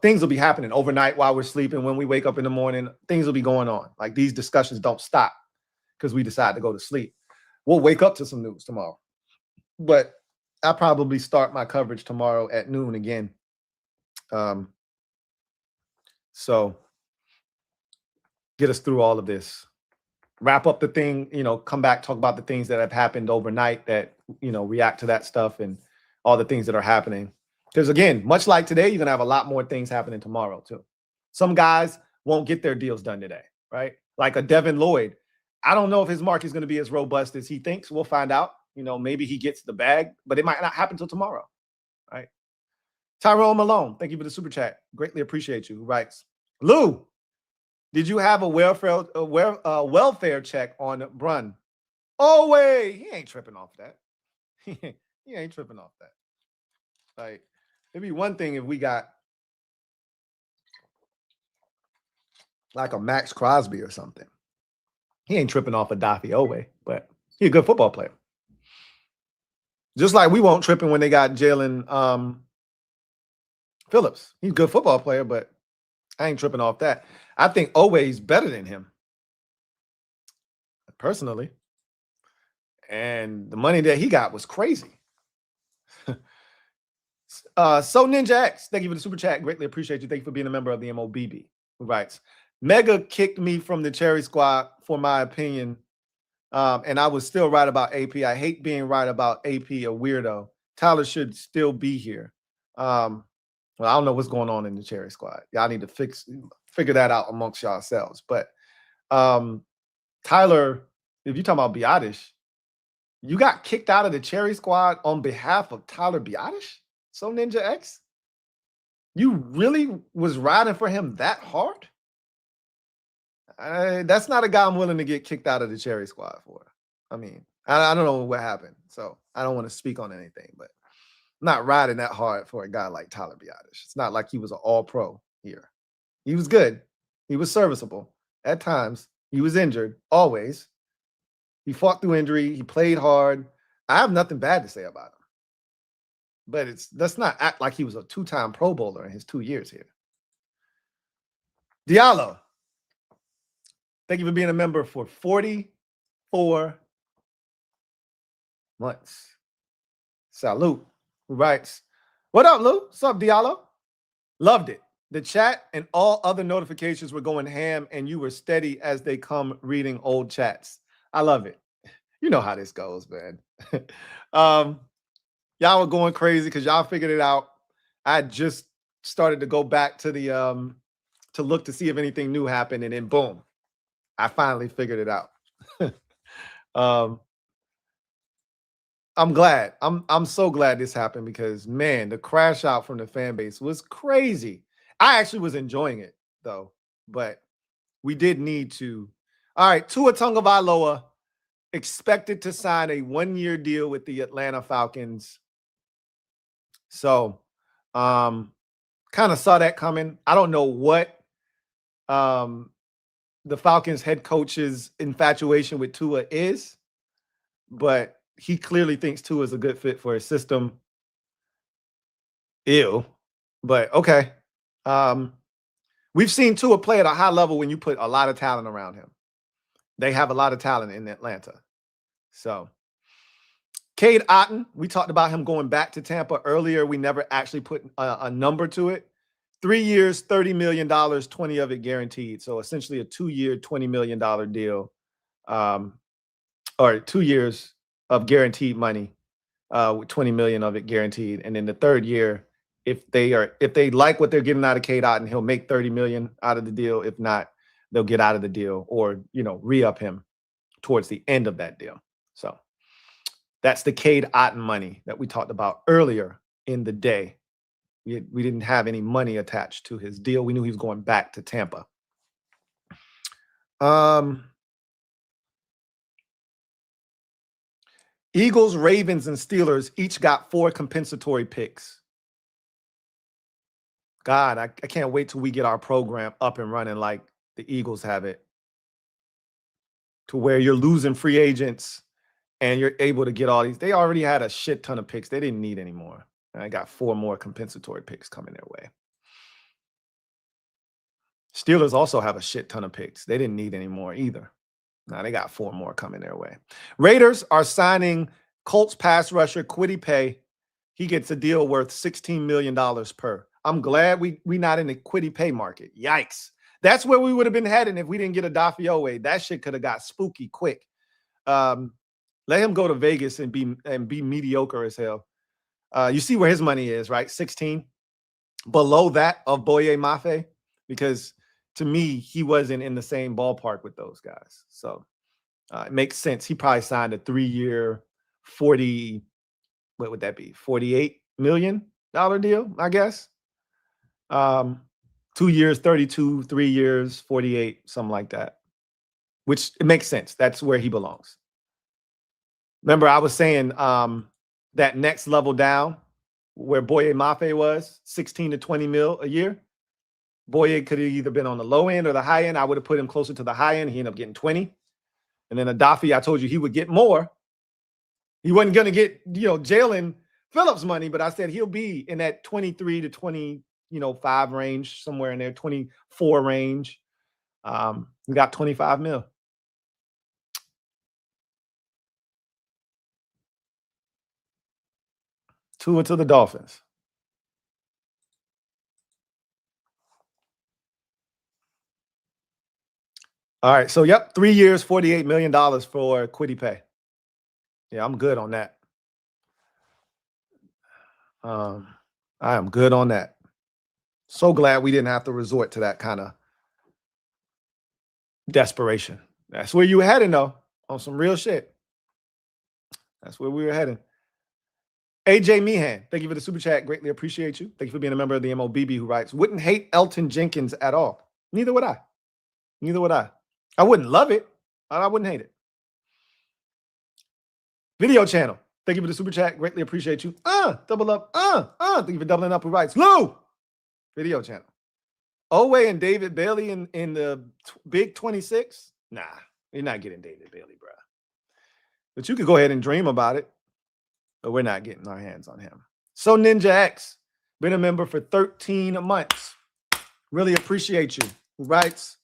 things will be happening overnight while we're sleeping. When we wake up in the morning, things will be going on. Like, these discussions don't stop because we decide to go to sleep. We'll wake up to some news tomorrow. But I'll probably start my coverage tomorrow at noon again. So get us through all of this, wrap up the thing, come back, talk about the things that have happened overnight that, react to that stuff. And all the things that are happening. Because again, much like today, you're going to have a lot more things happening tomorrow too. Some guys won't get their deals done today, right? Like a Devin Lloyd. I don't know if his market is going to be as robust as he thinks. We'll find out. Maybe he gets the bag, but it might not happen till tomorrow, right? Tyrone Malone, thank you for the super chat. Greatly appreciate you. Who writes, Lou, did you have a welfare check on Brun? Oh, wait, he ain't tripping off that. He ain't tripping off that. Like, it'd be one thing if we got like a Max Crosby or something. He ain't tripping off Odafe Oweh, but he's a good football player. Just like we won't tripping when they got Jaylen Phillips. He's a good football player, but I ain't tripping off that. I think Oweh's better than him, personally. And the money that he got was crazy. So Ninja X, thank you for the super chat. Greatly appreciate you. Thank you for being a member of the MOBB. Who writes, Mega kicked me from the Cherry Squad for my opinion. And I was still right about AP. I hate being right about AP, a weirdo. Tyler should still be here. Well, I don't know what's going on in the Cherry Squad. Y'all need to figure that out amongst yourselves. But Tyler, if you're talking about Biotish, you got kicked out of the Cherry Squad on behalf of Tyler Biotish? So Ninja X? You really was riding for him that hard? That's not a guy I'm willing to get kicked out of the Cherry Squad for. I mean, I don't know what happened, so I don't want to speak on anything, but I'm not riding that hard for a guy like Tyler Biotish. It's not like he was an all-pro here. He was good. He was serviceable. At times, he was injured, always. He fought through injury. He played hard. I have nothing bad to say about him. But let's not act like he was a two-time Pro Bowler in his 2 years here. Diallo, thank you for being a member for 44 months. Salute. Who writes, what up, Lou? What's up, Diallo? Loved it. The chat and all other notifications were going ham, and you were steady as they come reading old chats. I love it. You know how this goes, man. Y'all were going crazy because y'all figured it out. I just started to go back to the to look to see if anything new happened, and then boom, I finally figured it out. I'm glad. I'm so glad this happened because, man, the crash out from the fan base was crazy. I actually was enjoying it, though, but we did need to. All right, Tua Tagovailoa expected to sign a 1-year deal with the Atlanta Falcons. So, kind of saw that coming. I don't know what the Falcons head coach's infatuation with Tua is, but he clearly thinks Tua is a good fit for his system. Ew. But okay. We've seen Tua play at a high level when you put a lot of talent around him. They have a lot of talent in Atlanta. So, Cade Otton, we talked about him going back to Tampa earlier. We never actually put a number to it. 3 years, $30 million, 20 of it guaranteed. So essentially a 2-year, $20 million deal, or 2 years of guaranteed money, with 20 million of it guaranteed. And then the third year, if they like what they're getting out of Cade Otton, he'll make 30 million out of the deal. If not, they'll get out of the deal or, re-up him towards the end of that deal. So that's the Cade Otton money that we talked about earlier in the day. We didn't have any money attached to his deal. We knew he was going back to Tampa. Eagles, Ravens, and Steelers each got 4 compensatory picks. God, I can't wait till we get our program up and running like the Eagles have it, to where you're losing free agents and you're able to get all these. They already had a shit ton of picks. They didn't need any more. And I got 4 more compensatory picks coming their way. Steelers also have a shit ton of picks. They didn't need any more either. Now they got 4 more coming their way. Raiders are signing Colts pass rusher Kwity Paye. He gets a deal worth $16 million per. I'm glad we not in the Kwity Paye market. Yikes. That's where we would have been heading if we didn't get Odafe Oweh. That shit could have got spooky quick. Let him go to Vegas and be mediocre as hell. You see where his money is, right? 16. Below that of Boye Mafe, because to me, he wasn't in the same ballpark with those guys. So it makes sense. He probably signed a 3-year, 40, what would that be? $48 million deal, I guess. 2 years, 32, 3 years, 48, something like that, which it makes sense. That's where he belongs. Remember, I was saying that next level down, where Boye Mafe was, 16 to 20 mil a year. Boye could have either been on the low end or the high end. I would have put him closer to the high end. He ended up getting 20. And then Odafe, I told you he would get more. He wasn't going to get, Jaylen Phillips money, but I said he'll be in that 23 to 25 range, somewhere in there, 24 range. We got 25 mil. Tua to the Dolphins. All right. So, yep, 3 years, $48 million for Quiddy Pay. Yeah, I'm good on that. I am good on that. So glad we didn't have to resort to that kind of desperation. That's where you were heading, though, on some real shit. That's where we were heading. AJ Meehan, thank you for the super chat. Greatly appreciate you. Thank you for being a member of the MOBB, who writes, wouldn't hate Elton Jenkins at all. Neither would I. Neither would I. I wouldn't love it. I wouldn't hate it. Video channel. Thank you for the super chat. Greatly appreciate you. Double up. Thank you for doubling up, who writes, Lou. Video channel. Oweh and David Bailey in the big 26? Nah, you're not getting David Bailey, bro. But you could go ahead and dream about it. But we're not getting our hands on him. So Ninja X, been a member for 13 months. Really appreciate you. Who writes,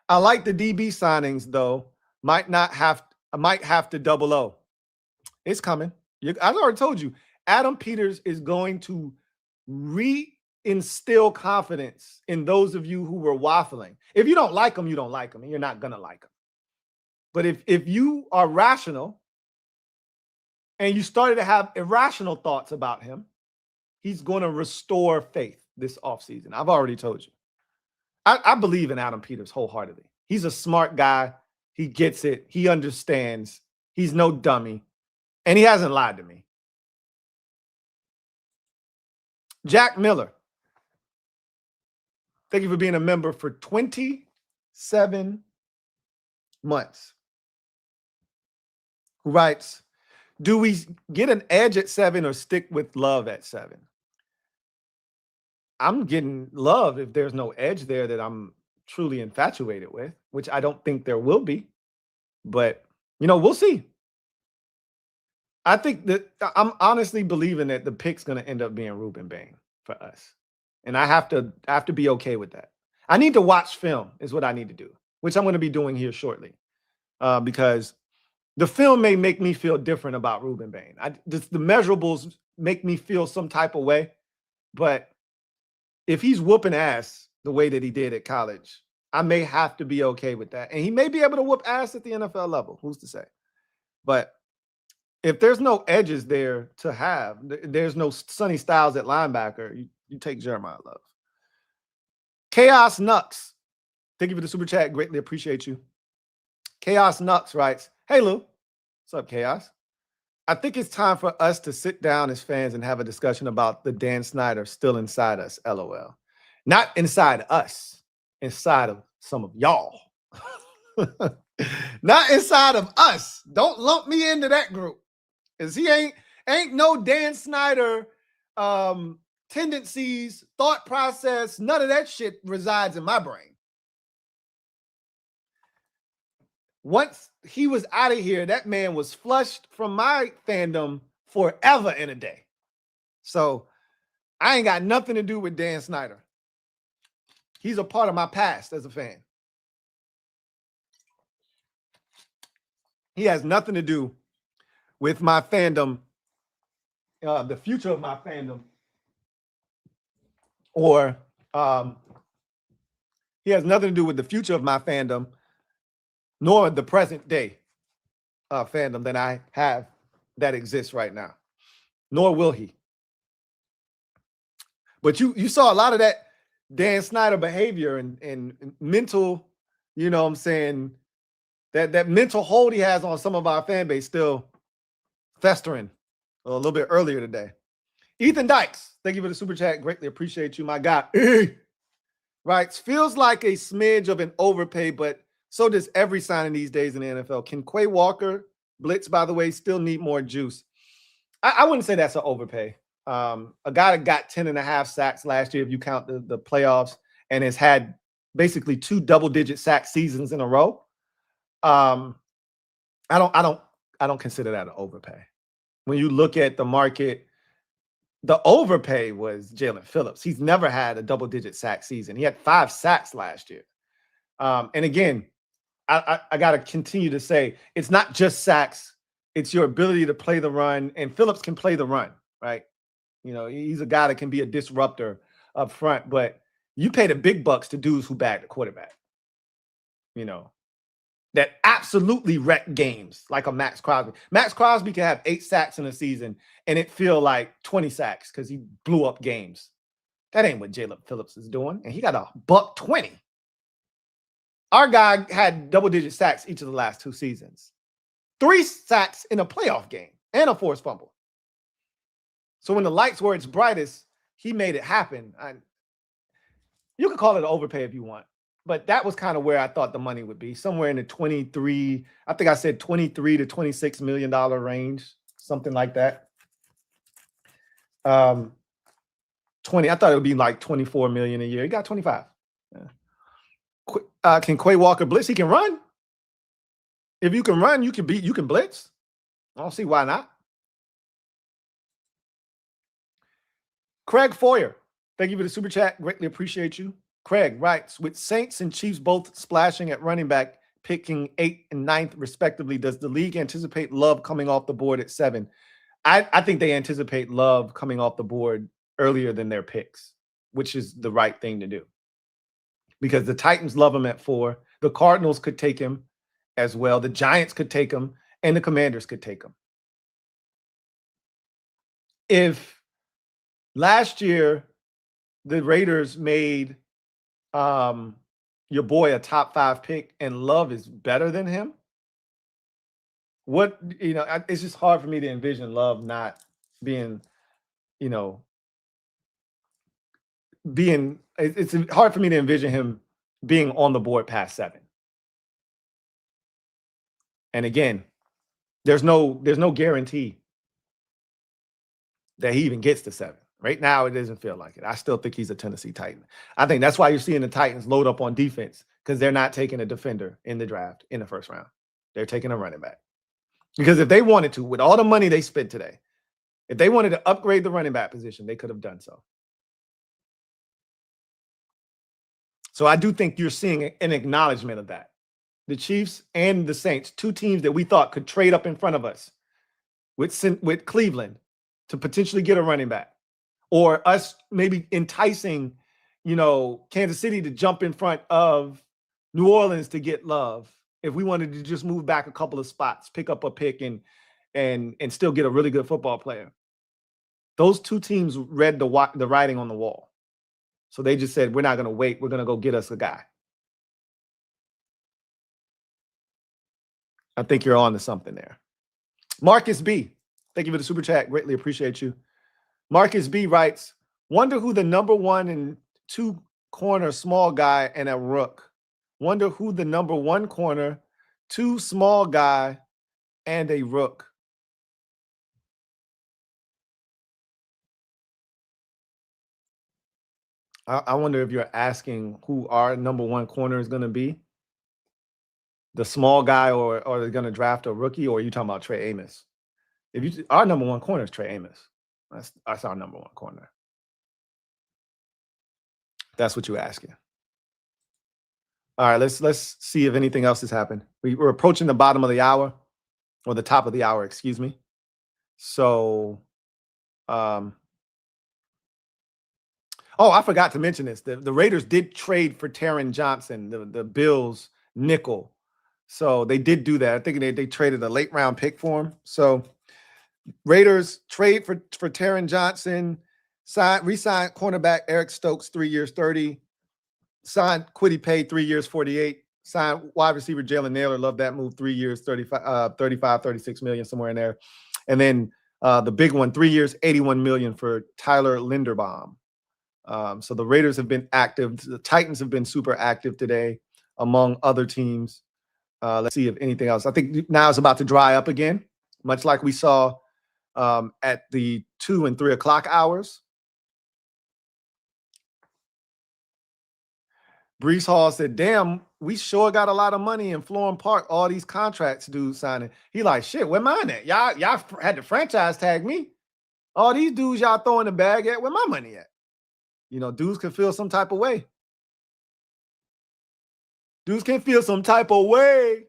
I like the DB signings, though. Might have to double O. It's coming. I already told you. Adam Peters is going to reinstill confidence in those of you who were waffling. If you don't like him, you don't like him, and you're not going to like him. But if you are rational and you started to have irrational thoughts about him, he's going to restore faith this offseason. I've already told you. I believe in Adam Peters wholeheartedly. He's a smart guy. He gets it. He understands. He's no dummy. And he hasn't lied to me. Jack Miller, thank you for being a member for 27 months. Who writes, do we get an edge at 7 or stick with Love at 7? I'm getting Love if there's no edge there that I'm truly infatuated with, which I don't think there will be. But, we'll see. I think that I'm honestly believing that the pick's going to end up being Ruben Bain for us. And I have to be okay with that. I need to watch film is what I need to do, which I'm going to be doing here shortly. Because the film may make me feel different about Ruben Bain. The measurables make me feel some type of way. But if he's whooping ass the way that he did at college, I may have to be okay with that. And he may be able to whoop ass at the NFL level. Who's to say? But if there's no edges there to have, there's no Sonny Styles at linebacker, you take Jeremiah Love. Chaos Nux, thank you for the super chat. Greatly appreciate you. Chaos Nux writes, hey, Lou. What's up, Chaos? I think it's time for us to sit down as fans and have a discussion about the Dan Snyder still inside us, LOL. Not inside us, inside of some of y'all. Not inside of us. Don't lump me into that group. Because he ain't no Dan Snyder tendencies, thought process, none of that shit resides in my brain. Once he was out of here, that man was flushed from my fandom forever and a day. So I ain't got nothing to do with Dan Snyder. He's a part of my past as a fan. He has nothing to do with my fandom, the future of my fandom, or he has nothing to do with the future of my fandom, nor the present day fandom that I have that exists right now, nor will he. But you saw a lot of that Dan Snyder behavior and mental, you know what I'm saying, that mental hold he has on some of our fan base still festering a little bit earlier today. Ethan Dykes, thank you for the super chat. Greatly appreciate you, my guy. Right, feels like a smidge of an overpay, but so does every signing these days in the NFL. Can Quay Walker, blitz, by the way, still need more juice? I wouldn't say that's an overpay. A guy that got 10.5 sacks last year, if you count the playoffs, and has had basically 2 double-digit sack seasons in a row. I don't consider that an overpay. When you look at the market, the overpay was Jalen Phillips. He's never had a double-digit sack season. He had 5 sacks last year. And again, I got to continue to say, it's not just sacks. It's your ability to play the run. And Phillips can play the run, right? You know, he's a guy that can be a disruptor up front. But you pay the big bucks to dudes who bag the quarterback, you know, that absolutely wreck games like a Max Crosby. Max Crosby can have 8 sacks in a season and it feel like 20 sacks because he blew up games. That ain't what Jalen Phillips is doing. And he got a $120. Our guy had double-digit sacks each of the last 2 seasons. 3 sacks in a playoff game and a forced fumble. So when the lights were its brightest, he made it happen. You could call it an overpay if you want. But that was kind of where I thought the money would be, somewhere in the 23, I think I said 23 to $26 million range, something like that. 20, I thought it would be like 24 million a year. He got 25. Yeah. Can Quay Walker blitz? He can run. If you can run, you can blitz. I don't see why not. Craig Foyer, thank you for the super chat. Greatly appreciate you. Craig writes, with Saints and Chiefs both splashing at running back, picking 8th and 9th respectively, does the league anticipate Love coming off the board at 7? I think they anticipate Love coming off the board earlier than their picks, which is the right thing to do. Because the Titans love him at 4. The Cardinals could take him as well. The Giants could take him, and the Commanders could take him. If last year the Raiders made your boy a top 5 pick and Love is better than him, it's just hard for me to envision Love not being, it's hard for me to envision him being on the board past 7. And again, there's no guarantee that he even gets to 7. Right now, it doesn't feel like it. I still think he's a Tennessee Titan. I think that's why you're seeing the Titans load up on defense, because they're not taking a defender in the draft in the first round. They're taking a running back. Because if they wanted to, with all the money they spent today, if they wanted to upgrade the running back position, they could have done so. So I do think you're seeing an acknowledgement of that. The Chiefs and the Saints, 2 teams that we thought could trade up in front of us with Cleveland to potentially get a running back. Or us maybe enticing, Kansas City to jump in front of New Orleans to get Love. If we wanted to just move back a couple of spots, pick up a pick and still get a really good football player. Those 2 teams read the writing on the wall. So they just said, we're not going to wait. We're going to go get us a guy. I think you're on to something there. Marcus B, thank you for the super chat. Greatly appreciate you. Marcus B writes, wonder who the number 1 and 2 corner small guy and a rook. Wonder who the number 1 corner, 2 small guy, and a rook. I wonder if you're asking who our number 1 corner is going to be. The small guy, or they're going to draft a rookie, or are you talking about Trey Amos? Our number 1 corner is Trey Amos. That's our number 1 corner. That's what you're asking. All right, let's see if anything else has happened. We're approaching the bottom of the hour, or the top of the hour, excuse me. So, I forgot to mention this. The Raiders did trade for Taron Johnson, the Bills nickel. So they did do that. I think they traded a late round pick for him. So Raiders trade for Taron Johnson, re-signed cornerback Eric Stokes, 3 years, 30. Signed Quiddy Pay, 3 years, 48. Signed wide receiver Jaylen Naylor. Love that move. 3 years, 35, 36 million, somewhere in there. And then the big one, 3 years, 81 million for Tyler Linderbaum. So the Raiders have been active. The Titans have been super active today, among other teams. Let's see if anything else. I think now it's about to dry up again, much like we saw at the 2 and 3 o'clock hours. Brees Hall said, damn, we sure got a lot of money in Florham Park. All these contracts dudes signing. He like, shit, where mine at? Y'all had to franchise tag me. All these dudes y'all throwing the bag at, where my money at? You know, dudes can feel some type of way. Dudes can feel some type of way.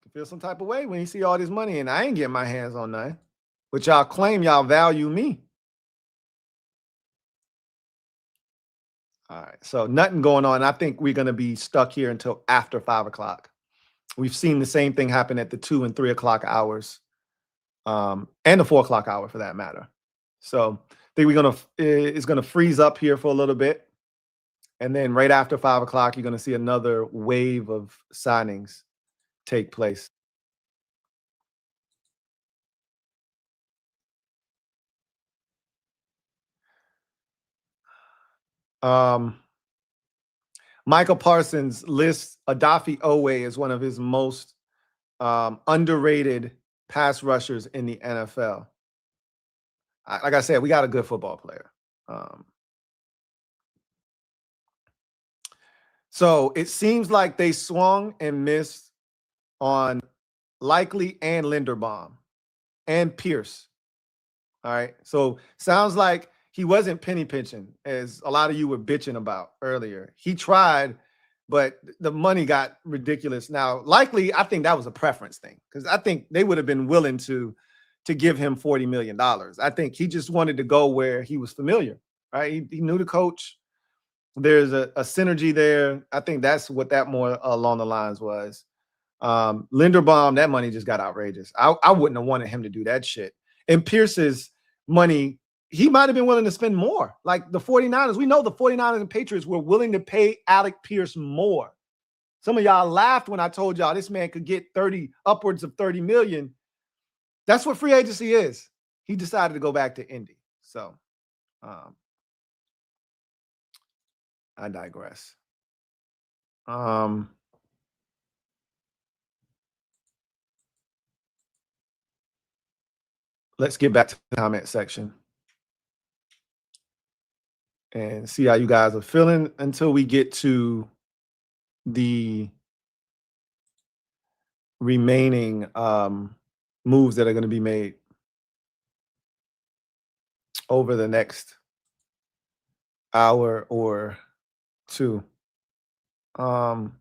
Can feel some type of way when you see all this money and I ain't getting my hands on nothing. But y'all claim y'all value me. All right, so nothing going on. I think we're going to be stuck here until after 5 o'clock. We've seen the same thing happen at the 2 and 3 o'clock hours, and the 4 o'clock hour for that matter. So I think it's going to freeze up here for a little bit, and then right after 5 o'clock, you're going to see another wave of signings take place. Michael Parsons lists Odafe Oweh as one of his most underrated pass rushers in the NFL. Like I said, we got a good football player. So it seems like they swung and missed on Likely and Linderbaum and Pierce. All right. So sounds like he wasn't penny pinching, as a lot of you were bitching about earlier. He tried, but the money got ridiculous. Now, Likely, I think that was a preference thing, because I think they would have been willing to give him $40 million. I think he just wanted to go where he was familiar, right? He knew the coach. There's a synergy there. I think that's what that more along the lines was. Linderbaum, that money just got outrageous. I wouldn't have wanted him to do that shit. And Pierce's money, he might have been willing to spend more. Like the 49ers, we know the 49ers and Patriots were willing to pay Alec Pierce more. Some of y'all laughed when I told y'all this man could get upwards of 30 million. That's what free agency is. He decided to go back to Indy. So I digress. Let's get back to the comment section and see how you guys are feeling until we get to the remaining moves that are going to be made over the next hour or two. Hunter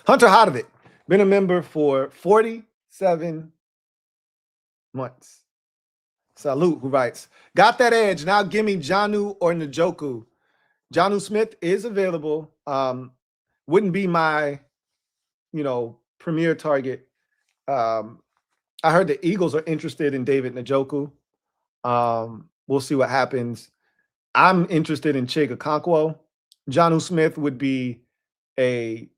Hodovic, been a member for 47 months. Salute, who writes, got that edge. Now give me Jonnu or Njoku. Jonnu Smith is available. Wouldn't be my, premier target. I heard the Eagles are interested in David Njoku. We'll see what happens. I'm interested in Chig Okonkwo. Jonnu Smith would be a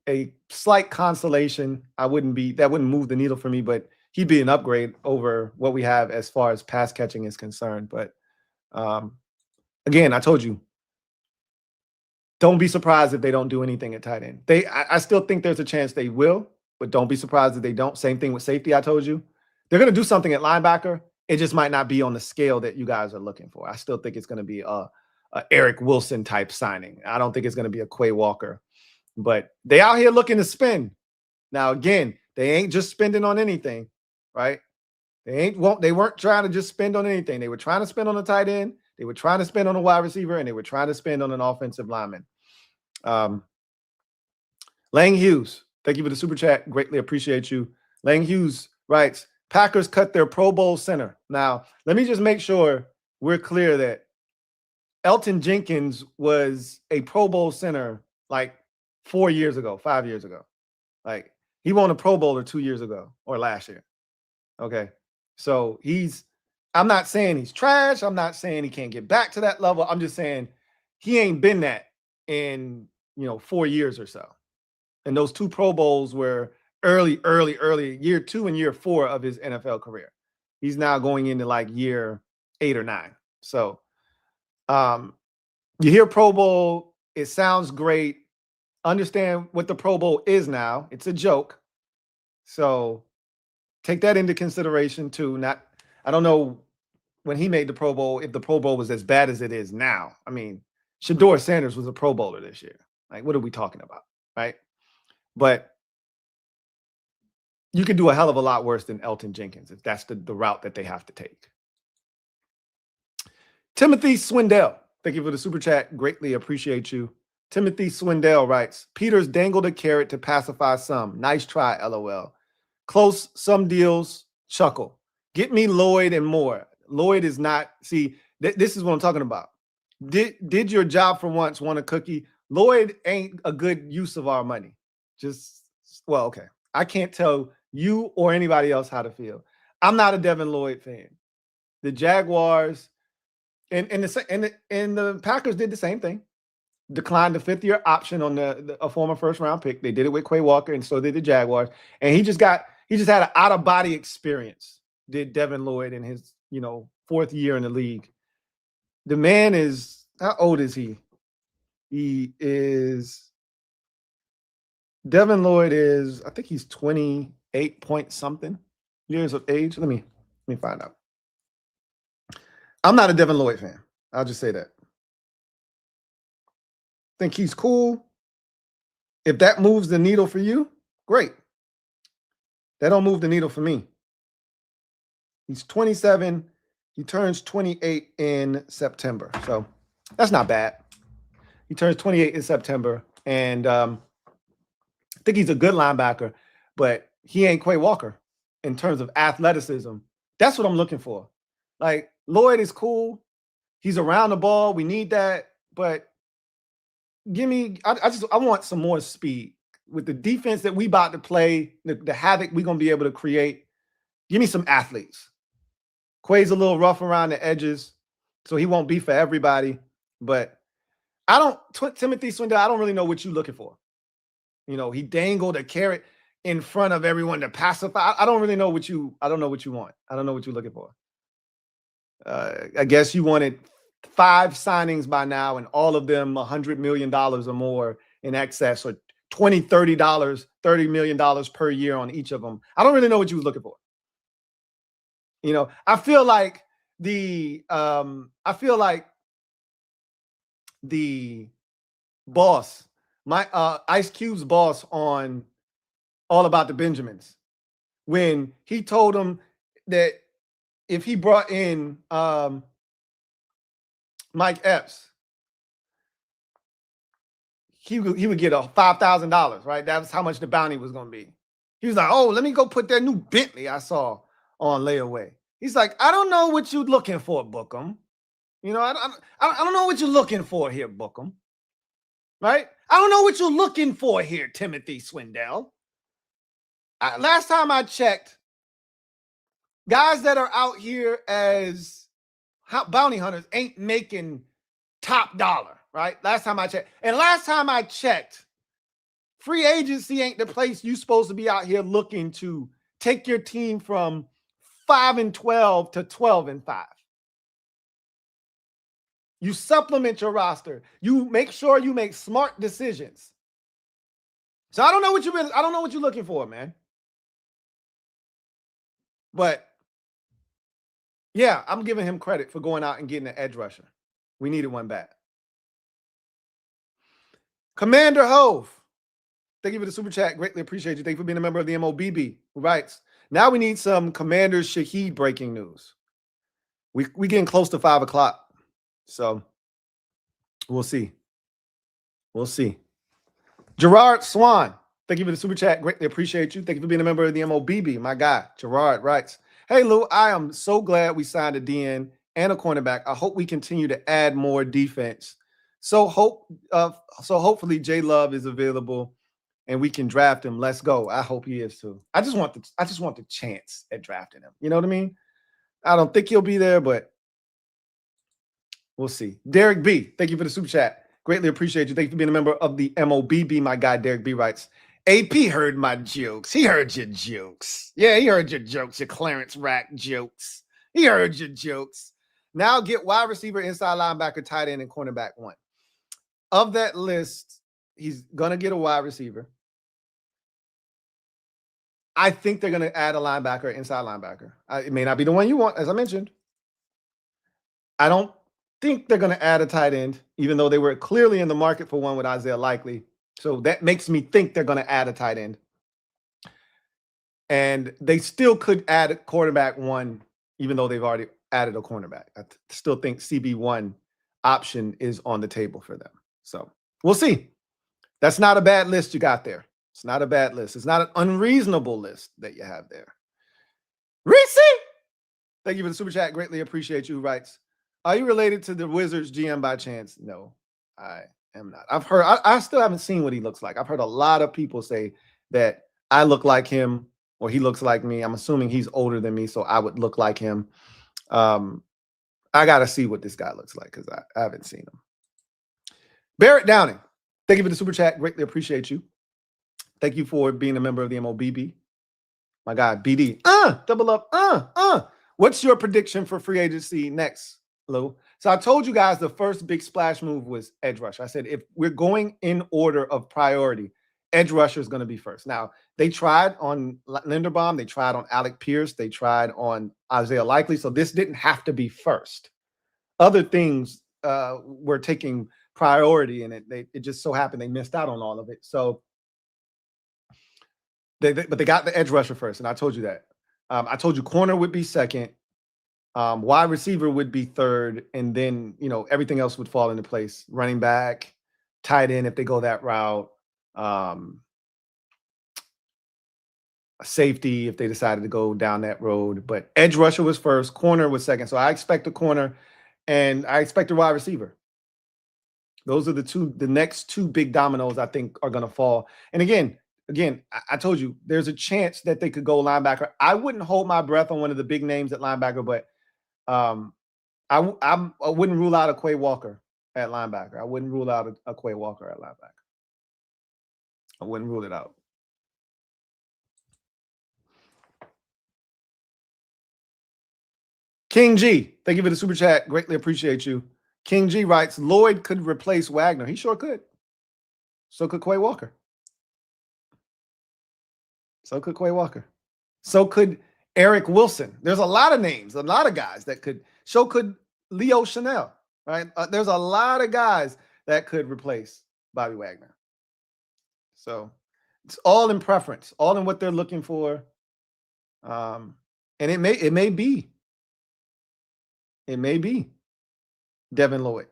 slight consolation. That wouldn't move the needle for me, but he'd be an upgrade over what we have as far as pass catching is concerned. But again, I told you, don't be surprised if they don't do anything at tight end. I still think there's a chance they will, but don't be surprised if they don't. Same thing with safety. I told you, they're going to do something at linebacker. It just might not be on the scale that you guys are looking for. I still think it's going to be a Eric Wilson type signing. I don't think it's going to be a Quay Walker, but they out here looking to spend. Now, again, they ain't just spending on anything, right? They weren't trying to just spend on anything. They were trying to spend on a tight end. They were trying to spend on a wide receiver, and they were trying to spend on an offensive lineman. Lang Hughes, thank you for the super chat. Greatly appreciate you. Lang Hughes writes, Packers cut their Pro Bowl center. Now, let me just make sure we're clear that Elton Jenkins was a Pro Bowl center like 4 years ago, 5 years ago. Like, He won a Pro Bowler 2 years ago or last year. Okay. So I'm not saying he's trash. I'm not saying he can't get back to that level. I'm just saying he ain't been that in, 4 years or so. And those 2 Pro Bowls were early, year 2 and year 4 of his NFL career. He's now going into like year 8 or 9. So you hear Pro Bowl, it sounds great. Understand what the Pro Bowl is now. It's a joke. So take that into consideration too. I don't know when he made the Pro Bowl, if the Pro Bowl was as bad as it is now. I mean, Shedeur Sanders was a Pro Bowler this year. Like, what are we talking about, right? But you could do a hell of a lot worse than Elton Jenkins if that's the route that they have to take. Timothy Swindell, thank you for the super chat. Greatly appreciate you. Timothy Swindell writes, Peters dangled a carrot to pacify some. Nice try, LOL. Close some deals, chuckle. Get me Lloyd and more. Lloyd is not, see, this is what I'm talking about. Did your job for once want a cookie? Lloyd ain't a good use of our money. Okay. I can't tell you or anybody else how to feel. I'm not a Devin Lloyd fan. The Jaguars and the Packers did the same thing. Declined the 5th-year option on a former first-round pick. They did it with Quay Walker, and so did the Jaguars. And he just had an out-of-body experience, did Devin Lloyd in his, 4th year in the league. The man is, how old is he? Devin Lloyd is, I think he's 28 point something years of age. Let me find out. I'm not a Devin Lloyd fan. I'll just say that. Think he's cool. If that moves the needle for you, great. That don't move the needle for me. He's 27. He turns 28 in September. So that's not bad. He turns 28 in September. And I think he's a good linebacker, but he ain't Quay Walker in terms of athleticism. That's what I'm looking for. Like, Lloyd is cool. He's around the ball. We need that. But I want some more speed. With the defense that we about to play, the havoc we're going to be able to create, give me some athletes. Quay's a little rough around the edges, so he won't be for everybody. But Timothy Swindell, I don't really know what you're looking for. He dangled a carrot in front of everyone to pacify. I don't really know what you want. I don't know what you're looking for. I guess you wanted 5 signings by now, and all of them $100 million or more in excess, or $30 million per year on each of them. I don't really know what you were looking for. I feel like the boss, my Ice Cube's boss on All About the Benjamins, when he told him that if he brought in Mike Epps, he would get $5,000, right? That was how much the bounty was going to be. He was like, oh, let me go put that new Bentley I saw on layaway. He's like, I don't know what you're looking for, Bookham. I don't know what you're looking for here, Bookham. Right? I don't know what you're looking for here, Timothy Swindell. Last time I checked, guys that are out here as bounty hunters ain't making top dollar, right? Last time I checked. And last time I checked, free agency ain't the place you're supposed to be out here looking to take your team from 5-12 to 12-5. You supplement your roster. You make sure you make smart decisions. So I don't know what you're looking for, man. But yeah, I'm giving him credit for going out and getting an edge rusher. We needed one back. Commander Hove, thank you for the super chat. Greatly appreciate you. Thank you for being a member of the MOBB, who writes, now we need some Commander Shaheed breaking news. We getting close to 5 o'clock. So we'll see. Gerard Swan, thank you for the super chat. Greatly appreciate you. Thank you for being a member of the MOBB. My guy, Gerard writes, hey, Lou, I am so glad we signed a DN and a cornerback. I hope we continue to add more defense. So hopefully J Love is available and we can draft him, let's go. I hope he is too. I just want the chance at drafting him. You know what I mean? I don't think he'll be there, but we'll see. Derek B, thank you for the super chat. Greatly appreciate you. Thank you for being a member of the MOBB. My guy Derek B writes, AP heard my jokes. He heard your jokes. Yeah, he heard your jokes, your Clarence Rack jokes. He heard your jokes. Now get wide receiver, inside linebacker, tight end, and cornerback one. Of that list, he's going to get a wide receiver. I think they're going to add a linebacker, inside linebacker. It may not be the one you want, as I mentioned. I don't think they're going to add a tight end, even though they were clearly in the market for one with Isaiah Likely. So that makes me think they're going to add a tight end. And they still could add a quarterback one, even though they've already added a cornerback. I still think CB1 option is on the table for them. So we'll see. That's not a bad list you got there. It's not a bad list. It's not an unreasonable list that you have there. Reese, thank you for the super chat. Greatly appreciate you. Who writes, are you related to the Wizards GM by chance? No, I am not. I've heard, I still haven't seen what he looks like. I've heard a lot of people say that I look like him or he looks like me. I'm assuming he's older than me, so I would look like him. I got to see what this guy looks like because I haven't seen him. Barrett Downing, thank you for the super chat. Greatly appreciate you. Thank you for being a member of the MOBB. My guy, BD. Double up. What's your prediction for free agency next, Lou? So I told you guys the first big splash move was edge rusher. I said, if we're going in order of priority, edge rusher is going to be first. Now, they tried on Linderbaum. They tried on Alec Pierce. They tried on Isaiah Likely. So this didn't have to be first. Other things were taking priority, and it just so happened they missed out on all of it. So, but they got the edge rusher first, and I told you that. I told you corner would be second, wide receiver would be third, and then everything else would fall into place. Running back, tight end if they go that route, a safety if they decided to go down that road. But edge rusher was first, corner was second. So I expect a corner, and I expect a wide receiver. Those are the next two big dominoes I think are going to fall. And again, I told you there's a chance that they could go linebacker. I wouldn't hold my breath on one of the big names at linebacker, but I wouldn't rule out a Quay Walker at linebacker. I wouldn't rule out a Quay Walker at linebacker. I wouldn't rule it out. King G, thank you for the super chat. Greatly appreciate you. King G writes, Lloyd could replace Wagner. He sure could. So could Quay Walker. So could Quay Walker. So could Eric Wilson. There's a lot of names, a lot of guys that could. So could Leo Chanel, right? There's a lot of guys that could replace Bobby Wagner. So it's all in preference, all in what they're looking for. And it may be Devin Lloyd.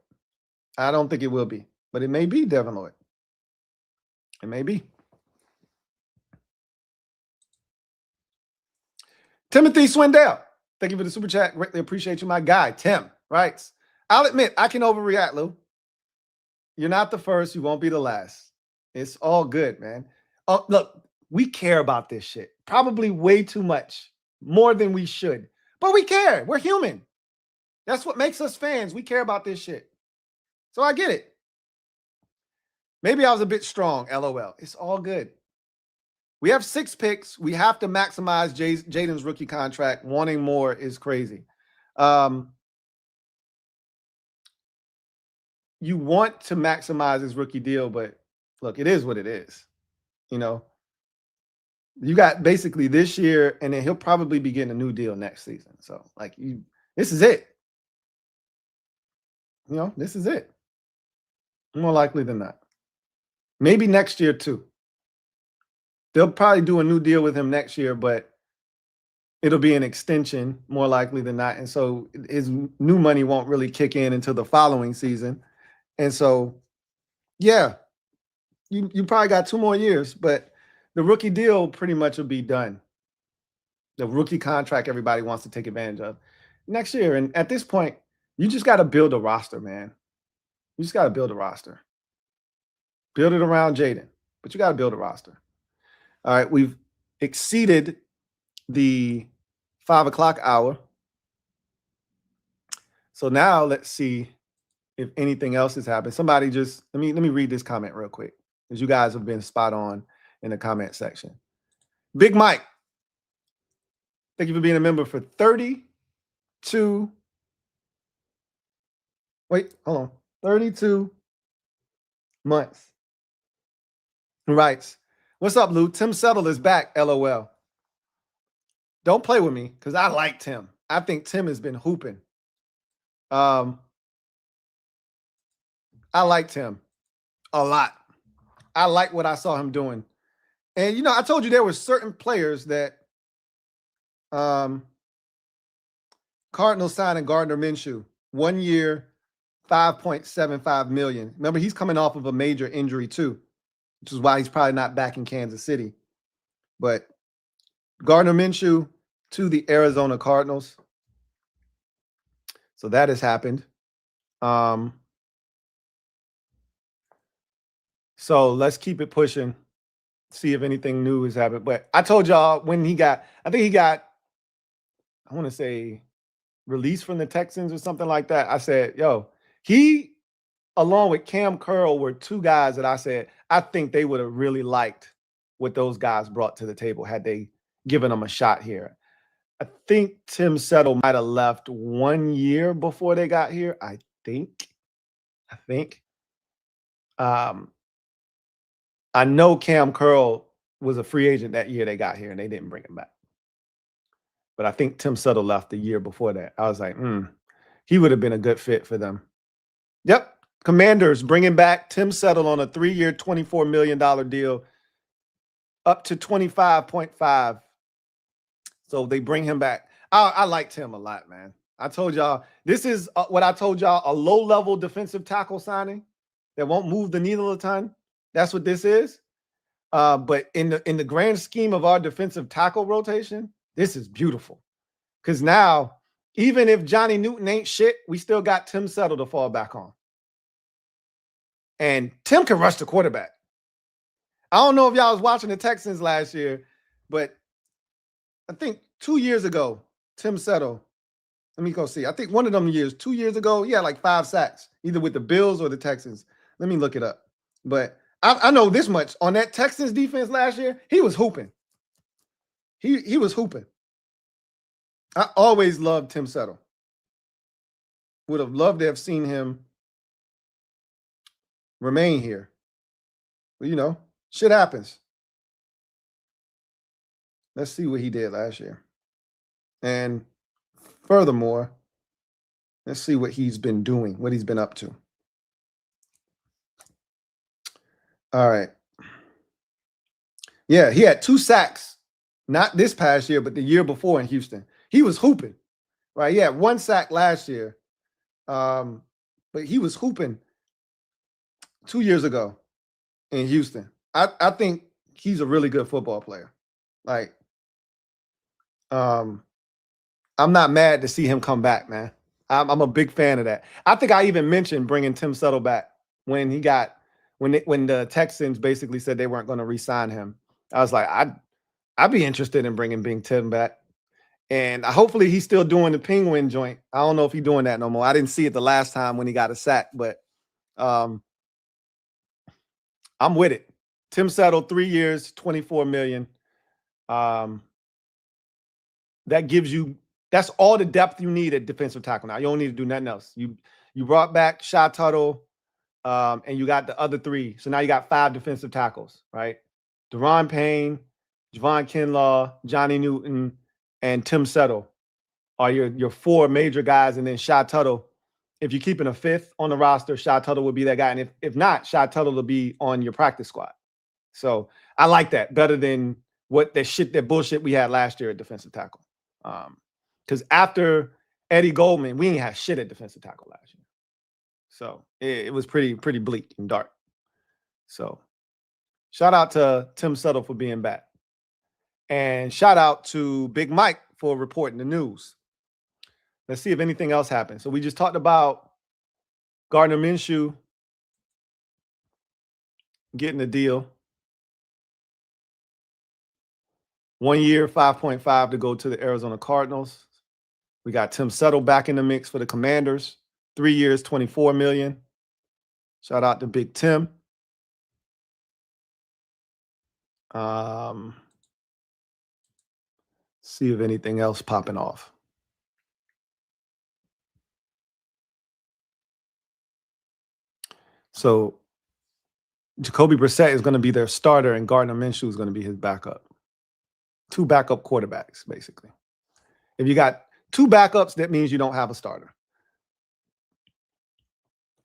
I don't think it will be, but it may be Devin Lloyd. It may be. Timothy Swindell, thank you for the super chat. Greatly appreciate you. My guy, Tim, writes, I'll admit, I can overreact, Lou. You're not the first. You won't be the last. It's all good, man. Oh, look, we care about this shit. Probably way too much, more than we should. But we care. We're human. That's what makes us fans. We care about this shit. So I get it. Maybe I was a bit strong, LOL. It's all good. We have 6 picks. We have to maximize Jaden's rookie contract. Wanting more is crazy. You want to maximize his rookie deal, but look, it is what it is. You got basically this year, and then he'll probably be getting a new deal next season. So, this is it. This is it. More likely than not. Maybe next year too. They'll probably do a new deal with him next year, but it'll be an extension more likely than not. And so his new money won't really kick in until the following season. And so, yeah, you probably got 2 more years, but the rookie deal pretty much will be done. The rookie contract everybody wants to take advantage of next year. And at this point, you just got to build a roster, man. You just got to build a roster. Build it around Jaden. but you got to build a roster. All right, we've exceeded the 5 o'clock hour. So now let's see if anything else has happened. Somebody just let me read this comment real quick, because you guys have been spot on in the comment section. Big Mike, thank you for being a member for 32. Wait, hold on. 32 months. He writes, what's up, Lou? Tim Settle is back, LOL. Don't play with me, because I like Tim. I think Tim has been hooping. I liked him a lot. I like what I saw him doing. And, you know, I told you there were certain players that Cardinals signing Gardner Minshew, 1 year, $5.75 million. Remember, he's coming off of a major injury too, which is why he's probably not back in Kansas City. But Gardner Minshew to the Arizona Cardinals. So that has happened. So let's keep it pushing, see if anything new has happened. But I told y'all when he got, I think he got, I want to say, released from the Texans or something like that. I said, yo, he, along with Cam Curl, were two guys that I said, I think they would have really liked what those guys brought to the table had they given them a shot here. I think Tim Settle might have left 1 year before they got here. I think. I know Cam Curl was a free agent that year they got here and they didn't bring him back. But I think Tim Settle left the year before that. I was like, he would have been a good fit for them. Yep. Commanders bringing back Tim Settle on a 3-year, $24 million deal, up to 25.5. So they bring him back. I liked him a lot, man. I told y'all, this is what I told y'all, a low-level defensive tackle signing that won't move the needle a ton. That's what this is. But in the grand scheme of our defensive tackle rotation, this is beautiful. Because now, even if Johnny Newton ain't shit, we still got Tim Settle to fall back on. And Tim can rush the quarterback. I don't know if y'all was watching the Texans last year, but I think 2 years ago, Tim Settle, let me go see. I think one of them years, 2 years ago, he had like 5 sacks, either with the Bills or the Texans. Let me look it up. But I know this much. On that Texans defense last year, he was hooping. He was hooping. I always loved Tim Settle. Would have loved to have seen him remain here. But, you know, shit happens. Let's see what he did last year. And furthermore, let's see what he's been doing, what he's been up to. All right. Yeah, he had 2 sacks, not this past year, but the year before in Houston. He was hooping, right? He had 1 sack last year, but he was hooping 2 years ago in Houston. I think he's a really good football player. Like, I'm not mad to see him come back, man. I'm a big fan of that. I think I even mentioned bringing Tim Settle back when he got when the Texans basically said they weren't going to re-sign him. I was like, I'd be interested in bringing Big Tim back. And hopefully he's still doing the penguin joint. I don't know if he's doing that no more. I didn't see it the last time when he got a sack, but I'm with it. Tim Settle, 3 years, $24 million. That gives you, that's all the depth you need at defensive tackle now. You don't need to do nothing else. You brought back Shy Tuttle, and you got the other 3. So now you got 5 defensive tackles, right? Deron Payne, Javon Kinlaw, Johnny Newton, and Tim Settle are your 4 major guys. And then Shy Tuttle, if you're keeping a 5th on the roster, Shy Tuttle will be that guy. And if not, Shy Tuttle will be on your practice squad. So I like that better than that bullshit we had last year at defensive tackle. Because after Eddie Goldman, we didn't have shit at defensive tackle last year. So it was pretty bleak and dark. So shout out to Tim Settle for being back. And shout out to Big Mike for reporting the news. Let's see if anything else happened. So we just talked about Gardner Minshew getting a deal. 1 year, 5.5 to go to the Arizona Cardinals. We got Tim Settle back in the mix for the Commanders. 3 years, $24 million. Shout out to Big Tim. See if anything else popping off. So Jacoby Brissett is going to be their starter, and Gardner Minshew is going to be his backup. 2 backup quarterbacks, basically. If you got 2 backups, that means you don't have a starter.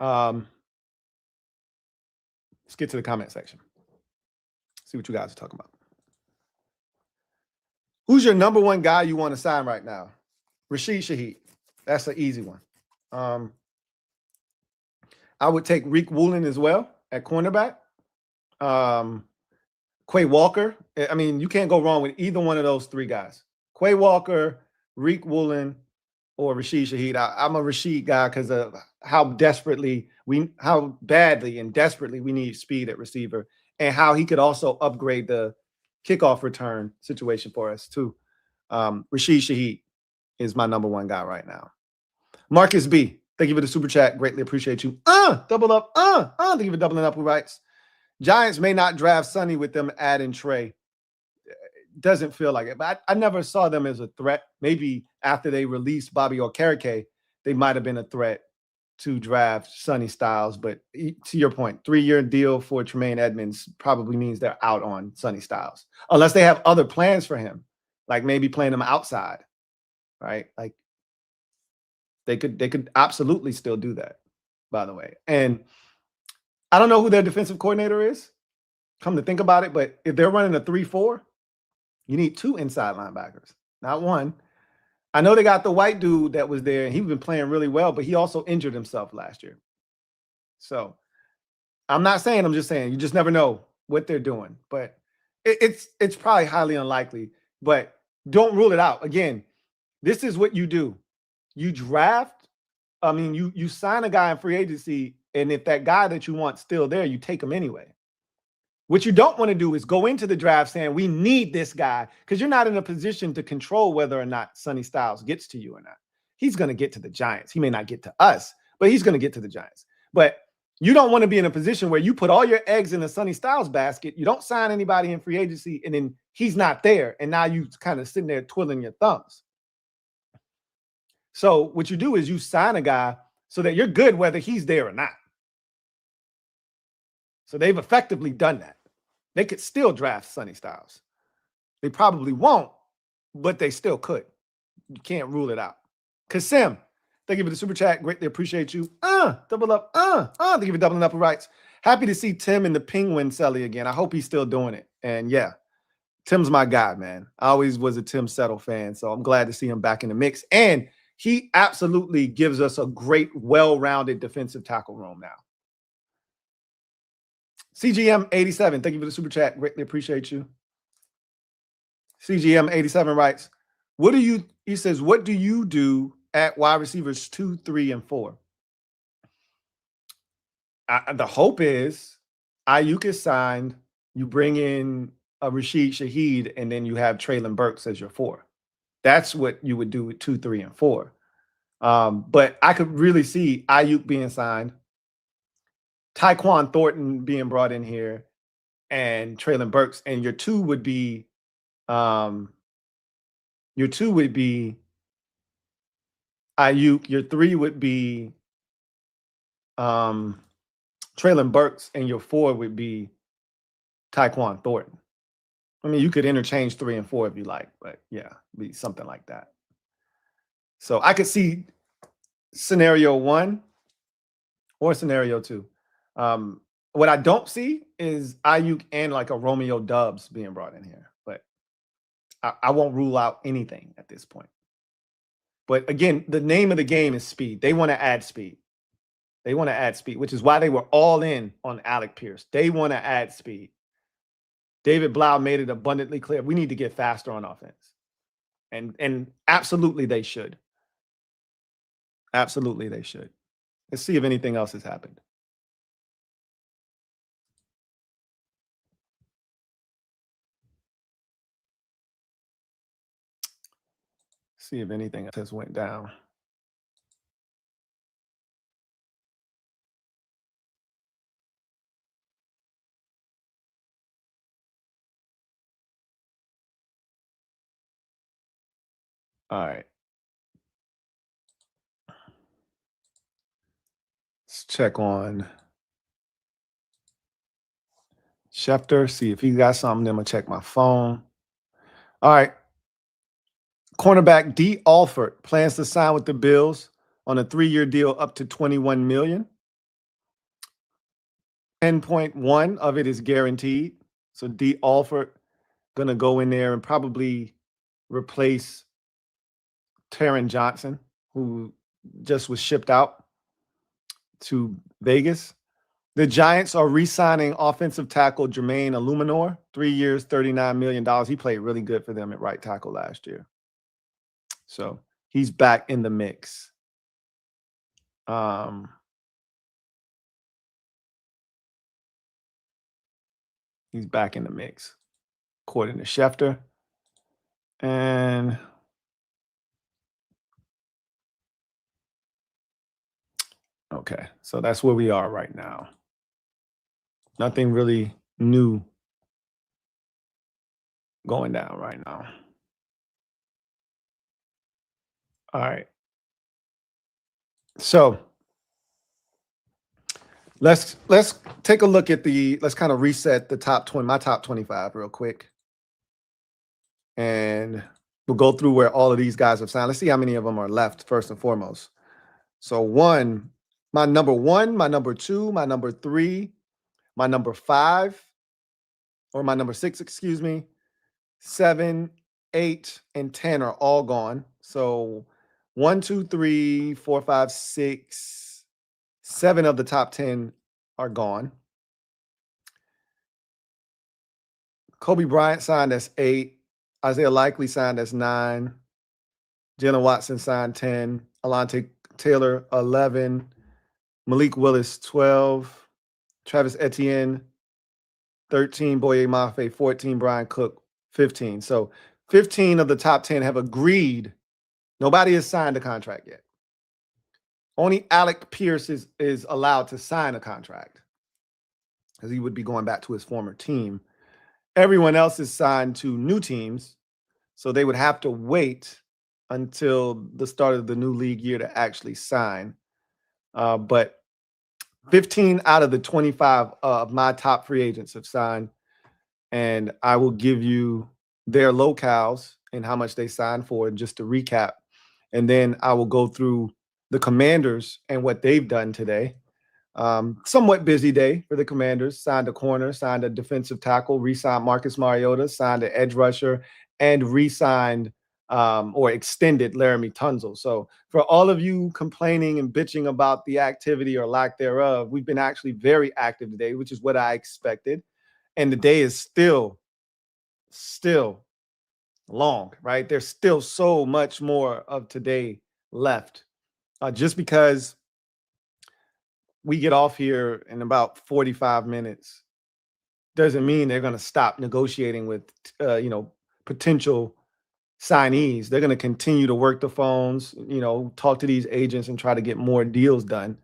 Let's get to the comment section. See what you guys are talking about. Who's your number 1 guy you want to sign right now? Rashid Shaheed. That's an easy one. I would take Reek Woolen as well at cornerback. Quay Walker. I mean, you can't go wrong with either one of those 3 guys. Quay Walker, Reek Woolen, or Rashid Shaheed. I'm a Rashid guy because of how badly and desperately we need speed at receiver, and how he could also upgrade the kickoff return situation for us too. Rashid Shaheed is my number 1 guy right now. Marcus B, thank you for the super chat. Greatly appreciate you. Double up. Thank you for doubling up. Who writes? Giants may not draft Sonny with them adding Trey. Doesn't feel like it, but I never saw them as a threat. Maybe after they released Bobby Okereke, they might have been a threat to draft Sonny Styles. But to your point, 3-year deal for Tremaine Edmonds probably means they're out on Sonny Styles, unless they have other plans for him, like maybe playing him outside, right? Like they could absolutely still do that, by the way. And I don't know who their defensive coordinator is, come to think about it, but if they're running a 3-4, you need 2 inside linebackers, not 1. I know they got the white dude that was there, and he's been playing really well, but he also injured himself last year. So I'm not saying, I'm just saying, you just never know what they're doing. But it's probably highly unlikely, but don't rule it out. Again, this is what you do. You draft, you sign a guy in free agency, and if that guy that you want's still there, you take him anyway. What you don't want to do is go into the draft saying, we need this guy, because you're not in a position to control whether or not Sonny Styles gets to you or not. He's going to get to the Giants. He may not get to us, but he's going to get to the Giants. But you don't want to be in a position where you put all your eggs in the Sonny Styles basket. You don't sign anybody in free agency, and then he's not there, and now you kind of sitting there twiddling your thumbs. So what you do is you sign a guy so that you're good whether he's there or not. So they've effectively done that. They could still draft Sonny Styles. They probably won't, but they still could. You can't rule it out. Kasim, thank you for the super chat. Greatly appreciate you. Double up. Thank you for doubling up with rights. Happy to see Tim in the Penguin celly again. I hope he's still doing it. And yeah, Tim's my guy, man. I always was a Tim Settle fan, so I'm glad to see him back in the mix. And he absolutely gives us a great, well-rounded defensive tackle room now. CGM 87, thank you for the super chat. Greatly appreciate you. CGM 87 writes, he says, what do you do at wide receivers 2, 3, and 4? The hope is Aiyuk is signed, you bring in a Rashid Shaheed, and then you have Treylon Burks as your 4. That's what you would do with 2, 3, and 4. But I could really see Aiyuk being signed, Tyquan Thornton being brought in here, and Treylon Burks, and your 2 would be Aiyuk, your 3 would be Treylon Burks, and your 4 would be Tyquan Thornton. I mean, you could interchange 3 and 4 if you like, but yeah, be something like that. So I could see scenario 1 or scenario 2. What I don't see is Aiyuk and like a Romeo Doubs being brought in here, but I won't rule out anything at this point. But again, the name of the game is speed. They want to add speed. They want to add speed, which is why they were all in on Alec Pierce. They want to add speed. David Blau made it abundantly clear. We need to get faster on offense. And absolutely they should. Absolutely they should. Let's see if anything else has happened. See if anything else has went down. All right. Let's check on Schefter, see if he got something. Then I'm going to check my phone. All right. Cornerback D. Alford plans to sign with the Bills on a 3-year deal up to $21 million. 10.1 of it is guaranteed. So D. Alford going to go in there and probably replace Taron Johnson, who just was shipped out to Vegas. The Giants are re-signing offensive tackle Jermaine Illuminor, 3 years, $39 million. He played really good for them at right tackle last year. So he's back in the mix. He's back in the mix, according to Schefter. And okay, so that's where we are right now. Nothing really new going down right now. All right. So let's take a look at let's kind of reset the top 20, my top 25 real quick. And we'll go through where all of these guys have signed. Let's see how many of them are left first and foremost. So my number 1, my number 2, my number 3, my number 5, or my number 6, excuse me, 7, 8, and 10 are all gone. So 1, 2, 3, 4, 5, 6, 7 of the top 10 are gone. Kobe Bryant signed as 8. Isaiah Likely signed as 9. Jaylen Watson signed 10. Alontae Taylor, 11. Malik Willis, 12. Travis Etienne, 13. Boye Mafe, 14. Brian Cook, 15. So 15 of the top 10 have agreed. Nobody has signed a contract yet. Only Alec Pierce is allowed to sign a contract because he would be going back to his former team. Everyone else is signed to new teams, so they would have to wait until the start of the new league year to actually sign. But 15 out of the 25 of my top free agents have signed, and I will give you their locales and how much they signed for, just to recap. And then I will go through the Commanders and what they've done today. Somewhat busy day for the Commanders. Signed a corner, signed a defensive tackle, re-signed Marcus Mariota, signed an edge rusher, and re-signed or extended Laramie Tunsil. So for all of you complaining and bitching about the activity or lack thereof, we've been actually very active today, which is what I expected. And the day is still long, right? There's still so much more of today left. Just because we get off here in about 45 minutes doesn't mean they're going to stop negotiating with, potential signees. They're going to continue to work the phones, talk to these agents and try to get more deals done.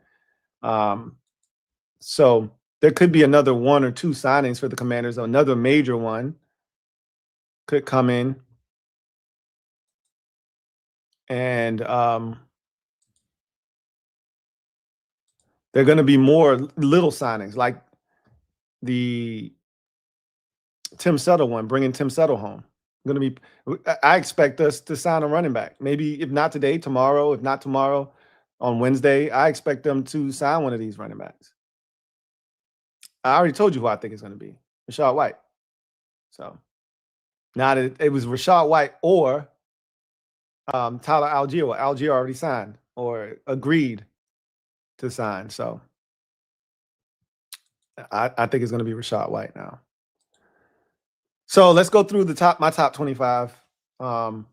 So there could be another 1 or 2 signings for the Commanders. Another major one could come in. And there are going to be more little signings, like the Tim Settle one, bringing Tim Settle home. I expect us to sign a running back. Maybe if not today, tomorrow. If not tomorrow, on Wednesday, I expect them to sign one of these running backs. I already told you who I think it's going to be, Rachaad White. So now that it was Rachaad White or Tyler Algier. Well, Algier already signed or agreed to sign. So I think it's going to be Rachaad White now. So let's go through my top 25. Tyler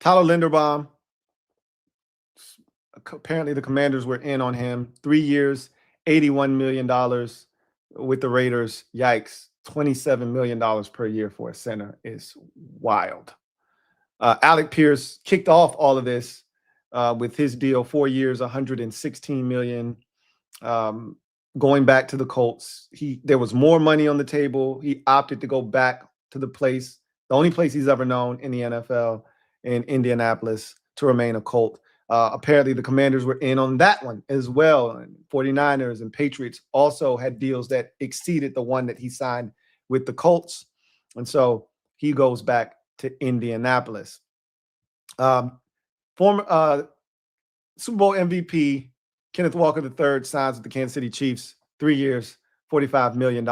Linderbaum. Apparently the Commanders were in on him. 3 years, $81 million with the Raiders. Yikes. $27 million per year for a center is wild. Alec Pierce kicked off all of this with his deal, 4 years, $116 million. Going back to the Colts, there was more money on the table. He opted to go back to the only place he's ever known in the NFL, in Indianapolis, to remain a Colt. Apparently, the Commanders were in on that one as well. And 49ers and Patriots also had deals that exceeded the one that he signed with the Colts. And so he goes back to Indianapolis. Former Super Bowl MVP Kenneth Walker III signs with the Kansas City Chiefs, 3 years, $45 million.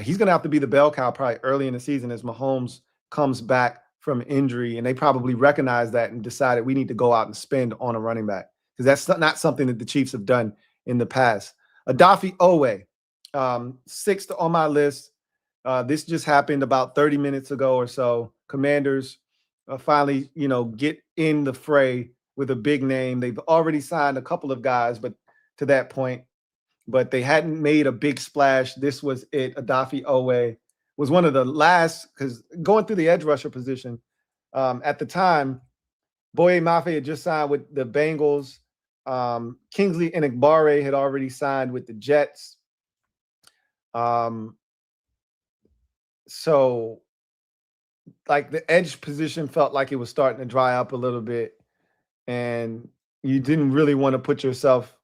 He's going to have to be the bell cow probably early in the season as Mahomes comes back from injury, and they probably recognize that and decided we need to go out and spend on a running back, because that's not something that the Chiefs have done in the past. Odafe Oweh, sixth on my list. This just happened about 30 minutes ago or so. Commanders finally, get in the fray with a big name. They've already signed a couple of guys, but to that point, but they hadn't made a big splash. This was it. Odafe Oweh was one of the last, because going through the edge rusher position at the time, Boye Mafe had just signed with the Bengals. Kingsley Enagbare had already signed with the Jets. So like the edge position felt like it was starting to dry up a little bit, and you didn't really want to put yourself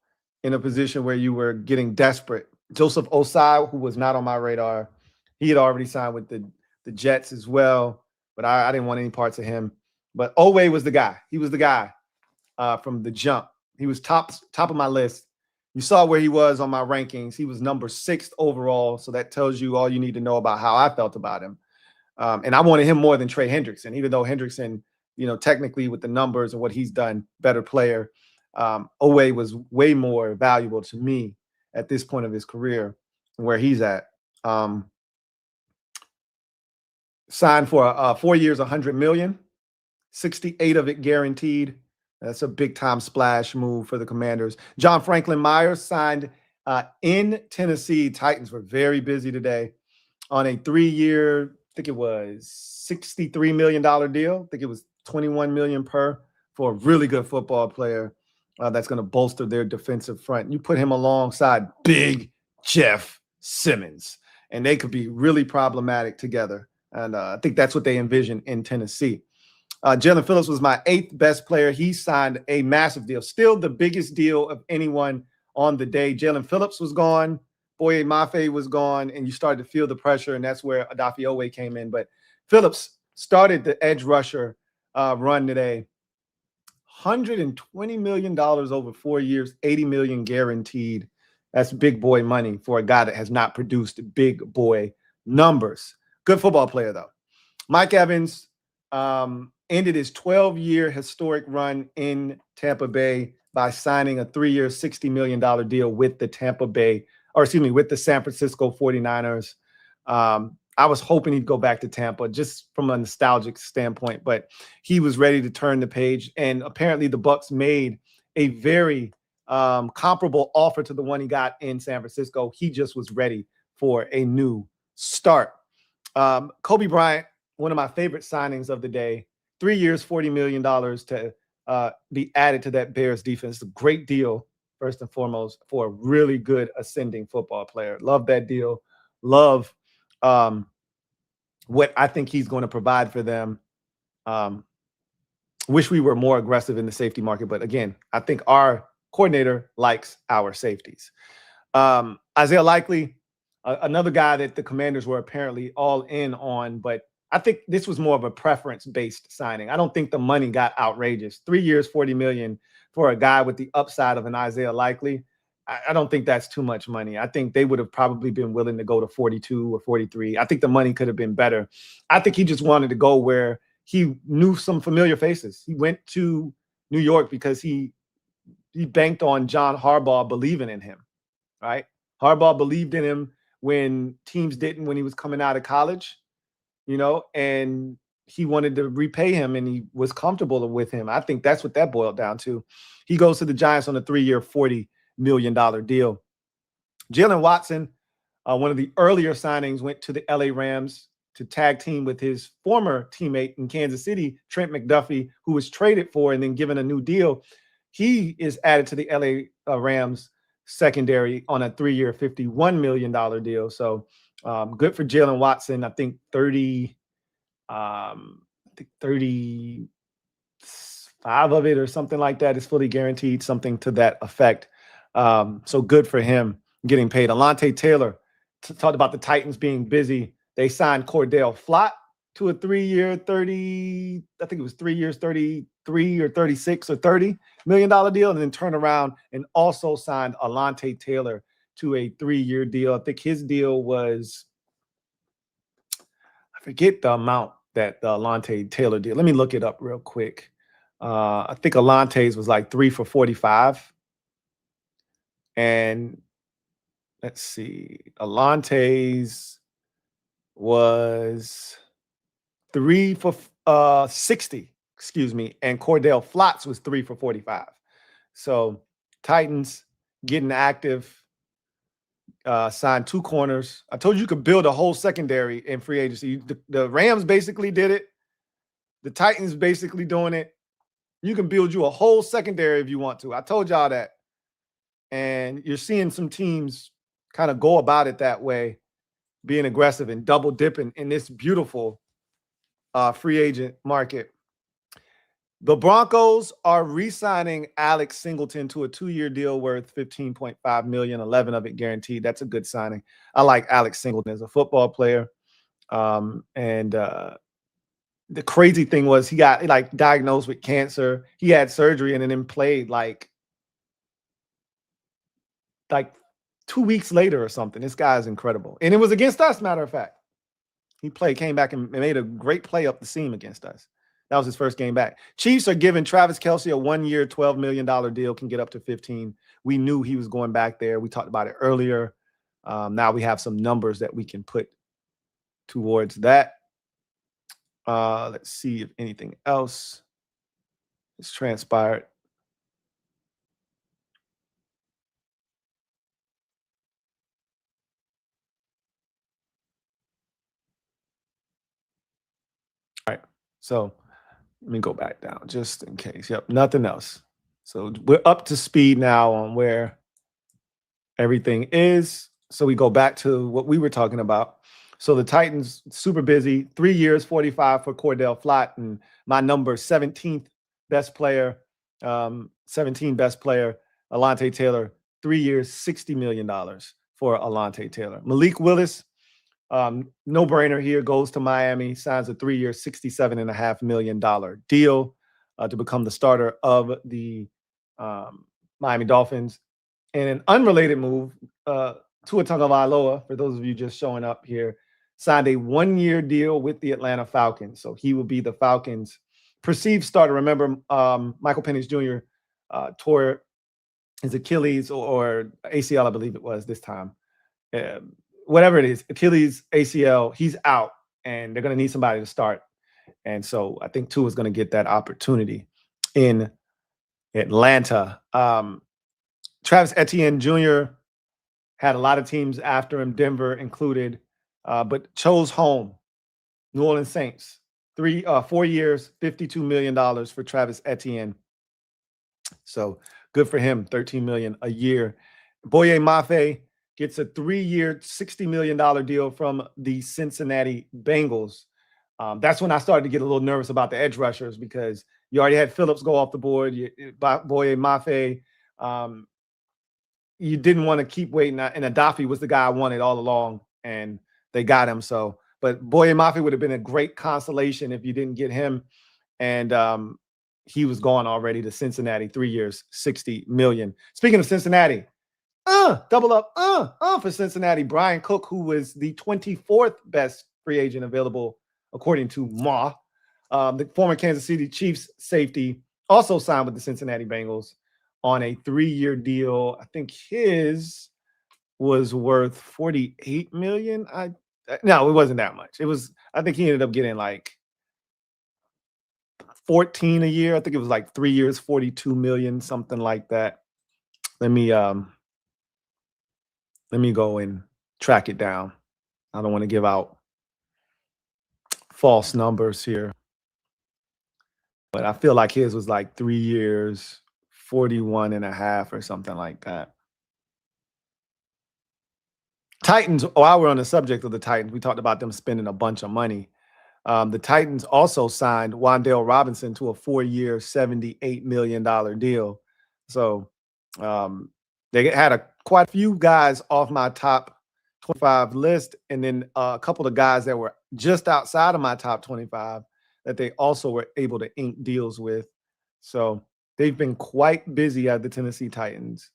in a position where you were getting desperate. Joseph Osai, who was not on my radar, he had already signed with the Jets as well, but I didn't want any parts of him. But Oweh was the guy. He was the guy from the jump. He was top of my list. You saw where he was on my rankings. He was number 6th overall, so that tells you all you need to know about how I felt about him. And I wanted him more than Trey Hendrickson, even though Hendrickson, technically with the numbers and what he's done, better player. Oweh was way more valuable to me at this point of his career and where he's at. Signed for 4 years, $100 million, 68 of it guaranteed. That's a big time splash move for the Commanders. John Franklin Myers signed in Tennessee. Titans were very busy today on a 3-year, I think it was $63 million deal. I think it was $21 million per, for a really good football player that's going to bolster their defensive front. You put him alongside Big Jeff Simmons, and they could be really problematic together. And I think that's what they envision in Tennessee. Jaylen Phillips was my 8th best player. He signed a massive deal, still the biggest deal of anyone on the day. Jaylen Phillips was gone. Boye Mafe was gone, and you started to feel the pressure, and that's where Odafe Oweh came in. But Phillips started the edge rusher run today. $120 million over 4 years, $80 million guaranteed. That's big boy money for a guy that has not produced big boy numbers. Good football player, though. Mike Evans ended his 12-year historic run in Tampa Bay by signing a 3-year, $60 million deal with the with the San Francisco 49ers. I was hoping he'd go back to Tampa just from a nostalgic standpoint, but he was ready to turn the page. And apparently the Bucs made a very comparable offer to the one he got in San Francisco. He just was ready for a new start. Kobe Bryant, one of my favorite signings of the day, 3 years, $40 million to be added to that Bears defense. A great deal, first and foremost, for a really good ascending football player. Love that deal. Love what I think he's going to provide for them. Wish we were more aggressive in the safety market, but again, I think our coordinator likes our safeties. Isaiah Likely, another guy that the Commanders were apparently all in on, but I think this was more of a preference-based signing. I don't think the money got outrageous. 3 years, $40 million for a guy with the upside of an Isaiah Likely. I don't think that's too much money. I think they would have probably been willing to go to 42 or 43. I think the money could have been better. I think he just wanted to go where he knew some familiar faces. He went to New York because he banked on John Harbaugh believing in him, right? Harbaugh believed in him when teams didn't, when he was coming out of college, and he wanted to repay him, and he was comfortable with him. I think that's what that boiled down to. He goes to the Giants on a 3-year, $40 million deal. Jaylen Watson, one of the earlier signings, went to the LA Rams. to tag team with his former teammate in Kansas City, Trent McDuffie, who was traded for and then given a new deal. He is added to the LA Rams secondary on a 3-year, $51 million deal. So good for Jaylen Watson. I think 35 of it or something like that is fully guaranteed, something to that effect. So good for him getting paid. Alontae Taylor talked about the Titans being busy. They signed Cordell Flott to a 3-year, 30, I think it was 3 years, 33 or 36 or $30 million deal, and then turn around and also signed Alontae Taylor to a 3-year deal. I think his deal was, I forget the amount that the Alontae Taylor deal. Let me look it up real quick. I think Alontae's was like 3 for 45. And let's see, Alontae's was 3 for 60, excuse me, and Cordell Flott's was 3 for 45. So Titans getting active, signed 2 corners. I told you could build a whole secondary in free agency. The Rams basically did it. The Titans basically doing it. You can build you a whole secondary if you want to. I told y'all that. And you're seeing some teams kind of go about it that way, being aggressive and double dipping in this beautiful free agent market. The Broncos are re-signing Alex Singleton to a 2-year deal worth $15.5 million, 11 of it guaranteed. That's a good signing. I like Alex Singleton as a football player. The crazy thing was he got like diagnosed with cancer. He had surgery and then played like 2 weeks later or something. This guy is incredible. And it was against us, matter of fact. He came back and made a great play up the seam against us. That was his first game back. Chiefs are giving Travis Kelce a 1-year, $12 million deal, can get up to 15. We knew he was going back there. We talked about it earlier. Now we have some numbers that we can put towards that. Let's see if anything else has transpired. All right. So let me go back down just in case. Yep, nothing else. So we're up to speed now on where everything is. So we go back to what we were talking about. So the Titans, super busy, 3 years, 45 for Cordell Flott, and my number 17th best player, 17 best player, Alontae Taylor, 3 years, $60 million for Alontae Taylor. Malik Willis, no-brainer here, goes to Miami, signs a 3-year, $67.5 million deal to become the starter of the Miami Dolphins. And an unrelated move, Tua Tagovailoa, for those of you just showing up here, signed a 1-year deal with the Atlanta Falcons. So he will be the Falcons' perceived starter. Remember, Michael Penix Jr. Tore his Achilles or ACL, I believe it was this time. Whatever it is, Achilles, ACL, he's out, and they're going to need somebody to start. And so I think Tua is going to get that opportunity in Atlanta. Travis Etienne Jr. had a lot of teams after him, Denver included, but chose home, New Orleans Saints. 4 years, $52 million for Travis Etienne. So good for him, $13 million a year. Boye Mafe gets a 3-year, $60 million deal from the Cincinnati Bengals. That's when I started to get a little nervous about the edge rushers because you already had Phillips go off the board. Boye Mafe, you didn't want to keep waiting. And Odafe was the guy I wanted all along, and they got him. So, but Boye Mafe would have been a great consolation if you didn't get him. And he was gone already to Cincinnati, 3 years, $60 million. Speaking of Cincinnati, double up for Cincinnati. Brian Cook, who was the 24th best free agent available, according to Ma, the former Kansas City Chiefs safety, also signed with the Cincinnati Bengals on a 3-year deal. I think his was worth $48 million. No, it wasn't that much. It was, I think he ended up getting like 14 a year. I think it was like 3 years, $42 million, something like that. Let me go and track it down. I don't want to give out false numbers here. But I feel like his was like 3 years, 41 and a half or something like that. Titans, while we're on the subject of the Titans, we talked about them spending a bunch of money. The Titans also signed Wan'Dale Robinson to a 4-year, $78 million deal. So they had quite a few guys off my top 25 list, and then a couple of guys that were just outside of my top 25 that they also were able to ink deals with. So they've been quite busy at the Tennessee Titans.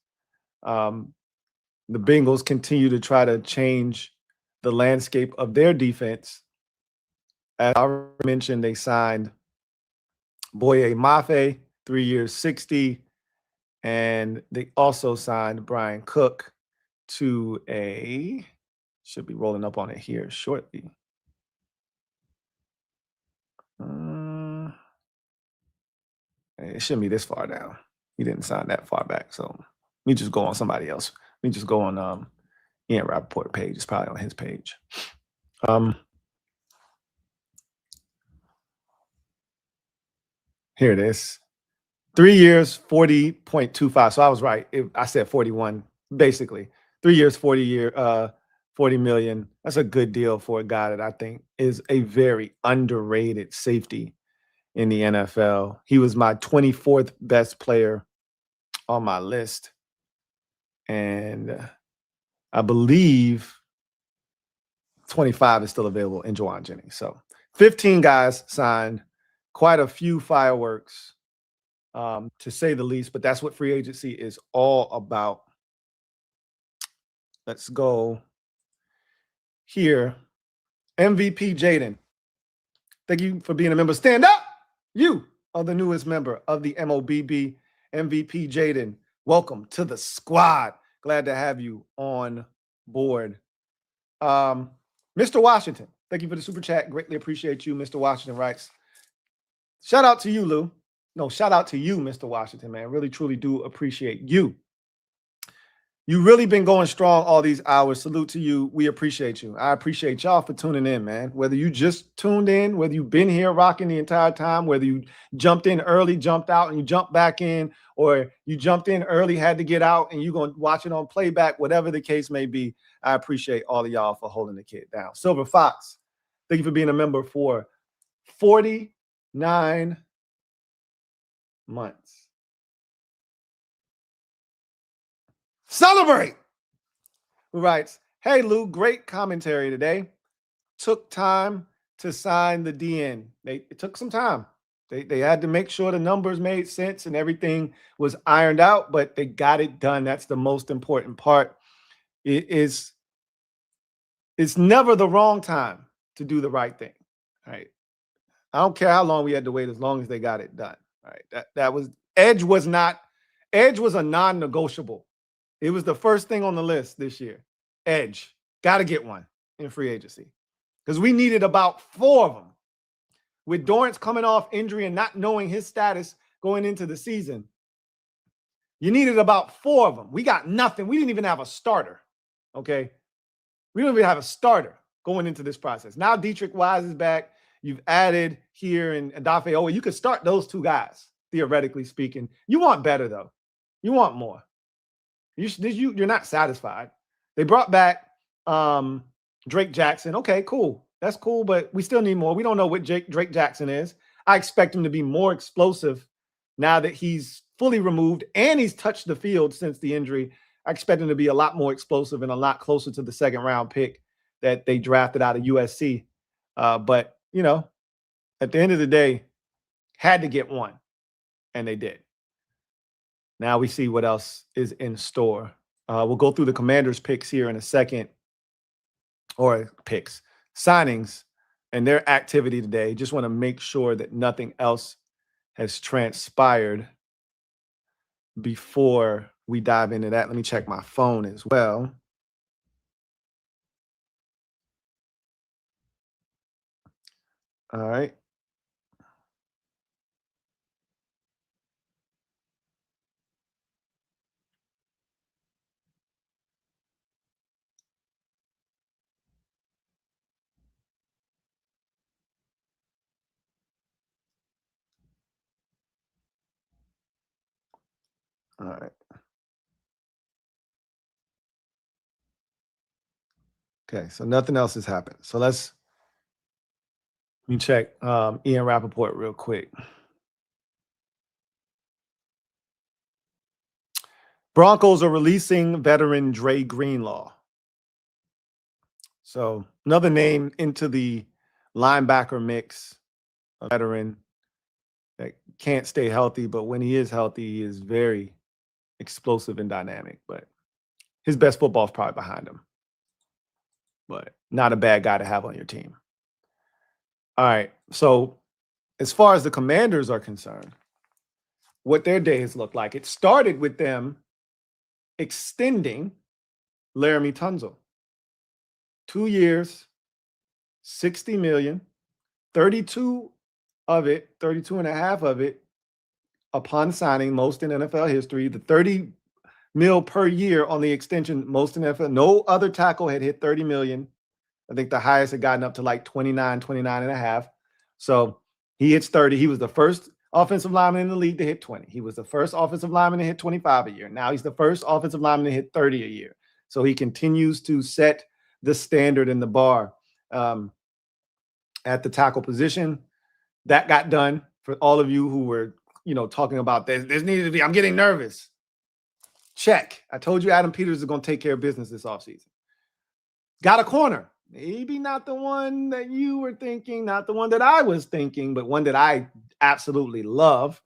The Bengals continue to try to change the landscape of their defense. As I mentioned, they signed Boye Mafe, 3 years, 60. And they also signed Brian Cook to should be rolling up on it here shortly. It shouldn't be this far down. He didn't sign that far back. So let me just go on somebody else. Let me just go on Ian Rappaport page. It's probably on his page. Here it is. 3 years, 40.25. So I was right. I said 41, basically. 3 years, 40 million. That's a good deal for a guy that I think is a very underrated safety in the NFL. He was my 24th best player on my list. And I believe 25 is still available in Juwan Jennings. So 15 guys signed, quite a few fireworks, to say the least, but that's what free agency is all about. Let's go here. MVP Jaylen. Thank you for being a member. Stand up. You are the newest member of the MOBB. MVP Jaylen, welcome to the squad. Glad to have you on board. Mr. Washington, thank you for the super chat. Greatly appreciate you. Mr. Washington writes, shout out to you, Lou. No, shout out to you, Mr. Washington, man. Really, truly do appreciate you. You really been going strong all these hours. Salute to you. We appreciate you. I appreciate y'all for tuning in, man. Whether you just tuned in, whether you've been here rocking the entire time, whether you jumped in early, jumped out, and you jumped back in, or you jumped in early, had to get out, and you're going to watch it on playback, whatever the case may be, I appreciate all of y'all for holding the kid down. Silver Fox, thank you for being a member for 49 months. Celebrate! Who writes, hey, Lou, great commentary today. Took time to sign the DN. It took some time. They had to make sure the numbers made sense and everything was ironed out, but they got it done. That's the most important part. It's never the wrong time to do the right thing. Right? I don't care how long we had to wait, as long as they got it done. Right? That was Edge was a non-negotiable. It was the first thing on the list this year. Edge. Got to get one in free agency. Because we needed about 4 of them. With Dorrance coming off injury and not knowing his status going into the season, you needed about 4 of them. We got nothing. We didn't even have a starter. Okay? We don't even have a starter going into this process. Now Dietrich Wise is back. You've added here and Odafe Oweh. You could start those 2 guys, theoretically speaking. You want better, though. You want more. You're not satisfied. They brought back Drake Jackson. Okay, cool. That's cool, but we still need more. We don't know what Drake Jackson is. I expect him to be more explosive now that he's fully removed and he's touched the field since the injury. I expect him to be a lot more explosive and a lot closer to the 2nd-round pick that they drafted out of USC. But, you know, at the end of the day, had to get one, and they did. Now we see what else is in store. We'll go through the Commanders' picks here in a second, or signings, and their activity today. Just want to make sure that nothing else has transpired before we dive into that. Let me check my phone as well. All right. All right. Okay, so nothing else has happened. So let me check Ian Rappaport real quick. Broncos are releasing veteran Dre Greenlaw. So another name into the linebacker mix, a veteran that can't stay healthy, but when he is healthy, he is very explosive and dynamic. But his best football is probably behind him. But not a bad guy to have on your team. All right. So as far as the Commanders are concerned, what their days look like, it started with them extending Laramie Tunsil. 2 years, $60 million, 32 and a half of it upon signing, most in NFL history. The 30 mil per year on the extension, most in NFL. No other tackle had hit 30 million. I think the highest had gotten up to like 29 and a half. So he hits 30. He was the first offensive lineman in the league to hit 20. He was the first offensive lineman to hit 25 a year. Now he's the first offensive lineman to hit 30 a year. So he continues to set the standard and the bar at the tackle position. That got done. For all of you who were, talking about this needed to be, I'm getting nervous. Check. I told you Adam Peters is going to take care of business this offseason. Got a corner. Maybe not the one that you were thinking, not the one that I was thinking, but one that I absolutely love.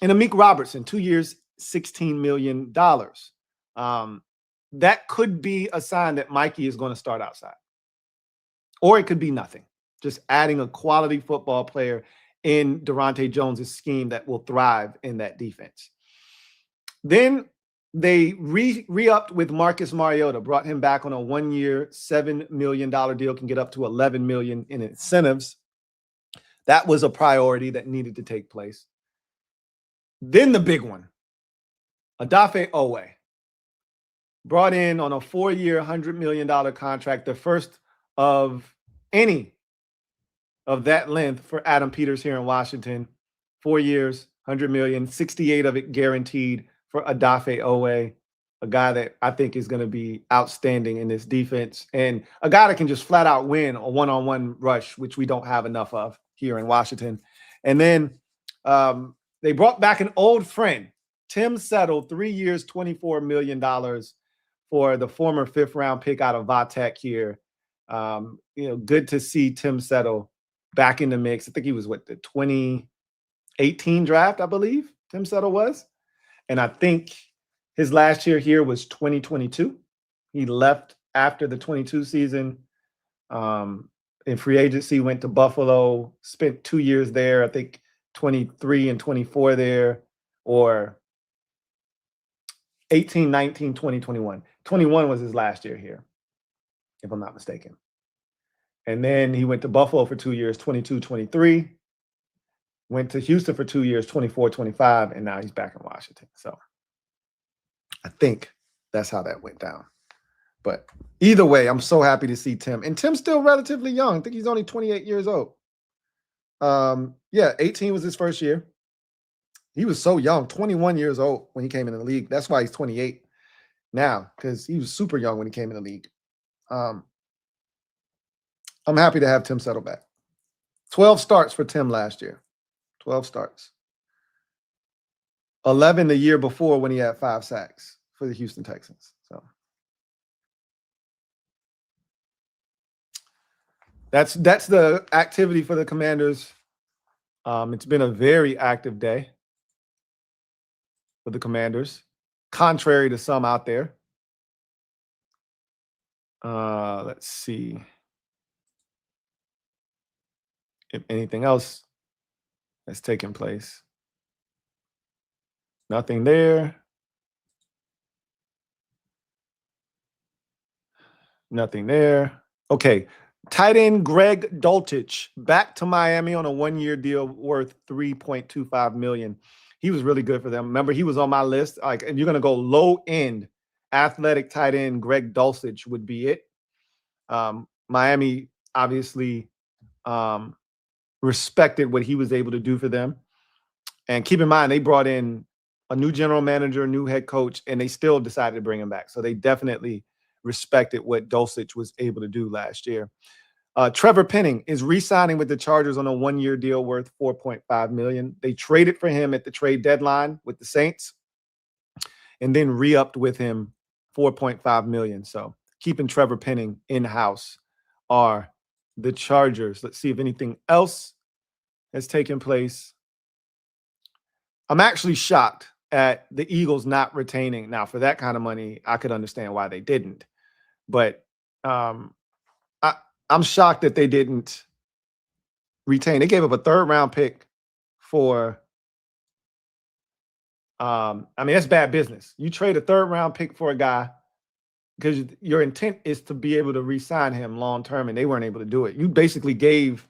And Amequ Robertson, 2 years, $16 million. That could be a sign that Mikey is going to start outside. Or it could be nothing. Just adding a quality football player in Durante Jones' scheme that will thrive in that defense. Then they re-upped with Marcus Mariota, brought him back on a 1 year, $7 million deal, can get up to $11 million in incentives. That was a priority that needed to take place. Then the big one, Odafe Oweh, brought in on a 4-year, $100 million contract, the first of any of that length for Adam Peters here in Washington. 4 years, $100 million, 68 of it guaranteed for Odafe Oweh, a guy that I think is going to be outstanding in this defense, and a guy that can just flat out win a one-on-one rush, which we don't have enough of here in Washington. And then they brought back an old friend, Tim Settle, 3 years, $24 million for the former 5th-round pick out of Vatech here. Good to see Tim Settle back in the mix. I think he was the 2018 draft, I believe Tim Settle was. And I think his last year here was 2022. He left after the 22 season. In free agency, went to Buffalo, spent 2 years there. I think 23 and 24 there, or 18, 19, 20, 21. 21 was his last year here, if I'm not mistaken. And then he went to Buffalo for 2 years, 22, 23. Went to Houston for 2 years, 24, 25, and now he's back in Washington. So I think that's how that went down. But either way, I'm so happy to see Tim. And Tim's still relatively young. I think he's only 28 years old. 18 was his first year. He was so young, 21 years old when he came in the league. That's why he's 28 now, because he was super young when he came in the league. I'm happy to have Tim Settle back. 12 starts for Tim last year. 12 starts. 11 the year before when he had 5 sacks for the Houston Texans. So that's the activity for the Commanders. It's been a very active day for the Commanders, contrary to some out there. Let's see if anything else has taken place. Nothing there. Nothing there. Okay. Tight end Greg Dulcich back to Miami on a 1-year deal worth $3.25 million. He was really good for them. Remember, he was on my list. Like, if you're going to go low end, athletic tight end Greg Dulcich would be it. Miami obviously respected what he was able to do for them. And keep in mind, they brought in a new general manager, new head coach, and they still decided to bring him back. So they definitely respected what Dulcich was able to do last year. Trevor Penning is re-signing with the Chargers on a one-year deal worth $4.5 million. They traded for him at the trade deadline with the Saints and then re-upped with him $4.5 million. So keeping Trevor Penning in-house are the Chargers. Let's see if anything else has taken place. I'm actually shocked at the Eagles not retaining. Now, for that kind of money, I could understand why they didn't. But I'm shocked that they didn't retain. They gave up a third-round pick for I mean, that's bad business. You trade a third-round pick for a guy because your intent is to be able to re-sign him long-term, and they weren't able to do it. You basically gave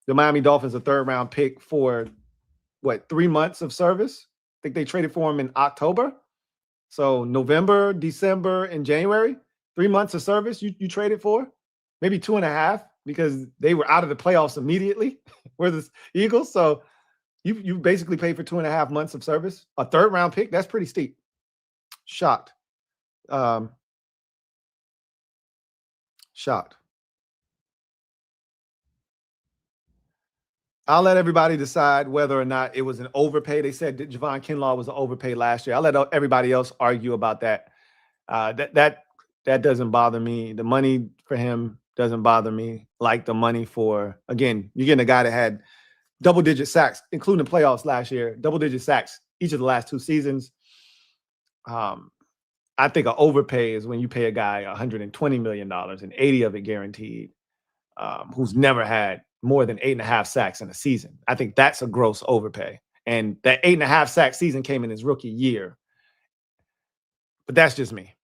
the Miami Dolphins a third-round pick for, 3 months of service? I think they traded for him in October. So November, December, and January, 3 months of service you traded for? Maybe 2.5 because they were out of the playoffs immediately. Were the Eagles. So you basically paid for 2.5 months of service. A third-round pick, that's pretty steep. Shocked. Shocked. I'll let everybody decide whether or not it was an overpay. They said that Javon Kinlaw was an overpay last year. I'll let everybody else argue about that. That doesn't bother me. The money for him doesn't bother me like the money for, again, you're getting a guy that had double-digit sacks, including the playoffs last year, double-digit sacks each of the last 2 seasons. I think an overpay is when you pay a guy $120 million and 80 of it guaranteed, who's never had more than 8.5 sacks in a season. I think that's a gross overpay. And that 8.5 sack season came in his rookie year. But that's just me.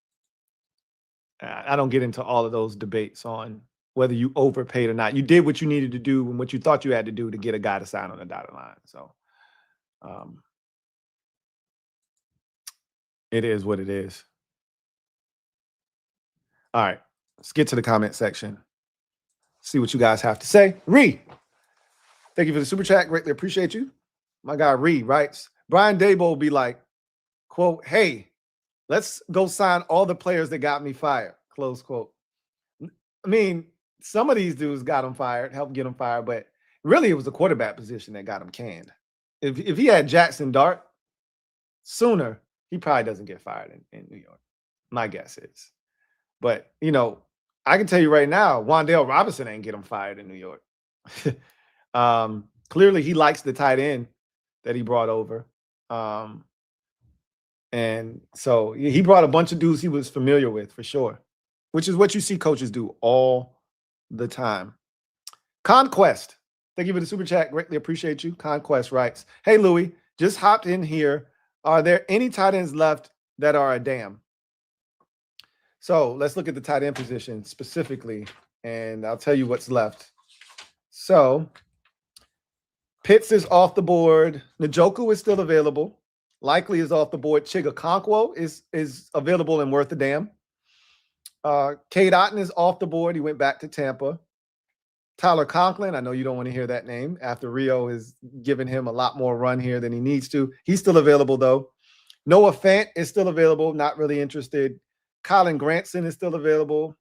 I don't get into all of those debates on whether you overpaid or not. You did what you needed to do and what you thought you had to do to get a guy to sign on the dotted line. So it is what it is. All right, let's get to the comment section. See what you guys have to say. Ree, thank you for the super chat. Greatly appreciate you. My guy Ree writes, Brian Daboll will be like, quote, hey, let's go sign all the players that got me fired, close quote. I mean, some of these dudes got him fired, helped get him fired, but really it was the quarterback position that got him canned. If he had Jackson Dart sooner, he probably doesn't get fired in New York. My guess is. But, I can tell you right now, Wan'Dale Robinson ain't get him fired in New York. Clearly, he likes the tight end that he brought over. And so he brought a bunch of dudes he was familiar with, for sure, which is what you see coaches do all the time. Conquest, thank you for the super chat. Greatly appreciate you. Conquest writes, hey, Louie, just hopped in here. Are there any tight ends left that are a damn? So let's look at the tight end position specifically, and I'll tell you what's left. So Pitts is off the board. Njoku is still available. Likely is off the board. Chigakonkwo is available and worth a damn. Cade Otton is off the board. He went back to Tampa. Tyler Conklin, I know you don't want to hear that name after Rio has given him a lot more run here than he needs to. He's still available, though. Noah Fant is still available. Not really interested. Colin Granson is still available.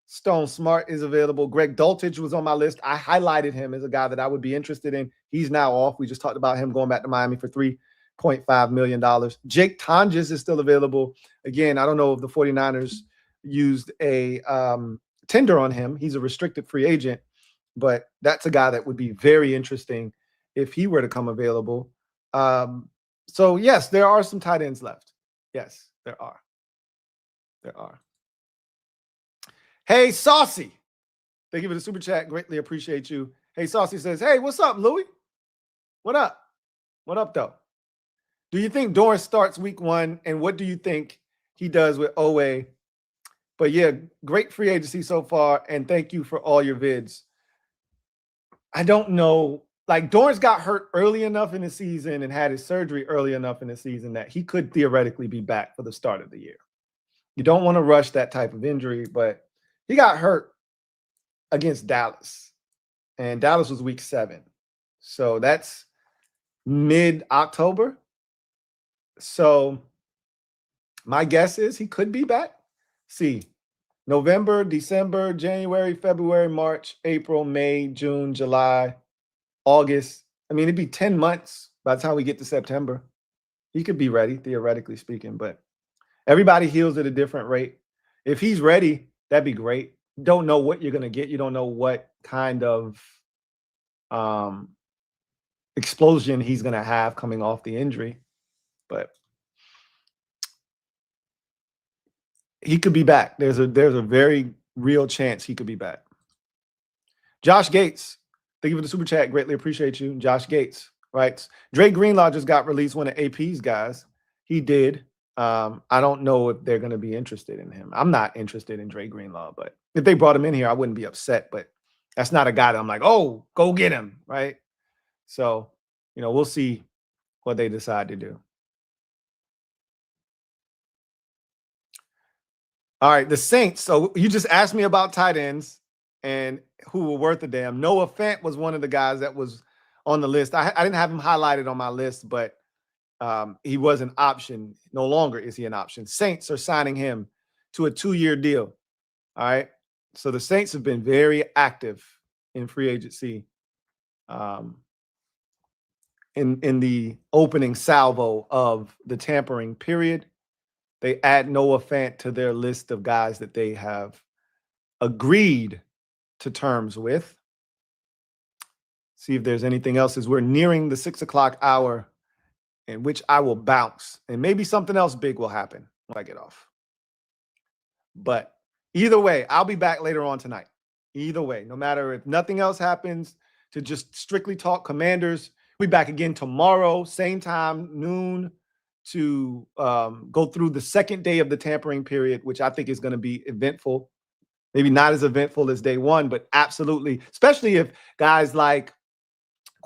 Stone Smart is available. Greg Dulcich was on my list. I highlighted him as a guy that I would be interested in. He's now off. We just talked about him going back to Miami for $3.5 million. Jake Tonjes is still available. Again, I don't know if the 49ers used a tender on him. He's a restricted free agent, but that's a guy that would be very interesting if he were to come available. So, yes, there are some tight ends left. Yes, there are. There are. Hey, Saucy. Thank you for the super chat. Greatly appreciate you. Hey, Saucy says, hey, what's up, Louie? What up? What up, though? Do you think Dorrance starts week 1? And what do you think he does with Oweh? But, yeah, great free agency so far. And thank you for all your vids. I don't know. Like, Dorrance got hurt early enough in the season and had his surgery early enough in the season that he could theoretically be back for the start of the year. You don't want to rush that type of injury, but he got hurt against Dallas, and Dallas was week 7. So that's mid-October. So my guess is he could be back. See, November, December, January, February, March, April, May, June, July, August. I mean, it'd be 10 months by the time we get to September. He could be ready, theoretically speaking, but everybody heals at a different rate. If he's ready, that'd be great. Don't know what you're going to get. You don't know what kind of explosion he's going to have coming off the injury, but he could be back. There's a very real chance he could be back. Josh Gates, thank you for the super chat. Greatly appreciate you. Josh Gates writes, Dre Greenlaw just got released, one of AP's guys. He did. I don't know if they're going to be interested in him. I'm not interested in Dre Greenlaw, but if they brought him in here, I wouldn't be upset. But that's not a guy that I'm like, oh, go get him, right? So, we'll see what they decide to do. All right, the Saints. So you just asked me about tight ends and who were worth a damn. Noah Fant was one of the guys that was on the list. I didn't have him highlighted on my list, but he was an option. No longer is he an option. Saints are signing him to a 2-year deal. All right. So the Saints have been very active in free agency in the opening salvo of the tampering period. They add Noah Fant to their list of guys that they have agreed to terms with. See if there's anything else as we're nearing the 6 o'clock hour, in which I will bounce. And maybe something else big will happen when I get off. But either way, I'll be back later on tonight. Either way, no matter if nothing else happens, to just strictly talk Commanders. We'll be back again tomorrow, same time, noon, to go through the second day of the tampering period, which I think is going to be eventful. Maybe not as eventful as day one, but absolutely, especially if guys like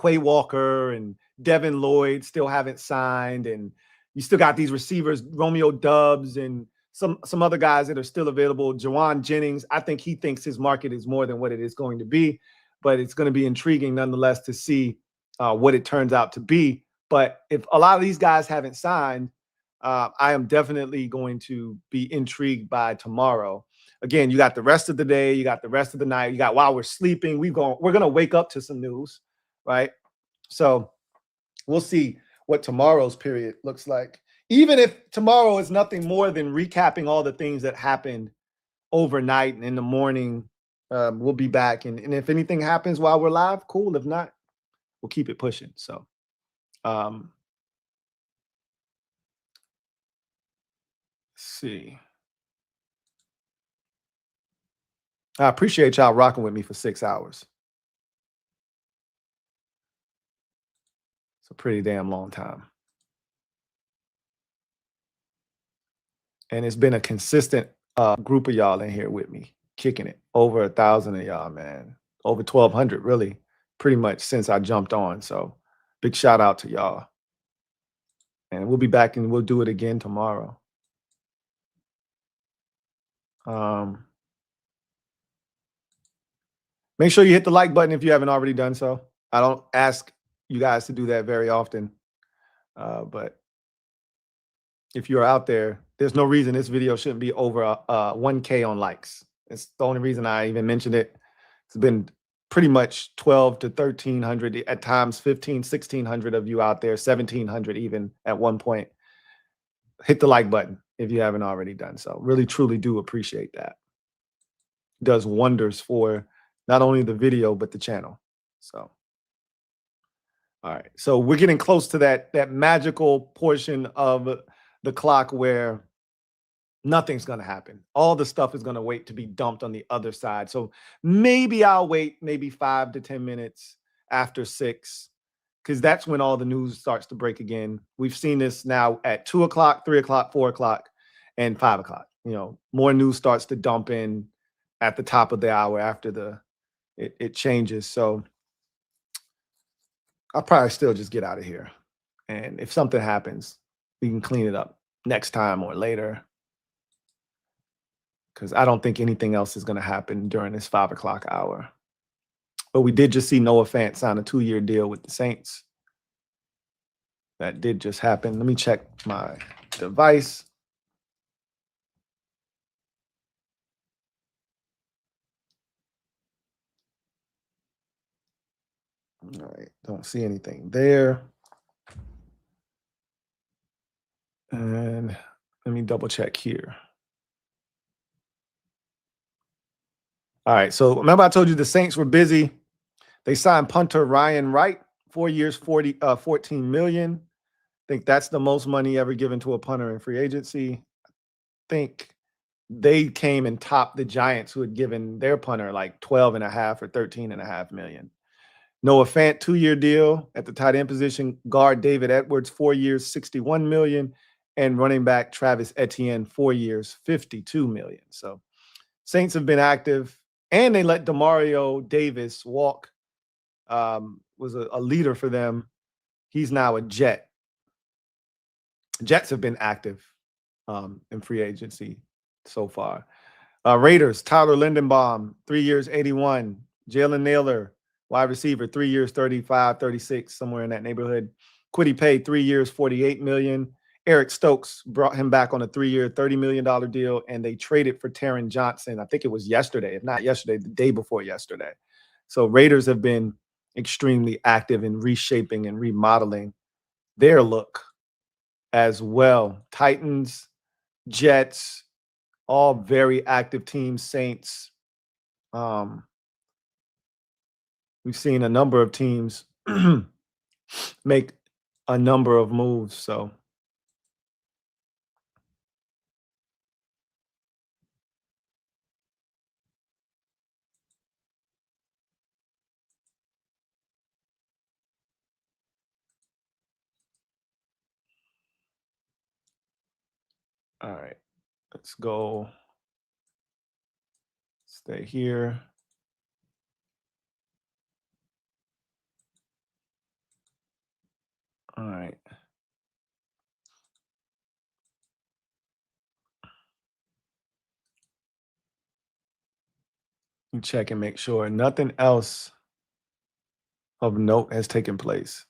Quay Walker and Devin Lloyd still haven't signed, and you still got these receivers, Romeo Doubs and some other guys that are still available. Jawan Jennings, I think he thinks his market is more than what it is going to be, but it's going to be intriguing nonetheless to see what it turns out to be. But if a lot of these guys haven't signed, I am definitely going to be intrigued by tomorrow. Again, you got the rest of the day, you got the rest of the night, you got while we're sleeping, we're going to wake up to some news, right? So we'll see what tomorrow's period looks like. Even if tomorrow is nothing more than recapping all the things that happened overnight and in the morning, we'll be back. And if anything happens while we're live, cool. If not, we'll keep it pushing. So let's see. I appreciate y'all rocking with me for 6 hours. It's a pretty damn long time. And it's been a consistent group of y'all in here with me, kicking it. Over 1,000 of y'all, man. Over 1,200, really, pretty much since I jumped on. So big shout out to y'all. And we'll be back and we'll do it again tomorrow. Make sure you hit the like button if you haven't already done so. I don't ask you guys to do that very often. But if you're out there, there's no reason this video shouldn't be over 1K on likes. It's the only reason I even mentioned it. It's been pretty much 12 to 1,300, at times 15, 1,600 of you out there, 1,700 even at one point. Hit the like button if you haven't already done so. Really, truly do appreciate that. It does wonders for not only the video, but the channel. So, all right. So we're getting close to that magical portion of the clock where nothing's going to happen. All the stuff is going to wait to be dumped on the other side. So maybe I'll wait maybe 5 to 10 minutes after 6, because that's when all the news starts to break again. We've seen this now at 2 o'clock, 3 o'clock, 4 o'clock, and 5 o'clock. More news starts to dump in at the top of the hour after it changes. So I'll probably still just get out of here. And if something happens, we can clean it up next time or later, because I don't think anything else is going to happen during this 5 o'clock hour. But we did just see Noah Fant sign a 2-year deal with the Saints. That did just happen. Let me check my device. All right, don't see anything there. And let me double check here. All right, so remember I told you the Saints were busy. They signed punter Ryan Wright, 4 years, 14 million. I think that's the most money ever given to a punter in free agency. I think they came and topped the Giants, who had given their punter like 12.5 or 13.5 million. Noah Fant, 2-year deal at the tight end position. Guard David Edwards, 4 years, 61 million. And running back Travis Etienne, 4 years, 52 million. So Saints have been active, and they let Demario Davis walk. Was a leader for them. He's now a Jet. Jets have been active in free agency so far. Raiders, Tyler Linderbaum, 3 years, 81. Jaylen Naylor, wide receiver, 3 years, 35, 36, somewhere in that neighborhood. Quiddy paid 3 years, 48 million. Eric Stokes brought him back on a 3-year, $30 million deal, and they traded for Taron Johnson. I think it was yesterday, if not yesterday, the day before yesterday. So Raiders have been extremely active in reshaping and remodeling their look as well. Titans, Jets, all very active teams. Saints. We've seen a number of teams make a number of moves. So all right, let's go. Stay here. All right. You check and make sure nothing else of note has taken place.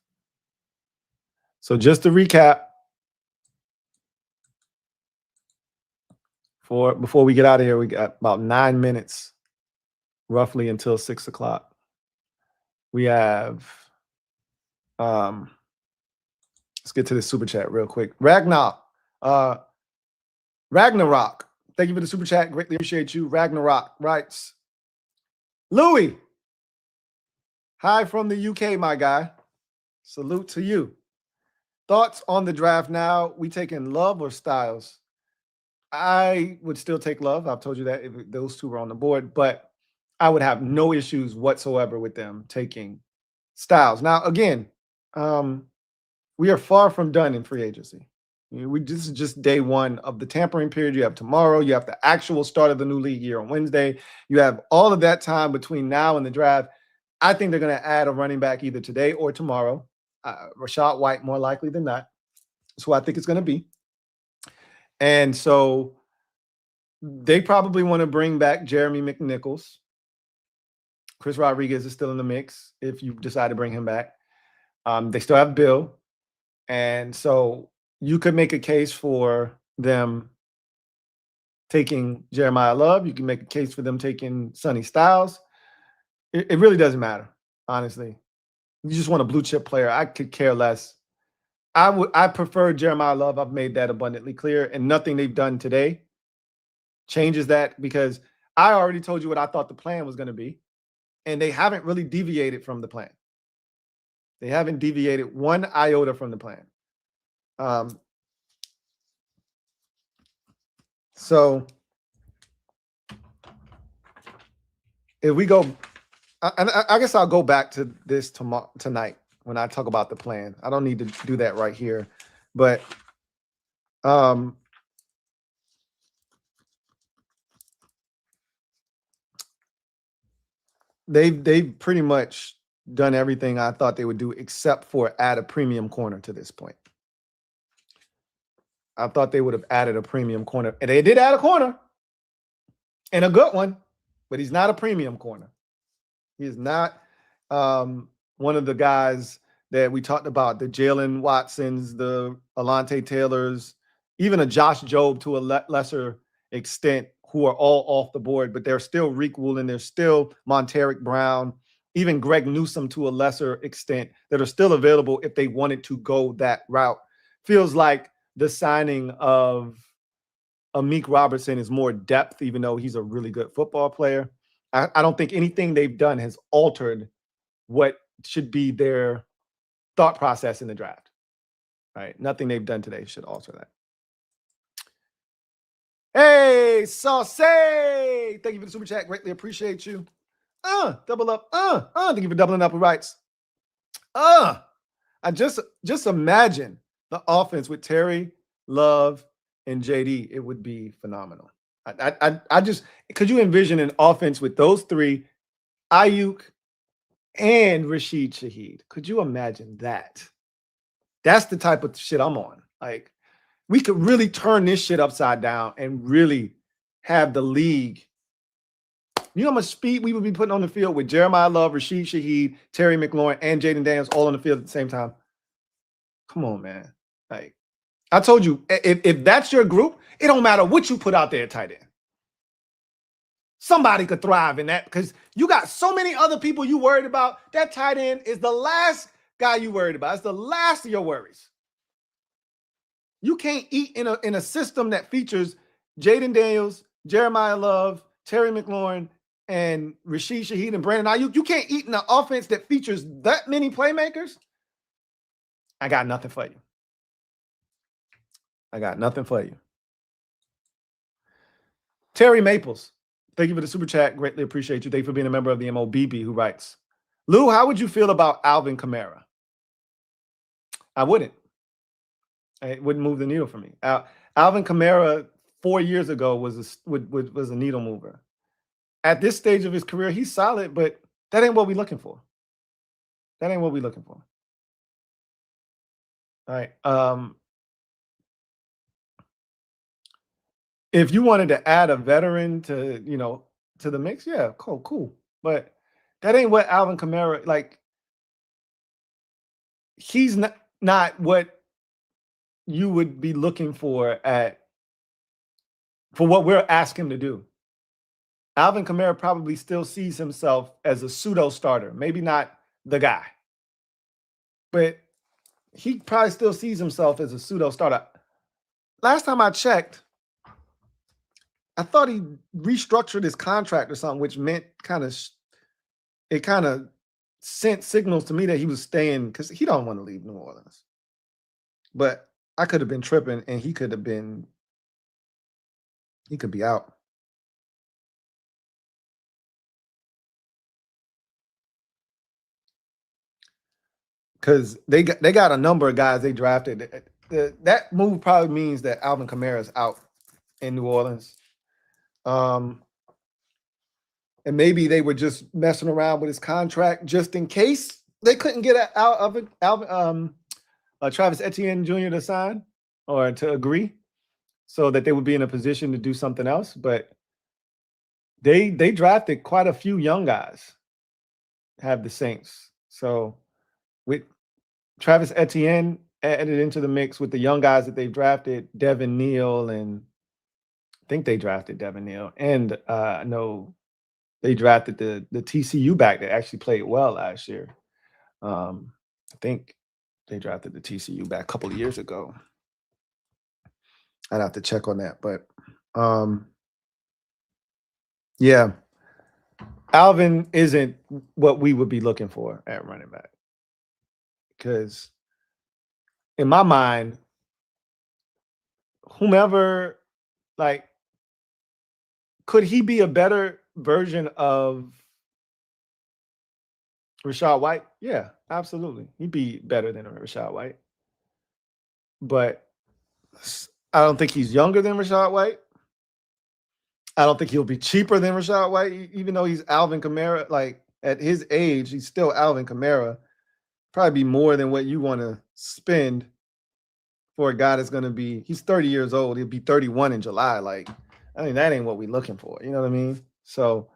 So just to recap, before we get out of here, we got about 9 minutes roughly until 6 o'clock. We have let's get to the super chat real quick. Ragnarok. Thank you for the super chat. Greatly appreciate you. Ragnarok writes, Louie, hi from the UK, my guy. Salute to you. Thoughts on the draft now? We taking Love or Styles? I would still take Love. I've told you that if those two were on the board, but I would have no issues whatsoever with them taking Styles. Now, again, we are far from done in free agency. This is just day one of the tampering period. You have tomorrow. You have the actual start of the new league year on Wednesday. You have all of that time between now and the draft. I think they're going to add a running back either today or tomorrow. Rashad White, more likely than not. That's who I think it's going to be. And so they probably want to bring back Jeremy McNichols. Chris Rodriguez is still in the mix if you decide to bring him back. They still have Bill. And so you could make a case for them taking Jeremiah Love. You can make a case for them taking Sonny Styles. It really doesn't matter, honestly. You just want a blue chip player. I could care less. I prefer Jeremiah Love. I've made that abundantly clear, and nothing they've done today changes that, because I already told you what I thought the plan was going to be, and they haven't really deviated from the plan. They haven't deviated one iota from the plan. So if we go, I guess I'll go back to this tonight when I talk about the plan. I don't need to do that right here, but they've pretty much done everything I thought they would do, except for add a premium corner to this point. I thought they would have added a premium corner, and they did add a corner, and a good one, but he's not a premium corner. He is not one of the guys that we talked about, the Jaylen Watsons, the Alontae Taylors, even a Josh Jobe to a lesser extent, who are all off the board, but they're still Reek Woolen, there's still Monteric Brown, even Greg Newsome to a lesser extent, that are still available if they wanted to go that route. Feels like the signing of Amequ Robertson is more depth, even though he's a really good football player. I don't think anything they've done has altered what should be their thought process in the draft. Right? Nothing they've done today should alter that. Hey, Sauce! Thank you for the super chat. Greatly appreciate you. Double up. Thank you for doubling up with rights. I just imagine the offense with Terry, Love, and JD. It would be phenomenal. I just, could you envision an offense with those three, Ayuk and Rashid Shaheed? Could you imagine that? That's the type of shit I'm on. Like, we could really turn this shit upside down and really have the league. You know how much speed we would be putting on the field with Jeremiah Love, Rashid Shaheed, Terry McLaurin, and Jaden Daniels all on the field at the same time? Come on, man. Like, I told you, if that's your group, it don't matter what you put out there at tight end. Somebody could thrive in that because you got so many other people you worried about. That tight end is the last guy you worried about. It's the last of your worries. You can't eat in a system that features Jaden Daniels, Jeremiah Love, Terry McLaurin, and Rashid Shaheed and Brandon Ayuk. You can't eat in an offense that features that many playmakers. I got nothing for you. I got nothing for you. Terry Maples, thank you for the super chat. Greatly appreciate you. Thank you for being a member of the MOBB, who writes, Lou, how would you feel about Alvin Kamara? I wouldn't. It wouldn't move the needle for me. Alvin Kamara 4 years ago was a needle mover. At this stage of his career, he's solid, but that ain't what we're looking for. That ain't what we're looking for. All right. If you wanted to add a veteran to the mix, yeah, cool. But that ain't what Alvin Kamara, like, he's not what you would be looking for for what we're asking him to do. Alvin Kamara probably still sees himself as a pseudo starter, maybe not the guy, but he probably still sees himself as a pseudo starter. Last time I checked, I thought he restructured his contract or something, which meant it kind of sent signals to me that he was staying because he don't want to leave New Orleans. But I could have been tripping, and he could be out. Because they got a number of guys they drafted. That move probably means that Alvin Kamara is out in New Orleans. And maybe they were just messing around with his contract just in case they couldn't get out of it. Travis Etienne Jr. to sign or to agree, so that they would be in a position to do something else. But they drafted quite a few young guys, have the Saints. So with Travis Etienne added into the mix with the young guys that they've drafted, Devin Neal, and I think they drafted Devin Neal. And I know they drafted the TCU back that actually played well last year. I think they drafted the TCU back a couple of years ago. I'd have to check on that. But yeah, Alvin isn't what we would be looking for at running back. Because in my mind, whomever, like, could he be a better version of Rachaad White? Yeah, absolutely. He'd be better than Rachaad White. But I don't think he's younger than Rachaad White. I don't think he'll be cheaper than Rachaad White, even though he's Alvin Kamara. Like, at his age, he's still Alvin Kamara. Probably be more than what you want to spend for a guy that's going to be, he's 30 years old. He'll be 31 in July. Like, I mean, that ain't what we're looking for. You know what I mean? So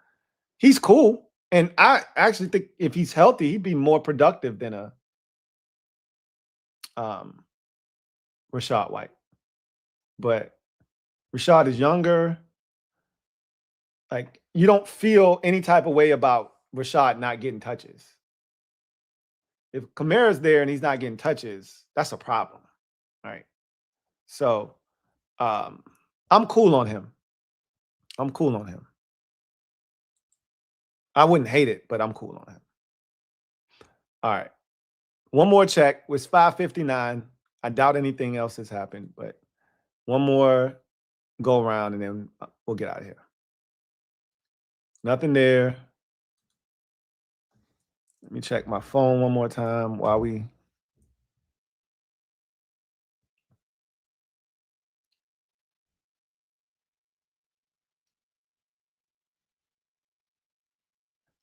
he's cool. And I actually think if he's healthy, he'd be more productive than a Rachaad White. But Rachaad is younger. Like, you don't feel any type of way about Rachaad not getting touches. If Kamara's there and he's not getting touches, that's a problem. Right. So I'm cool on him. I'm cool on him. I wouldn't hate it, but I'm cool on him. All right. One more check. It's 5:59. I doubt anything else has happened, but one more go around and then we'll get out of here. Nothing there. Let me check my phone one more time while we.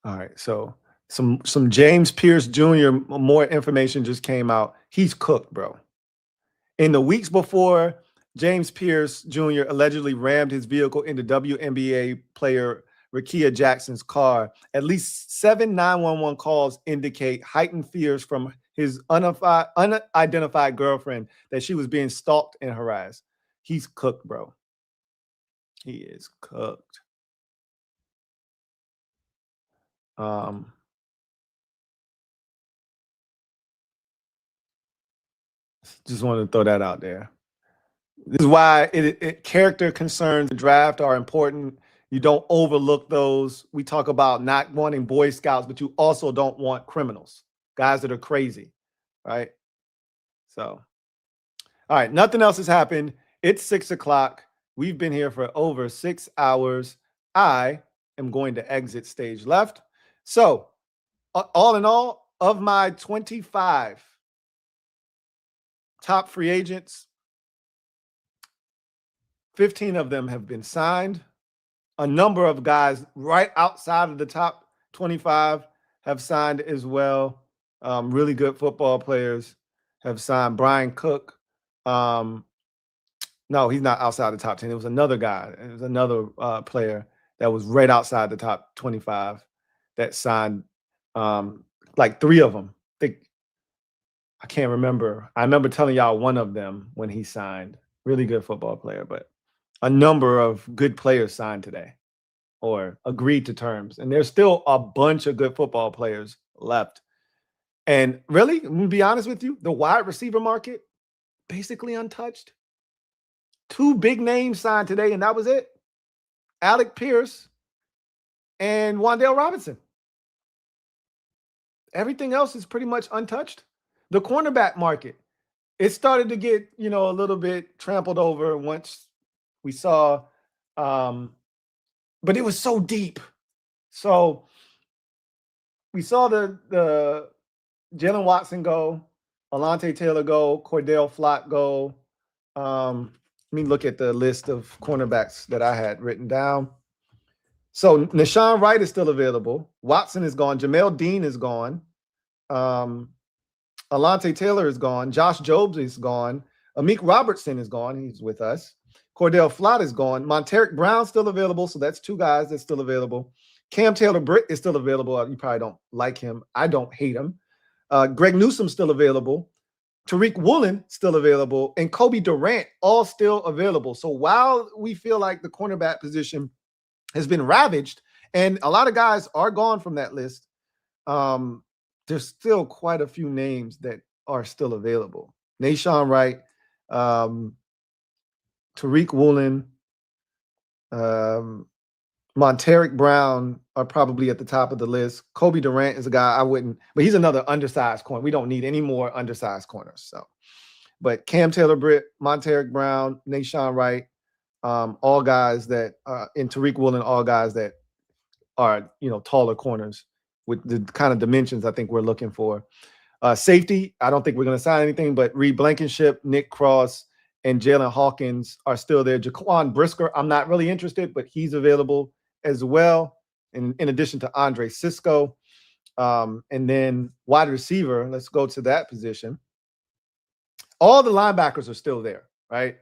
All right, so some James Pierce Jr. more information just came out. He's cooked, bro. In the weeks before, James Pierce Jr. allegedly rammed his vehicle into WNBA player Rakia Jackson's car. At least 7 911 calls indicate heightened fears from his unidentified girlfriend that she was being stalked and harassed. He's cooked, bro. He is cooked. Just wanted to throw that out there. This is why character concerns in the draft are important. You don't overlook those. We talk about not wanting Boy Scouts, but you also don't want criminals, guys that are crazy, right? So, all right, nothing else has happened. It's 6 o'clock. We've been here for over 6 hours. I am going to exit stage left. So, all in all, of my 25 top free agents, 15 of them have been signed. A number of guys right outside of the top 25 have signed as well. Really good football players have signed. Brian Cook. No, he's not outside the top 10. It was another guy. It was another player that was right outside the top 25 that signed. Like 3 of them. I can't remember. I remember telling y'all one of them when he signed. Really good football player, but a number of good players signed today or agreed to terms. And there's still a bunch of good football players left. And really, I'm going to be honest with you, the wide receiver market, basically untouched. 2 big names signed today, and that was it. Alec Pierce and Wan'Dale Robinson. Everything else is pretty much untouched. The cornerback market, it started to get, a little bit trampled over once we saw, but it was so deep. So we saw the Jaylen Watson go, Alontae Taylor go, Cordell Flott go. Let me look at the list of cornerbacks that I had written down. So Nashawn Wright is still available. Watson is gone. Jamel Dean is gone. Alontae Taylor is gone. Josh Jobe is gone. Amequ Robertson is gone. He's with us. Cordell Flott is gone. Monteric Brown still available. So that's 2 guys that's still available. Cam Taylor-Britt is still available. You probably don't like him. I don't hate him. Greg Newsome still available. Tariq Woolen still available. And Kobe Durant all still available. So while we feel like the cornerback position has been ravaged and a lot of guys are gone from that list, there's still quite a few names that are still available. Nashawn Wright, Tariq Woolen, Monteric Brown are probably at the top of the list. Kobe Durant is a guy I wouldn't, but he's another undersized corner. We don't need any more undersized corners. So, but Cam Taylor-Britt, Monteric Brown, Nashawn Wright, all guys that, and Tariq Woolen, all guys that are, taller corners with the kind of dimensions I think we're looking for. Safety, I don't think we're going to sign anything, but Reed Blankenship, Nick Cross, and Jalen Hawkins are still there. Jaquan Brisker, I'm not really interested, but he's available as well, in addition to Andre Cisco. And then wide receiver, let's go to that position. All the linebackers are still there, right?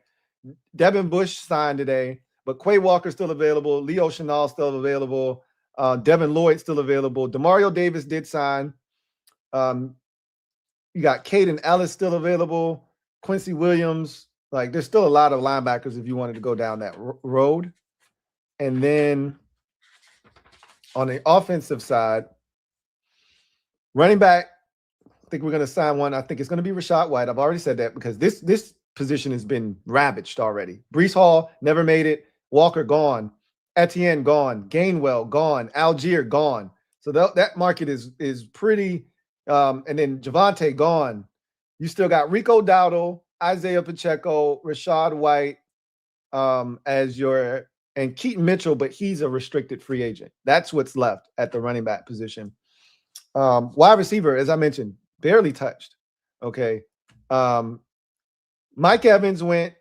Devin Bush signed today, but Quay Walker still available. Leo Chenal still available. Devin Lloyd still available. Demario Davis did sign. You got Caden Ellis still available. Quincy Williams. Like, there's still a lot of linebackers if you wanted to go down that road. And then on the offensive side, running back, I think we're going to sign one. I think it's going to be Rachaad White. I've already said that because this position has been ravaged already. Breece Hall never made it. Walker gone. Etienne gone. Gainwell gone. Algier gone. So that market is pretty. And then Javonte gone. You still got Rico Dowdle, Isaiah Pacheco, Rachaad White as your, and Keaton Mitchell, but he's a restricted free agent. That's what's left at the running back position. Wide receiver, as I mentioned, barely touched. Okay. Mike Evans went.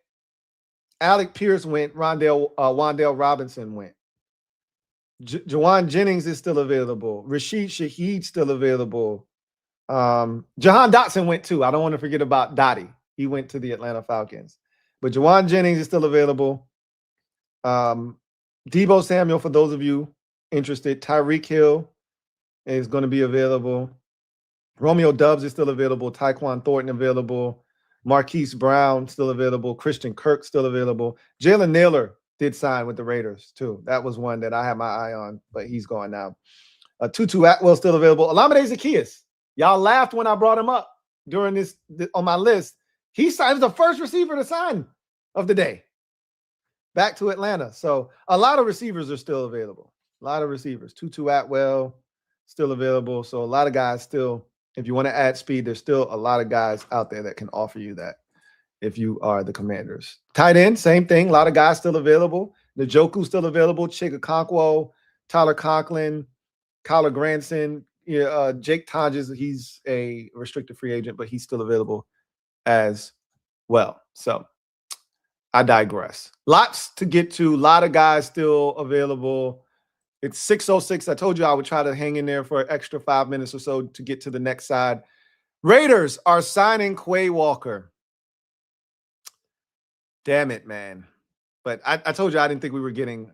Alec Pierce went. Wan'Dale Robinson went. Jawan Jennings is still available. Rashid Shaheed still available. Jahan Dotson went too. I don't want to forget about Dottie. He went to the Atlanta Falcons. But Jawan Jennings is still available. Deebo Samuel, for those of you interested. Tyreek Hill is going to be available. Romeo Doubs is still available. Tyquan Thornton available. Marquise Brown still available. Christian Kirk still available. Jalen Naylor did sign with the Raiders too. That was one that I had my eye on, but he's gone now. Tutu Atwell still available. Olamide Zaccheaus. Y'all laughed when I brought him up during this on my list. He signed the first receiver to sign of the day. Back to Atlanta. So a lot of receivers are still available. A lot of receivers. Tutu Atwell still available. So a lot of guys still, if you want to add speed, there's still a lot of guys out there that can offer you that if you are the Commanders. Tight end, same thing. A lot of guys still available. Njoku still available. Chig Okonkwo, Tyler Conklin, Kyler Granson, Jake Tonjes. He's a restricted free agent, but he's still available as well. So I digress. Lots to get to. A lot of guys still available. It's 6:06. I told you I would try to hang in there for an extra 5 minutes or so to get to the next side. Raiders are signing Quay Walker. Damn it, man. But I told you I didn't think we were getting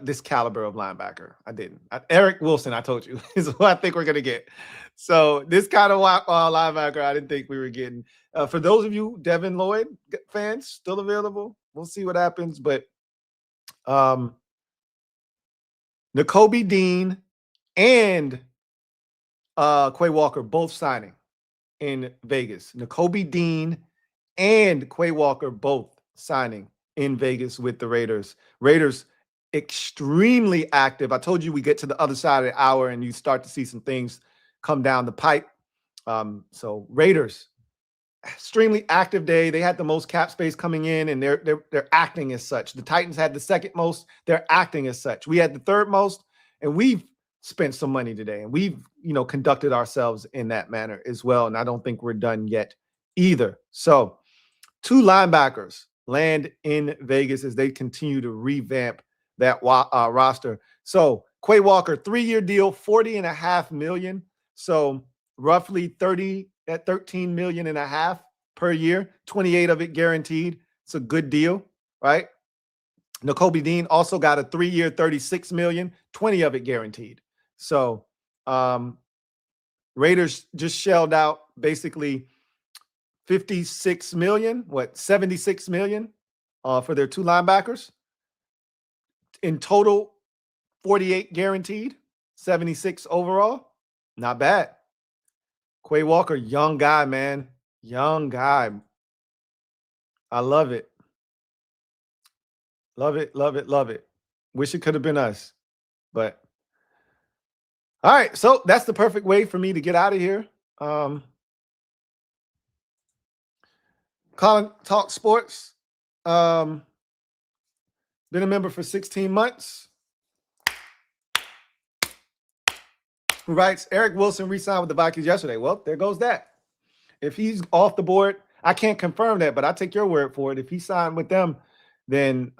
this caliber of linebacker. I didn't. Eric Wilson, I told you, is what I think we're going to get. So this kind of linebacker, I didn't think we were getting. For those of you Devin Lloyd fans, still available. We'll see what happens. But Nakobe Dean and Quay Walker both signing in Vegas. Nakobe Dean and Quay Walker both signing in Vegas with the Raiders. Raiders extremely active. I told you we get to the other side of the hour and you start to see some things come down the pipe. So Raiders, extremely active day. They had the most cap space coming in, and they're acting as such. The Titans had the second most. They're acting as such. We had the third most, and we've spent some money today, and we've conducted ourselves in that manner as well. And I don't think we're done yet either. So 2 linebackers land in Vegas as they continue to revamp that roster. So Quay Walker, 3-year deal, $40.5 million. So roughly 30 at $13.5 million per year, 28 of it guaranteed. It's a good deal, right? Nakobe Dean also got a 3-year, $36 million, 20 of it guaranteed. So Raiders just shelled out basically $56 million, $76 million for their 2 linebackers. In total, 48 guaranteed, 76 overall. Not bad. Quay Walker, young guy, man. Young guy. I love it. Love it, love it, love it. Wish it could have been us. But all right, so that's the perfect way for me to get out of here. Colin Talk Sports. Been a member for 16 months. Who writes, Eric Wilson re-signed with the Vikings yesterday. Well, there goes that. If he's off the board, I can't confirm that, but I take your word for it. If he signed with them, then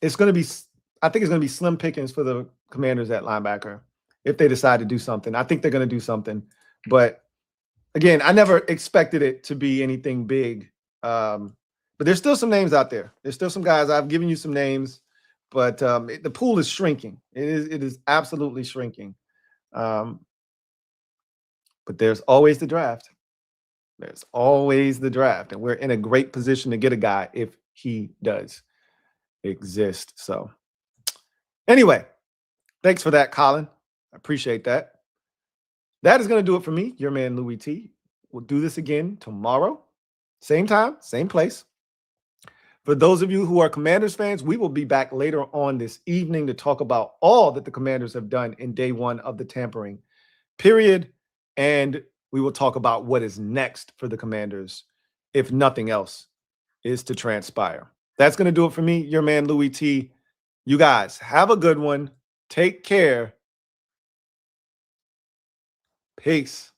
it's going to be, I think it's going to be slim pickings for the Commanders at linebacker if they decide to do something. I think they're going to do something. But again, I never expected it to be anything big. But there's still some names out there. There's still some guys. I've given you some names, but the pool is shrinking. It is absolutely shrinking. But there's always the draft. There's always the draft, and we're in a great position to get a guy if he does exist. So anyway, thanks for that, Colin. I appreciate that. That is going to do it for me, your man, Louie T. We'll do this again tomorrow. Same time, same place. For those of you who are Commanders fans, we will be back later on this evening to talk about all that the Commanders have done in day one of the tampering period. And we will talk about what is next for the Commanders, if nothing else is to transpire. That's going to do it for me, your man, Louie T. You guys have a good one. Take care. Peace.